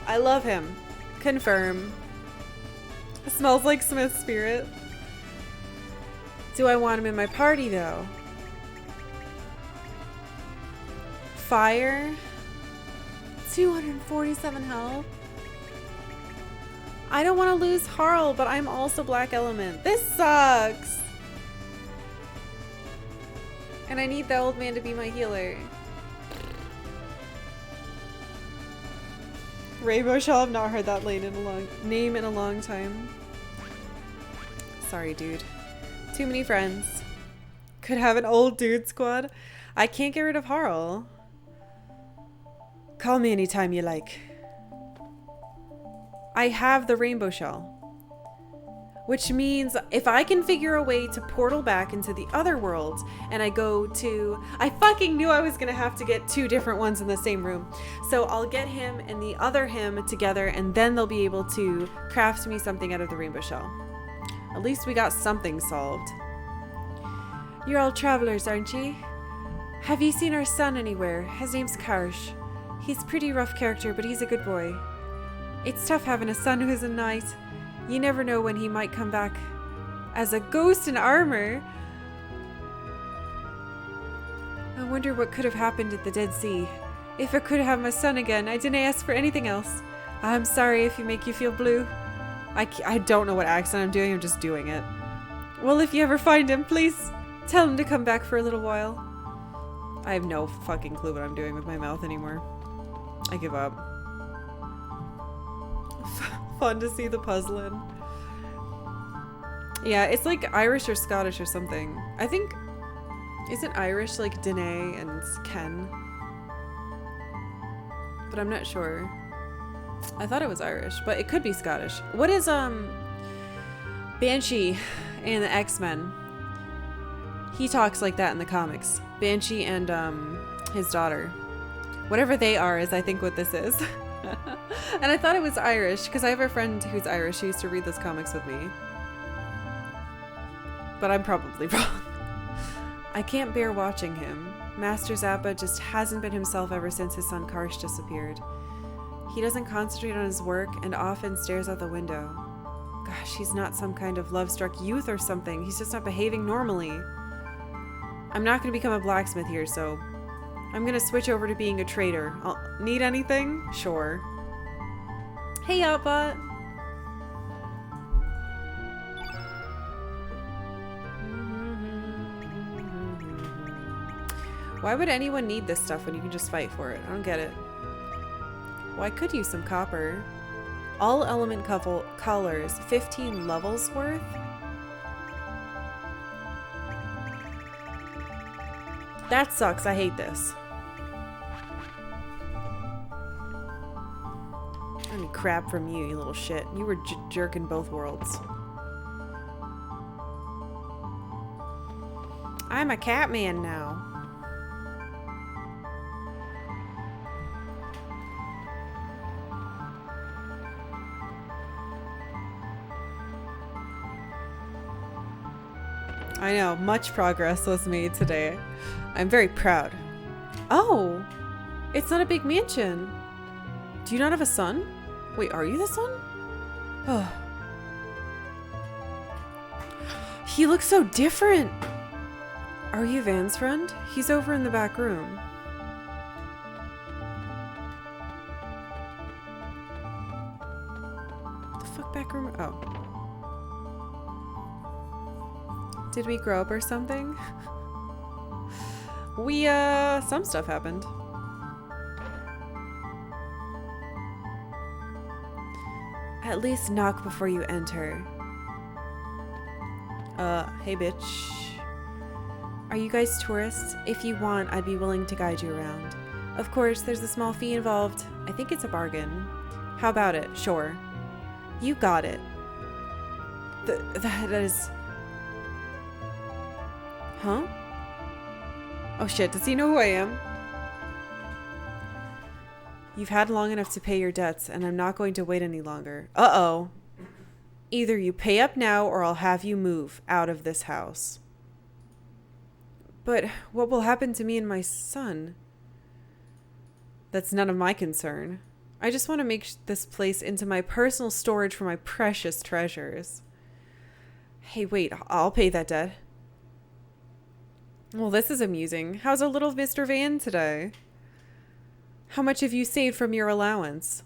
I love him. Confirm. It smells like Smith's spirit. Do I want him in my party though? Fire. 247 health. I don't want to lose Harl, but I'm also Black Element. This sucks. And I need the old man to be my healer. Rainbow Shell, I've not heard that name in a long time. Sorry, dude. Too many friends. Could have an old dude squad. I can't get rid of Harl. Call me anytime you like. I have the Rainbow Shell. Which means if I can figure a way to portal back into the other world and I go to... I fucking knew I was going to have to get 2 different ones in the same room. So I'll get him and the other him together and then they'll be able to craft me something out of the Rainbow Shell. At least we got something solved. You're all travelers, aren't you? Have you seen our son anywhere? His name's Karsh. He's a pretty rough character, but he's a good boy. It's tough having a son who's a knight. You never know when he might come back as a ghost in armor. I wonder what could have happened at the Dead Sea. If I could have my son again, I didn't ask for anything else. I'm sorry if you make you feel blue. I don't know what accent I'm doing, I'm just doing it. Well, if you ever find him, please tell him to come back for a little while. I have no fucking clue what I'm doing with my mouth anymore. I give up. Fun to see the puzzling. Yeah, it's like Irish or Scottish or something. I think Isn't Irish like Danae and Ken? But I'm not sure. I thought it was Irish, but it could be Scottish. What is Banshee in the X-Men? He talks like that in the comics. Banshee and his daughter. Whatever they are is I think what this is. And I thought it was Irish because I have a friend who's Irish who used to read those comics with me. But I'm probably wrong. I can't bear watching him. Master Zappa just hasn't been himself ever since his son Karsh disappeared. He doesn't concentrate on his work and often stares out the window. Gosh, he's not some kind of love-struck youth or something. He's just not behaving normally. I'm not going to become a blacksmith here, so I'm going to switch over to being a trader. Need anything? Sure. Hey, Outbot. Why would anyone need this stuff when you can just fight for it? I don't get it. Well, I could use some copper. All element colors, 15 levels worth? That sucks. I hate this. I need crap from you, you little shit. You were jerking both worlds. I'm a cat man now. I know, much progress was made today. I'm very proud. Oh, it's not a big mansion. Do you not have a son? Wait, are you the son? Oh. He looks so different. Are you Van's friend? He's over in the back room. The fuck back room? Oh. Did we grow up or something? Some stuff happened. At least knock before you enter. Hey bitch. Are you guys tourists? If you want, I'd be willing to guide you around. Of course, there's a small fee involved. I think it's a bargain. How about it? Sure. You got it. That is... Huh? Oh shit, does he know who I am? You've had long enough to pay your debts, and I'm not going to wait any longer. Uh-oh. Either you pay up now, or I'll have you move out of this house. But what will happen to me and my son? That's none of my concern. I just want to make this place into my personal storage for my precious treasures. Hey, wait, I'll pay that debt. Well, this is amusing. How's our little Mr. Van today? How much have you saved from your allowance?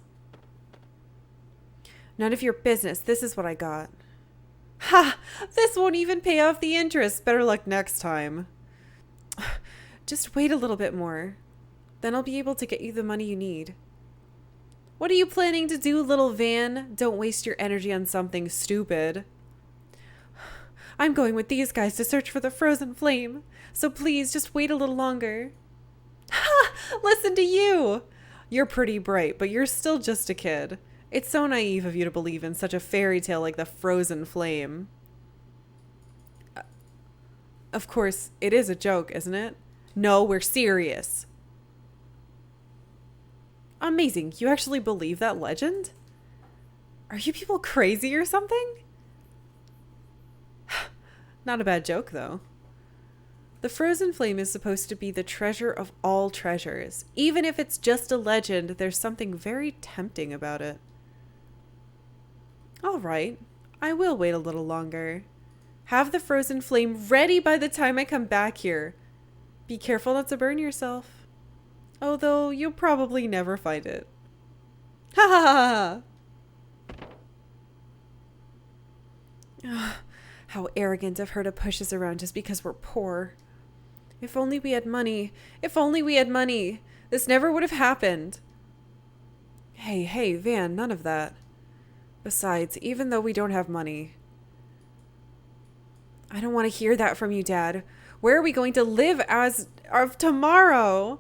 None of your business. This is what I got. Ha! This won't even pay off the interest. Better luck next time. Just wait a little bit more. Then I'll be able to get you the money you need. What are you planning to do, little Van? Don't waste your energy on something stupid. I'm going with these guys to search for the frozen flame. So please, just wait a little longer. Ha! Listen to you! You're pretty bright, but you're still just a kid. It's so naive of you to believe in such a fairy tale like the frozen flame. Of course, it is a joke, isn't it? No, we're serious. Amazing. You actually believe that legend? Are you people crazy or something? Not a bad joke, though. The frozen flame is supposed to be the treasure of all treasures. Even if it's just a legend, there's something very tempting about it. All right, I will wait a little longer. Have the frozen flame ready by the time I come back here. Be careful not to burn yourself. Although you'll probably never find it. Ha ha ha ha! How arrogant of her to push us around just because we're poor. If only we had money. If only we had money. This never would have happened. Hey, Van, none of that. Besides, even though we don't have money. I don't want to hear that from you, Dad. Where are we going to live as of tomorrow?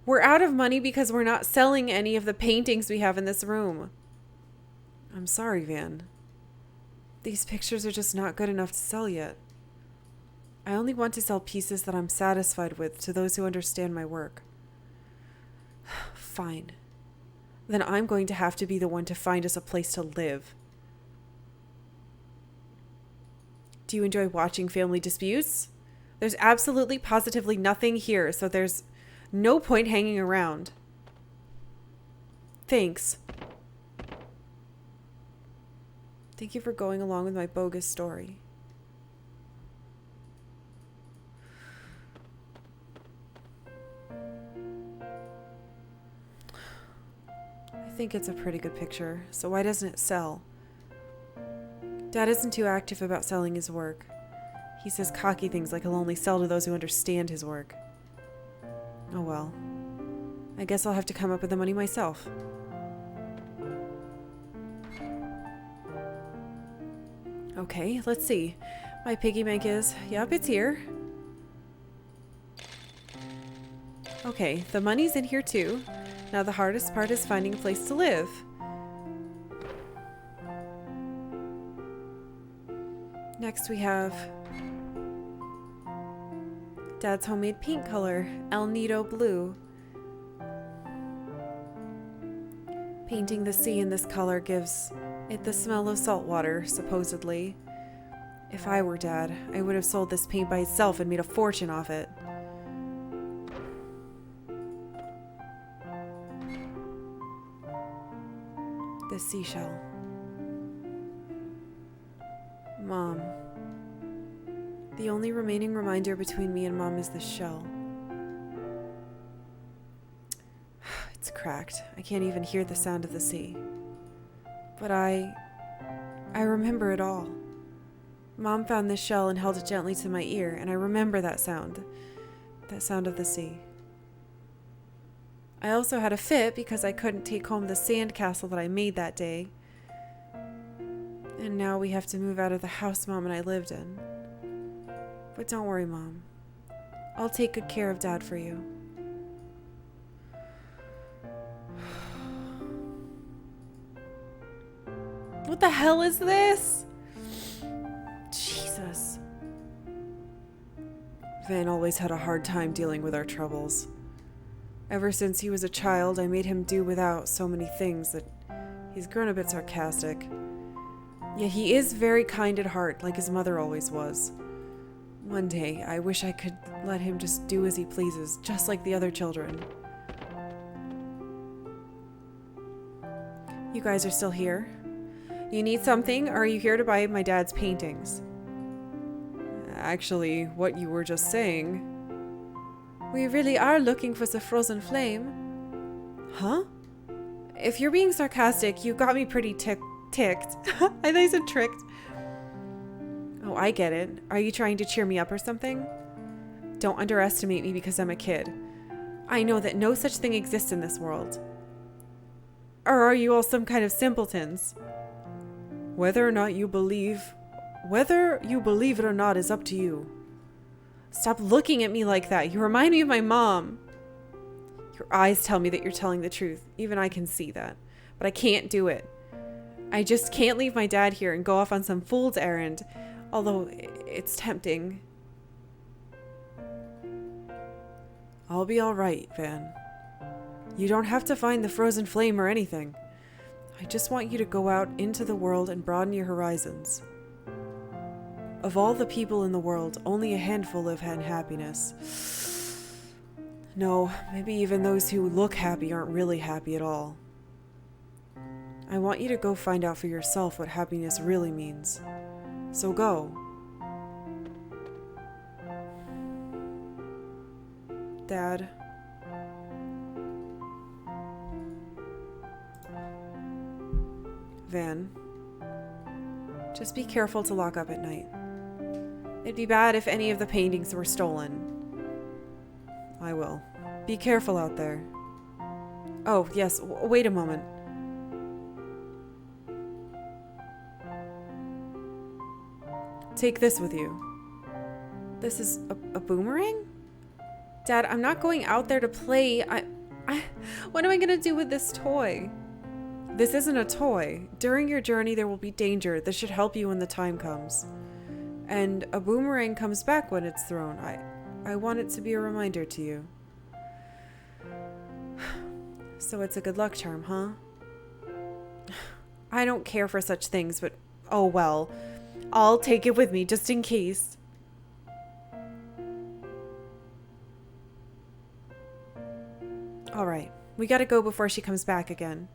We're out of money because we're not selling any of the paintings we have in this room. I'm sorry, Van. These pictures are just not good enough to sell yet. I only want to sell pieces that I'm satisfied with to those who understand my work. Fine. Then I'm going to have to be the one to find us a place to live. Do you enjoy watching family disputes? There's absolutely positively nothing here, so there's no point hanging around. Thanks. Thank you for going along with my bogus story. I think it's a pretty good picture, so why doesn't it sell? Dad isn't too active about selling his work. He says cocky things like he'll only sell to those who understand his work. Oh well. I guess I'll have to come up with the money myself. Okay, let's see. My piggy bank is... Yep, it's here. Okay, the money's in here too. Now the hardest part is finding a place to live. Next we have Dad's homemade paint color, El Nido Blue. Painting the sea in this color gives it the smell of salt water, supposedly. If I were Dad, I would have sold this paint by itself and made a fortune off it. The seashell. Mom. The only remaining reminder between me and Mom is this shell. It's cracked. I can't even hear the sound of the sea. But I remember it all. Mom found this shell and held it gently to my ear, and I remember that sound of the sea. I also had a fit because I couldn't take home the sand castle that I made that day. And now we have to move out of the house Mom and I lived in. But don't worry, Mom. I'll take good care of Dad for you. What the hell is this? Jesus. Van always had a hard time dealing with our troubles. Ever since he was a child, I made him do without so many things that he's grown a bit sarcastic. Yet he is very kind at heart, like his mother always was. One day, I wish I could let him just do as he pleases, just like the other children. You guys are still here? You need something, or are you here to buy my dad's paintings? Actually, what you were just saying... We really are looking for the frozen flame. Huh? If you're being sarcastic, you got me pretty ticked. I thought you said tricked. Oh, I get it. Are you trying to cheer me up or something? Don't underestimate me because I'm a kid. I know that no such thing exists in this world. Or are you all some kind of simpletons? Whether you believe it or not is up to you. Stop looking at me like that. You remind me of my mom. Your eyes tell me that you're telling the truth. Even I can see that. But I can't do it. I just can't leave my dad here and go off on some fool's errand. Although it's tempting. I'll be alright, Van. You don't have to find the frozen flame or anything. I just want you to go out into the world and broaden your horizons. Of all the people in the world, only a handful live in happiness. No, maybe even those who look happy aren't really happy at all. I want you to go find out for yourself what happiness really means. So go. Dad. Van. Just be careful to lock up at night. It'd be bad if any of the paintings were stolen. I will. Be careful out there. Oh, yes, wait a moment. Take this with you. This is a boomerang? Dad, I'm not going out there to play. What am I gonna do with this toy? This isn't a toy. During your journey, there will be danger. This should help you when the time comes. And a boomerang comes back when it's thrown. I want it to be a reminder to you. So it's a good luck charm, huh? I don't care for such things, but oh well. I'll take it with me just in case. All right, we gotta go before she comes back again.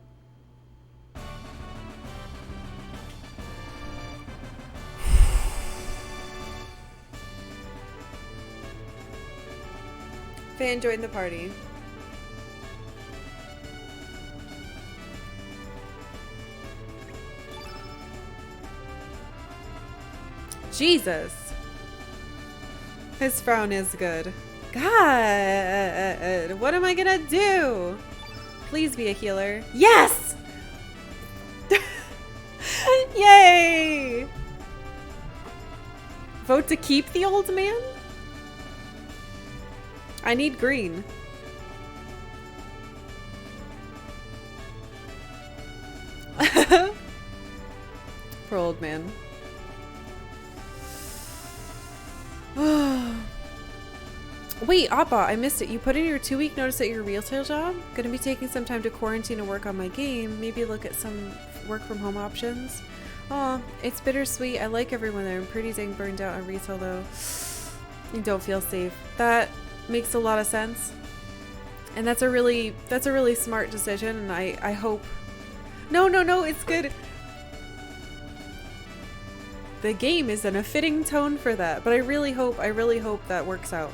Fan joined the party. Jesus. His frown is good. God, what am I gonna do? Please be a healer. Yes! Yay! Vote to keep the old man? I need green. Poor old man. Wait, Appa, I missed it. You put in your 2-week notice at your retail job? Gonna be taking some time to quarantine and work on my game. Maybe look at some work from home options. Aw, it's bittersweet. I like everyone there. I'm pretty dang burned out on retail though. You don't feel safe. That makes a lot of sense. And that's a really smart decision, and I hope. No, it's good. The game is in a fitting tone for that, but I really hope that works out.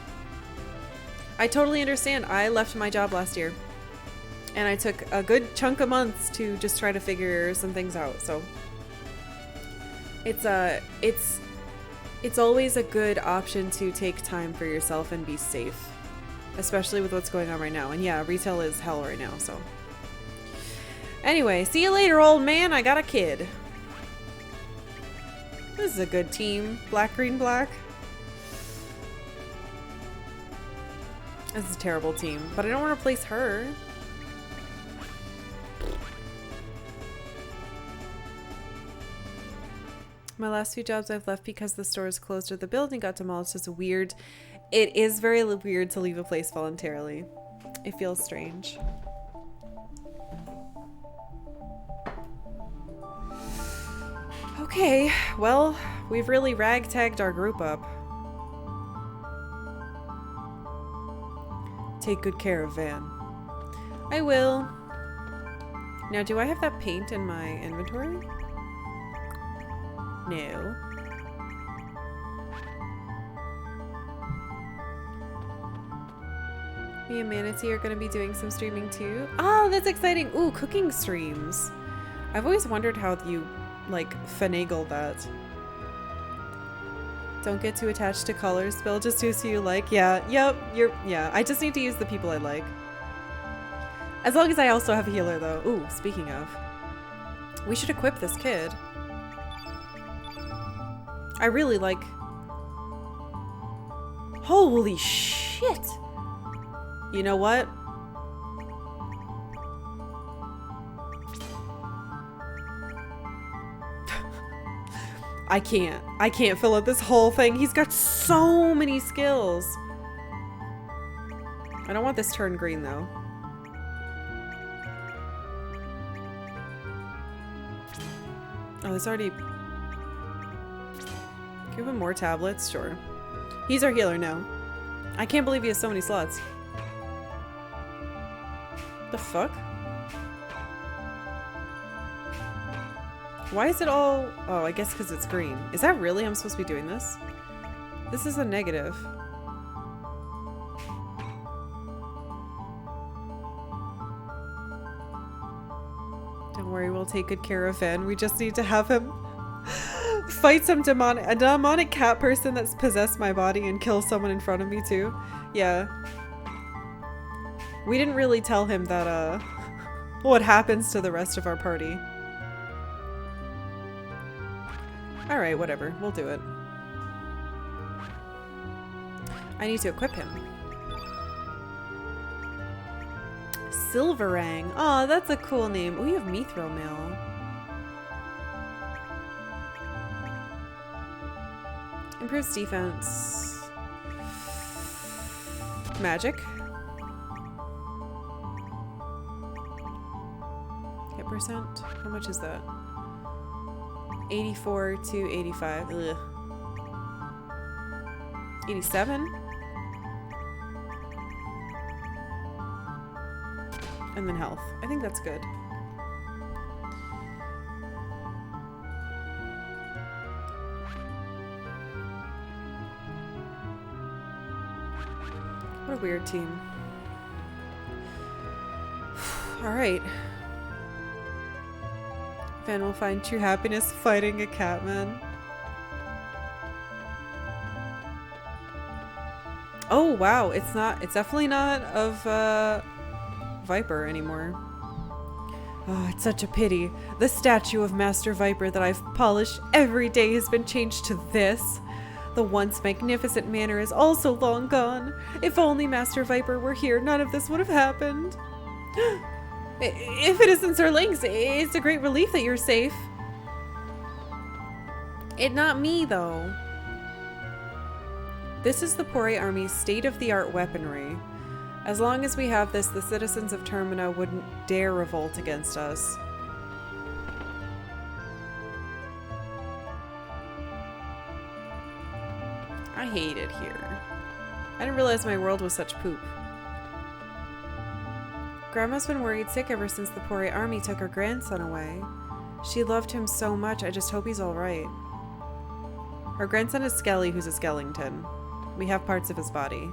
I totally understand. I left my job last year, and I took a good chunk of months to just try to figure some things out. So it's always a good option to take time for yourself and be safe, especially with what's going on right now. And yeah, retail is hell right now. So anyway, see you later, old man. I got a kid. This is a good team. Black, green, black. This is a terrible team, but I don't want to replace her. My last few jobs I've left because the store is closed or the building got demolished. It's weird. It is very weird to leave a place voluntarily. It feels strange. Okay, well, we've really ragtagged our group up. Take good care of Van. I will. Now, do I have that paint in my inventory? No. Me and Manatee are going to be doing some streaming too. Oh, that's exciting. Ooh, cooking streams. I've always wondered how you, like, finagle that. Don't get too attached to colors, Bill. Just use who you like. Yeah, yep, yeah. I just need to use the people I like. As long as I also have a healer, though. Ooh, speaking of. We should equip this kid. I really like... Holy shit! You know what? I can't fill out this whole thing. He's got so many skills. I don't want this turned green though. Oh, there's already... Give him more tablets? Sure. He's our healer now. I can't believe he has so many slots. The fuck? Why is it all... Oh, I guess because it's green. Is that really I'm supposed to be doing this? This is a negative. Don't worry, we'll take good care of Finn. We just need to have him fight some a demonic cat person that's possessed my body and kill someone in front of me too. Yeah. We didn't really tell him that, what happens to the rest of our party. Alright, whatever. We'll do it. I need to equip him. Silverang. Oh, that's a cool name. We have Mithril Mail. Improves defense. Magic. Hit percent. How much is that? 84 to 85. Ugh. 87. And then health. I think that's good. What a weird team. Alright. Van will find true happiness fighting a catman. Oh wow, it's definitely not of Viper anymore. Oh, it's such a pity. The statue of Master Viper that I've polished every day has been changed to this. The once magnificent manor is also long gone. If only Master Viper were here, none of this would have happened. If it isn't Sir Lynx, it's a great relief that you're safe. Not me, though. This is the Pyre Army's state-of-the-art weaponry. As long as we have this, the citizens of Termina wouldn't dare revolt against us. I hate it here. I didn't realize my world was such poop. Grandma's been worried sick ever since the Pyre Army took her grandson away. She loved him so much, I just hope he's alright. Her grandson is Skelly, who's a skeleton. We have parts of his body.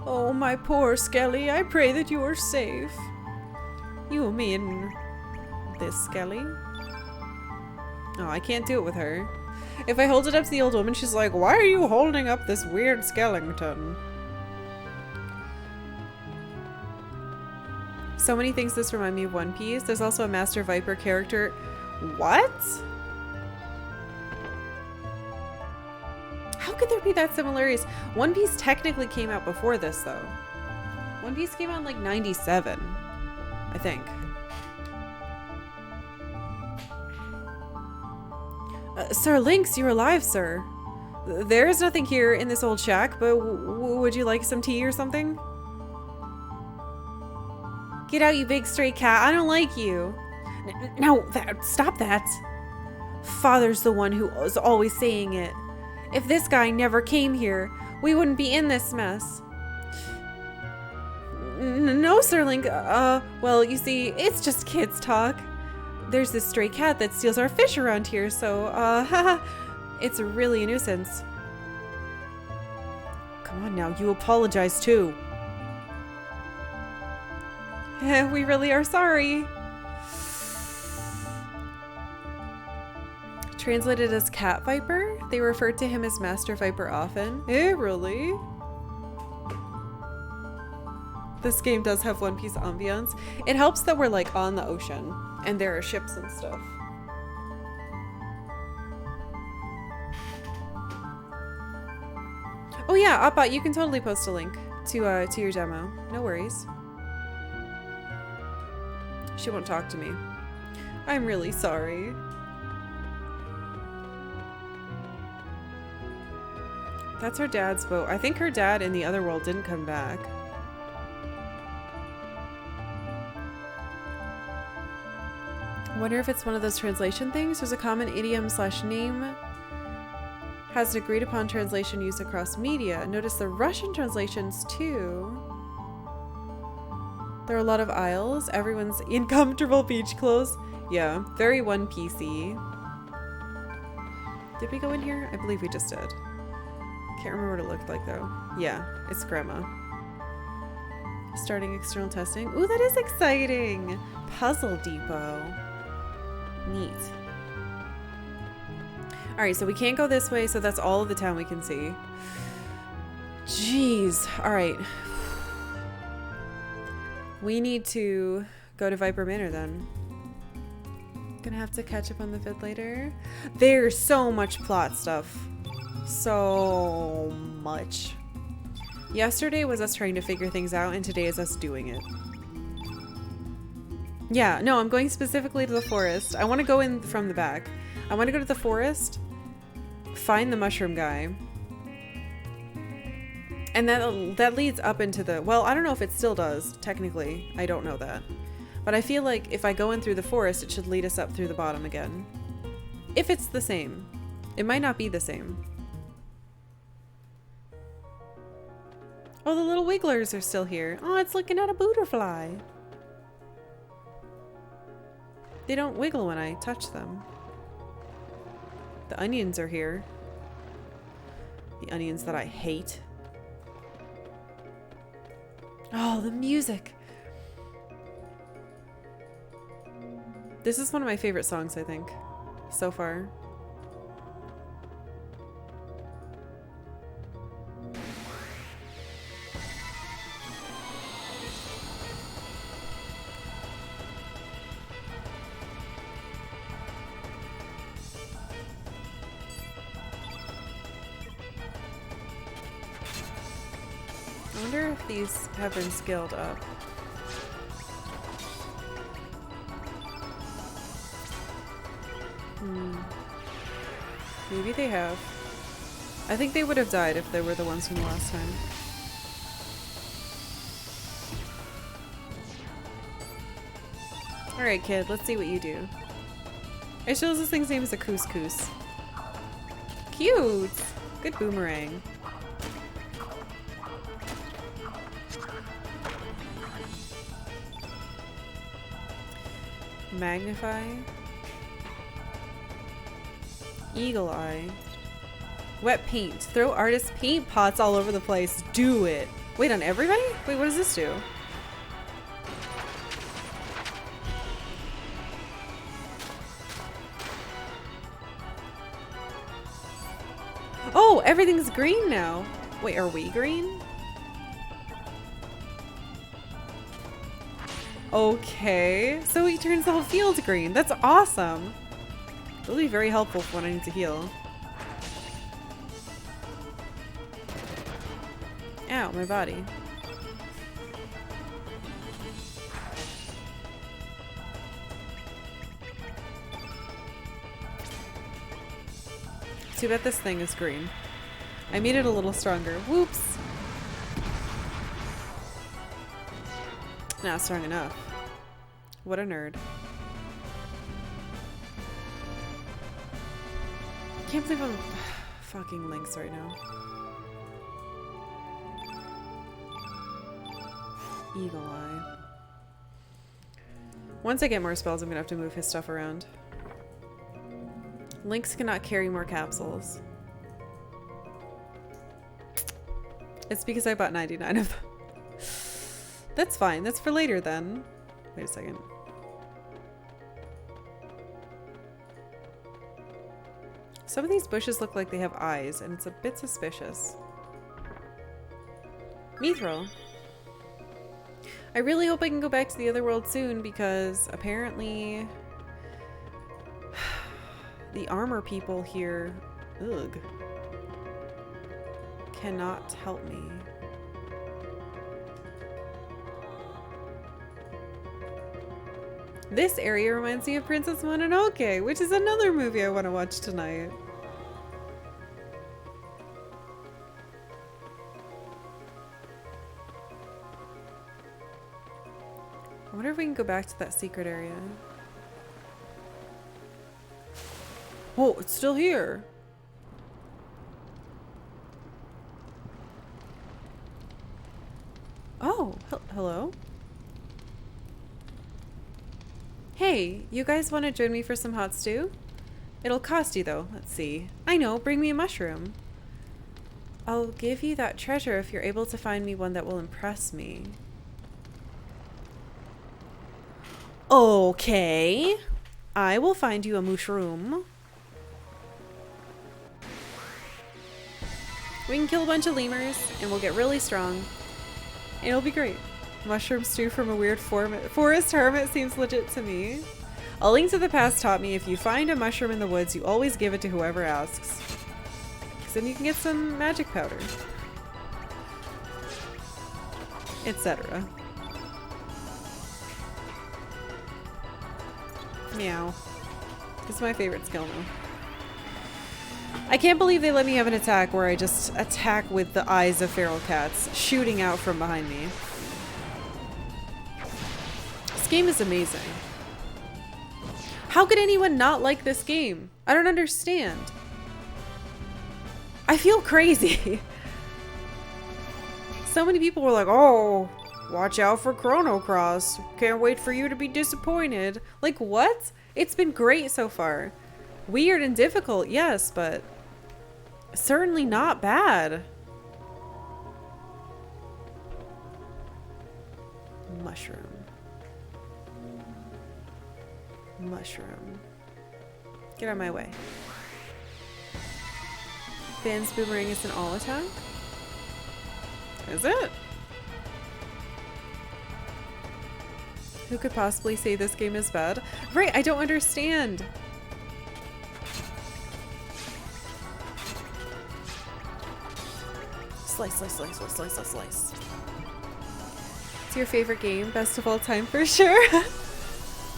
Oh, my poor Skelly, I pray that you are safe. You mean this Skelly? Oh, I can't do it with her. If I hold it up to the old woman, she's like, why are you holding up this weird skeleton? So many things this remind me of One Piece. There's also a Master Viper character. What? How could there be that similarities? One Piece technically came out before this, though. One Piece came out in like 97, I think. Sir Lynx, you're alive, sir. There is nothing here in this old shack, but would you like some tea or something? Get out, you big stray cat. I don't like you. No, stop that. Father's the one who is always saying it. If this guy never came here, we wouldn't be in this mess. No, Sir Link. Well, you see, it's just kids talk. There's this stray cat that steals our fish around here, so, haha. It's really a nuisance. Come on now, you apologize too. We really are sorry. Translated as Cat Viper, they referred to him as Master Viper often. Really? This game does have One Piece ambience. It helps that we're like on the ocean and there are ships and stuff. Oh yeah, Appa, you can totally post a link to your demo. No worries. She won't talk to me. I'm really sorry. That's her dad's boat. I think her dad in the other world didn't come back. Wonder if it's one of those translation things. There's a common idiom / name has an agreed upon translation used across media. Notice the Russian translations too. There are a lot of aisles. Everyone's in comfortable beach clothes. Yeah, very One Piece-y. Did we go in here? I believe we just did. Can't remember what it looked like though. Yeah, it's Grandma. Starting external testing. Ooh, that is exciting. Puzzle Depot. Neat. All right, so we can't go this way, so that's all of the town we can see. Jeez. All right. We need to go to Viper Manor then. Gonna have to catch up on the vid later. There's so much plot stuff. so much. Yesterday was us trying to figure things out, and today is us doing it. Yeah, no, I'm going specifically to the forest. I want to go in from the back. I want to go to the forest, find the mushroom guy. And that leads up into the... Well, I don't know if it still does, technically. I don't know that. But I feel like if I go in through the forest, it should lead us up through the bottom again. If it's the same. It might not be the same. Oh, the little wigglers are still here. Oh, it's looking at a butterfly. They don't wiggle when I touch them. The onions are here. The onions that I hate. Oh, the music. This is one of my favorite songs, I think, so far. I wonder if these have been scaled up. Maybe they have. I think they would have died if they were the ones from the last time. Alright, kid, let's see what you do. It shows this thing's name is a couscous. Cute! Good boomerang. Magnify. Eagle eye. Wet paint. Throw artist paint pots all over the place. Do it. Wait, on everybody? Wait, what does this do? Oh, everything's green now. Wait, are we green? Okay. So he turns the whole field green. That's awesome. It'll be very helpful for when I need to heal. Ow, my body. Too bad this thing is green. I made it a little stronger. Whoops! Not strong enough. What a nerd. Can't believe I'm fucking Lynx right now. Eagle eye. Once I get more spells, I'm gonna have to move his stuff around. Lynx cannot carry more capsules. It's because I bought 99 of them. That's fine. That's for later then. Wait a second. Some of these bushes look like they have eyes, and it's a bit suspicious. Mithril. I really hope I can go back to the other world soon, because apparently the armor people here, ugh, cannot help me. This area reminds me of Princess Mononoke, which is another movie I want to watch tonight. I wonder if we can go back to that secret area. Oh, it's still here. Oh, hello. Hey, you guys want to join me for some hot stew? It'll cost you though. Let's see. I know, bring me a mushroom. I'll give you that treasure if you're able to find me one that will impress me. Okay. I will find you a mushroom. We can kill a bunch of lemurs and we'll get really strong. And it'll be great. Mushroom stew from a weird forest hermit seems legit to me. A Link to the Past taught me if you find a mushroom in the woods, you always give it to whoever asks. because then you can get some magic powder, etc. Meow. This is my favorite skill now. I can't believe they let me have an attack where I just attack with the eyes of feral cats shooting out from behind me. This game is amazing. How could anyone not like this game? I don't understand. I feel crazy. So many people were like, oh, watch out for Chrono Cross. Can't wait for you to be disappointed. Like, what? It's been great so far. Weird and difficult, yes, but certainly not bad. Mushroom. Mushroom. Get out of my way. Van's boomerang is an all attack? Is it? Who could possibly say this game is bad? Right, I don't understand. Slice, slice, slice, slice, slice, slice, slice. It's your favorite game, best of all time for sure.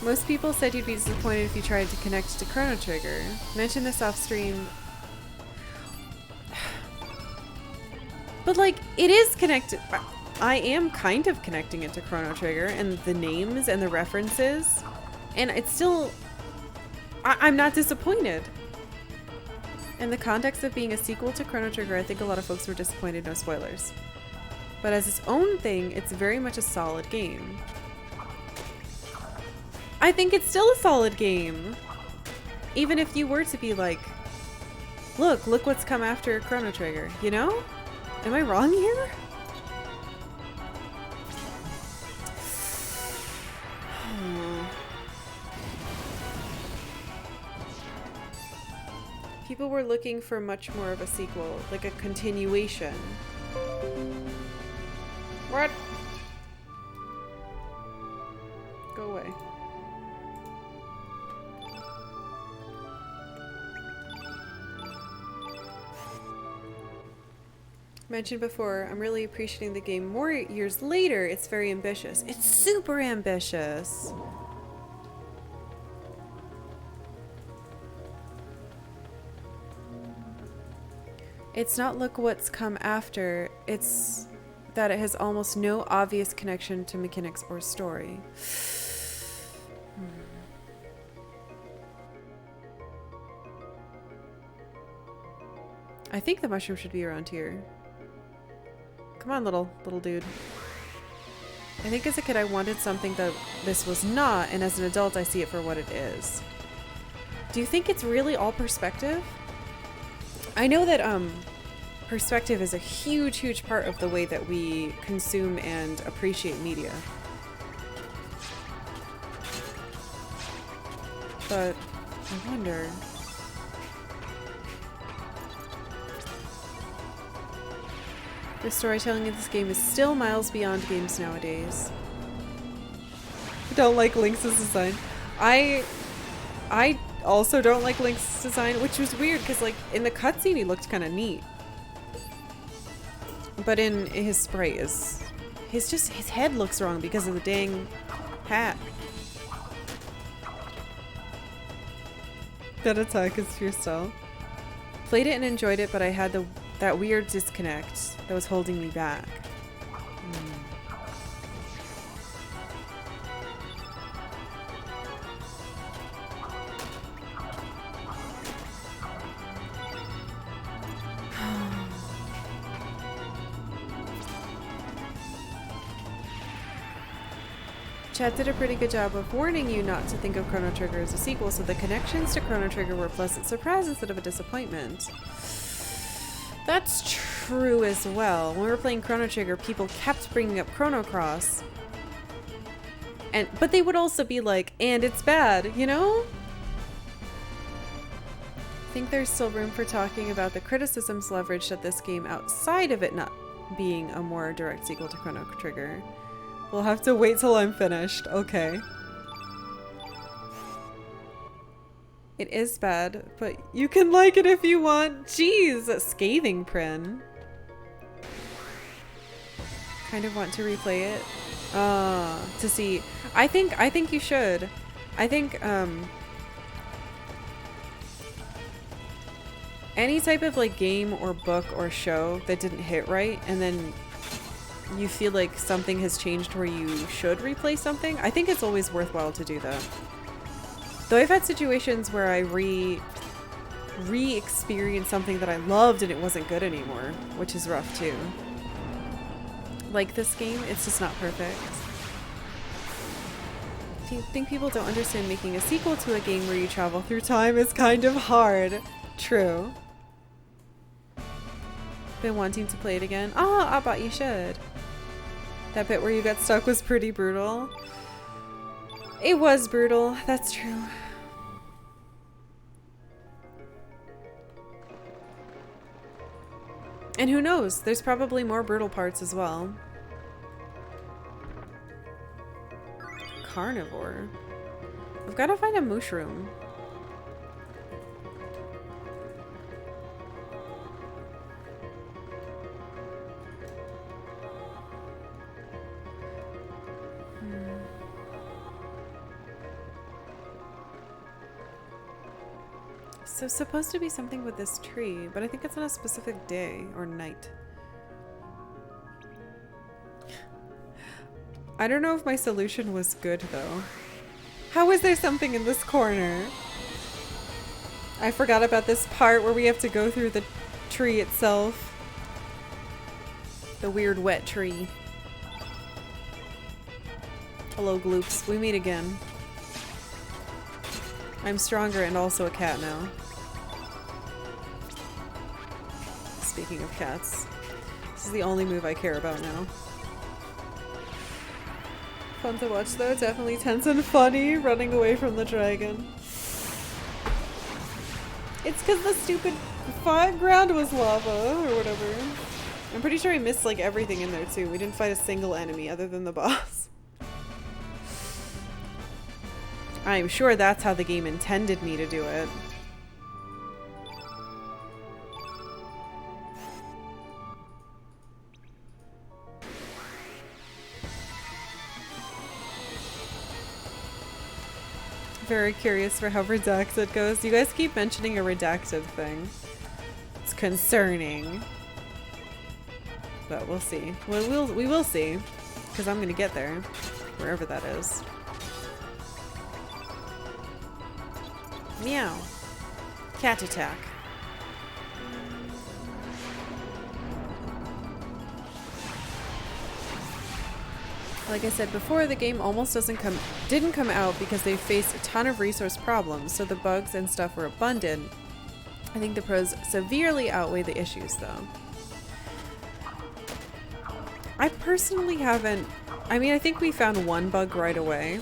Most people said you'd be disappointed if you tried to connect to Chrono Trigger. Mention this off stream. But like, it is connected. I am kind of connecting it to Chrono Trigger and the names and the references. And it's still, I'm not disappointed. In the context of being a sequel to Chrono Trigger, I think a lot of folks were disappointed, no spoilers. But as its own thing, it's very much a solid game. I think it's still a solid game. Even if you were to be like, look what's come after Chrono Trigger, you know? Am I wrong here? People were looking for much more of a sequel, like a continuation. What? Go away. Mentioned before, I'm really appreciating the game more years later. It's very ambitious. It's super ambitious. It's not look what's come after, it's that it has almost no obvious connection to mechanics or story. I think the mushroom should be around here. Come on, little dude. I think as a kid I wanted something that this was not, and as an adult I see it for what it is. Do you think it's really all perspective? I know that perspective is a huge part of the way that we consume and appreciate media. But I wonder... The storytelling in this game is still miles beyond games nowadays. I don't like Link's design. I also don't like Link's design, which was weird because like in the cutscene he looked kind of neat. But in his sprite his head looks wrong because of the dang hat. That attack is your style. Played it and enjoyed it, but I had that weird disconnect that was holding me back. Chat did a pretty good job of warning you not to think of Chrono Trigger as a sequel, so the connections to Chrono Trigger were a pleasant surprise instead of a disappointment. That's true as well. When we were playing Chrono Trigger, people kept bringing up Chrono Cross. But they would also be like, and it's bad, you know? I think there's still room for talking about the criticisms leveraged at this game outside of it not being a more direct sequel to Chrono Trigger. We'll have to wait till I'm finished. Okay. It is bad, but you can like it if you want. Jeez, scathing Prin. Kind of want to replay it. To see. I think you should. I think, any type of like game or book or show that didn't hit right and then you feel like something has changed where you should replay something, I think it's always worthwhile to do that. Though I've had situations where I re-experienced something that I loved and it wasn't good anymore, which is rough too. Like this game, it's just not perfect. Do you think people don't understand making a sequel to a game where you travel through time is kind of hard? True. Been wanting to play it again. Oh, I bet you should. That bit where you got stuck was pretty brutal. It was brutal, that's true. And who knows, there's probably more brutal parts as well. Carnivore. I've got to find a mushroom. So it's supposed to be something with this tree, but I think it's on a specific day or night. I don't know if my solution was good though. How is there something in this corner? I forgot about this part where we have to go through the tree itself. The weird wet tree. Hello Gloops, we meet again. I'm stronger and also a cat now. Speaking of cats, this is the only move I care about now. Fun to watch though, definitely tense and funny, running away from the dragon. It's because the stupid ground was lava or whatever. I'm pretty sure I missed like everything in there too. We didn't fight a single enemy other than the boss. I'm sure that's how the game intended me to do it. Very curious for how redacted goes. You guys keep mentioning a redacted thing. It's concerning. But we'll see. We will see. Because I'm gonna get there. Wherever that is. Meow. Cat attack. Like I said before, the game almost didn't come out because they faced a ton of resource problems, so the bugs and stuff were abundant. I think the pros severely outweigh the issues though. I personally haven't, I mean, I think we found one bug right away.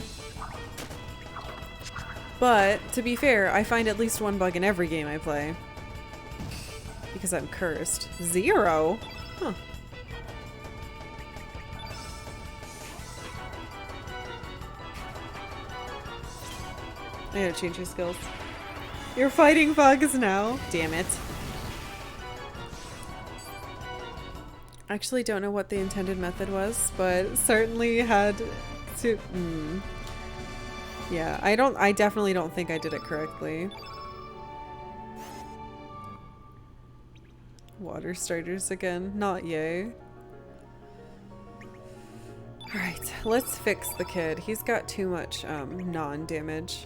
But, to be fair, I find at least one bug in every game I play. Because I'm cursed. 0? Huh. I gotta change your skills. You're fighting bugs now. Damn it. I actually don't know what the intended method was, but certainly had to... Yeah, I definitely don't think I did it correctly. Water starters again. Not yay. Alright, let's fix the kid. He's got too much non-damage.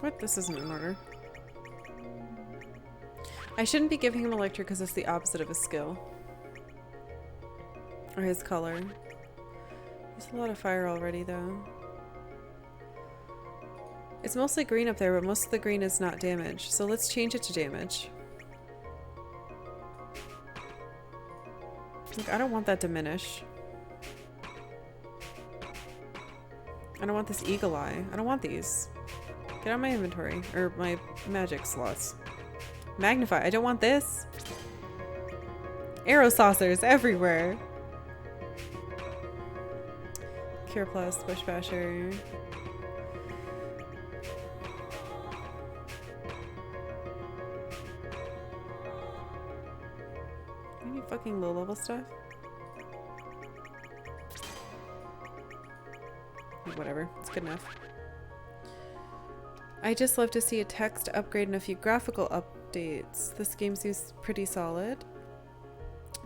What? This isn't in order. I shouldn't be giving him electric because it's the opposite of his skill. Or his color. There's a lot of fire already though. It's mostly green up there, but most of the green is not damage. So let's change it to damage. Look, I don't want that to diminish. I don't want this eagle eye. I don't want these. Get out of my inventory. Or my magic slots. Magnify. I don't want this. Arrow saucers everywhere. Cure Plus, Bush Basher. Any fucking low level stuff? Whatever, it's good enough. I just love to see a text upgrade and a few graphical updates. This game seems pretty solid.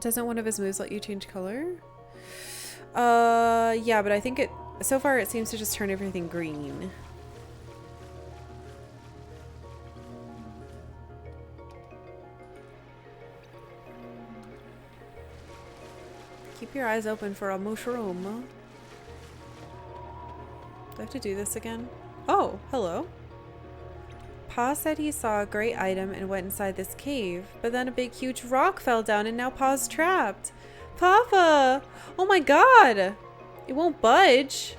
Doesn't one of his moves let you change color? Yeah, but I think it so far it seems to just turn everything green. Keep your eyes open for a mushroom. Do I have to do this again? Oh, hello. Pa said he saw a great item and went inside this cave, but then a big huge rock fell down and now Pa's trapped. Papa! Oh my god! It won't budge.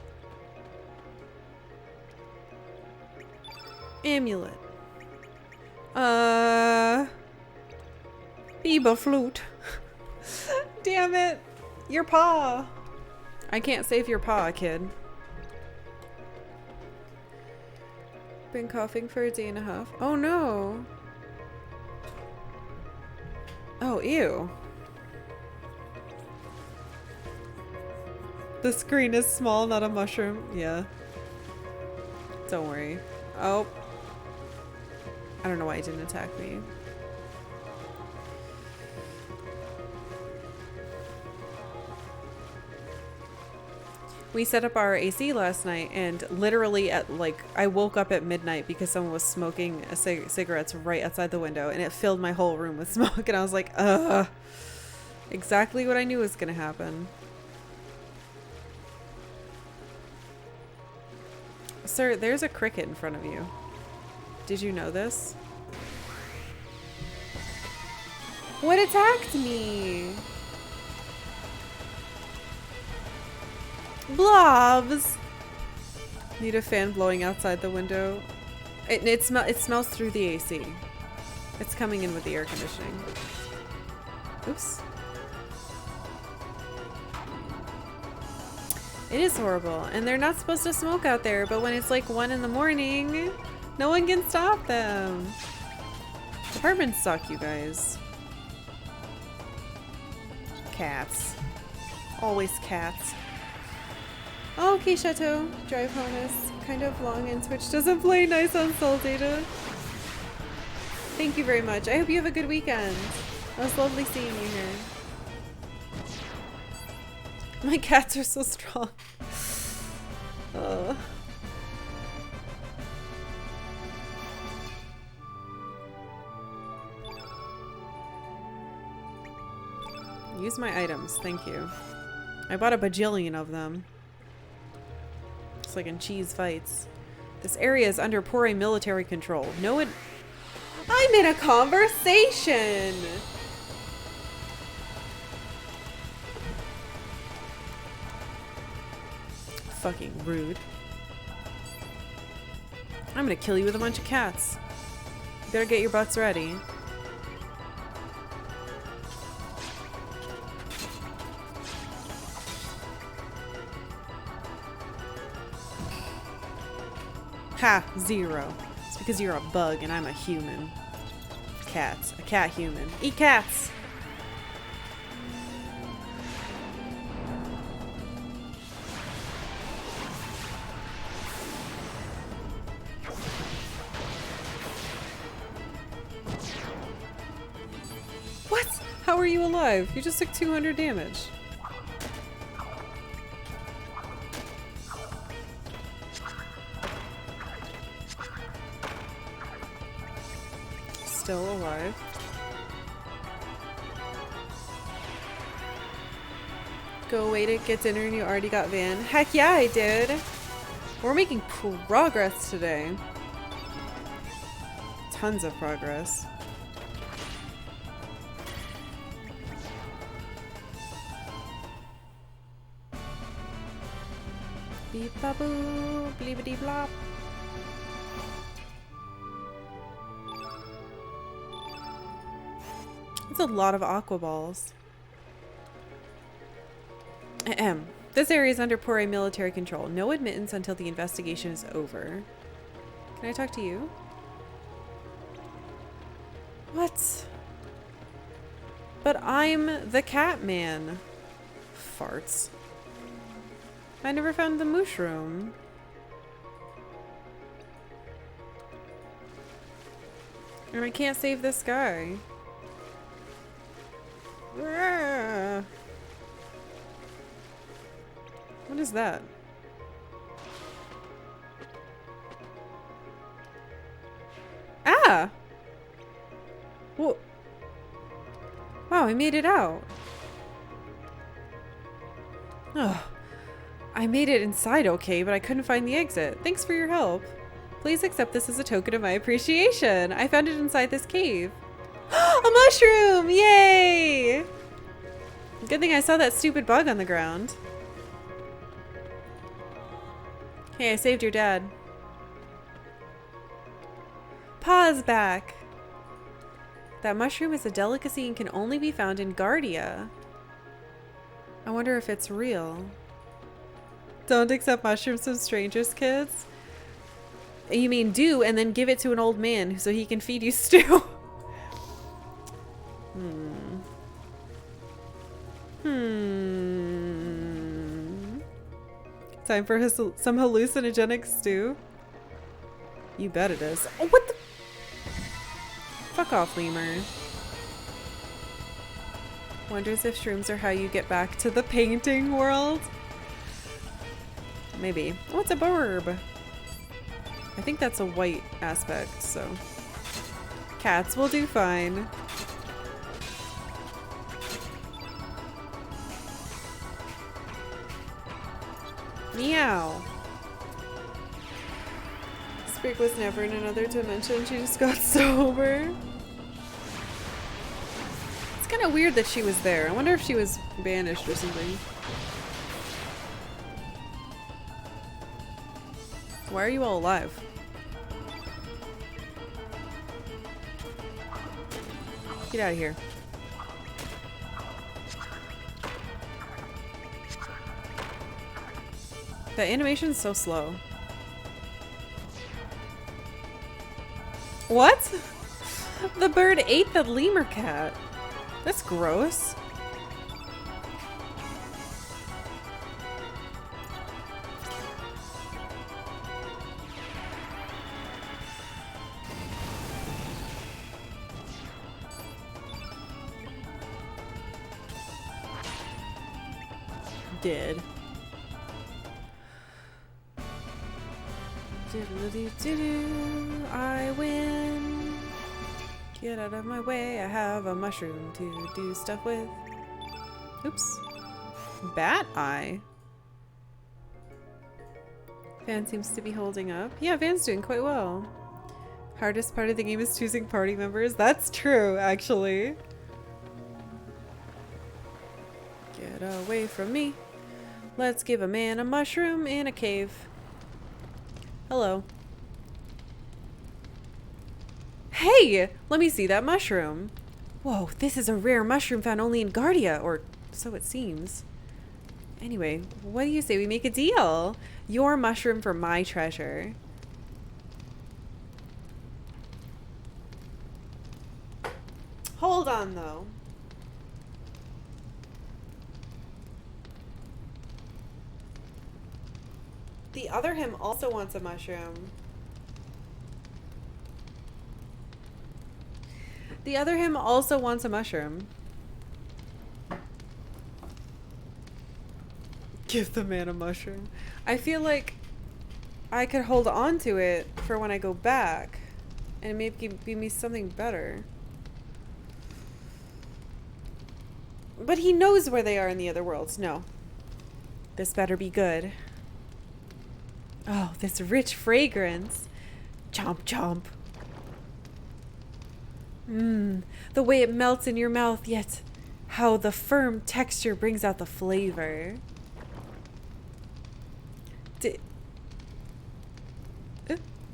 Amulet. Biba flute. Damn it. Your paw. I can't save your paw, kid. Been coughing for a day and a half. Oh no. Oh, ew. The screen is small, not a mushroom. Yeah. Don't worry. Oh. I don't know why it didn't attack me. We set up our AC last night and literally at like, I woke up at midnight because someone was smoking cigarettes right outside the window and it filled my whole room with smoke and I was like, ugh. Exactly what I knew was gonna happen. Sir, there's a cricket in front of you. Did you know this? What attacked me? Blobs! Need a fan blowing outside the window. It smells through the AC. It's coming in with the air conditioning. Oops. It is horrible, and they're not supposed to smoke out there, but when it's like 1 in the morning, no one can stop them. Apartments suck, you guys. Cats. Always cats. Oh, okay, Chateau. Drive home is kind of long and Twitch doesn't play nice on Soul Data. Thank you very much. I hope you have a good weekend. It was lovely seeing you here. My cats are so strong. Use my items, thank you. I bought a bajillion of them. Just like in cheese fights. This area is under Pyre military control. No, I'm in a conversation! Fucking rude. I'm gonna kill you with a bunch of cats. You better get your butts ready. Ha! 0. It's because you're a bug and I'm a human. Cats. A cat human. Eat cats! What? How are you alive? You just took 200 damage. Still alive. Go away to get dinner and you already got Van. Heck yeah, I did. We're making progress today. Tons of progress. Beep ba boo, bleepity blop. It's a lot of aqua balls. Ahem. This area is under Pyre military control. No admittance until the investigation is over. Can I talk to you? What? But I'm the cat man. Farts. I never found the mushroom. And I can't save this guy. What is that? Ah! Whoa. Wow, I made it out. Oh, I made it inside okay, but I couldn't find the exit. Thanks for your help. Please accept this as a token of my appreciation. I found it inside this cave. A mushroom! Yay! Good thing I saw that stupid bug on the ground. Hey, I saved your dad. Pause back. That mushroom is a delicacy and can only be found in Guardia. I wonder if it's real. Don't accept mushrooms from strangers, kids. You mean do and then give it to an old man so he can feed you stew. Time for some hallucinogenic stew. You bet it is. Oh, what the? Fuck off, lemur. Wonders if shrooms are how you get back to the painting world? Maybe. Oh, it's a burb. I think that's a white aspect, so. Cats will do fine. Meow. Sprig was never in another dimension. She just got sober. It's kind of weird that she was there. I wonder if she was banished or something. Why are you all alive? Get out of here. The animation's so slow. What? The bird ate the lemur cat. That's gross. Did. I win. Get out of my way. I have a mushroom to do stuff with. Oops. Bat eye. Van seems to be holding up. Yeah, Van's doing quite well. Hardest part of the game is choosing party members. That's true, actually. Get away from me. Let's give a man a mushroom in a cave. Hello. Hey! Let me see that mushroom. Whoa, this is a rare mushroom found only in Guardia, or so it seems. Anyway, what do you say we make a deal? Your mushroom for my treasure. Hold on, though. The other him also wants a mushroom. The other him also wants a mushroom. Give the man a mushroom. I feel like I could hold on to it for when I go back and maybe give me something better. But he knows where they are in the other worlds. No. This better be good. Oh, this rich fragrance. Chomp chomp. The way it melts in your mouth, yet how the firm texture brings out the flavor. D-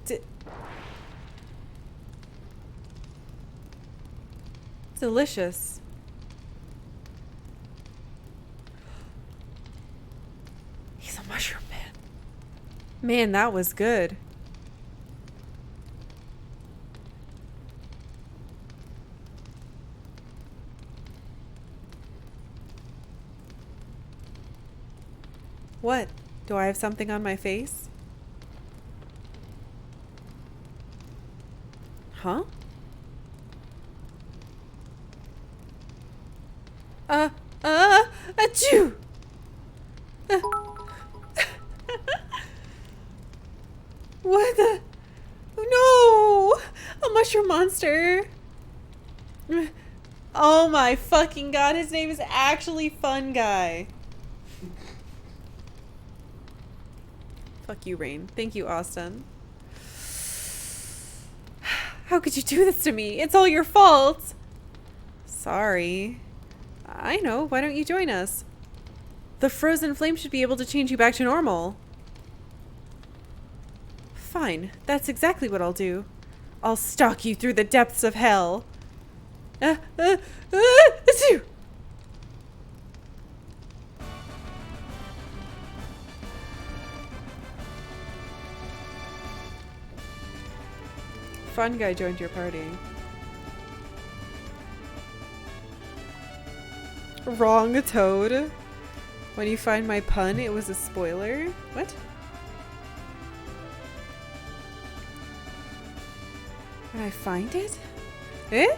d- delicious. He's a mushroom man. Man, that was good. What? Do I have something on my face? Huh? Achoo! What the? No! A mushroom monster! Oh my fucking god, his name is actually Fun Guy. Fuck you, Rain. Thank you, Austin. How could you do this to me? It's all your fault! Sorry. I know. Why don't you join us? The frozen flame should be able to change you back to normal. Fine. That's exactly what I'll do. I'll stalk you through the depths of hell. Achoo! Fun Guy joined your party. Wrong, Toad. When you find my pun, it was a spoiler. What? When I find it? Eh?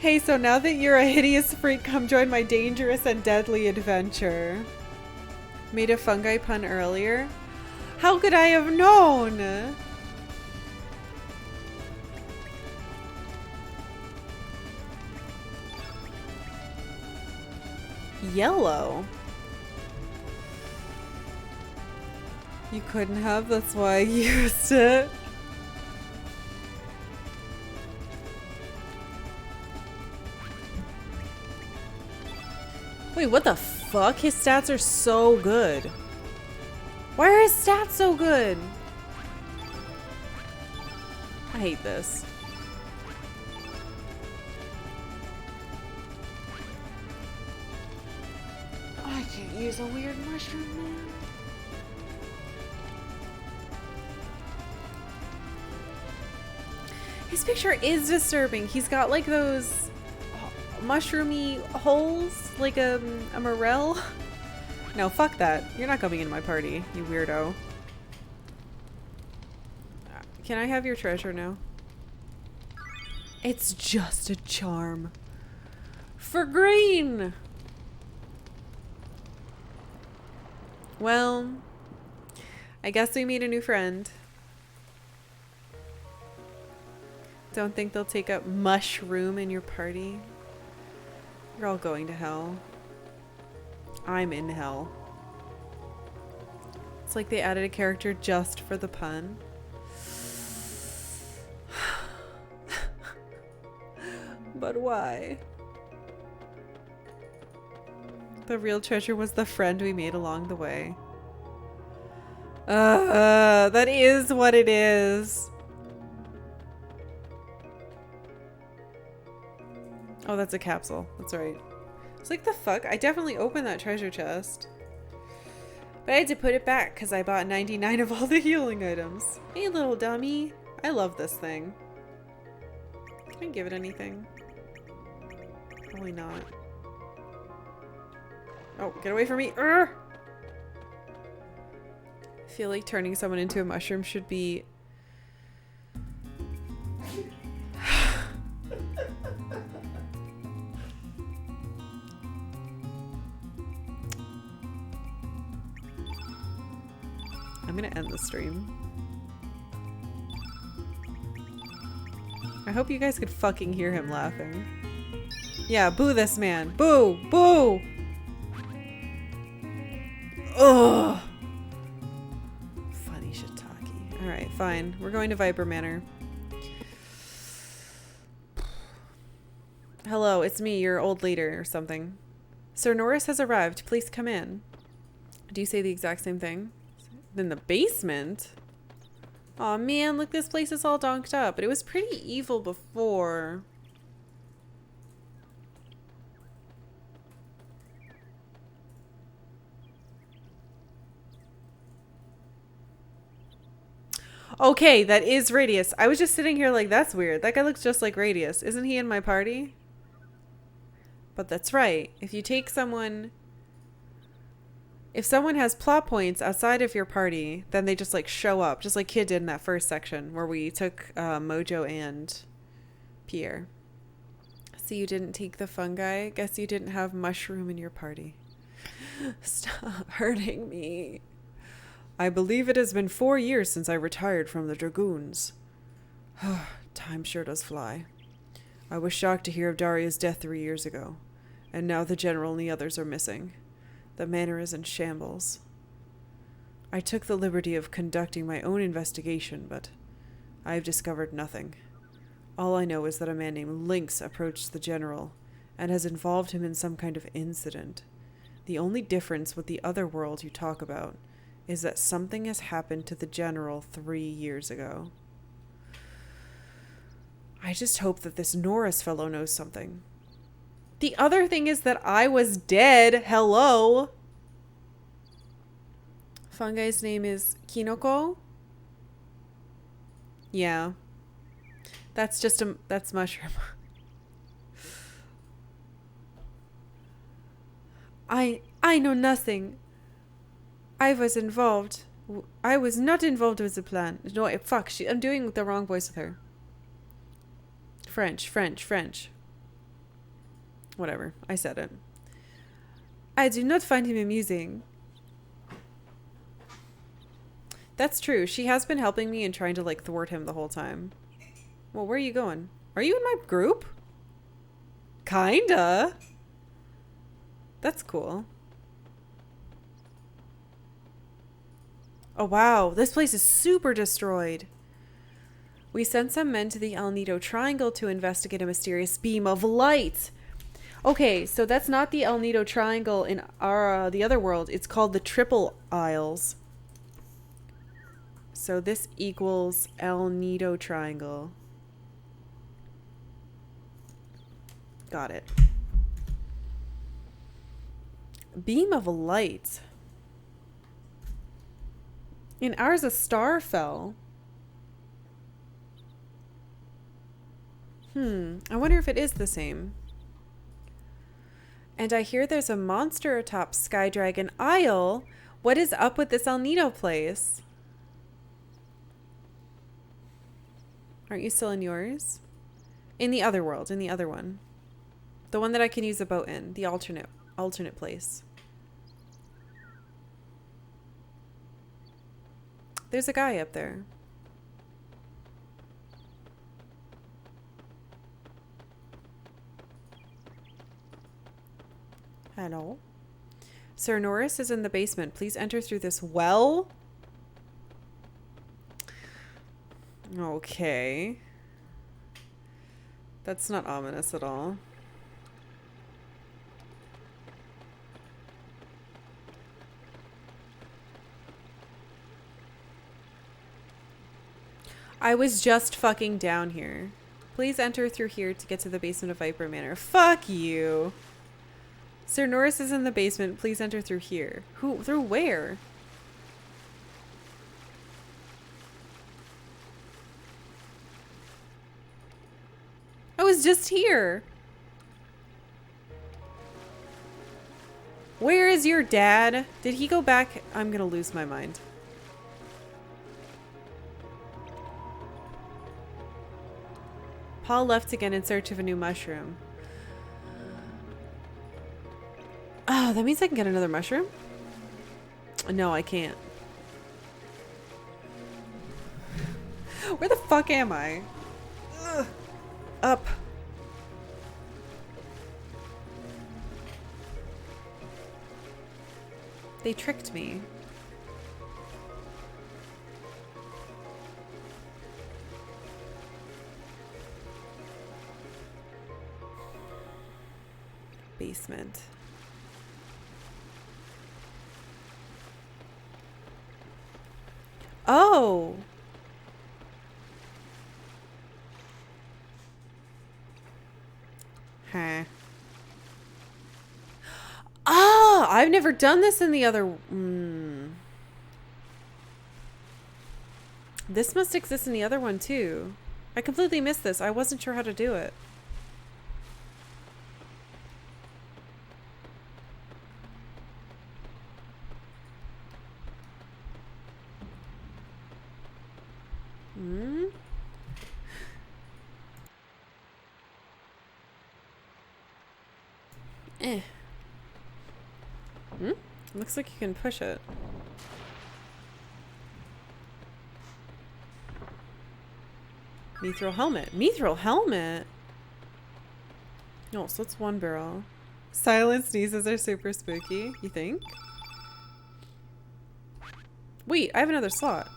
Hey, so now that you're a hideous freak, come join my dangerous and deadly adventure. Made a fungi pun earlier? How could I have known? Yellow. You couldn't have, that's why I used it. Wait, what the fuck? His stats are so good. Why are his stats so good? I hate this. I can't use a weird mushroom, man. His picture is disturbing. He's got like those mushroomy holes, like a morel. No, fuck that. You're not coming into my party, you weirdo. Can I have your treasure now? It's just a charm. For green! Well, I guess we made a new friend. Don't think they'll take up mushroom in your party. You're all going to hell. I'm in hell. It's like they added a character just for the pun. But why? The real treasure was the friend we made along the way. That is what it is. Oh, that's a capsule. That's right. It's like, the fuck? I definitely opened that treasure chest. But I had to put it back because I bought 99 of all the healing items. Hey, little dummy. I love this thing. Can I give it anything? Probably not. Oh, get away from me. Urgh! I feel like turning someone into a mushroom should be... I'm gonna end the stream. I hope you guys could fucking hear him laughing. Yeah, boo this man. Boo! Boo! Ugh! Funny shiitake. Alright, fine. We're going to Viper Manor. Hello, it's me, your old leader or something. Sir Norris has arrived. Please come in. Did you say the exact same thing? In the basement? Aw, man, look, this place is all donked up. But it was pretty evil before. Okay, that is Radius. I was just sitting here like, that's weird. That guy looks just like Radius. Isn't he in my party? But that's right. If you take someone... If someone has plot points outside of your party, then they just like show up. Just like Kid did in that first section where we took Mojo and Pierre. So you didn't take the fungi? Guess you didn't have mushroom in your party. Stop hurting me. I believe it has been 4 years since I retired from the Dragoons. Time sure does fly. I was shocked to hear of Daria's death 3 years ago, and now the general and the others are missing. The manor is in shambles. I took the liberty of conducting my own investigation, but I have discovered nothing. All I know is that a man named Lynx approached the general and has involved him in some kind of incident. The only difference with the other world you talk about is that something has happened to the general 3 years ago. I just hope that this Norris fellow knows something. The other thing is that I was dead. Hello. Fungi's name is Kinoko? Yeah. That's mushroom. I know nothing. I was involved. I was not involved with the plan. No, fuck. I'm doing the wrong voice with her. French. Whatever. I said it. I do not find him amusing. That's true. She has been helping me and trying to like thwart him the whole time. Well, where are you going? Are you in my group? Kinda. That's cool. Oh, wow. This place is super destroyed. We sent some men to the El Nido Triangle to investigate a mysterious beam of light. Okay, so that's not the El Nido Triangle in our the other world. It's called the Triple Isles. So this equals El Nido Triangle. Got it. Beam of light. In ours, a star fell. I wonder if it is the same. And I hear there's a monster atop Sky Dragon Isle. What is up with this El Nido place? Aren't you still in yours? In the other world, in the other one. The one that I can use a boat in. The alternate place. There's a guy up there. Hello. Sir Norris is in the basement. Please enter through this well. Okay. That's not ominous at all. I was just fucking down here. Please enter through here to get to the basement of Viper Manor. Fuck you. Sir Norris is in the basement. Please enter through here. Through where? I was just here. Where is your dad? Did he go back? I'm gonna lose my mind. Paul left again in search of a new mushroom. Oh, that means I can get another mushroom? No, I can't. Where the fuck am I? Ugh. Up. They tricked me. Basement. Oh. Huh. Ah, I've never done this in the other... This must exist in the other one, too. I completely missed this. I wasn't sure how to do it. Looks like you can push it. Mithril helmet. Mithril helmet? No, so it's one barrel. Silent sneezes are super spooky, you think? Wait, I have another slot.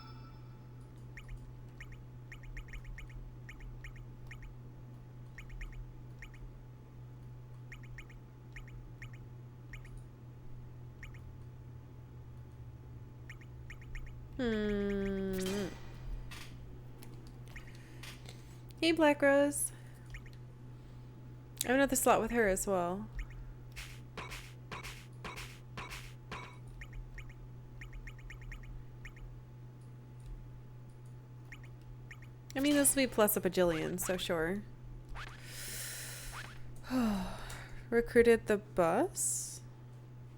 Hey, Black Rose. I have another slot with her as well. I mean, this will be plus a bajillion, so sure. Recruited the bus?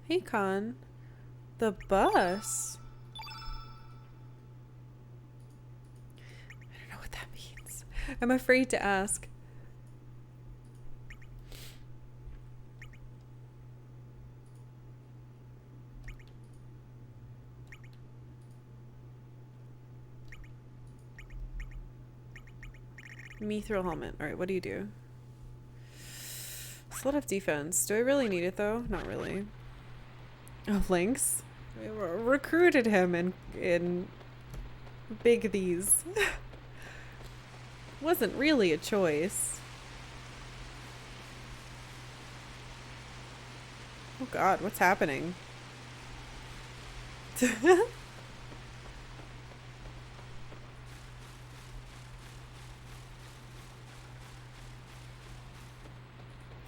Hey, Con. The bus? I don't know what that means. I'm afraid to ask. Mithril helmet. Alright, what do you do? Slot of defense. Do I really need it though? Not really. Oh, Lynx. I recruited him in Big These. Wasn't really a choice. Oh god, what's happening?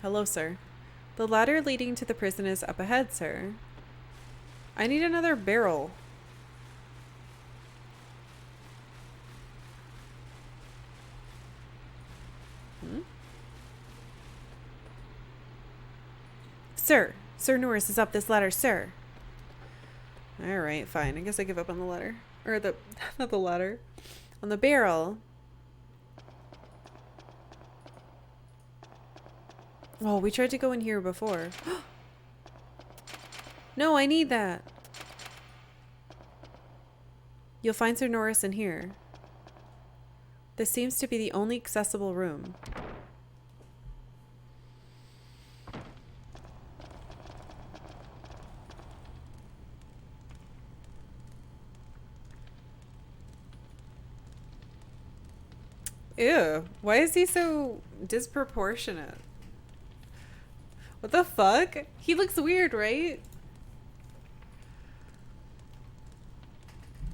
Hello, sir. The ladder leading to the prison is up ahead, sir. I need another barrel. Sir. Sir Norris is up this ladder, sir. Alright, fine. I guess I give up on the ladder. Or the... not the ladder. On the barrel. Oh, we tried to go in here before. No, I need that. You'll find Sir Norris in here. This seems to be the only accessible room. Ew, why is he so disproportionate? What the fuck? He looks weird, right?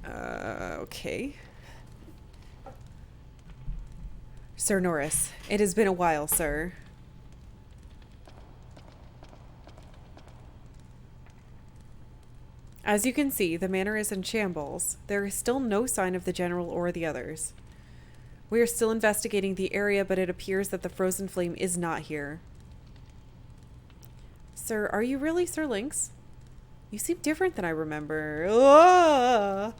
Okay. Sir Norris, it has been a while, sir. As you can see, the manor is in shambles. There is still no sign of the general or the others. We are still investigating the area, but it appears that the frozen flame is not here. Sir, are you really Sir Lynx? You seem different than I remember. Ah!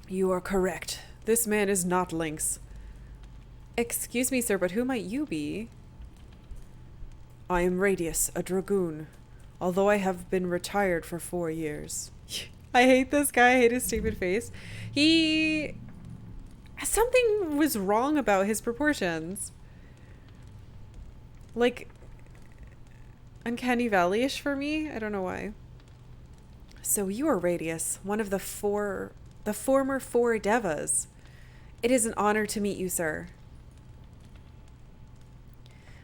You are correct. This man is not Lynx. Excuse me, sir, but who might you be? I am Radius, a dragoon. Although I have been retired for 4 years. I hate this guy. I hate his stupid face. Something was wrong about his proportions. Like... Uncanny Valley-ish for me? I don't know why. So you are Radius, one of the former 4 Devas. It is an honor to meet you, sir.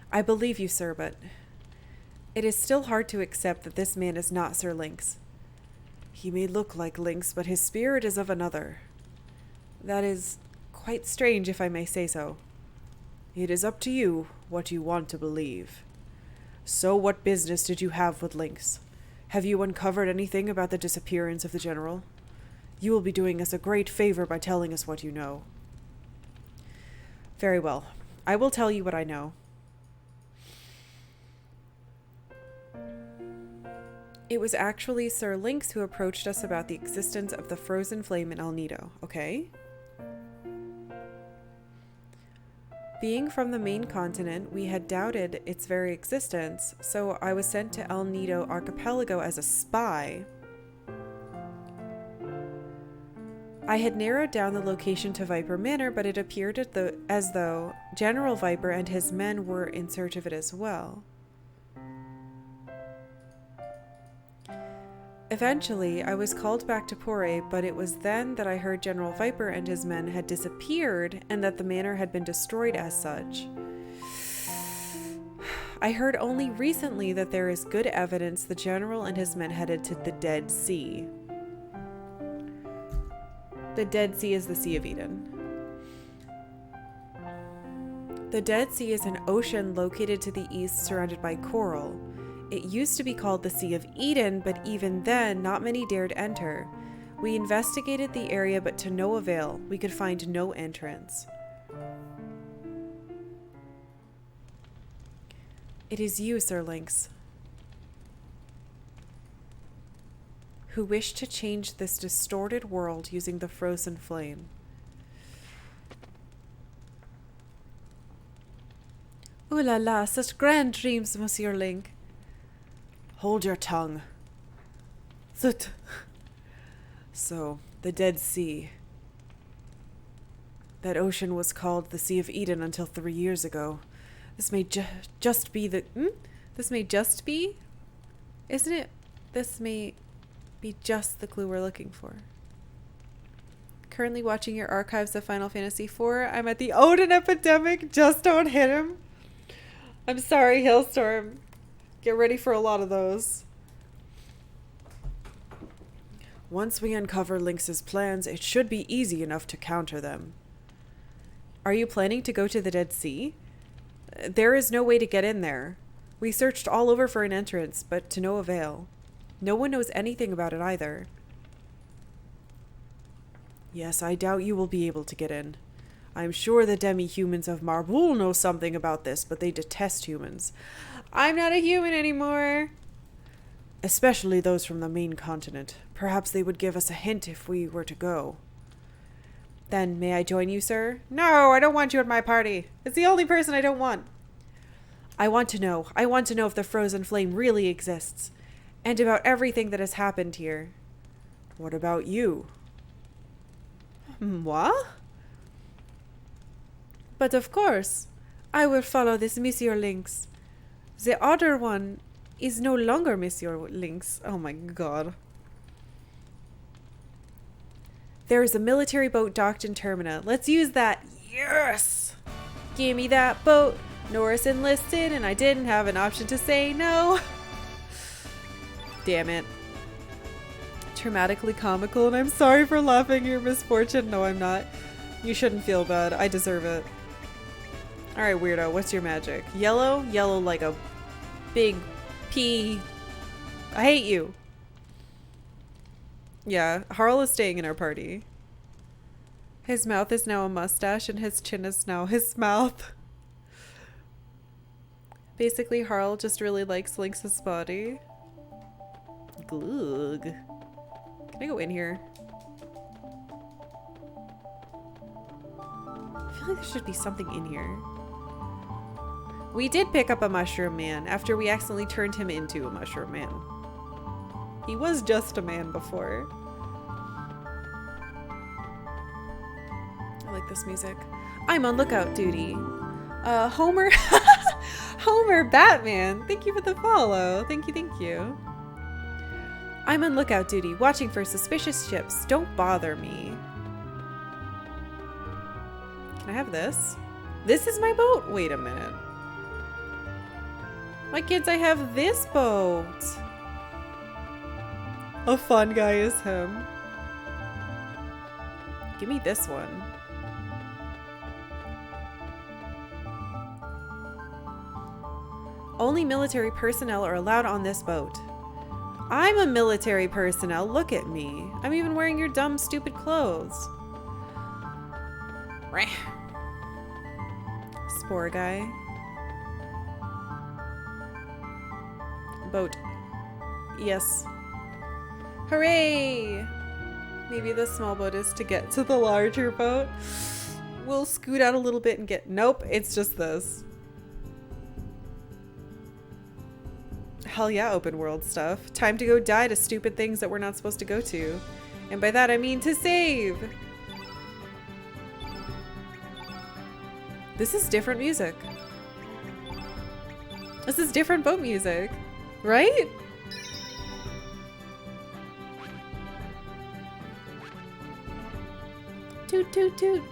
I believe you, sir, but it is still hard to accept that this man is not Sir Lynx. He may look like Lynx, but his spirit is of another. That is quite strange, if I may say so. It is up to you what you want to believe. So what business did you have with Lynx? Have you uncovered anything about the disappearance of the general? You will be doing us a great favor by telling us what you know. Very well. I will tell you what I know. It was actually Sir Lynx who approached us about the existence of the frozen flame in El Nido, okay? Being from the main continent, we had doubted its very existence, so I was sent to El Nido Archipelago as a spy. I had narrowed down the location to Viper Manor, but it appeared as though General Viper and his men were in search of it as well. Eventually, I was called back to Pyre, but it was then that I heard General Viper and his men had disappeared and that the manor had been destroyed as such. I heard only recently that there is good evidence the general and his men headed to the Dead Sea. The Dead Sea is the Sea of Eden. The Dead Sea is an ocean located to the east surrounded by coral. It used to be called the Sea of Eden, but even then, not many dared enter. We investigated the area, but to no avail. We could find no entrance. It is you, Sir Lynx, who wish to change this distorted world using the frozen flame. Ooh la la, such grand dreams, Monsieur Link. Hold your tongue. Zut. So, the Dead Sea. That ocean was called the Sea of Eden until 3 years ago. This may just be the... This may just be? Isn't it? This may be just the clue we're looking for. Currently watching your archives of Final Fantasy IV. I'm at the Odin epidemic. Just don't hit him. I'm sorry, Hailstorm. Get ready for a lot of those. Once we uncover Lynx's plans, it should be easy enough to counter them. Are you planning to go to the Dead Sea? There is no way to get in there. We searched all over for an entrance, but to no avail. No one knows anything about it either. Yes, I doubt you will be able to get in. I'm sure the demi-humans of Marbul know something about this, but they detest humans. I'm not a human anymore. Especially those from the main continent. Perhaps they would give us a hint if we were to go. Then, may I join you, sir? No, I don't want you at my party. It's the only person I don't want. I want to know. I want to know if the frozen flame really exists. And about everything that has happened here. What about you? What? But of course, I will follow this Monsieur Lynx. The other one is no longer Monsieur Lynx. Oh my god. There is a military boat docked in Termina. Let's use that. Yes! Give me that boat. Norris enlisted and I didn't have an option to say no. Damn it. Traumatically comical, and I'm sorry for laughing at your misfortune. No, I'm not. You shouldn't feel bad. I deserve it. Alright, weirdo. What's your magic? Yellow? Yellow like a big pea. I hate you. Yeah, Harl is staying in our party. His mouth is now a mustache and his chin is now his mouth. Basically, Harl just really likes Lynx's body. Glug. Can I go in here? I feel like there should be something in here. We did pick up a mushroom man after we accidentally turned him into a mushroom man. He was just a man before. I like this music. I'm on lookout duty. Homer. Homer Batman. Thank you for the follow. Thank you, thank you. I'm on lookout duty, watching for suspicious ships. Don't bother me. Can I have this? This is my boat? Wait a minute. My kids, I have this boat. A fun guy is him. Give me this one. Only military personnel are allowed on this boat. I'm a military personnel. Look at me. I'm even wearing your dumb, stupid clothes. Spore guy. Boat. Yes. Hooray! Maybe the small boat is to get to the larger boat. We'll scoot out a little bit and get... Nope, it's just this. Hell yeah, open world stuff. Time to go die to stupid things that we're not supposed to go to. And by that I mean to save. This is different music. This is different boat music, right? Toot toot toot.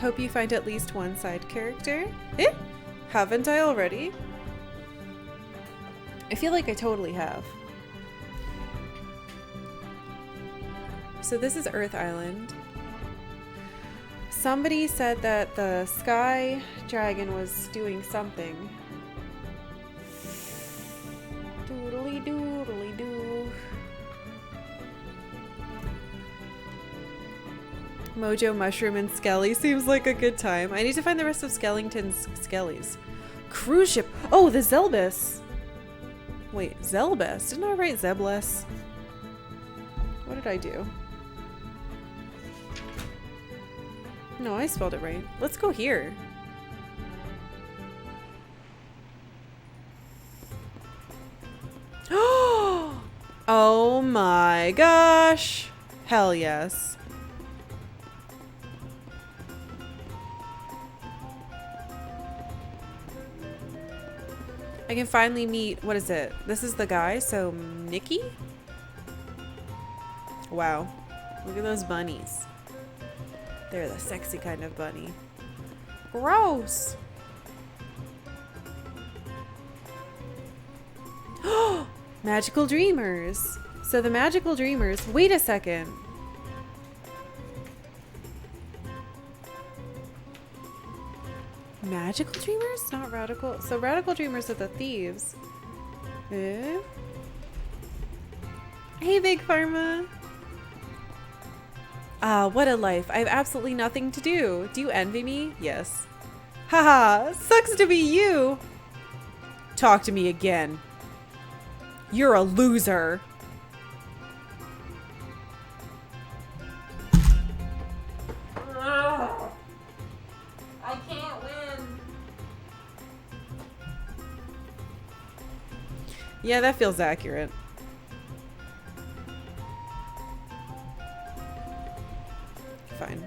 Hope you find at least one side character. Eh? Haven't I already? I feel like I totally have. So this is Earth Island. Somebody said that the sky dragon was doing something. Doodly doodly doo. Mojo Mushroom and Skelly seems like a good time. I need to find the rest of Skellington's Skellies. Cruise ship. Oh, the Zelbus. Wait, Zelbus? Didn't I write Zebless? What did I do? No, I spelled it right. Let's go here. Oh my gosh. Hell yes. I can finally meet, what is it? This is the guy, so Nikki? Wow. Look at those bunnies. They're the sexy kind of bunny. Gross! Magical Dreamers! So the Magical Dreamers, wait a second. Magical Dreamers? Not Radical. So Radical Dreamers are the thieves. Eh? Hey, Big Pharma. Ah, what a life. I have absolutely nothing to do. Do you envy me? Yes. Haha, sucks to be you. Talk to me again. You're a loser. I can't win. Yeah, that feels accurate. Fine.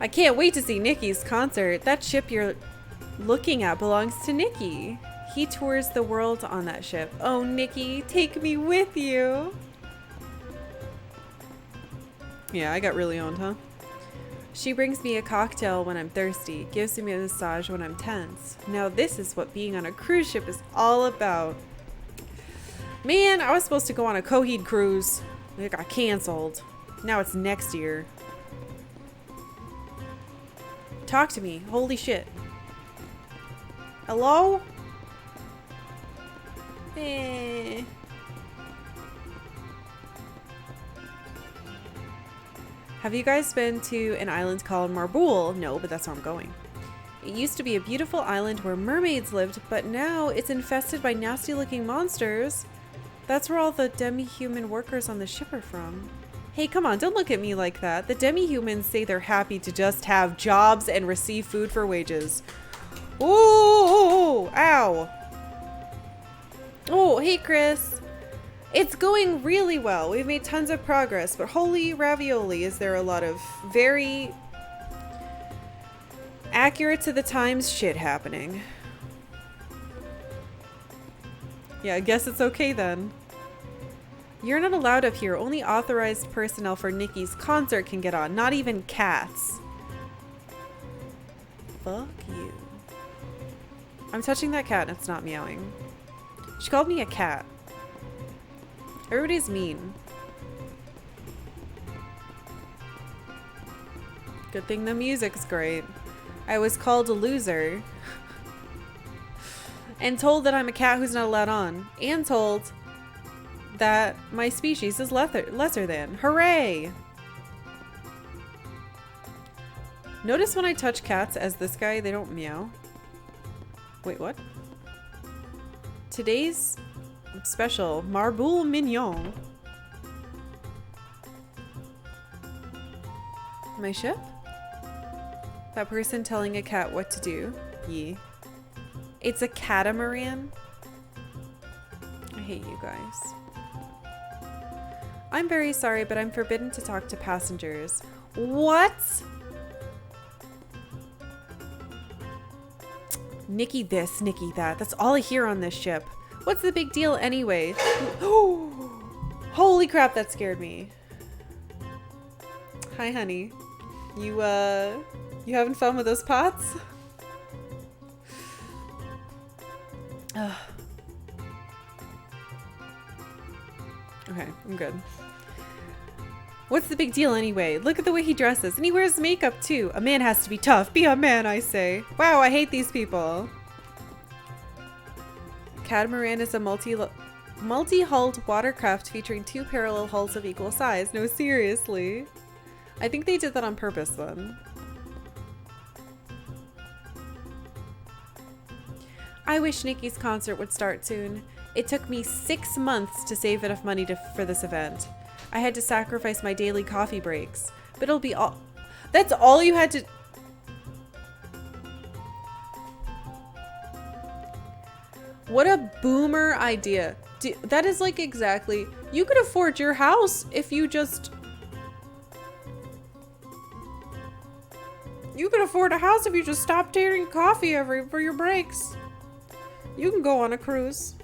I can't wait to see Nikki's concert. That ship you're looking at belongs to Nikki. He tours the world on that ship. Oh, Nikki, take me with you. Yeah, I got really owned, huh? She brings me a cocktail when I'm thirsty, gives me a massage when I'm tense. Now this is what being on a cruise ship is all about. Man, I was supposed to go on a Coheed cruise. It got canceled. Now it's next year. Talk to me. Holy shit. Hello? Eh. Have you guys been to an island called Marboul? No, but that's where I'm going. It used to be a beautiful island where mermaids lived, but now it's infested by nasty looking monsters. That's where all the demi-human workers on the ship are from. Hey, come on, don't look at me like that. The demi-humans say they're happy to just have jobs and receive food for wages. Ooh, ow. Oh, hey, Chris. It's going really well. We've made tons of progress, but holy ravioli, is there a lot of very accurate to the times shit happening. Yeah, I guess it's okay then. You're not allowed up here. Only authorized personnel for Nikki's concert can get on. Not even cats. Fuck you. I'm touching that cat and it's not meowing. She called me a cat. Everybody's mean. Good thing the music's great. I was called a loser. And told that I'm a cat who's not allowed on. And told that my species is lesser than. Hooray! Notice when I touch cats as this guy, they don't meow. Wait, what? Today's special, Marboule Mignon. My ship? That person telling a cat what to do. Yee. It's a catamaran. I hate you guys. I'm very sorry, but I'm forbidden to talk to passengers. What? Nikki this, Nikki that. That's all I hear on this ship. What's the big deal anyway? Holy crap, that scared me. Hi, honey. You having fun with those pots? Okay, I'm good. What's the big deal anyway? Look at the way he dresses. And he wears makeup too. A man has to be tough. Be a man, I say. Wow, I hate these people. Catamaran is a multi-hulled watercraft featuring 2 parallel hulls of equal size. No, seriously. I think they did that on purpose then. I wish Nikki's concert would start soon. It took me 6 months to save enough money for this event. I had to sacrifice my daily coffee breaks, but it'll be all. That's all you had to. What a boomer idea. That is like exactly. You could afford your house if you just. You could afford a house if you just stopped taking coffee for your breaks. You can go on a cruise.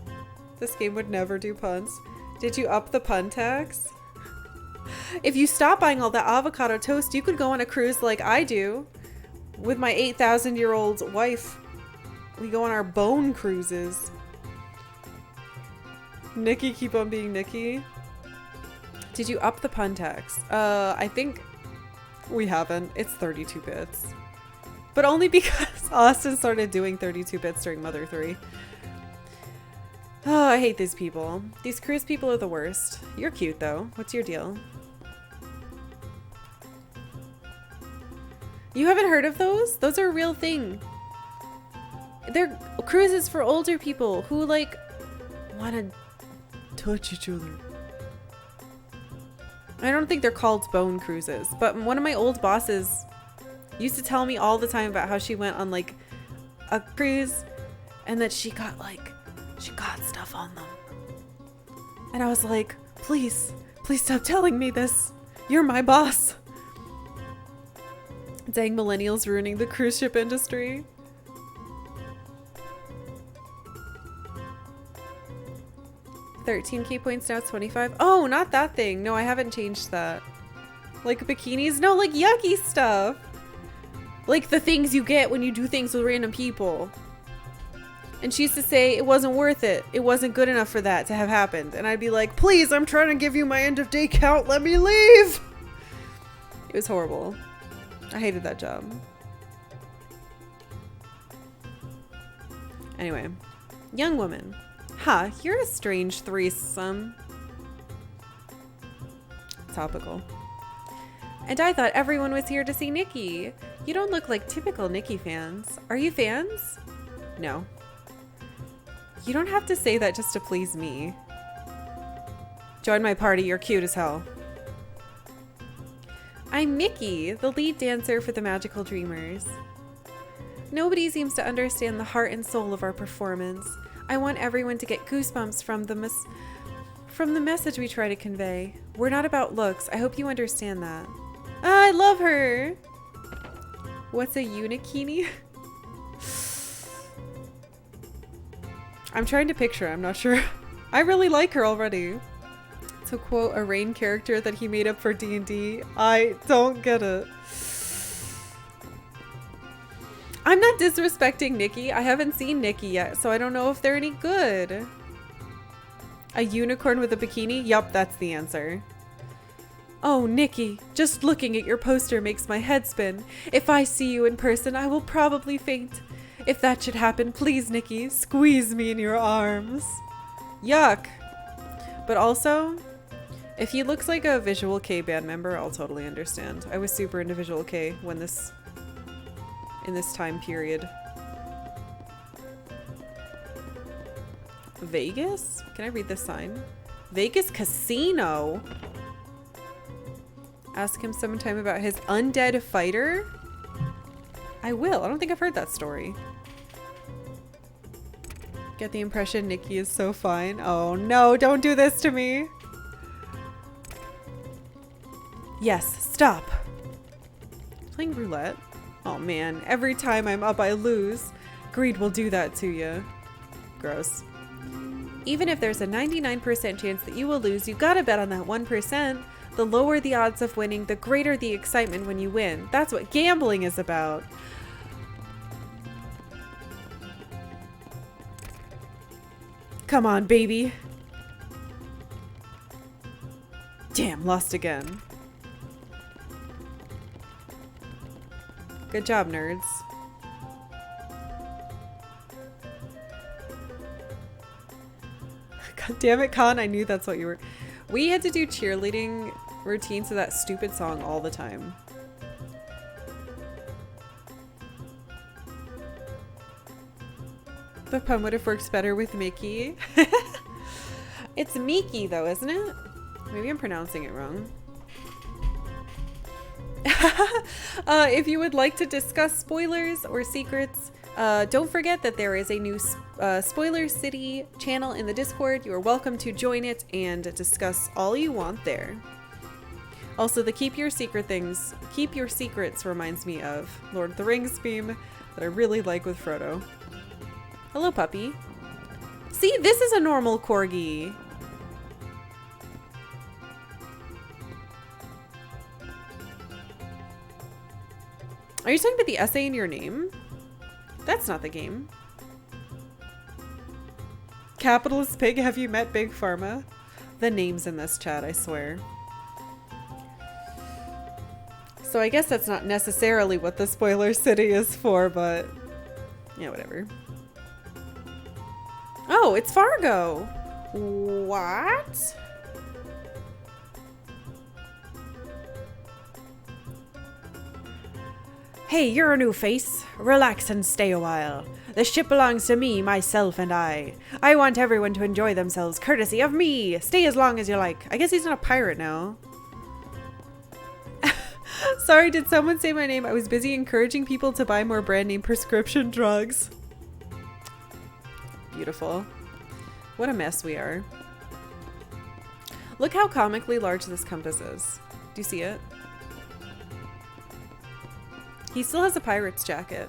This game would never do puns. Did you up the pun tax? If you stop buying all that avocado toast, you could go on a cruise like I do. With my 8,000-year-old wife. We go on our bone cruises. Nikki, keep on being Nikki. Did you up the pun tax? I think we haven't. It's 32 bits. But only because Austin started doing 32 bits during Mother 3. Oh, I hate these people. These cruise people are the worst. You're cute though. What's your deal? You haven't heard of those? Those are a real thing. They're cruises for older people who like want to touch each other. I don't think they're called bone cruises, but one of my old bosses used to tell me all the time about how she went on like a cruise and that she got stuff on them. And I was like, please stop telling me this. You're my boss. Dang, millennials ruining the cruise ship industry. $13K points now, 25. Oh, not that thing. No, I haven't changed that. Like bikinis? No, like yucky stuff. Like the things you get when you do things with random people. And she used to say it wasn't worth it. It wasn't good enough for that to have happened. And I'd be like, please, I'm trying to give you my end of day count. Let me leave. It was horrible. I hated that job. Anyway, young woman. Huh, you're a strange threesome. Topical. And I thought everyone was here to see Nikki. You don't look like typical Nikki fans. Are you fans? No. You don't have to say that just to please me. Join my party, you're cute as hell. I'm Mickey, the lead dancer for the Magical Dreamers. Nobody seems to understand the heart and soul of our performance. I want everyone to get goosebumps from the message we try to convey. We're not about looks. I hope you understand that. Ah, I love her. What's a unikini? I'm trying to picture. I'm not sure. I really like her already. To quote a Rain character that he made up for D&D, I don't get it. I'm not disrespecting Nikki. I haven't seen Nikki yet, so I don't know if they're any good. A unicorn with a bikini? Yup, that's the answer. Oh, Nikki, just looking at your poster makes my head spin. If I see you in person, I will probably faint. If that should happen, please, Nikki, squeeze me in your arms. Yuck. But also, if he looks like a Visual K band member, I'll totally understand. I was super into Visual K when in this time period. Vegas? Can I read this sign? Vegas Casino? Ask him sometime about his undead fighter? I will. I don't think I've heard that story. Get the impression Nikki is so fine. Oh no, don't do this to me. Yes, stop. Playing roulette? Oh man, every time I'm up I lose. Greed will do that to you. Gross. Even if there's a 99% chance that you will lose, you gotta bet on that 1%. The lower the odds of winning, the greater the excitement when you win. That's what gambling is about. Come on, baby. Damn, lost again. Good job, nerds. God damn it, Con, I knew that's what you were. We had to do cheerleading routines to that stupid song all the time. The pun would have worked better with Mickey. It's Miki though, isn't it? Maybe I'm pronouncing it wrong. If you would like to discuss spoilers or secrets, don't forget that there is a new Spoiler City channel in the Discord. You are welcome to join it and discuss all you want there. Also, the keep your secrets reminds me of Lord of the Rings meme that I really like with Frodo. Hello, puppy. See, this is a normal corgi. Are you talking about the essay in your name? That's not the game. Capitalist Pig, have you met Big Pharma? The names in this chat, I swear. So I guess that's not necessarily what the Spoiler City is for, but yeah, whatever. Oh, it's Fargo. What? Hey, you're a new face. Relax and stay a while. The ship belongs to me, myself, and I. I want everyone to enjoy themselves, courtesy of me. Stay as long as you like. I guess he's not a pirate now. Sorry, did someone say my name? I was busy encouraging people to buy more brand name prescription drugs. Beautiful. What a mess we are. Look how comically large this compass is. Do you see it? He still has a pirate's jacket.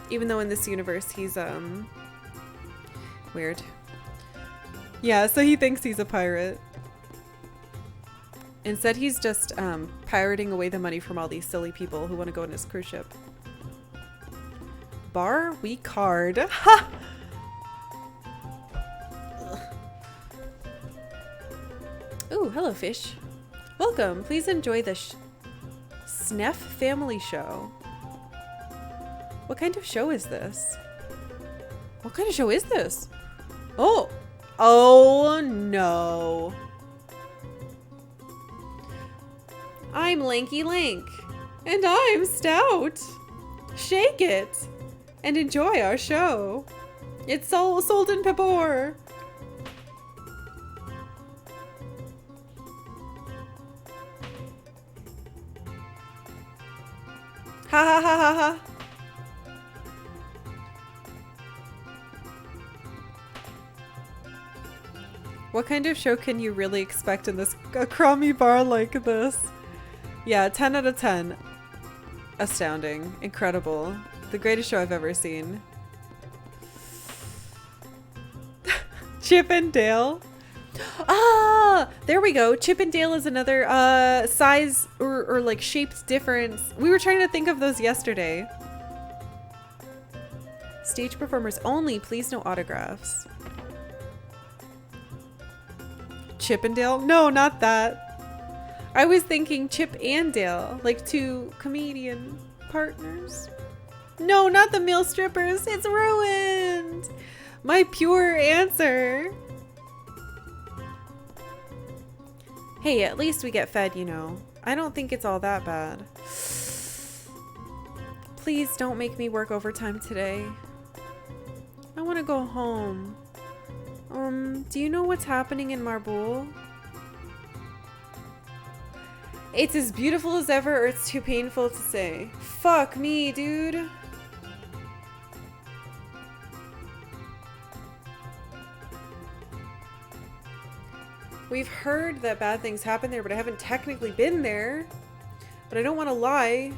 Even though in this universe he's, weird. Yeah, so he thinks he's a pirate. Instead, he's just, pirating away the money from all these silly people who want to go on his cruise ship. Bar we card. Ha! Ooh, hello, fish. Welcome. Please enjoy the Sneff family show. What kind of show is this? What kind of show is this? Oh! Oh no. I'm Lanky Lank. And I'm Stout. Shake it and enjoy our show. It's sold in Pebor. Ha ha ha ha ha. What kind of show can you really expect in a crummy bar like this? Yeah, 10 out of 10. Astounding. Incredible. The greatest show I've ever seen. Chip and Dale. Ah, there we go. Chip and Dale is another size or like shaped difference. We were trying to think of those yesterday. Stage performers only, please no autographs. Chip and Dale? No, not that. I was thinking Chip and Dale, like two comedian partners. No, not the male strippers. It's ruined. My pure answer. Hey, at least we get fed, you know. I don't think it's all that bad. Please don't make me work overtime today. I want to go home. Do you know what's happening in Marboul? It's as beautiful as ever, or it's too painful to say. Fuck me, dude. We've heard that bad things happen there, but I haven't technically been there. But I don't want to lie.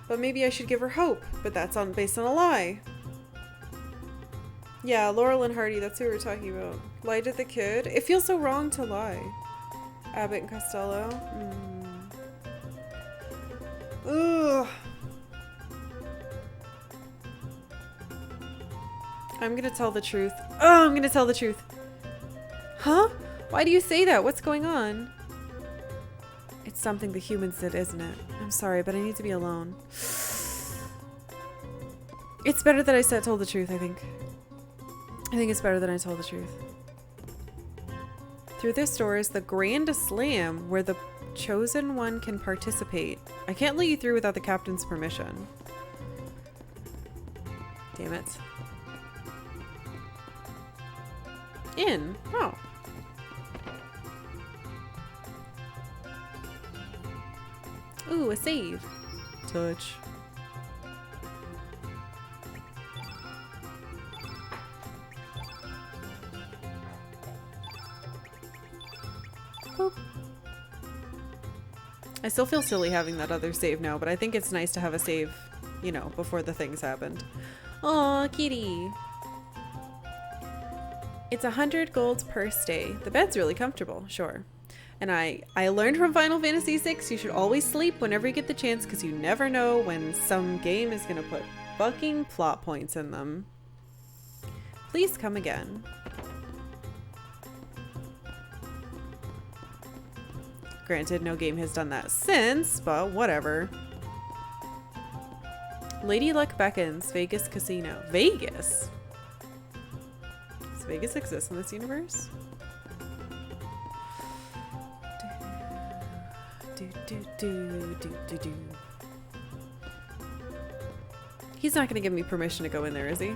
But maybe I should give her hope. But that's based on a lie. Yeah, Laurel and Hardy, that's who we were talking about. Lied to the kid? It feels so wrong to lie. Abbott and Costello. Ugh. I'm gonna tell the truth. Oh, I'm gonna tell the truth. Huh? Why do you say that? What's going on? It's something the humans did, isn't it? I'm sorry, but I need to be alone. It's better that I told the truth, I think. I think it's better that I told the truth. Through this door is the Grand Slam, where the chosen one can participate. I can't let you through without the captain's permission. Damn it. In. Oh. Ooh, a save. Touch. Boop. I still feel silly having that other save now, but I think it's nice to have a save, you know, before the things happened. Aw, kitty. It's 100 gold per stay. The bed's really comfortable, sure. And I learned from Final Fantasy VI, you should always sleep whenever you get the chance, because you never know when some game is going to put fucking plot points in them. Please come again. Granted, no game has done that since, but whatever. Lady Luck beckons. Vegas Casino. Vegas? Does Vegas exist in this universe? He's not gonna give me permission to go in there, is he?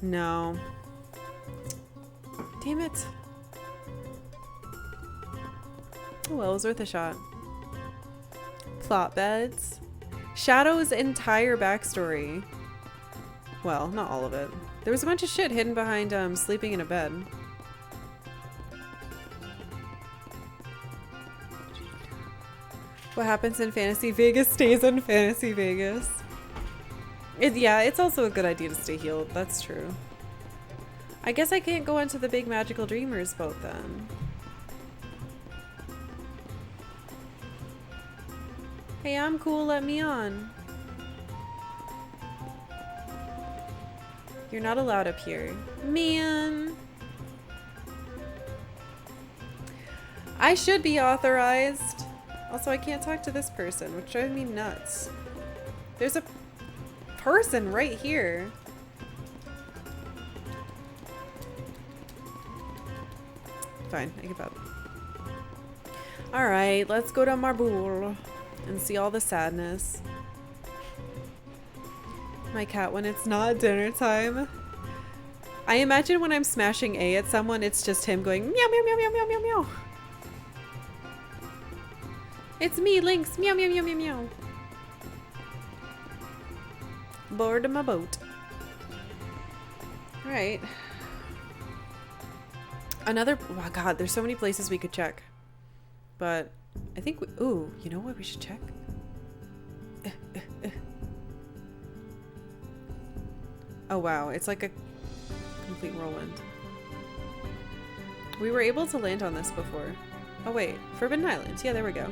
No. Damn it. Oh well, it was worth a shot. Plot beds. Shadow's entire backstory. Well, not all of it. There was a bunch of shit hidden behind sleeping in a bed. What happens in Fantasy Vegas stays in Fantasy Vegas. Yeah, it's also a good idea to stay healed. That's true. I guess I can't go onto the big magical dreamers boat then. Hey, I'm cool. Let me on. You're not allowed up here. Man. I should be authorized. Also, I can't talk to this person, which drives me nuts. There's a person right here. Fine, I give up. Alright, let's go to Marboul and see all the sadness. My cat when it's not dinner time. I imagine when I'm smashing A at someone, it's just him going meow meow meow meow meow meow meow. It's me, Lynx. Meow meow meow meow meow. Board of my boat. Right. Another. Oh God, there's so many places we could check, but I think we. Ooh, you know what we should check? Oh wow, it's like a complete whirlwind. We were able to land on this before. Oh wait, Forbidden Islands. Yeah, there we go.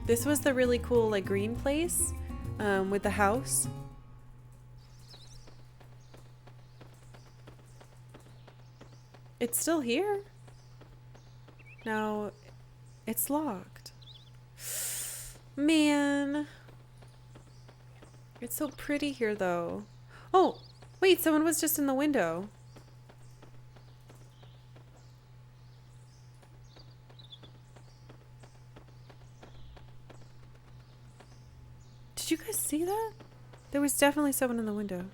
This was the really cool like green place with the house. It's still here. Now it's locked. Man. It's so pretty here though. Oh, wait, someone was just in the window. Did you guys see that? There was definitely someone in the window.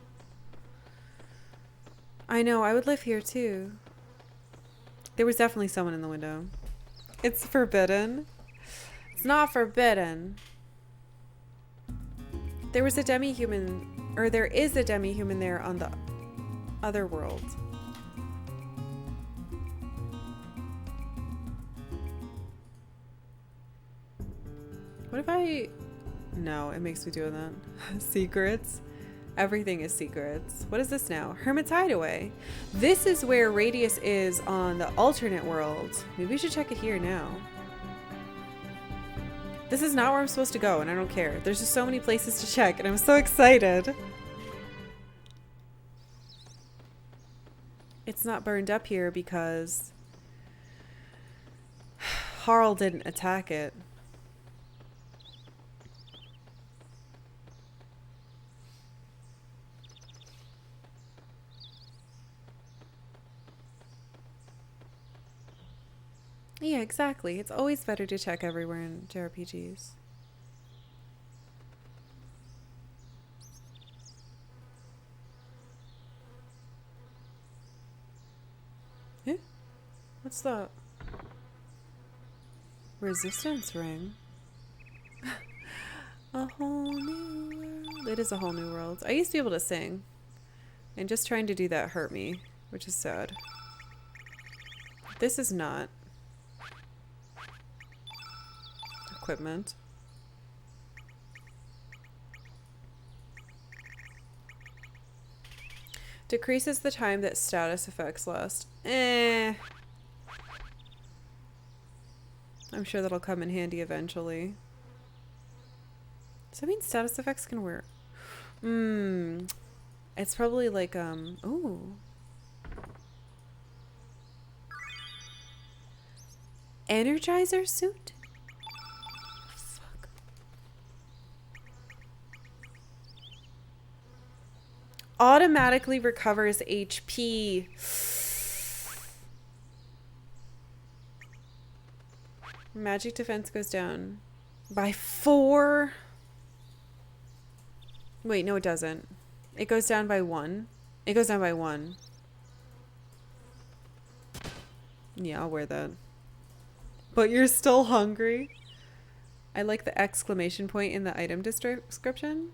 I know, I would live here too. There was definitely someone in the window. It's forbidden. It's not forbidden. There was a demi-human, or there is a demi-human there on the other world. What if I... No, it makes me do that. Secrets. Everything is secrets. What is this now? Hermit's Hideaway. This is where Radius is on the alternate world. Maybe we should check it here now. This is not where I'm supposed to go, and I don't care. There's just so many places to check, and I'm so excited. It's not burned up here because Harl didn't attack it. Yeah, exactly. It's always better to check everywhere in JRPGs. Eh? What's that? Resistance ring? A whole new world. It is a whole new world. I used to be able to sing. And just trying to do that hurt me, which is sad. This is not. Equipment. Decreases the time that status effects last. I'm sure that'll come in handy eventually. Does that mean status effects can work? It's probably like, ooh. Energizer suit? Automatically recovers HP. Magic defense goes down by 4. Wait, no it doesn't. It goes down by 1. It goes down by 1. Yeah, I'll wear that. But you're still hungry? I like the exclamation point in the item description.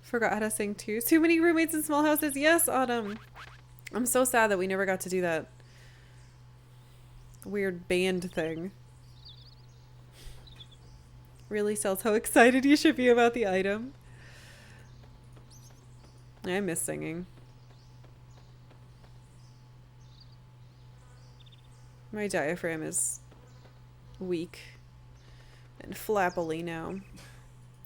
Forgot how to sing too. Too many roommates in small houses. Yes, Autumn. I'm so sad that we never got to do that weird band thing. Really tells how excited you should be about the item. I miss singing. My diaphragm is weak and flappily now.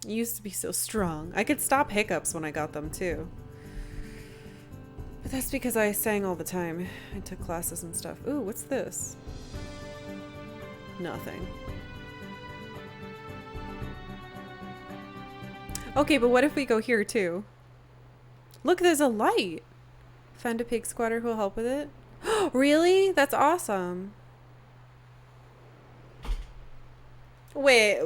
It used to be so strong. I could stop hiccups when I got them too. But that's because I sang all the time. I took classes and stuff. Ooh, what's this? Nothing. Okay, but what if we go here too? Look, there's a light. Found a pig squatter who'll help with it. Really? That's awesome. Wait.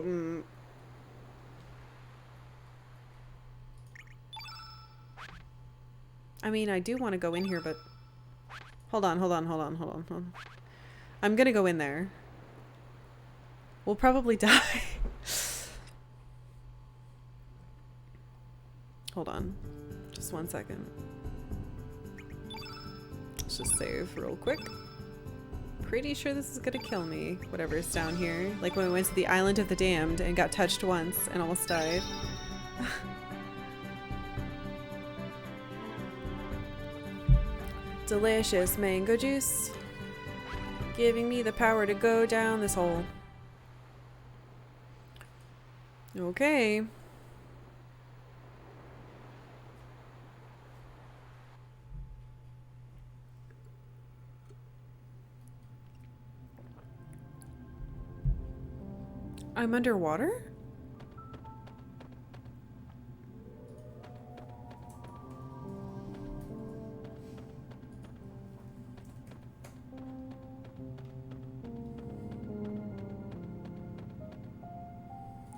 I mean, I do want to go in here, but... Hold on. I'm gonna go in there. We'll probably die. Hold on. Just 1 second. Let's just save real quick. Pretty sure this is gonna kill me, whatever's down here. Like when we went to the Island of the Damned and got touched once and almost died. Delicious mango juice. Giving me the power to go down this hole. Okay. I'm underwater?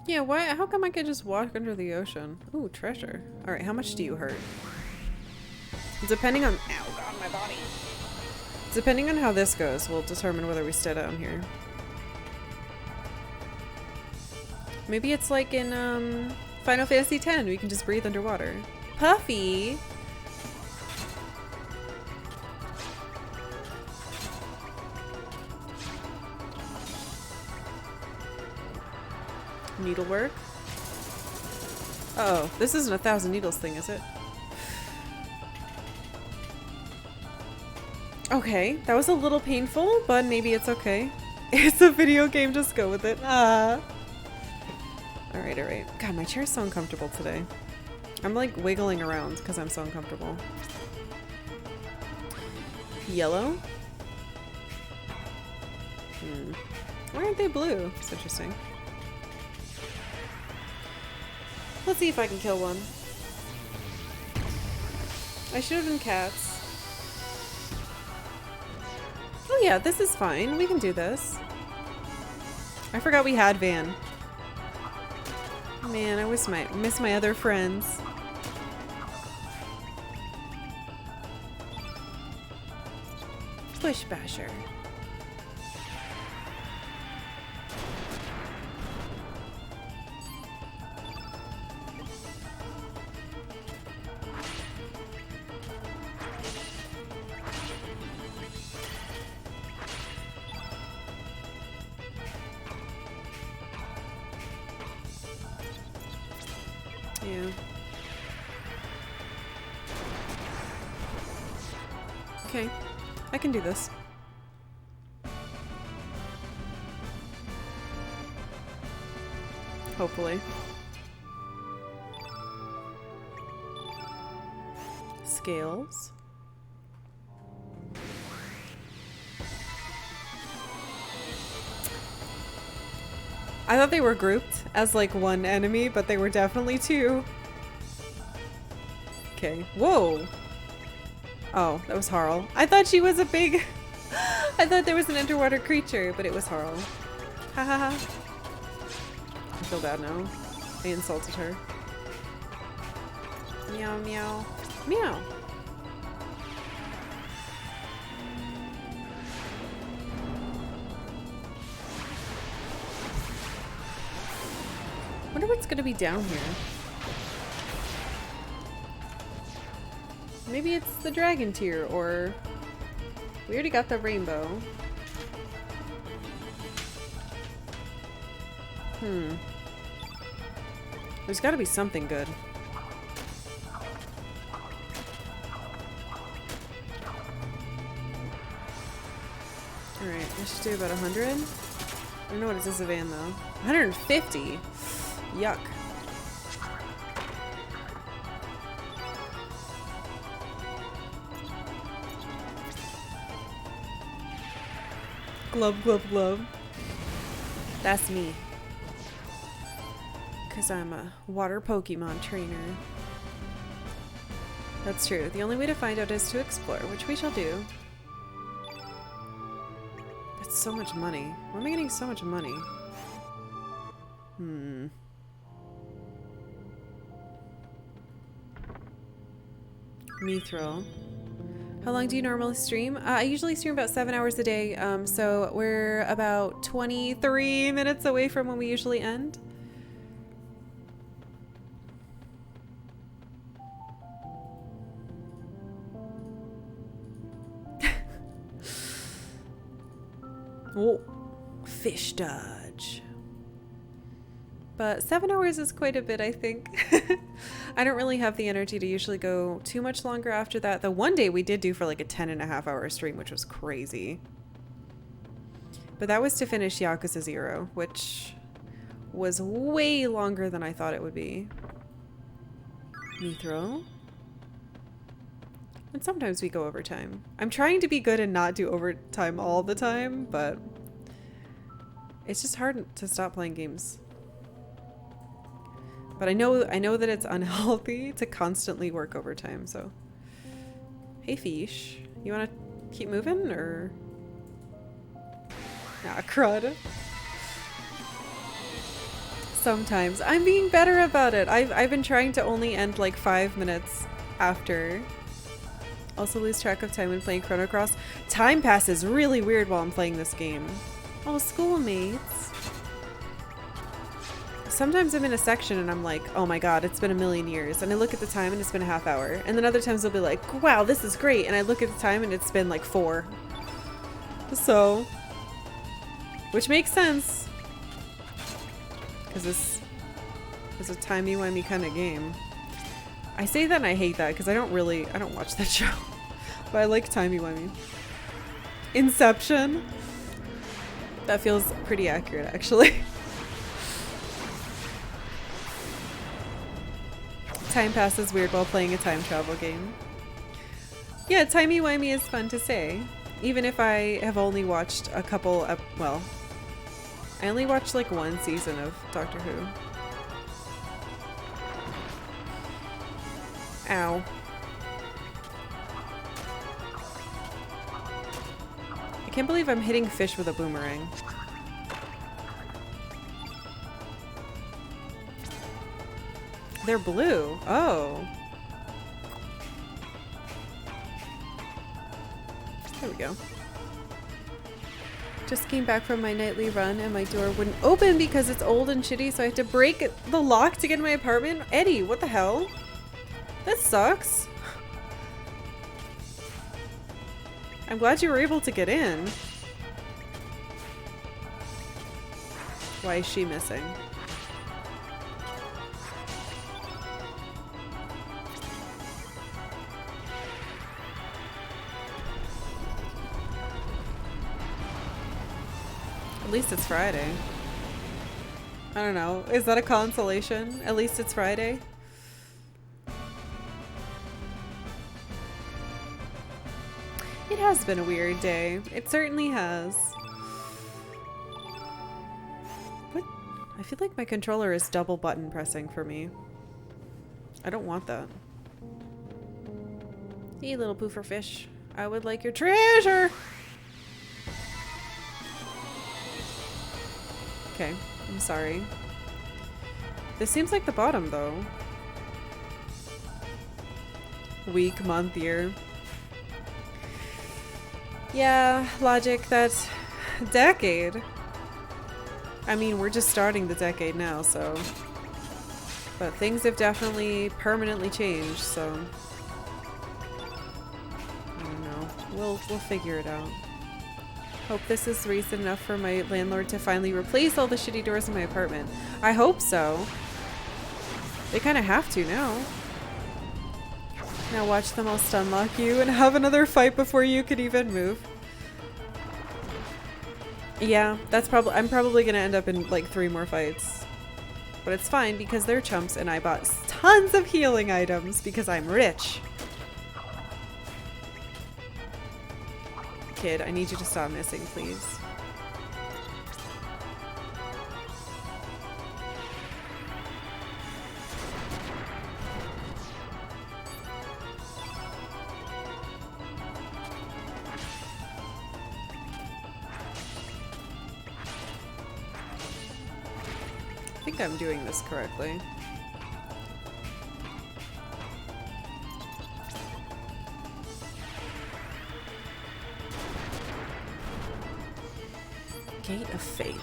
Yeah, why? How come I could just walk under the ocean? Ooh, treasure. Alright, how much do you hurt? Depending on... Ow, God, my body. Depending on how this goes, we'll determine whether we stay down here. Maybe it's like in, Final Fantasy X, we can just breathe underwater. Puffy! Needlework. Uh oh, this isn't a 1,000 needles thing, is it? Okay, that was a little painful, but maybe it's okay. It's a video game, just go with it. Ah. Alright, alright. God, my chair's so uncomfortable today. I'm like wiggling around because I'm so uncomfortable. Yellow? Why aren't they blue? It's interesting. Let's see if I can kill one. I should have been cats. Oh yeah, this is fine. We can do this. I forgot we had Van. Man, I miss my other friends. Push basher. Yeah. Okay, I can do this. Hopefully. Scales. I thought they were grouped as like one enemy, but they were definitely two. Okay. Whoa. Oh, that was Harl. I thought she was a big... I thought there was an underwater creature, but it was Harl. Ha ha ha. I feel bad now. I insulted her. Meow meow. Meow. Wonder what's gonna be down here. Maybe it's the dragon tier, or we already got the rainbow. There's gotta be something good. Alright, I should do about 100. I don't know what it says of Van though. 150? Yuck. Glub, glub, glub. That's me. Because I'm a water Pokemon trainer. That's true. The only way to find out is to explore, which we shall do. That's so much money. Why am I getting so much money? Mithril. How long do you normally stream? I usually stream about 7 hours a day, so we're about 23 minutes away from when we usually end. Oh, fish dodge. But 7 hours is quite a bit, I think. I don't really have the energy to usually go too much longer after that. The one day we did do for like a 10.5-hour stream, which was crazy. But that was to finish Yakuza 0, which was way longer than I thought it would be. Mithro. And sometimes we go overtime. I'm trying to be good and not do overtime all the time, but it's just hard to stop playing games. But I know that it's unhealthy to constantly work overtime, so. Hey fish, you wanna keep moving or? Nah, crud. Sometimes. I'm being better about it. I've been trying to only end like 5 minutes after. Also lose track of time when playing Chrono Cross. Time passes really weird while I'm playing this game. Oh, schoolmates. Sometimes I'm in a section and I'm like, oh my god, it's been a million years. And I look at the time and it's been a half hour. And then other times I'll be like, wow, this is great. And I look at the time and it's been like 4. So, which makes sense. Because this is a timey-wimey kind of game. I say that and I hate that because I don't watch that show. But I like timey-wimey. Inception. That feels pretty accurate, actually. Time passes weird while playing a time travel game. Yeah, timey-wimey is fun to say. Even if I have only watched a couple well, I only watched like 1 season of Doctor Who. Ow. I can't believe I'm hitting fish with a boomerang. They're blue. Oh. There we go. Just came back from my nightly run and my door wouldn't open because it's old and shitty, so I had to break the lock to get in my apartment. Eddie, what the hell? That sucks. I'm glad you were able to get in. Why is she missing? At least it's Friday. I don't know. Is that a consolation? At least it's Friday? It has been a weird day. It certainly has. What? I feel like my controller is double button pressing for me. I don't want that. Hey, little poofer fish. I would like your treasure! Okay, I'm sorry. This seems like the bottom, though. Week, month, year. Yeah, logic, that decade. I mean, we're just starting the decade now, so. But things have definitely permanently changed, so. I don't know. We'll figure it out. Hope this is reason enough for my landlord to finally replace all the shitty doors in my apartment. I hope so. They kind of have to now. Now watch them all stunlock you and have another fight before you could even move. Yeah, that's I'm probably gonna end up in like 3 more fights. But it's fine because they're chumps and I bought tons of healing items because I'm rich. Kid, I need you to stop missing, please. I think I'm doing this correctly. Gate of Fate.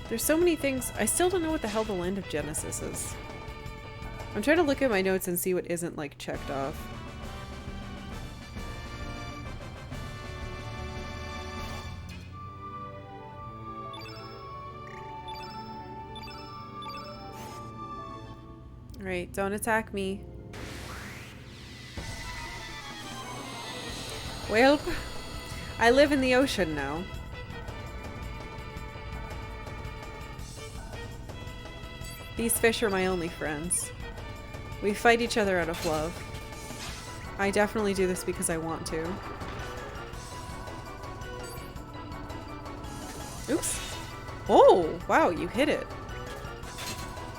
There's so many things. I still don't know what the hell the Land of Genesis is. I'm trying to look at my notes and see what isn't like checked off. Alright, don't attack me. Well, I live in the ocean now. These fish are my only friends. We fight each other out of love. I definitely do this because I want to. Oops. Oh, wow, you hit it.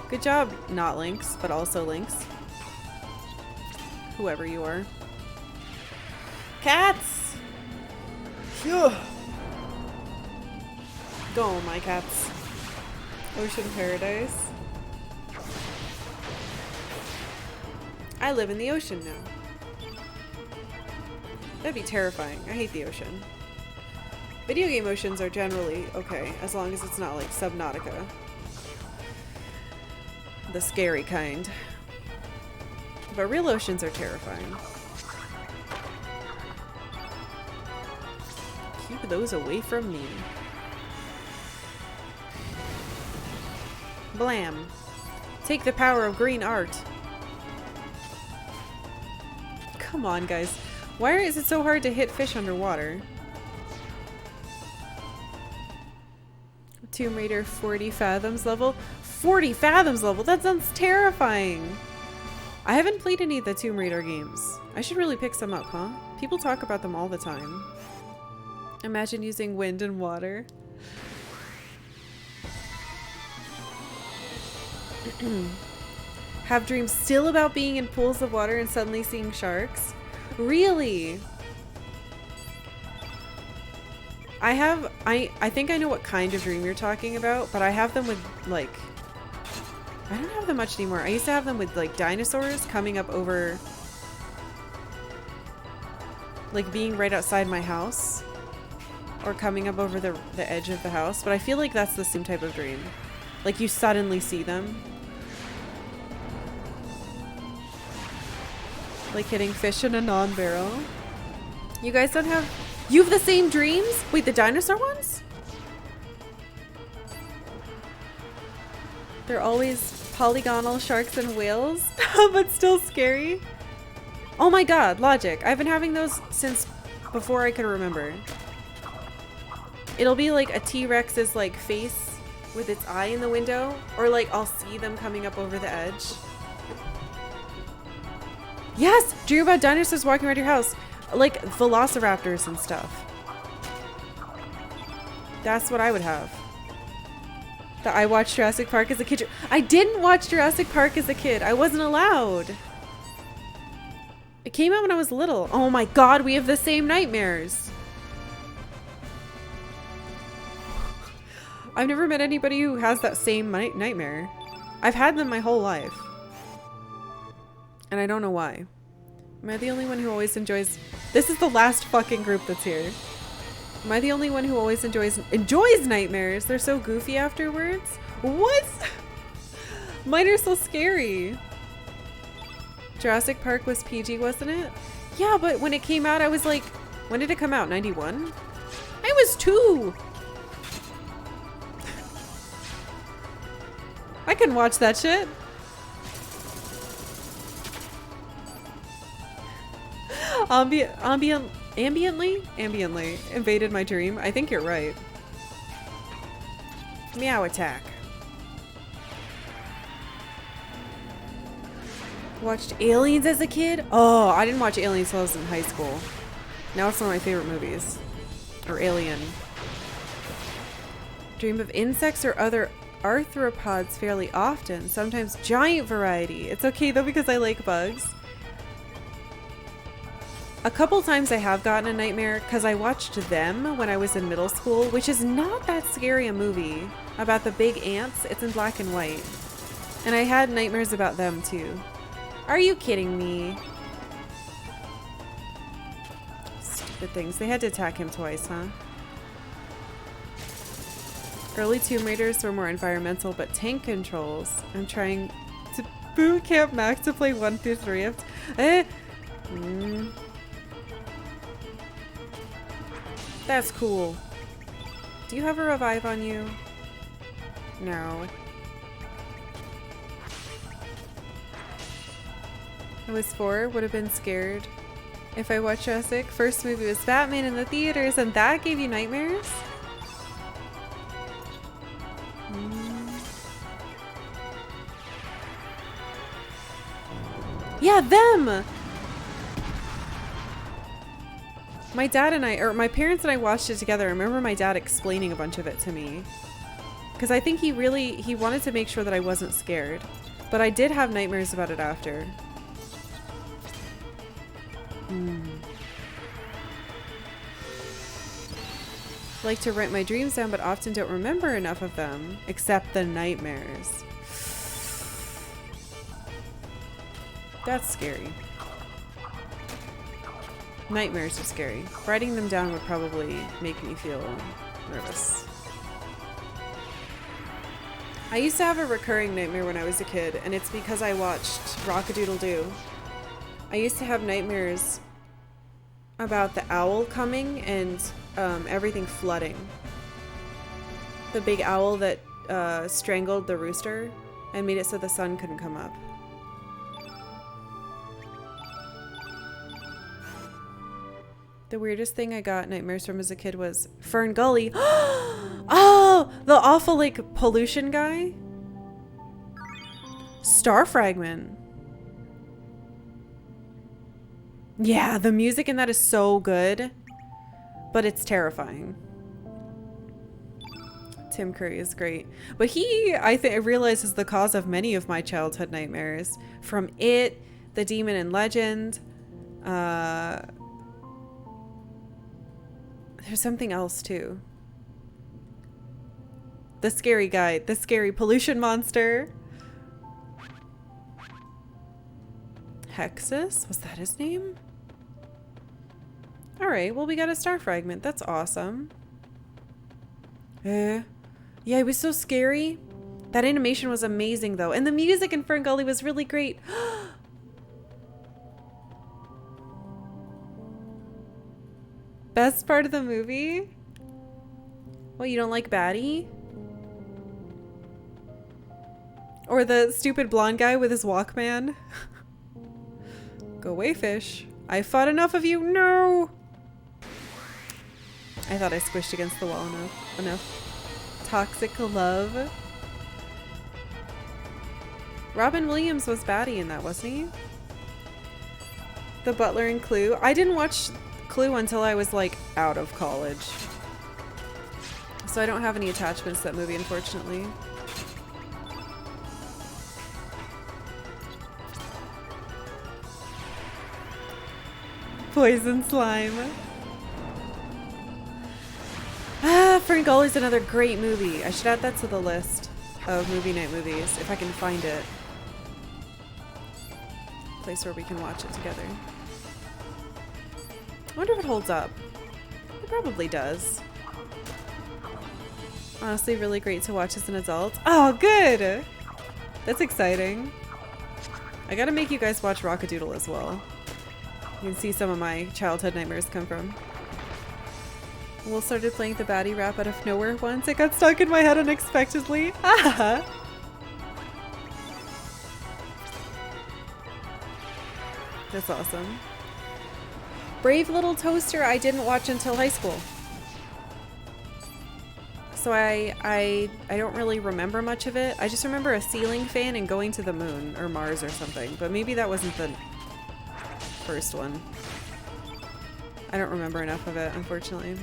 Good job, not Lynx, but also Lynx. Whoever you are. Cats! Phew. Go, my cats. Ocean paradise. I live in the ocean now. That'd be terrifying. I hate the ocean. Video game oceans are generally okay, as long as it's not like Subnautica. The scary kind. But real oceans are terrifying. Keep those away from me. Blam. Take the power of green art. Come on, guys. Why is it so hard to hit fish underwater? Tomb Raider 40 fathoms level? 40 fathoms level? That sounds terrifying! I haven't played any of the Tomb Raider games. I should really pick some up, huh? People talk about them all the time. Imagine using wind and water. Have dreams still about being in pools of water and suddenly seeing sharks? Really? I think I know what kind of dream you're talking about, but I have them with, like, I don't have them much anymore. I used to have them with, like, dinosaurs coming up over, like, being right outside my house, or coming up over the edge of the house, but I feel like that's the same type of dream. Like, you suddenly see them. Like hitting fish in a non-barrel. You guys don't have... You have the same dreams? Wait, the dinosaur ones? They're always polygonal sharks and whales, but still scary. Oh my god, logic. I've been having those since before I could remember. It'll be like a T-Rex's like face with its eye in the window, or like I'll see them coming up over the edge. Yes! Dream about dinosaurs walking around your house. Like velociraptors and stuff. That's what I would have. That I watched Jurassic Park as a kid. I didn't watch Jurassic Park as a kid. I wasn't allowed. It came out when I was little. Oh my god, we have the same nightmares. I've never met anybody who has that same nightmare. I've had them my whole life. And I don't know why. Am I the only one who always enjoys... This is the last fucking group that's here. Am I the only one who always enjoys nightmares? They're so goofy afterwards. What? Mine are so scary. Jurassic Park was PG, wasn't it? Yeah, but when it came out, I was like... When did it come out? 91? I was 2! I can watch that shit. Ambiently invaded my dream. I think you're right. Meow attack. Watched Aliens as a kid? Oh, I didn't watch Aliens until I was in high school. Now it's one of my favorite movies. Or Alien. Dream of insects or other arthropods fairly often. Sometimes giant variety. It's okay though because I like bugs. A couple times I have gotten a nightmare because I watched Them when I was in middle school, which is not that scary a movie about the big ants. It's in black and white. And I had nightmares about them too. Are you kidding me? Stupid things. They had to attack him twice, huh? Early Tomb Raiders were more environmental, but tank controls. I'm trying to boot camp Max to play 1 through 3. That's cool. Do you have a revive on you? No. I was 4, would have been scared if I watched Jurassic. First movie was Batman in the theaters, and that gave you nightmares? Yeah, them! My dad and I, or my parents and I watched it together. I remember my dad explaining a bunch of it to me. Because I think he wanted to make sure that I wasn't scared. But I did have nightmares about it after. Like to write my dreams down, but often don't remember enough of them. Except the nightmares. That's scary. Nightmares are scary. Writing them down would probably make me feel nervous. I used to have a recurring nightmare when I was a kid, and it's because I watched Rock-a-Doodle-Doo. I used to have nightmares about the owl coming and everything flooding. The big owl that strangled the rooster and made it so the sun couldn't come up. The weirdest thing I got nightmares from as a kid was Fern Gully. Oh, the awful like pollution guy. Star Fragment. Yeah, the music in that is so good, but it's terrifying. Tim Curry is great, but he, I realize, is the cause of many of my childhood nightmares. From It, The Demon and Legend. There's something else too. The scary guy, the scary pollution monster. Hexus? Was that his name? Alright, well we got a star fragment. That's awesome. Yeah, it was so scary. That animation was amazing though. And the music in Fern Gully was really great. Best part of the movie? What, you don't like Batty? Or the stupid blonde guy with his Walkman? Go away, fish. I fought enough of you. No! I thought I squished against the wall enough. Toxic love. Robin Williams was Batty in that, wasn't he? The butler in Clue. I didn't watch Clue until I was like out of college. So I don't have any attachments to that movie, unfortunately. Poison slime. Ah, Fern Gully's another great movie. I should add that to the list of movie night movies if I can find it. Place where we can watch it together. I wonder if it holds up. It probably does. Honestly, really great to watch as an adult. Oh, good! That's exciting. I gotta make you guys watch Rock-a-Doodle as well. You can see some of my childhood nightmares come from. Will started playing the Batty rap out of nowhere once. It got stuck in my head unexpectedly. Ah! That's awesome. Brave Little Toaster I didn't watch until high school. So I don't really remember much of it. I just remember a ceiling fan and going to the moon or Mars or something. But maybe that wasn't the first one. I don't remember enough of it, unfortunately.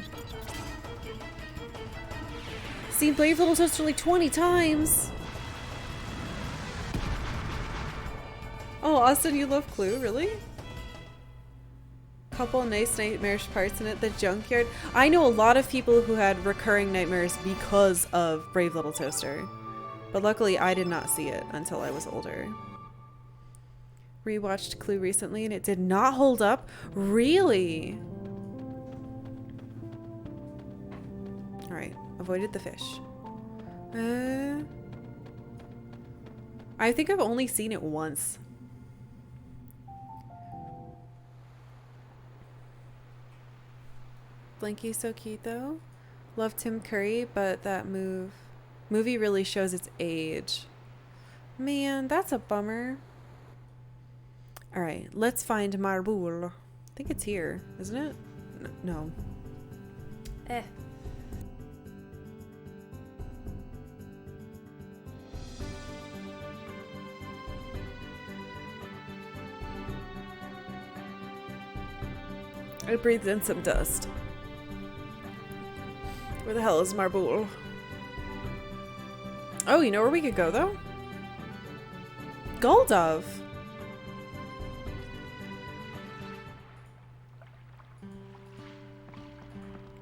Seen Brave Little Toaster like 20 times. Oh, Austin, you love Clue, really? Couple nice nightmarish parts in it. The junkyard. I know a lot of people who had recurring nightmares because of Brave Little Toaster. But luckily I did not see it until I was older. Rewatched Clue recently and it did not hold up. Really? Alright, avoided the fish. I think I've only seen it once. Blanky's so cute though. Love Tim Curry, but that movie really shows its age. Man, that's a bummer. Alright, let's find Marboul. I think it's here, isn't it? No. I breathed in some dust. Where the hell is Marboul? Oh, you know where we could go though? Goldov.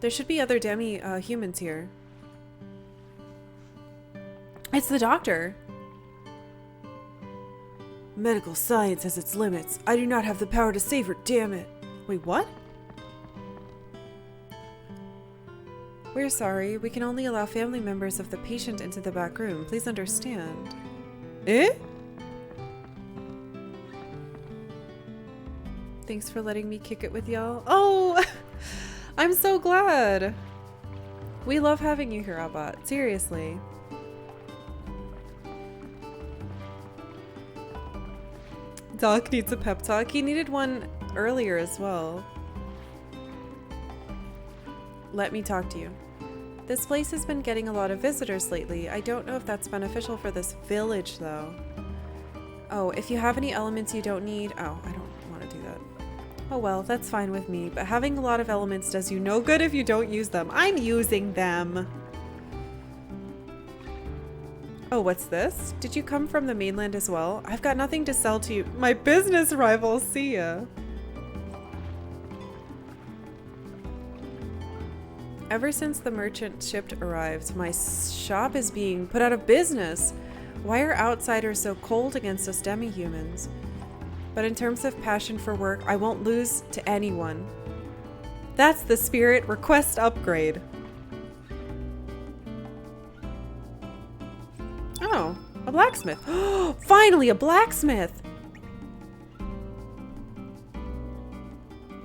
There should be other humans here. It's the doctor. Medical science has its limits. I do not have the power to save her, damn it. Wait, what? We're sorry. We can only allow family members of the patient into the back room. Please understand. Eh? Thanks for letting me kick it with y'all. Oh! I'm so glad. We love having you here, Abbat. Seriously. Doc needs a pep talk. He needed one earlier as well. Let me talk to you. This place has been getting a lot of visitors lately. I don't know if that's beneficial for this village, though. Oh, if you have any elements you don't need... Oh, I don't want to do that. Oh well, that's fine with me, but having a lot of elements does you no good if you don't use them. I'm using them! Oh, what's this? Did you come from the mainland as well? I've got nothing to sell to you. My business rival, see ya! Ever since the merchant ship arrived, my shop is being put out of business. Why are outsiders so cold against us demi-humans? But in terms of passion for work, I won't lose to anyone. That's the spirit. Request upgrade. Oh, a blacksmith. Finally, a blacksmith!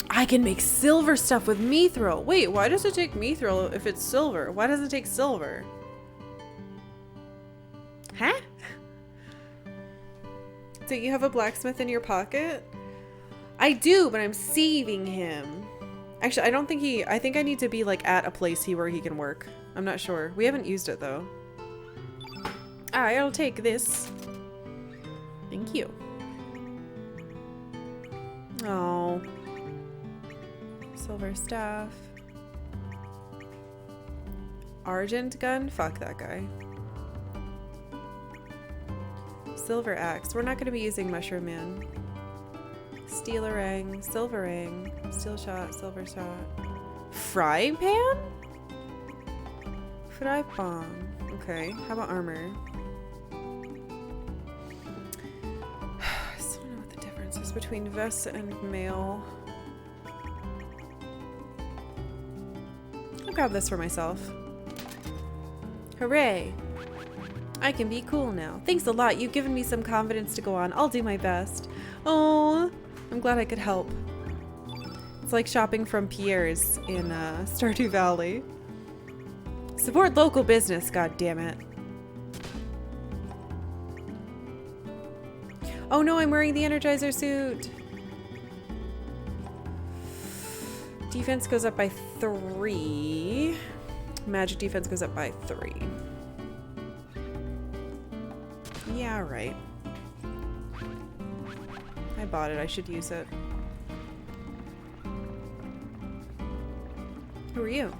I can make silver stuff with mithril. Wait, why does it take mithril if it's silver? Why doesn't it take silver? Huh? Do you have a blacksmith in your pocket? I do, but I'm saving him. Actually, I don't think I think I need to be like at a place where he can work. I'm not sure. We haven't used it though. I'll take this. Thank you. Oh. Silver staff. Argent gun? Fuck that guy. Silver axe. We're not going to be using Mushroom Man. Steel orang. Silverang. Steel shot. Silver shot. Frying pan? Fry pan. Okay. How about armor? I still don't know what the difference is between vest and mail. I'll grab this for myself. Hooray! I can be cool now. Thanks a lot. You've given me some confidence to go on. I'll do my best. Oh, I'm glad I could help. It's like shopping from Pierre's in Stardew Valley. Support local business, god damn it. Oh no, I'm wearing the Energizer suit. Defense goes up by 3. Magic defense goes up by 3. Yeah, right. I bought it. I should use it. Who are you?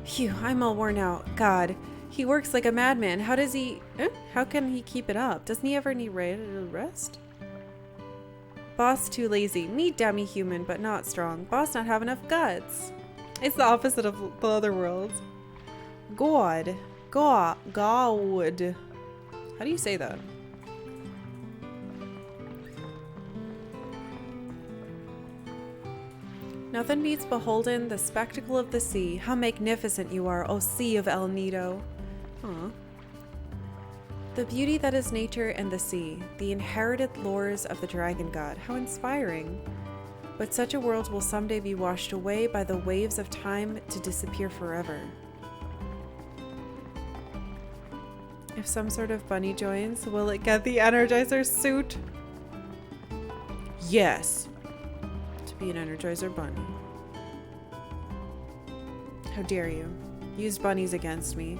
Phew, I'm all worn out. God, he works like a madman. How does he... How can he keep it up? Doesn't he ever need rest? Boss too lazy. Me dummy human, but not strong. Boss not have enough guts. It's the opposite of the other worlds. God. God. How do you say that? Nothing beats beholding the spectacle of the sea. How magnificent you are, O sea of El Nido. Huh. The beauty that is nature and the sea, the inherited lores of the dragon god. How inspiring. But such a world will someday be washed away by the waves of time to disappear forever. If some sort of bunny joins, will it get the Energizer suit? Yes. To be an Energizer bunny. How dare you? Use bunnies against me.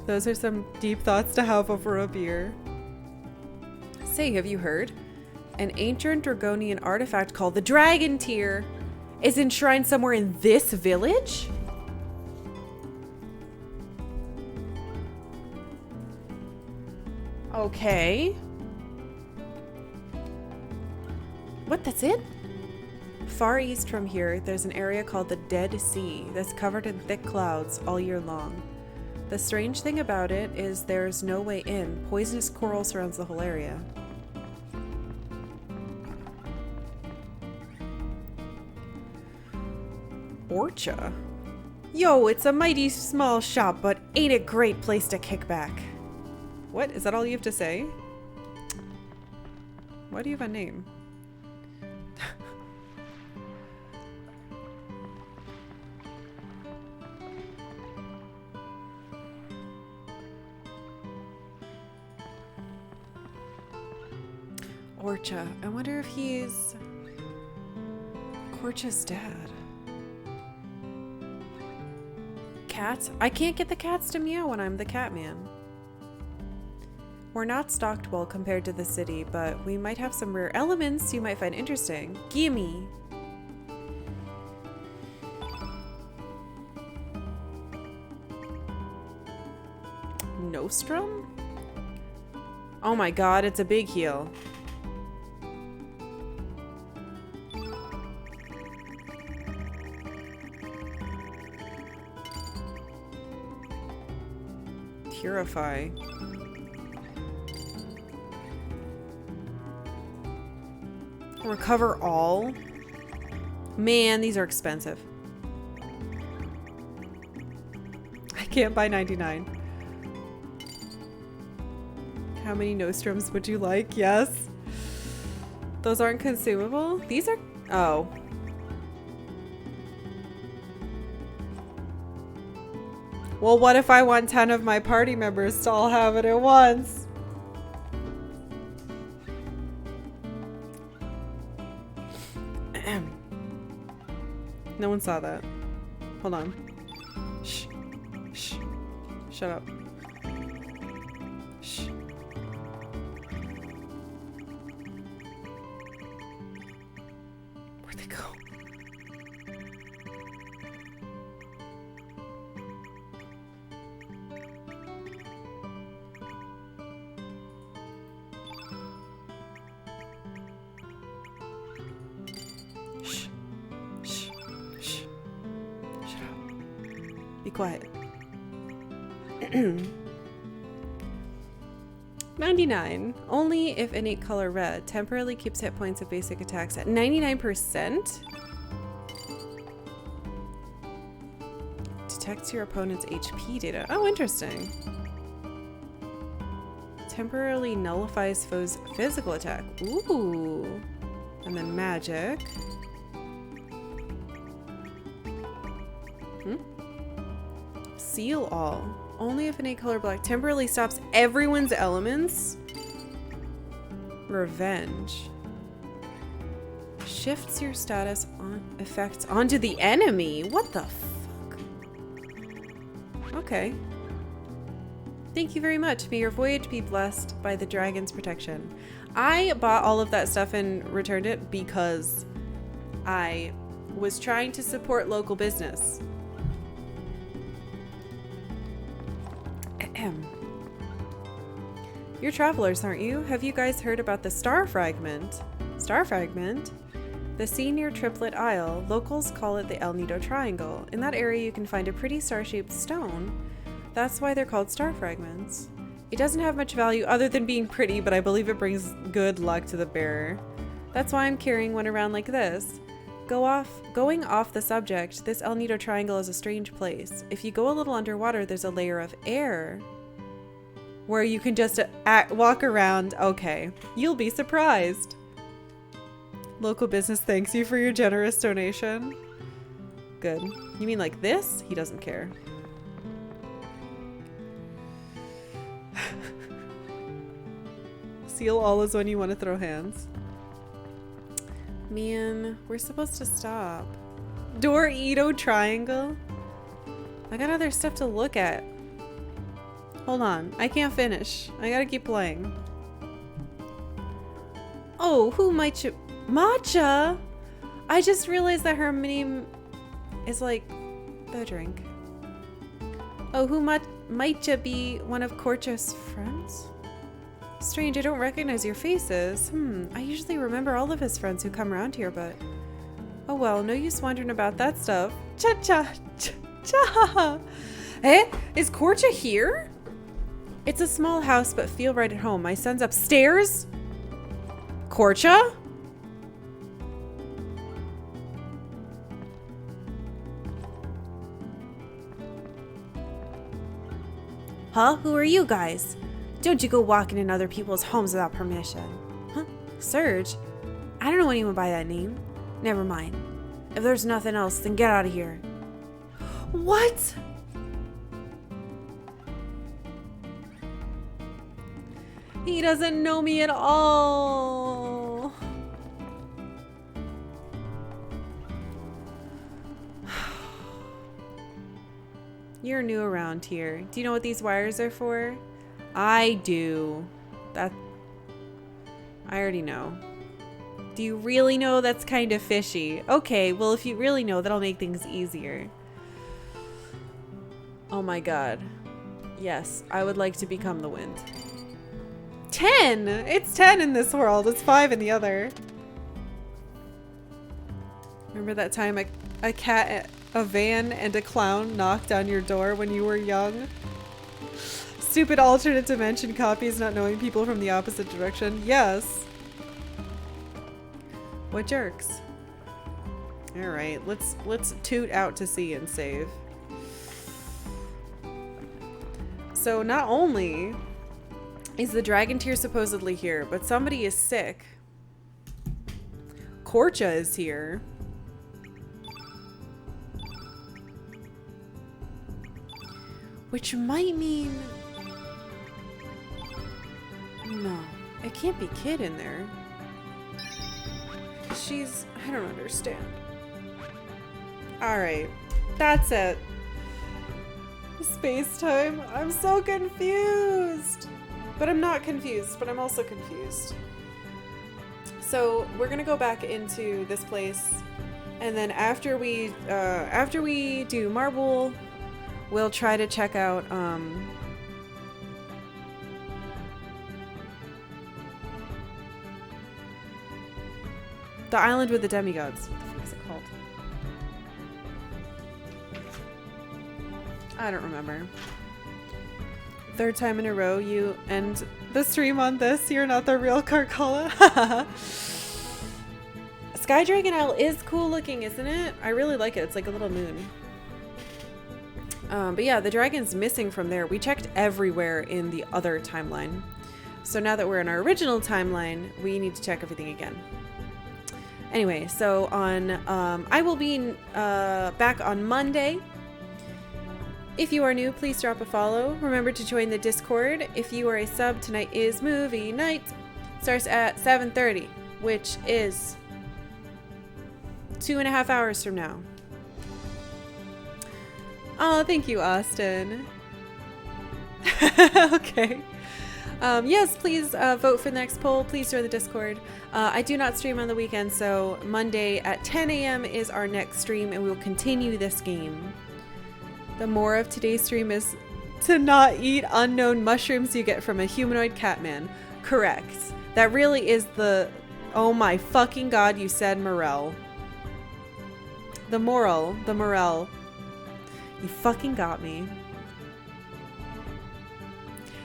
Those are some deep thoughts to have over a beer. Say, have you heard? An ancient Dragonian artifact called the Dragon Tear is enshrined somewhere in this village? Okay. What, that's it? Far east from here, there's an area called the Dead Sea that's covered in thick clouds all year long. The strange thing about it is there's no way in. Poisonous coral surrounds the whole area. Orcha? Yo, it's a mighty small shop, but ain't a great place to kick back. What? Is that all you have to say? Why do you have a name? Orcha. I wonder if he's Korcha's dad. Cats? I can't get the cats to meow when I'm the cat man. We're not stocked well compared to the city, but we might have some rare elements you might find interesting. Gimme! Nostrum? Oh my god, it's a big heal. Purify. Recover all? Man, these are expensive. I can't buy 99. How many nostrums would you like? Yes. Those aren't consumable? These are... Oh. Well, what if I want 10 of my party members to all have it at once? No one saw that. Hold on. Shh. Shh. Shut up. Shh. Where'd they go? Be quiet. 99. Only if innate color red. Temporarily keeps hit points of basic attacks at 99%. Detects your opponent's HP data. Oh, interesting. Temporarily nullifies foe's physical attack. Ooh. And then magic. Seal all. Only if innate color black temporarily stops everyone's elements. Revenge. Shifts your status on effects onto the enemy. What the fuck? Okay. Thank you very much. May your voyage be blessed by the dragon's protection. I bought all of that stuff and returned it because I was trying to support local business. You're travelers, aren't you? Have you guys heard about the Star Fragment? Star Fragment? The sea near Triplet Isle. Locals call it the El Nido Triangle. In that area you can find a pretty star-shaped stone. That's why they're called star fragments. It doesn't have much value other than being pretty, but I believe it brings good luck to the bearer. That's why I'm carrying one around like this. Going off the subject, this El Nido Triangle is a strange place. If you go a little underwater, there's a layer of air where you can just walk around. Okay, you'll be surprised. Local business thanks you for your generous donation. Good. You mean like this? He doesn't care. Seal all is when you want to throw hands. Man, we're supposed to stop. Dorito Triangle? I got other stuff to look at. Hold on, I can't finish. I gotta keep playing. Oh, who might you... Matcha? I just realized that her name is like the drink. Oh, who might you be one of Korcha's friends? Strange, I don't recognize your faces. I usually remember all of his friends who come around here, but... Oh well, no use wondering about that stuff. Cha-cha! Eh? Is Korcha here? It's a small house, but feel right at home. My son's upstairs? Korcha? Huh? Who are you guys? Don't you go walking in other people's homes without permission. Huh? Serge? I don't know anyone by that name. Never mind. If there's nothing else, then get out of here. What? He doesn't know me at all. You're new around here. Do you know what these wires are for? I do. I already know. Do you really know? That's kind of fishy. Okay, well, if you really know, that'll make things easier. Oh my god. Yes, I would like to become the wind. 10! It's 10 in this world. It's 5 in the other. Remember that time a cat, a van, and a clown knocked on your door when you were young? Stupid alternate dimension copies not knowing people from the opposite direction. Yes. What jerks. Alright, let's toot out to sea and save. So not only is the dragon tier supposedly here, but somebody is sick. Korcha is here. Which might mean... No, it can't be Kid in there. She's... I don't understand. Alright, that's it. Space-time. I'm so confused. But I'm not confused, but I'm also confused. So we're gonna go back into this place, and then after we do Marble, we'll try to check out the island with the demigods. What the fuck is it called? I don't remember. Third time in a row you end the stream on this. You're not the real Karkalla. Sky Dragon Isle is cool looking, isn't it? I really like it. It's like a little moon. But yeah, the dragon's missing from there. We checked everywhere in the other timeline. So now that we're in our original timeline, we need to check everything again. Anyway, so on, I will be back on Monday. If you are new, please drop a follow. Remember to join the Discord. If you are a sub, tonight is movie night. Starts at 7:30, which is 2.5 hours from now. Oh, thank you, Austin. Okay. Yes, please vote for the next poll. Please join the Discord. I do not stream on the weekend, so Monday at 10 a.m. is our next stream, and we will continue this game. The more of today's stream is to not eat unknown mushrooms you get from a humanoid catman. Correct. That really is the... Oh my fucking god, you said morel. The moral. The morel. You fucking got me.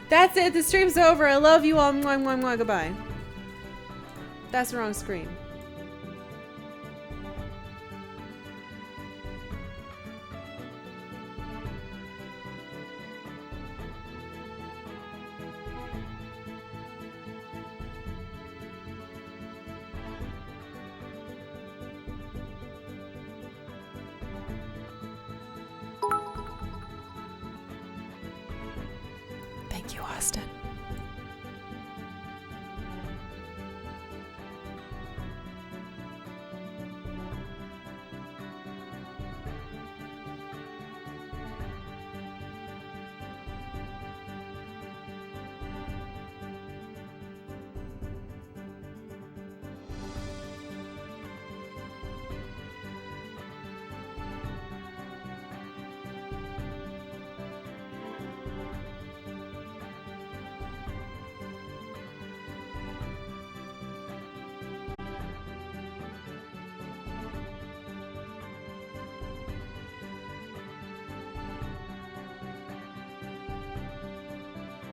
That's it. The stream's over. I love you all. Mwah, mwah, mwah. Goodbye. That's the wrong screen. Thank you, Austin.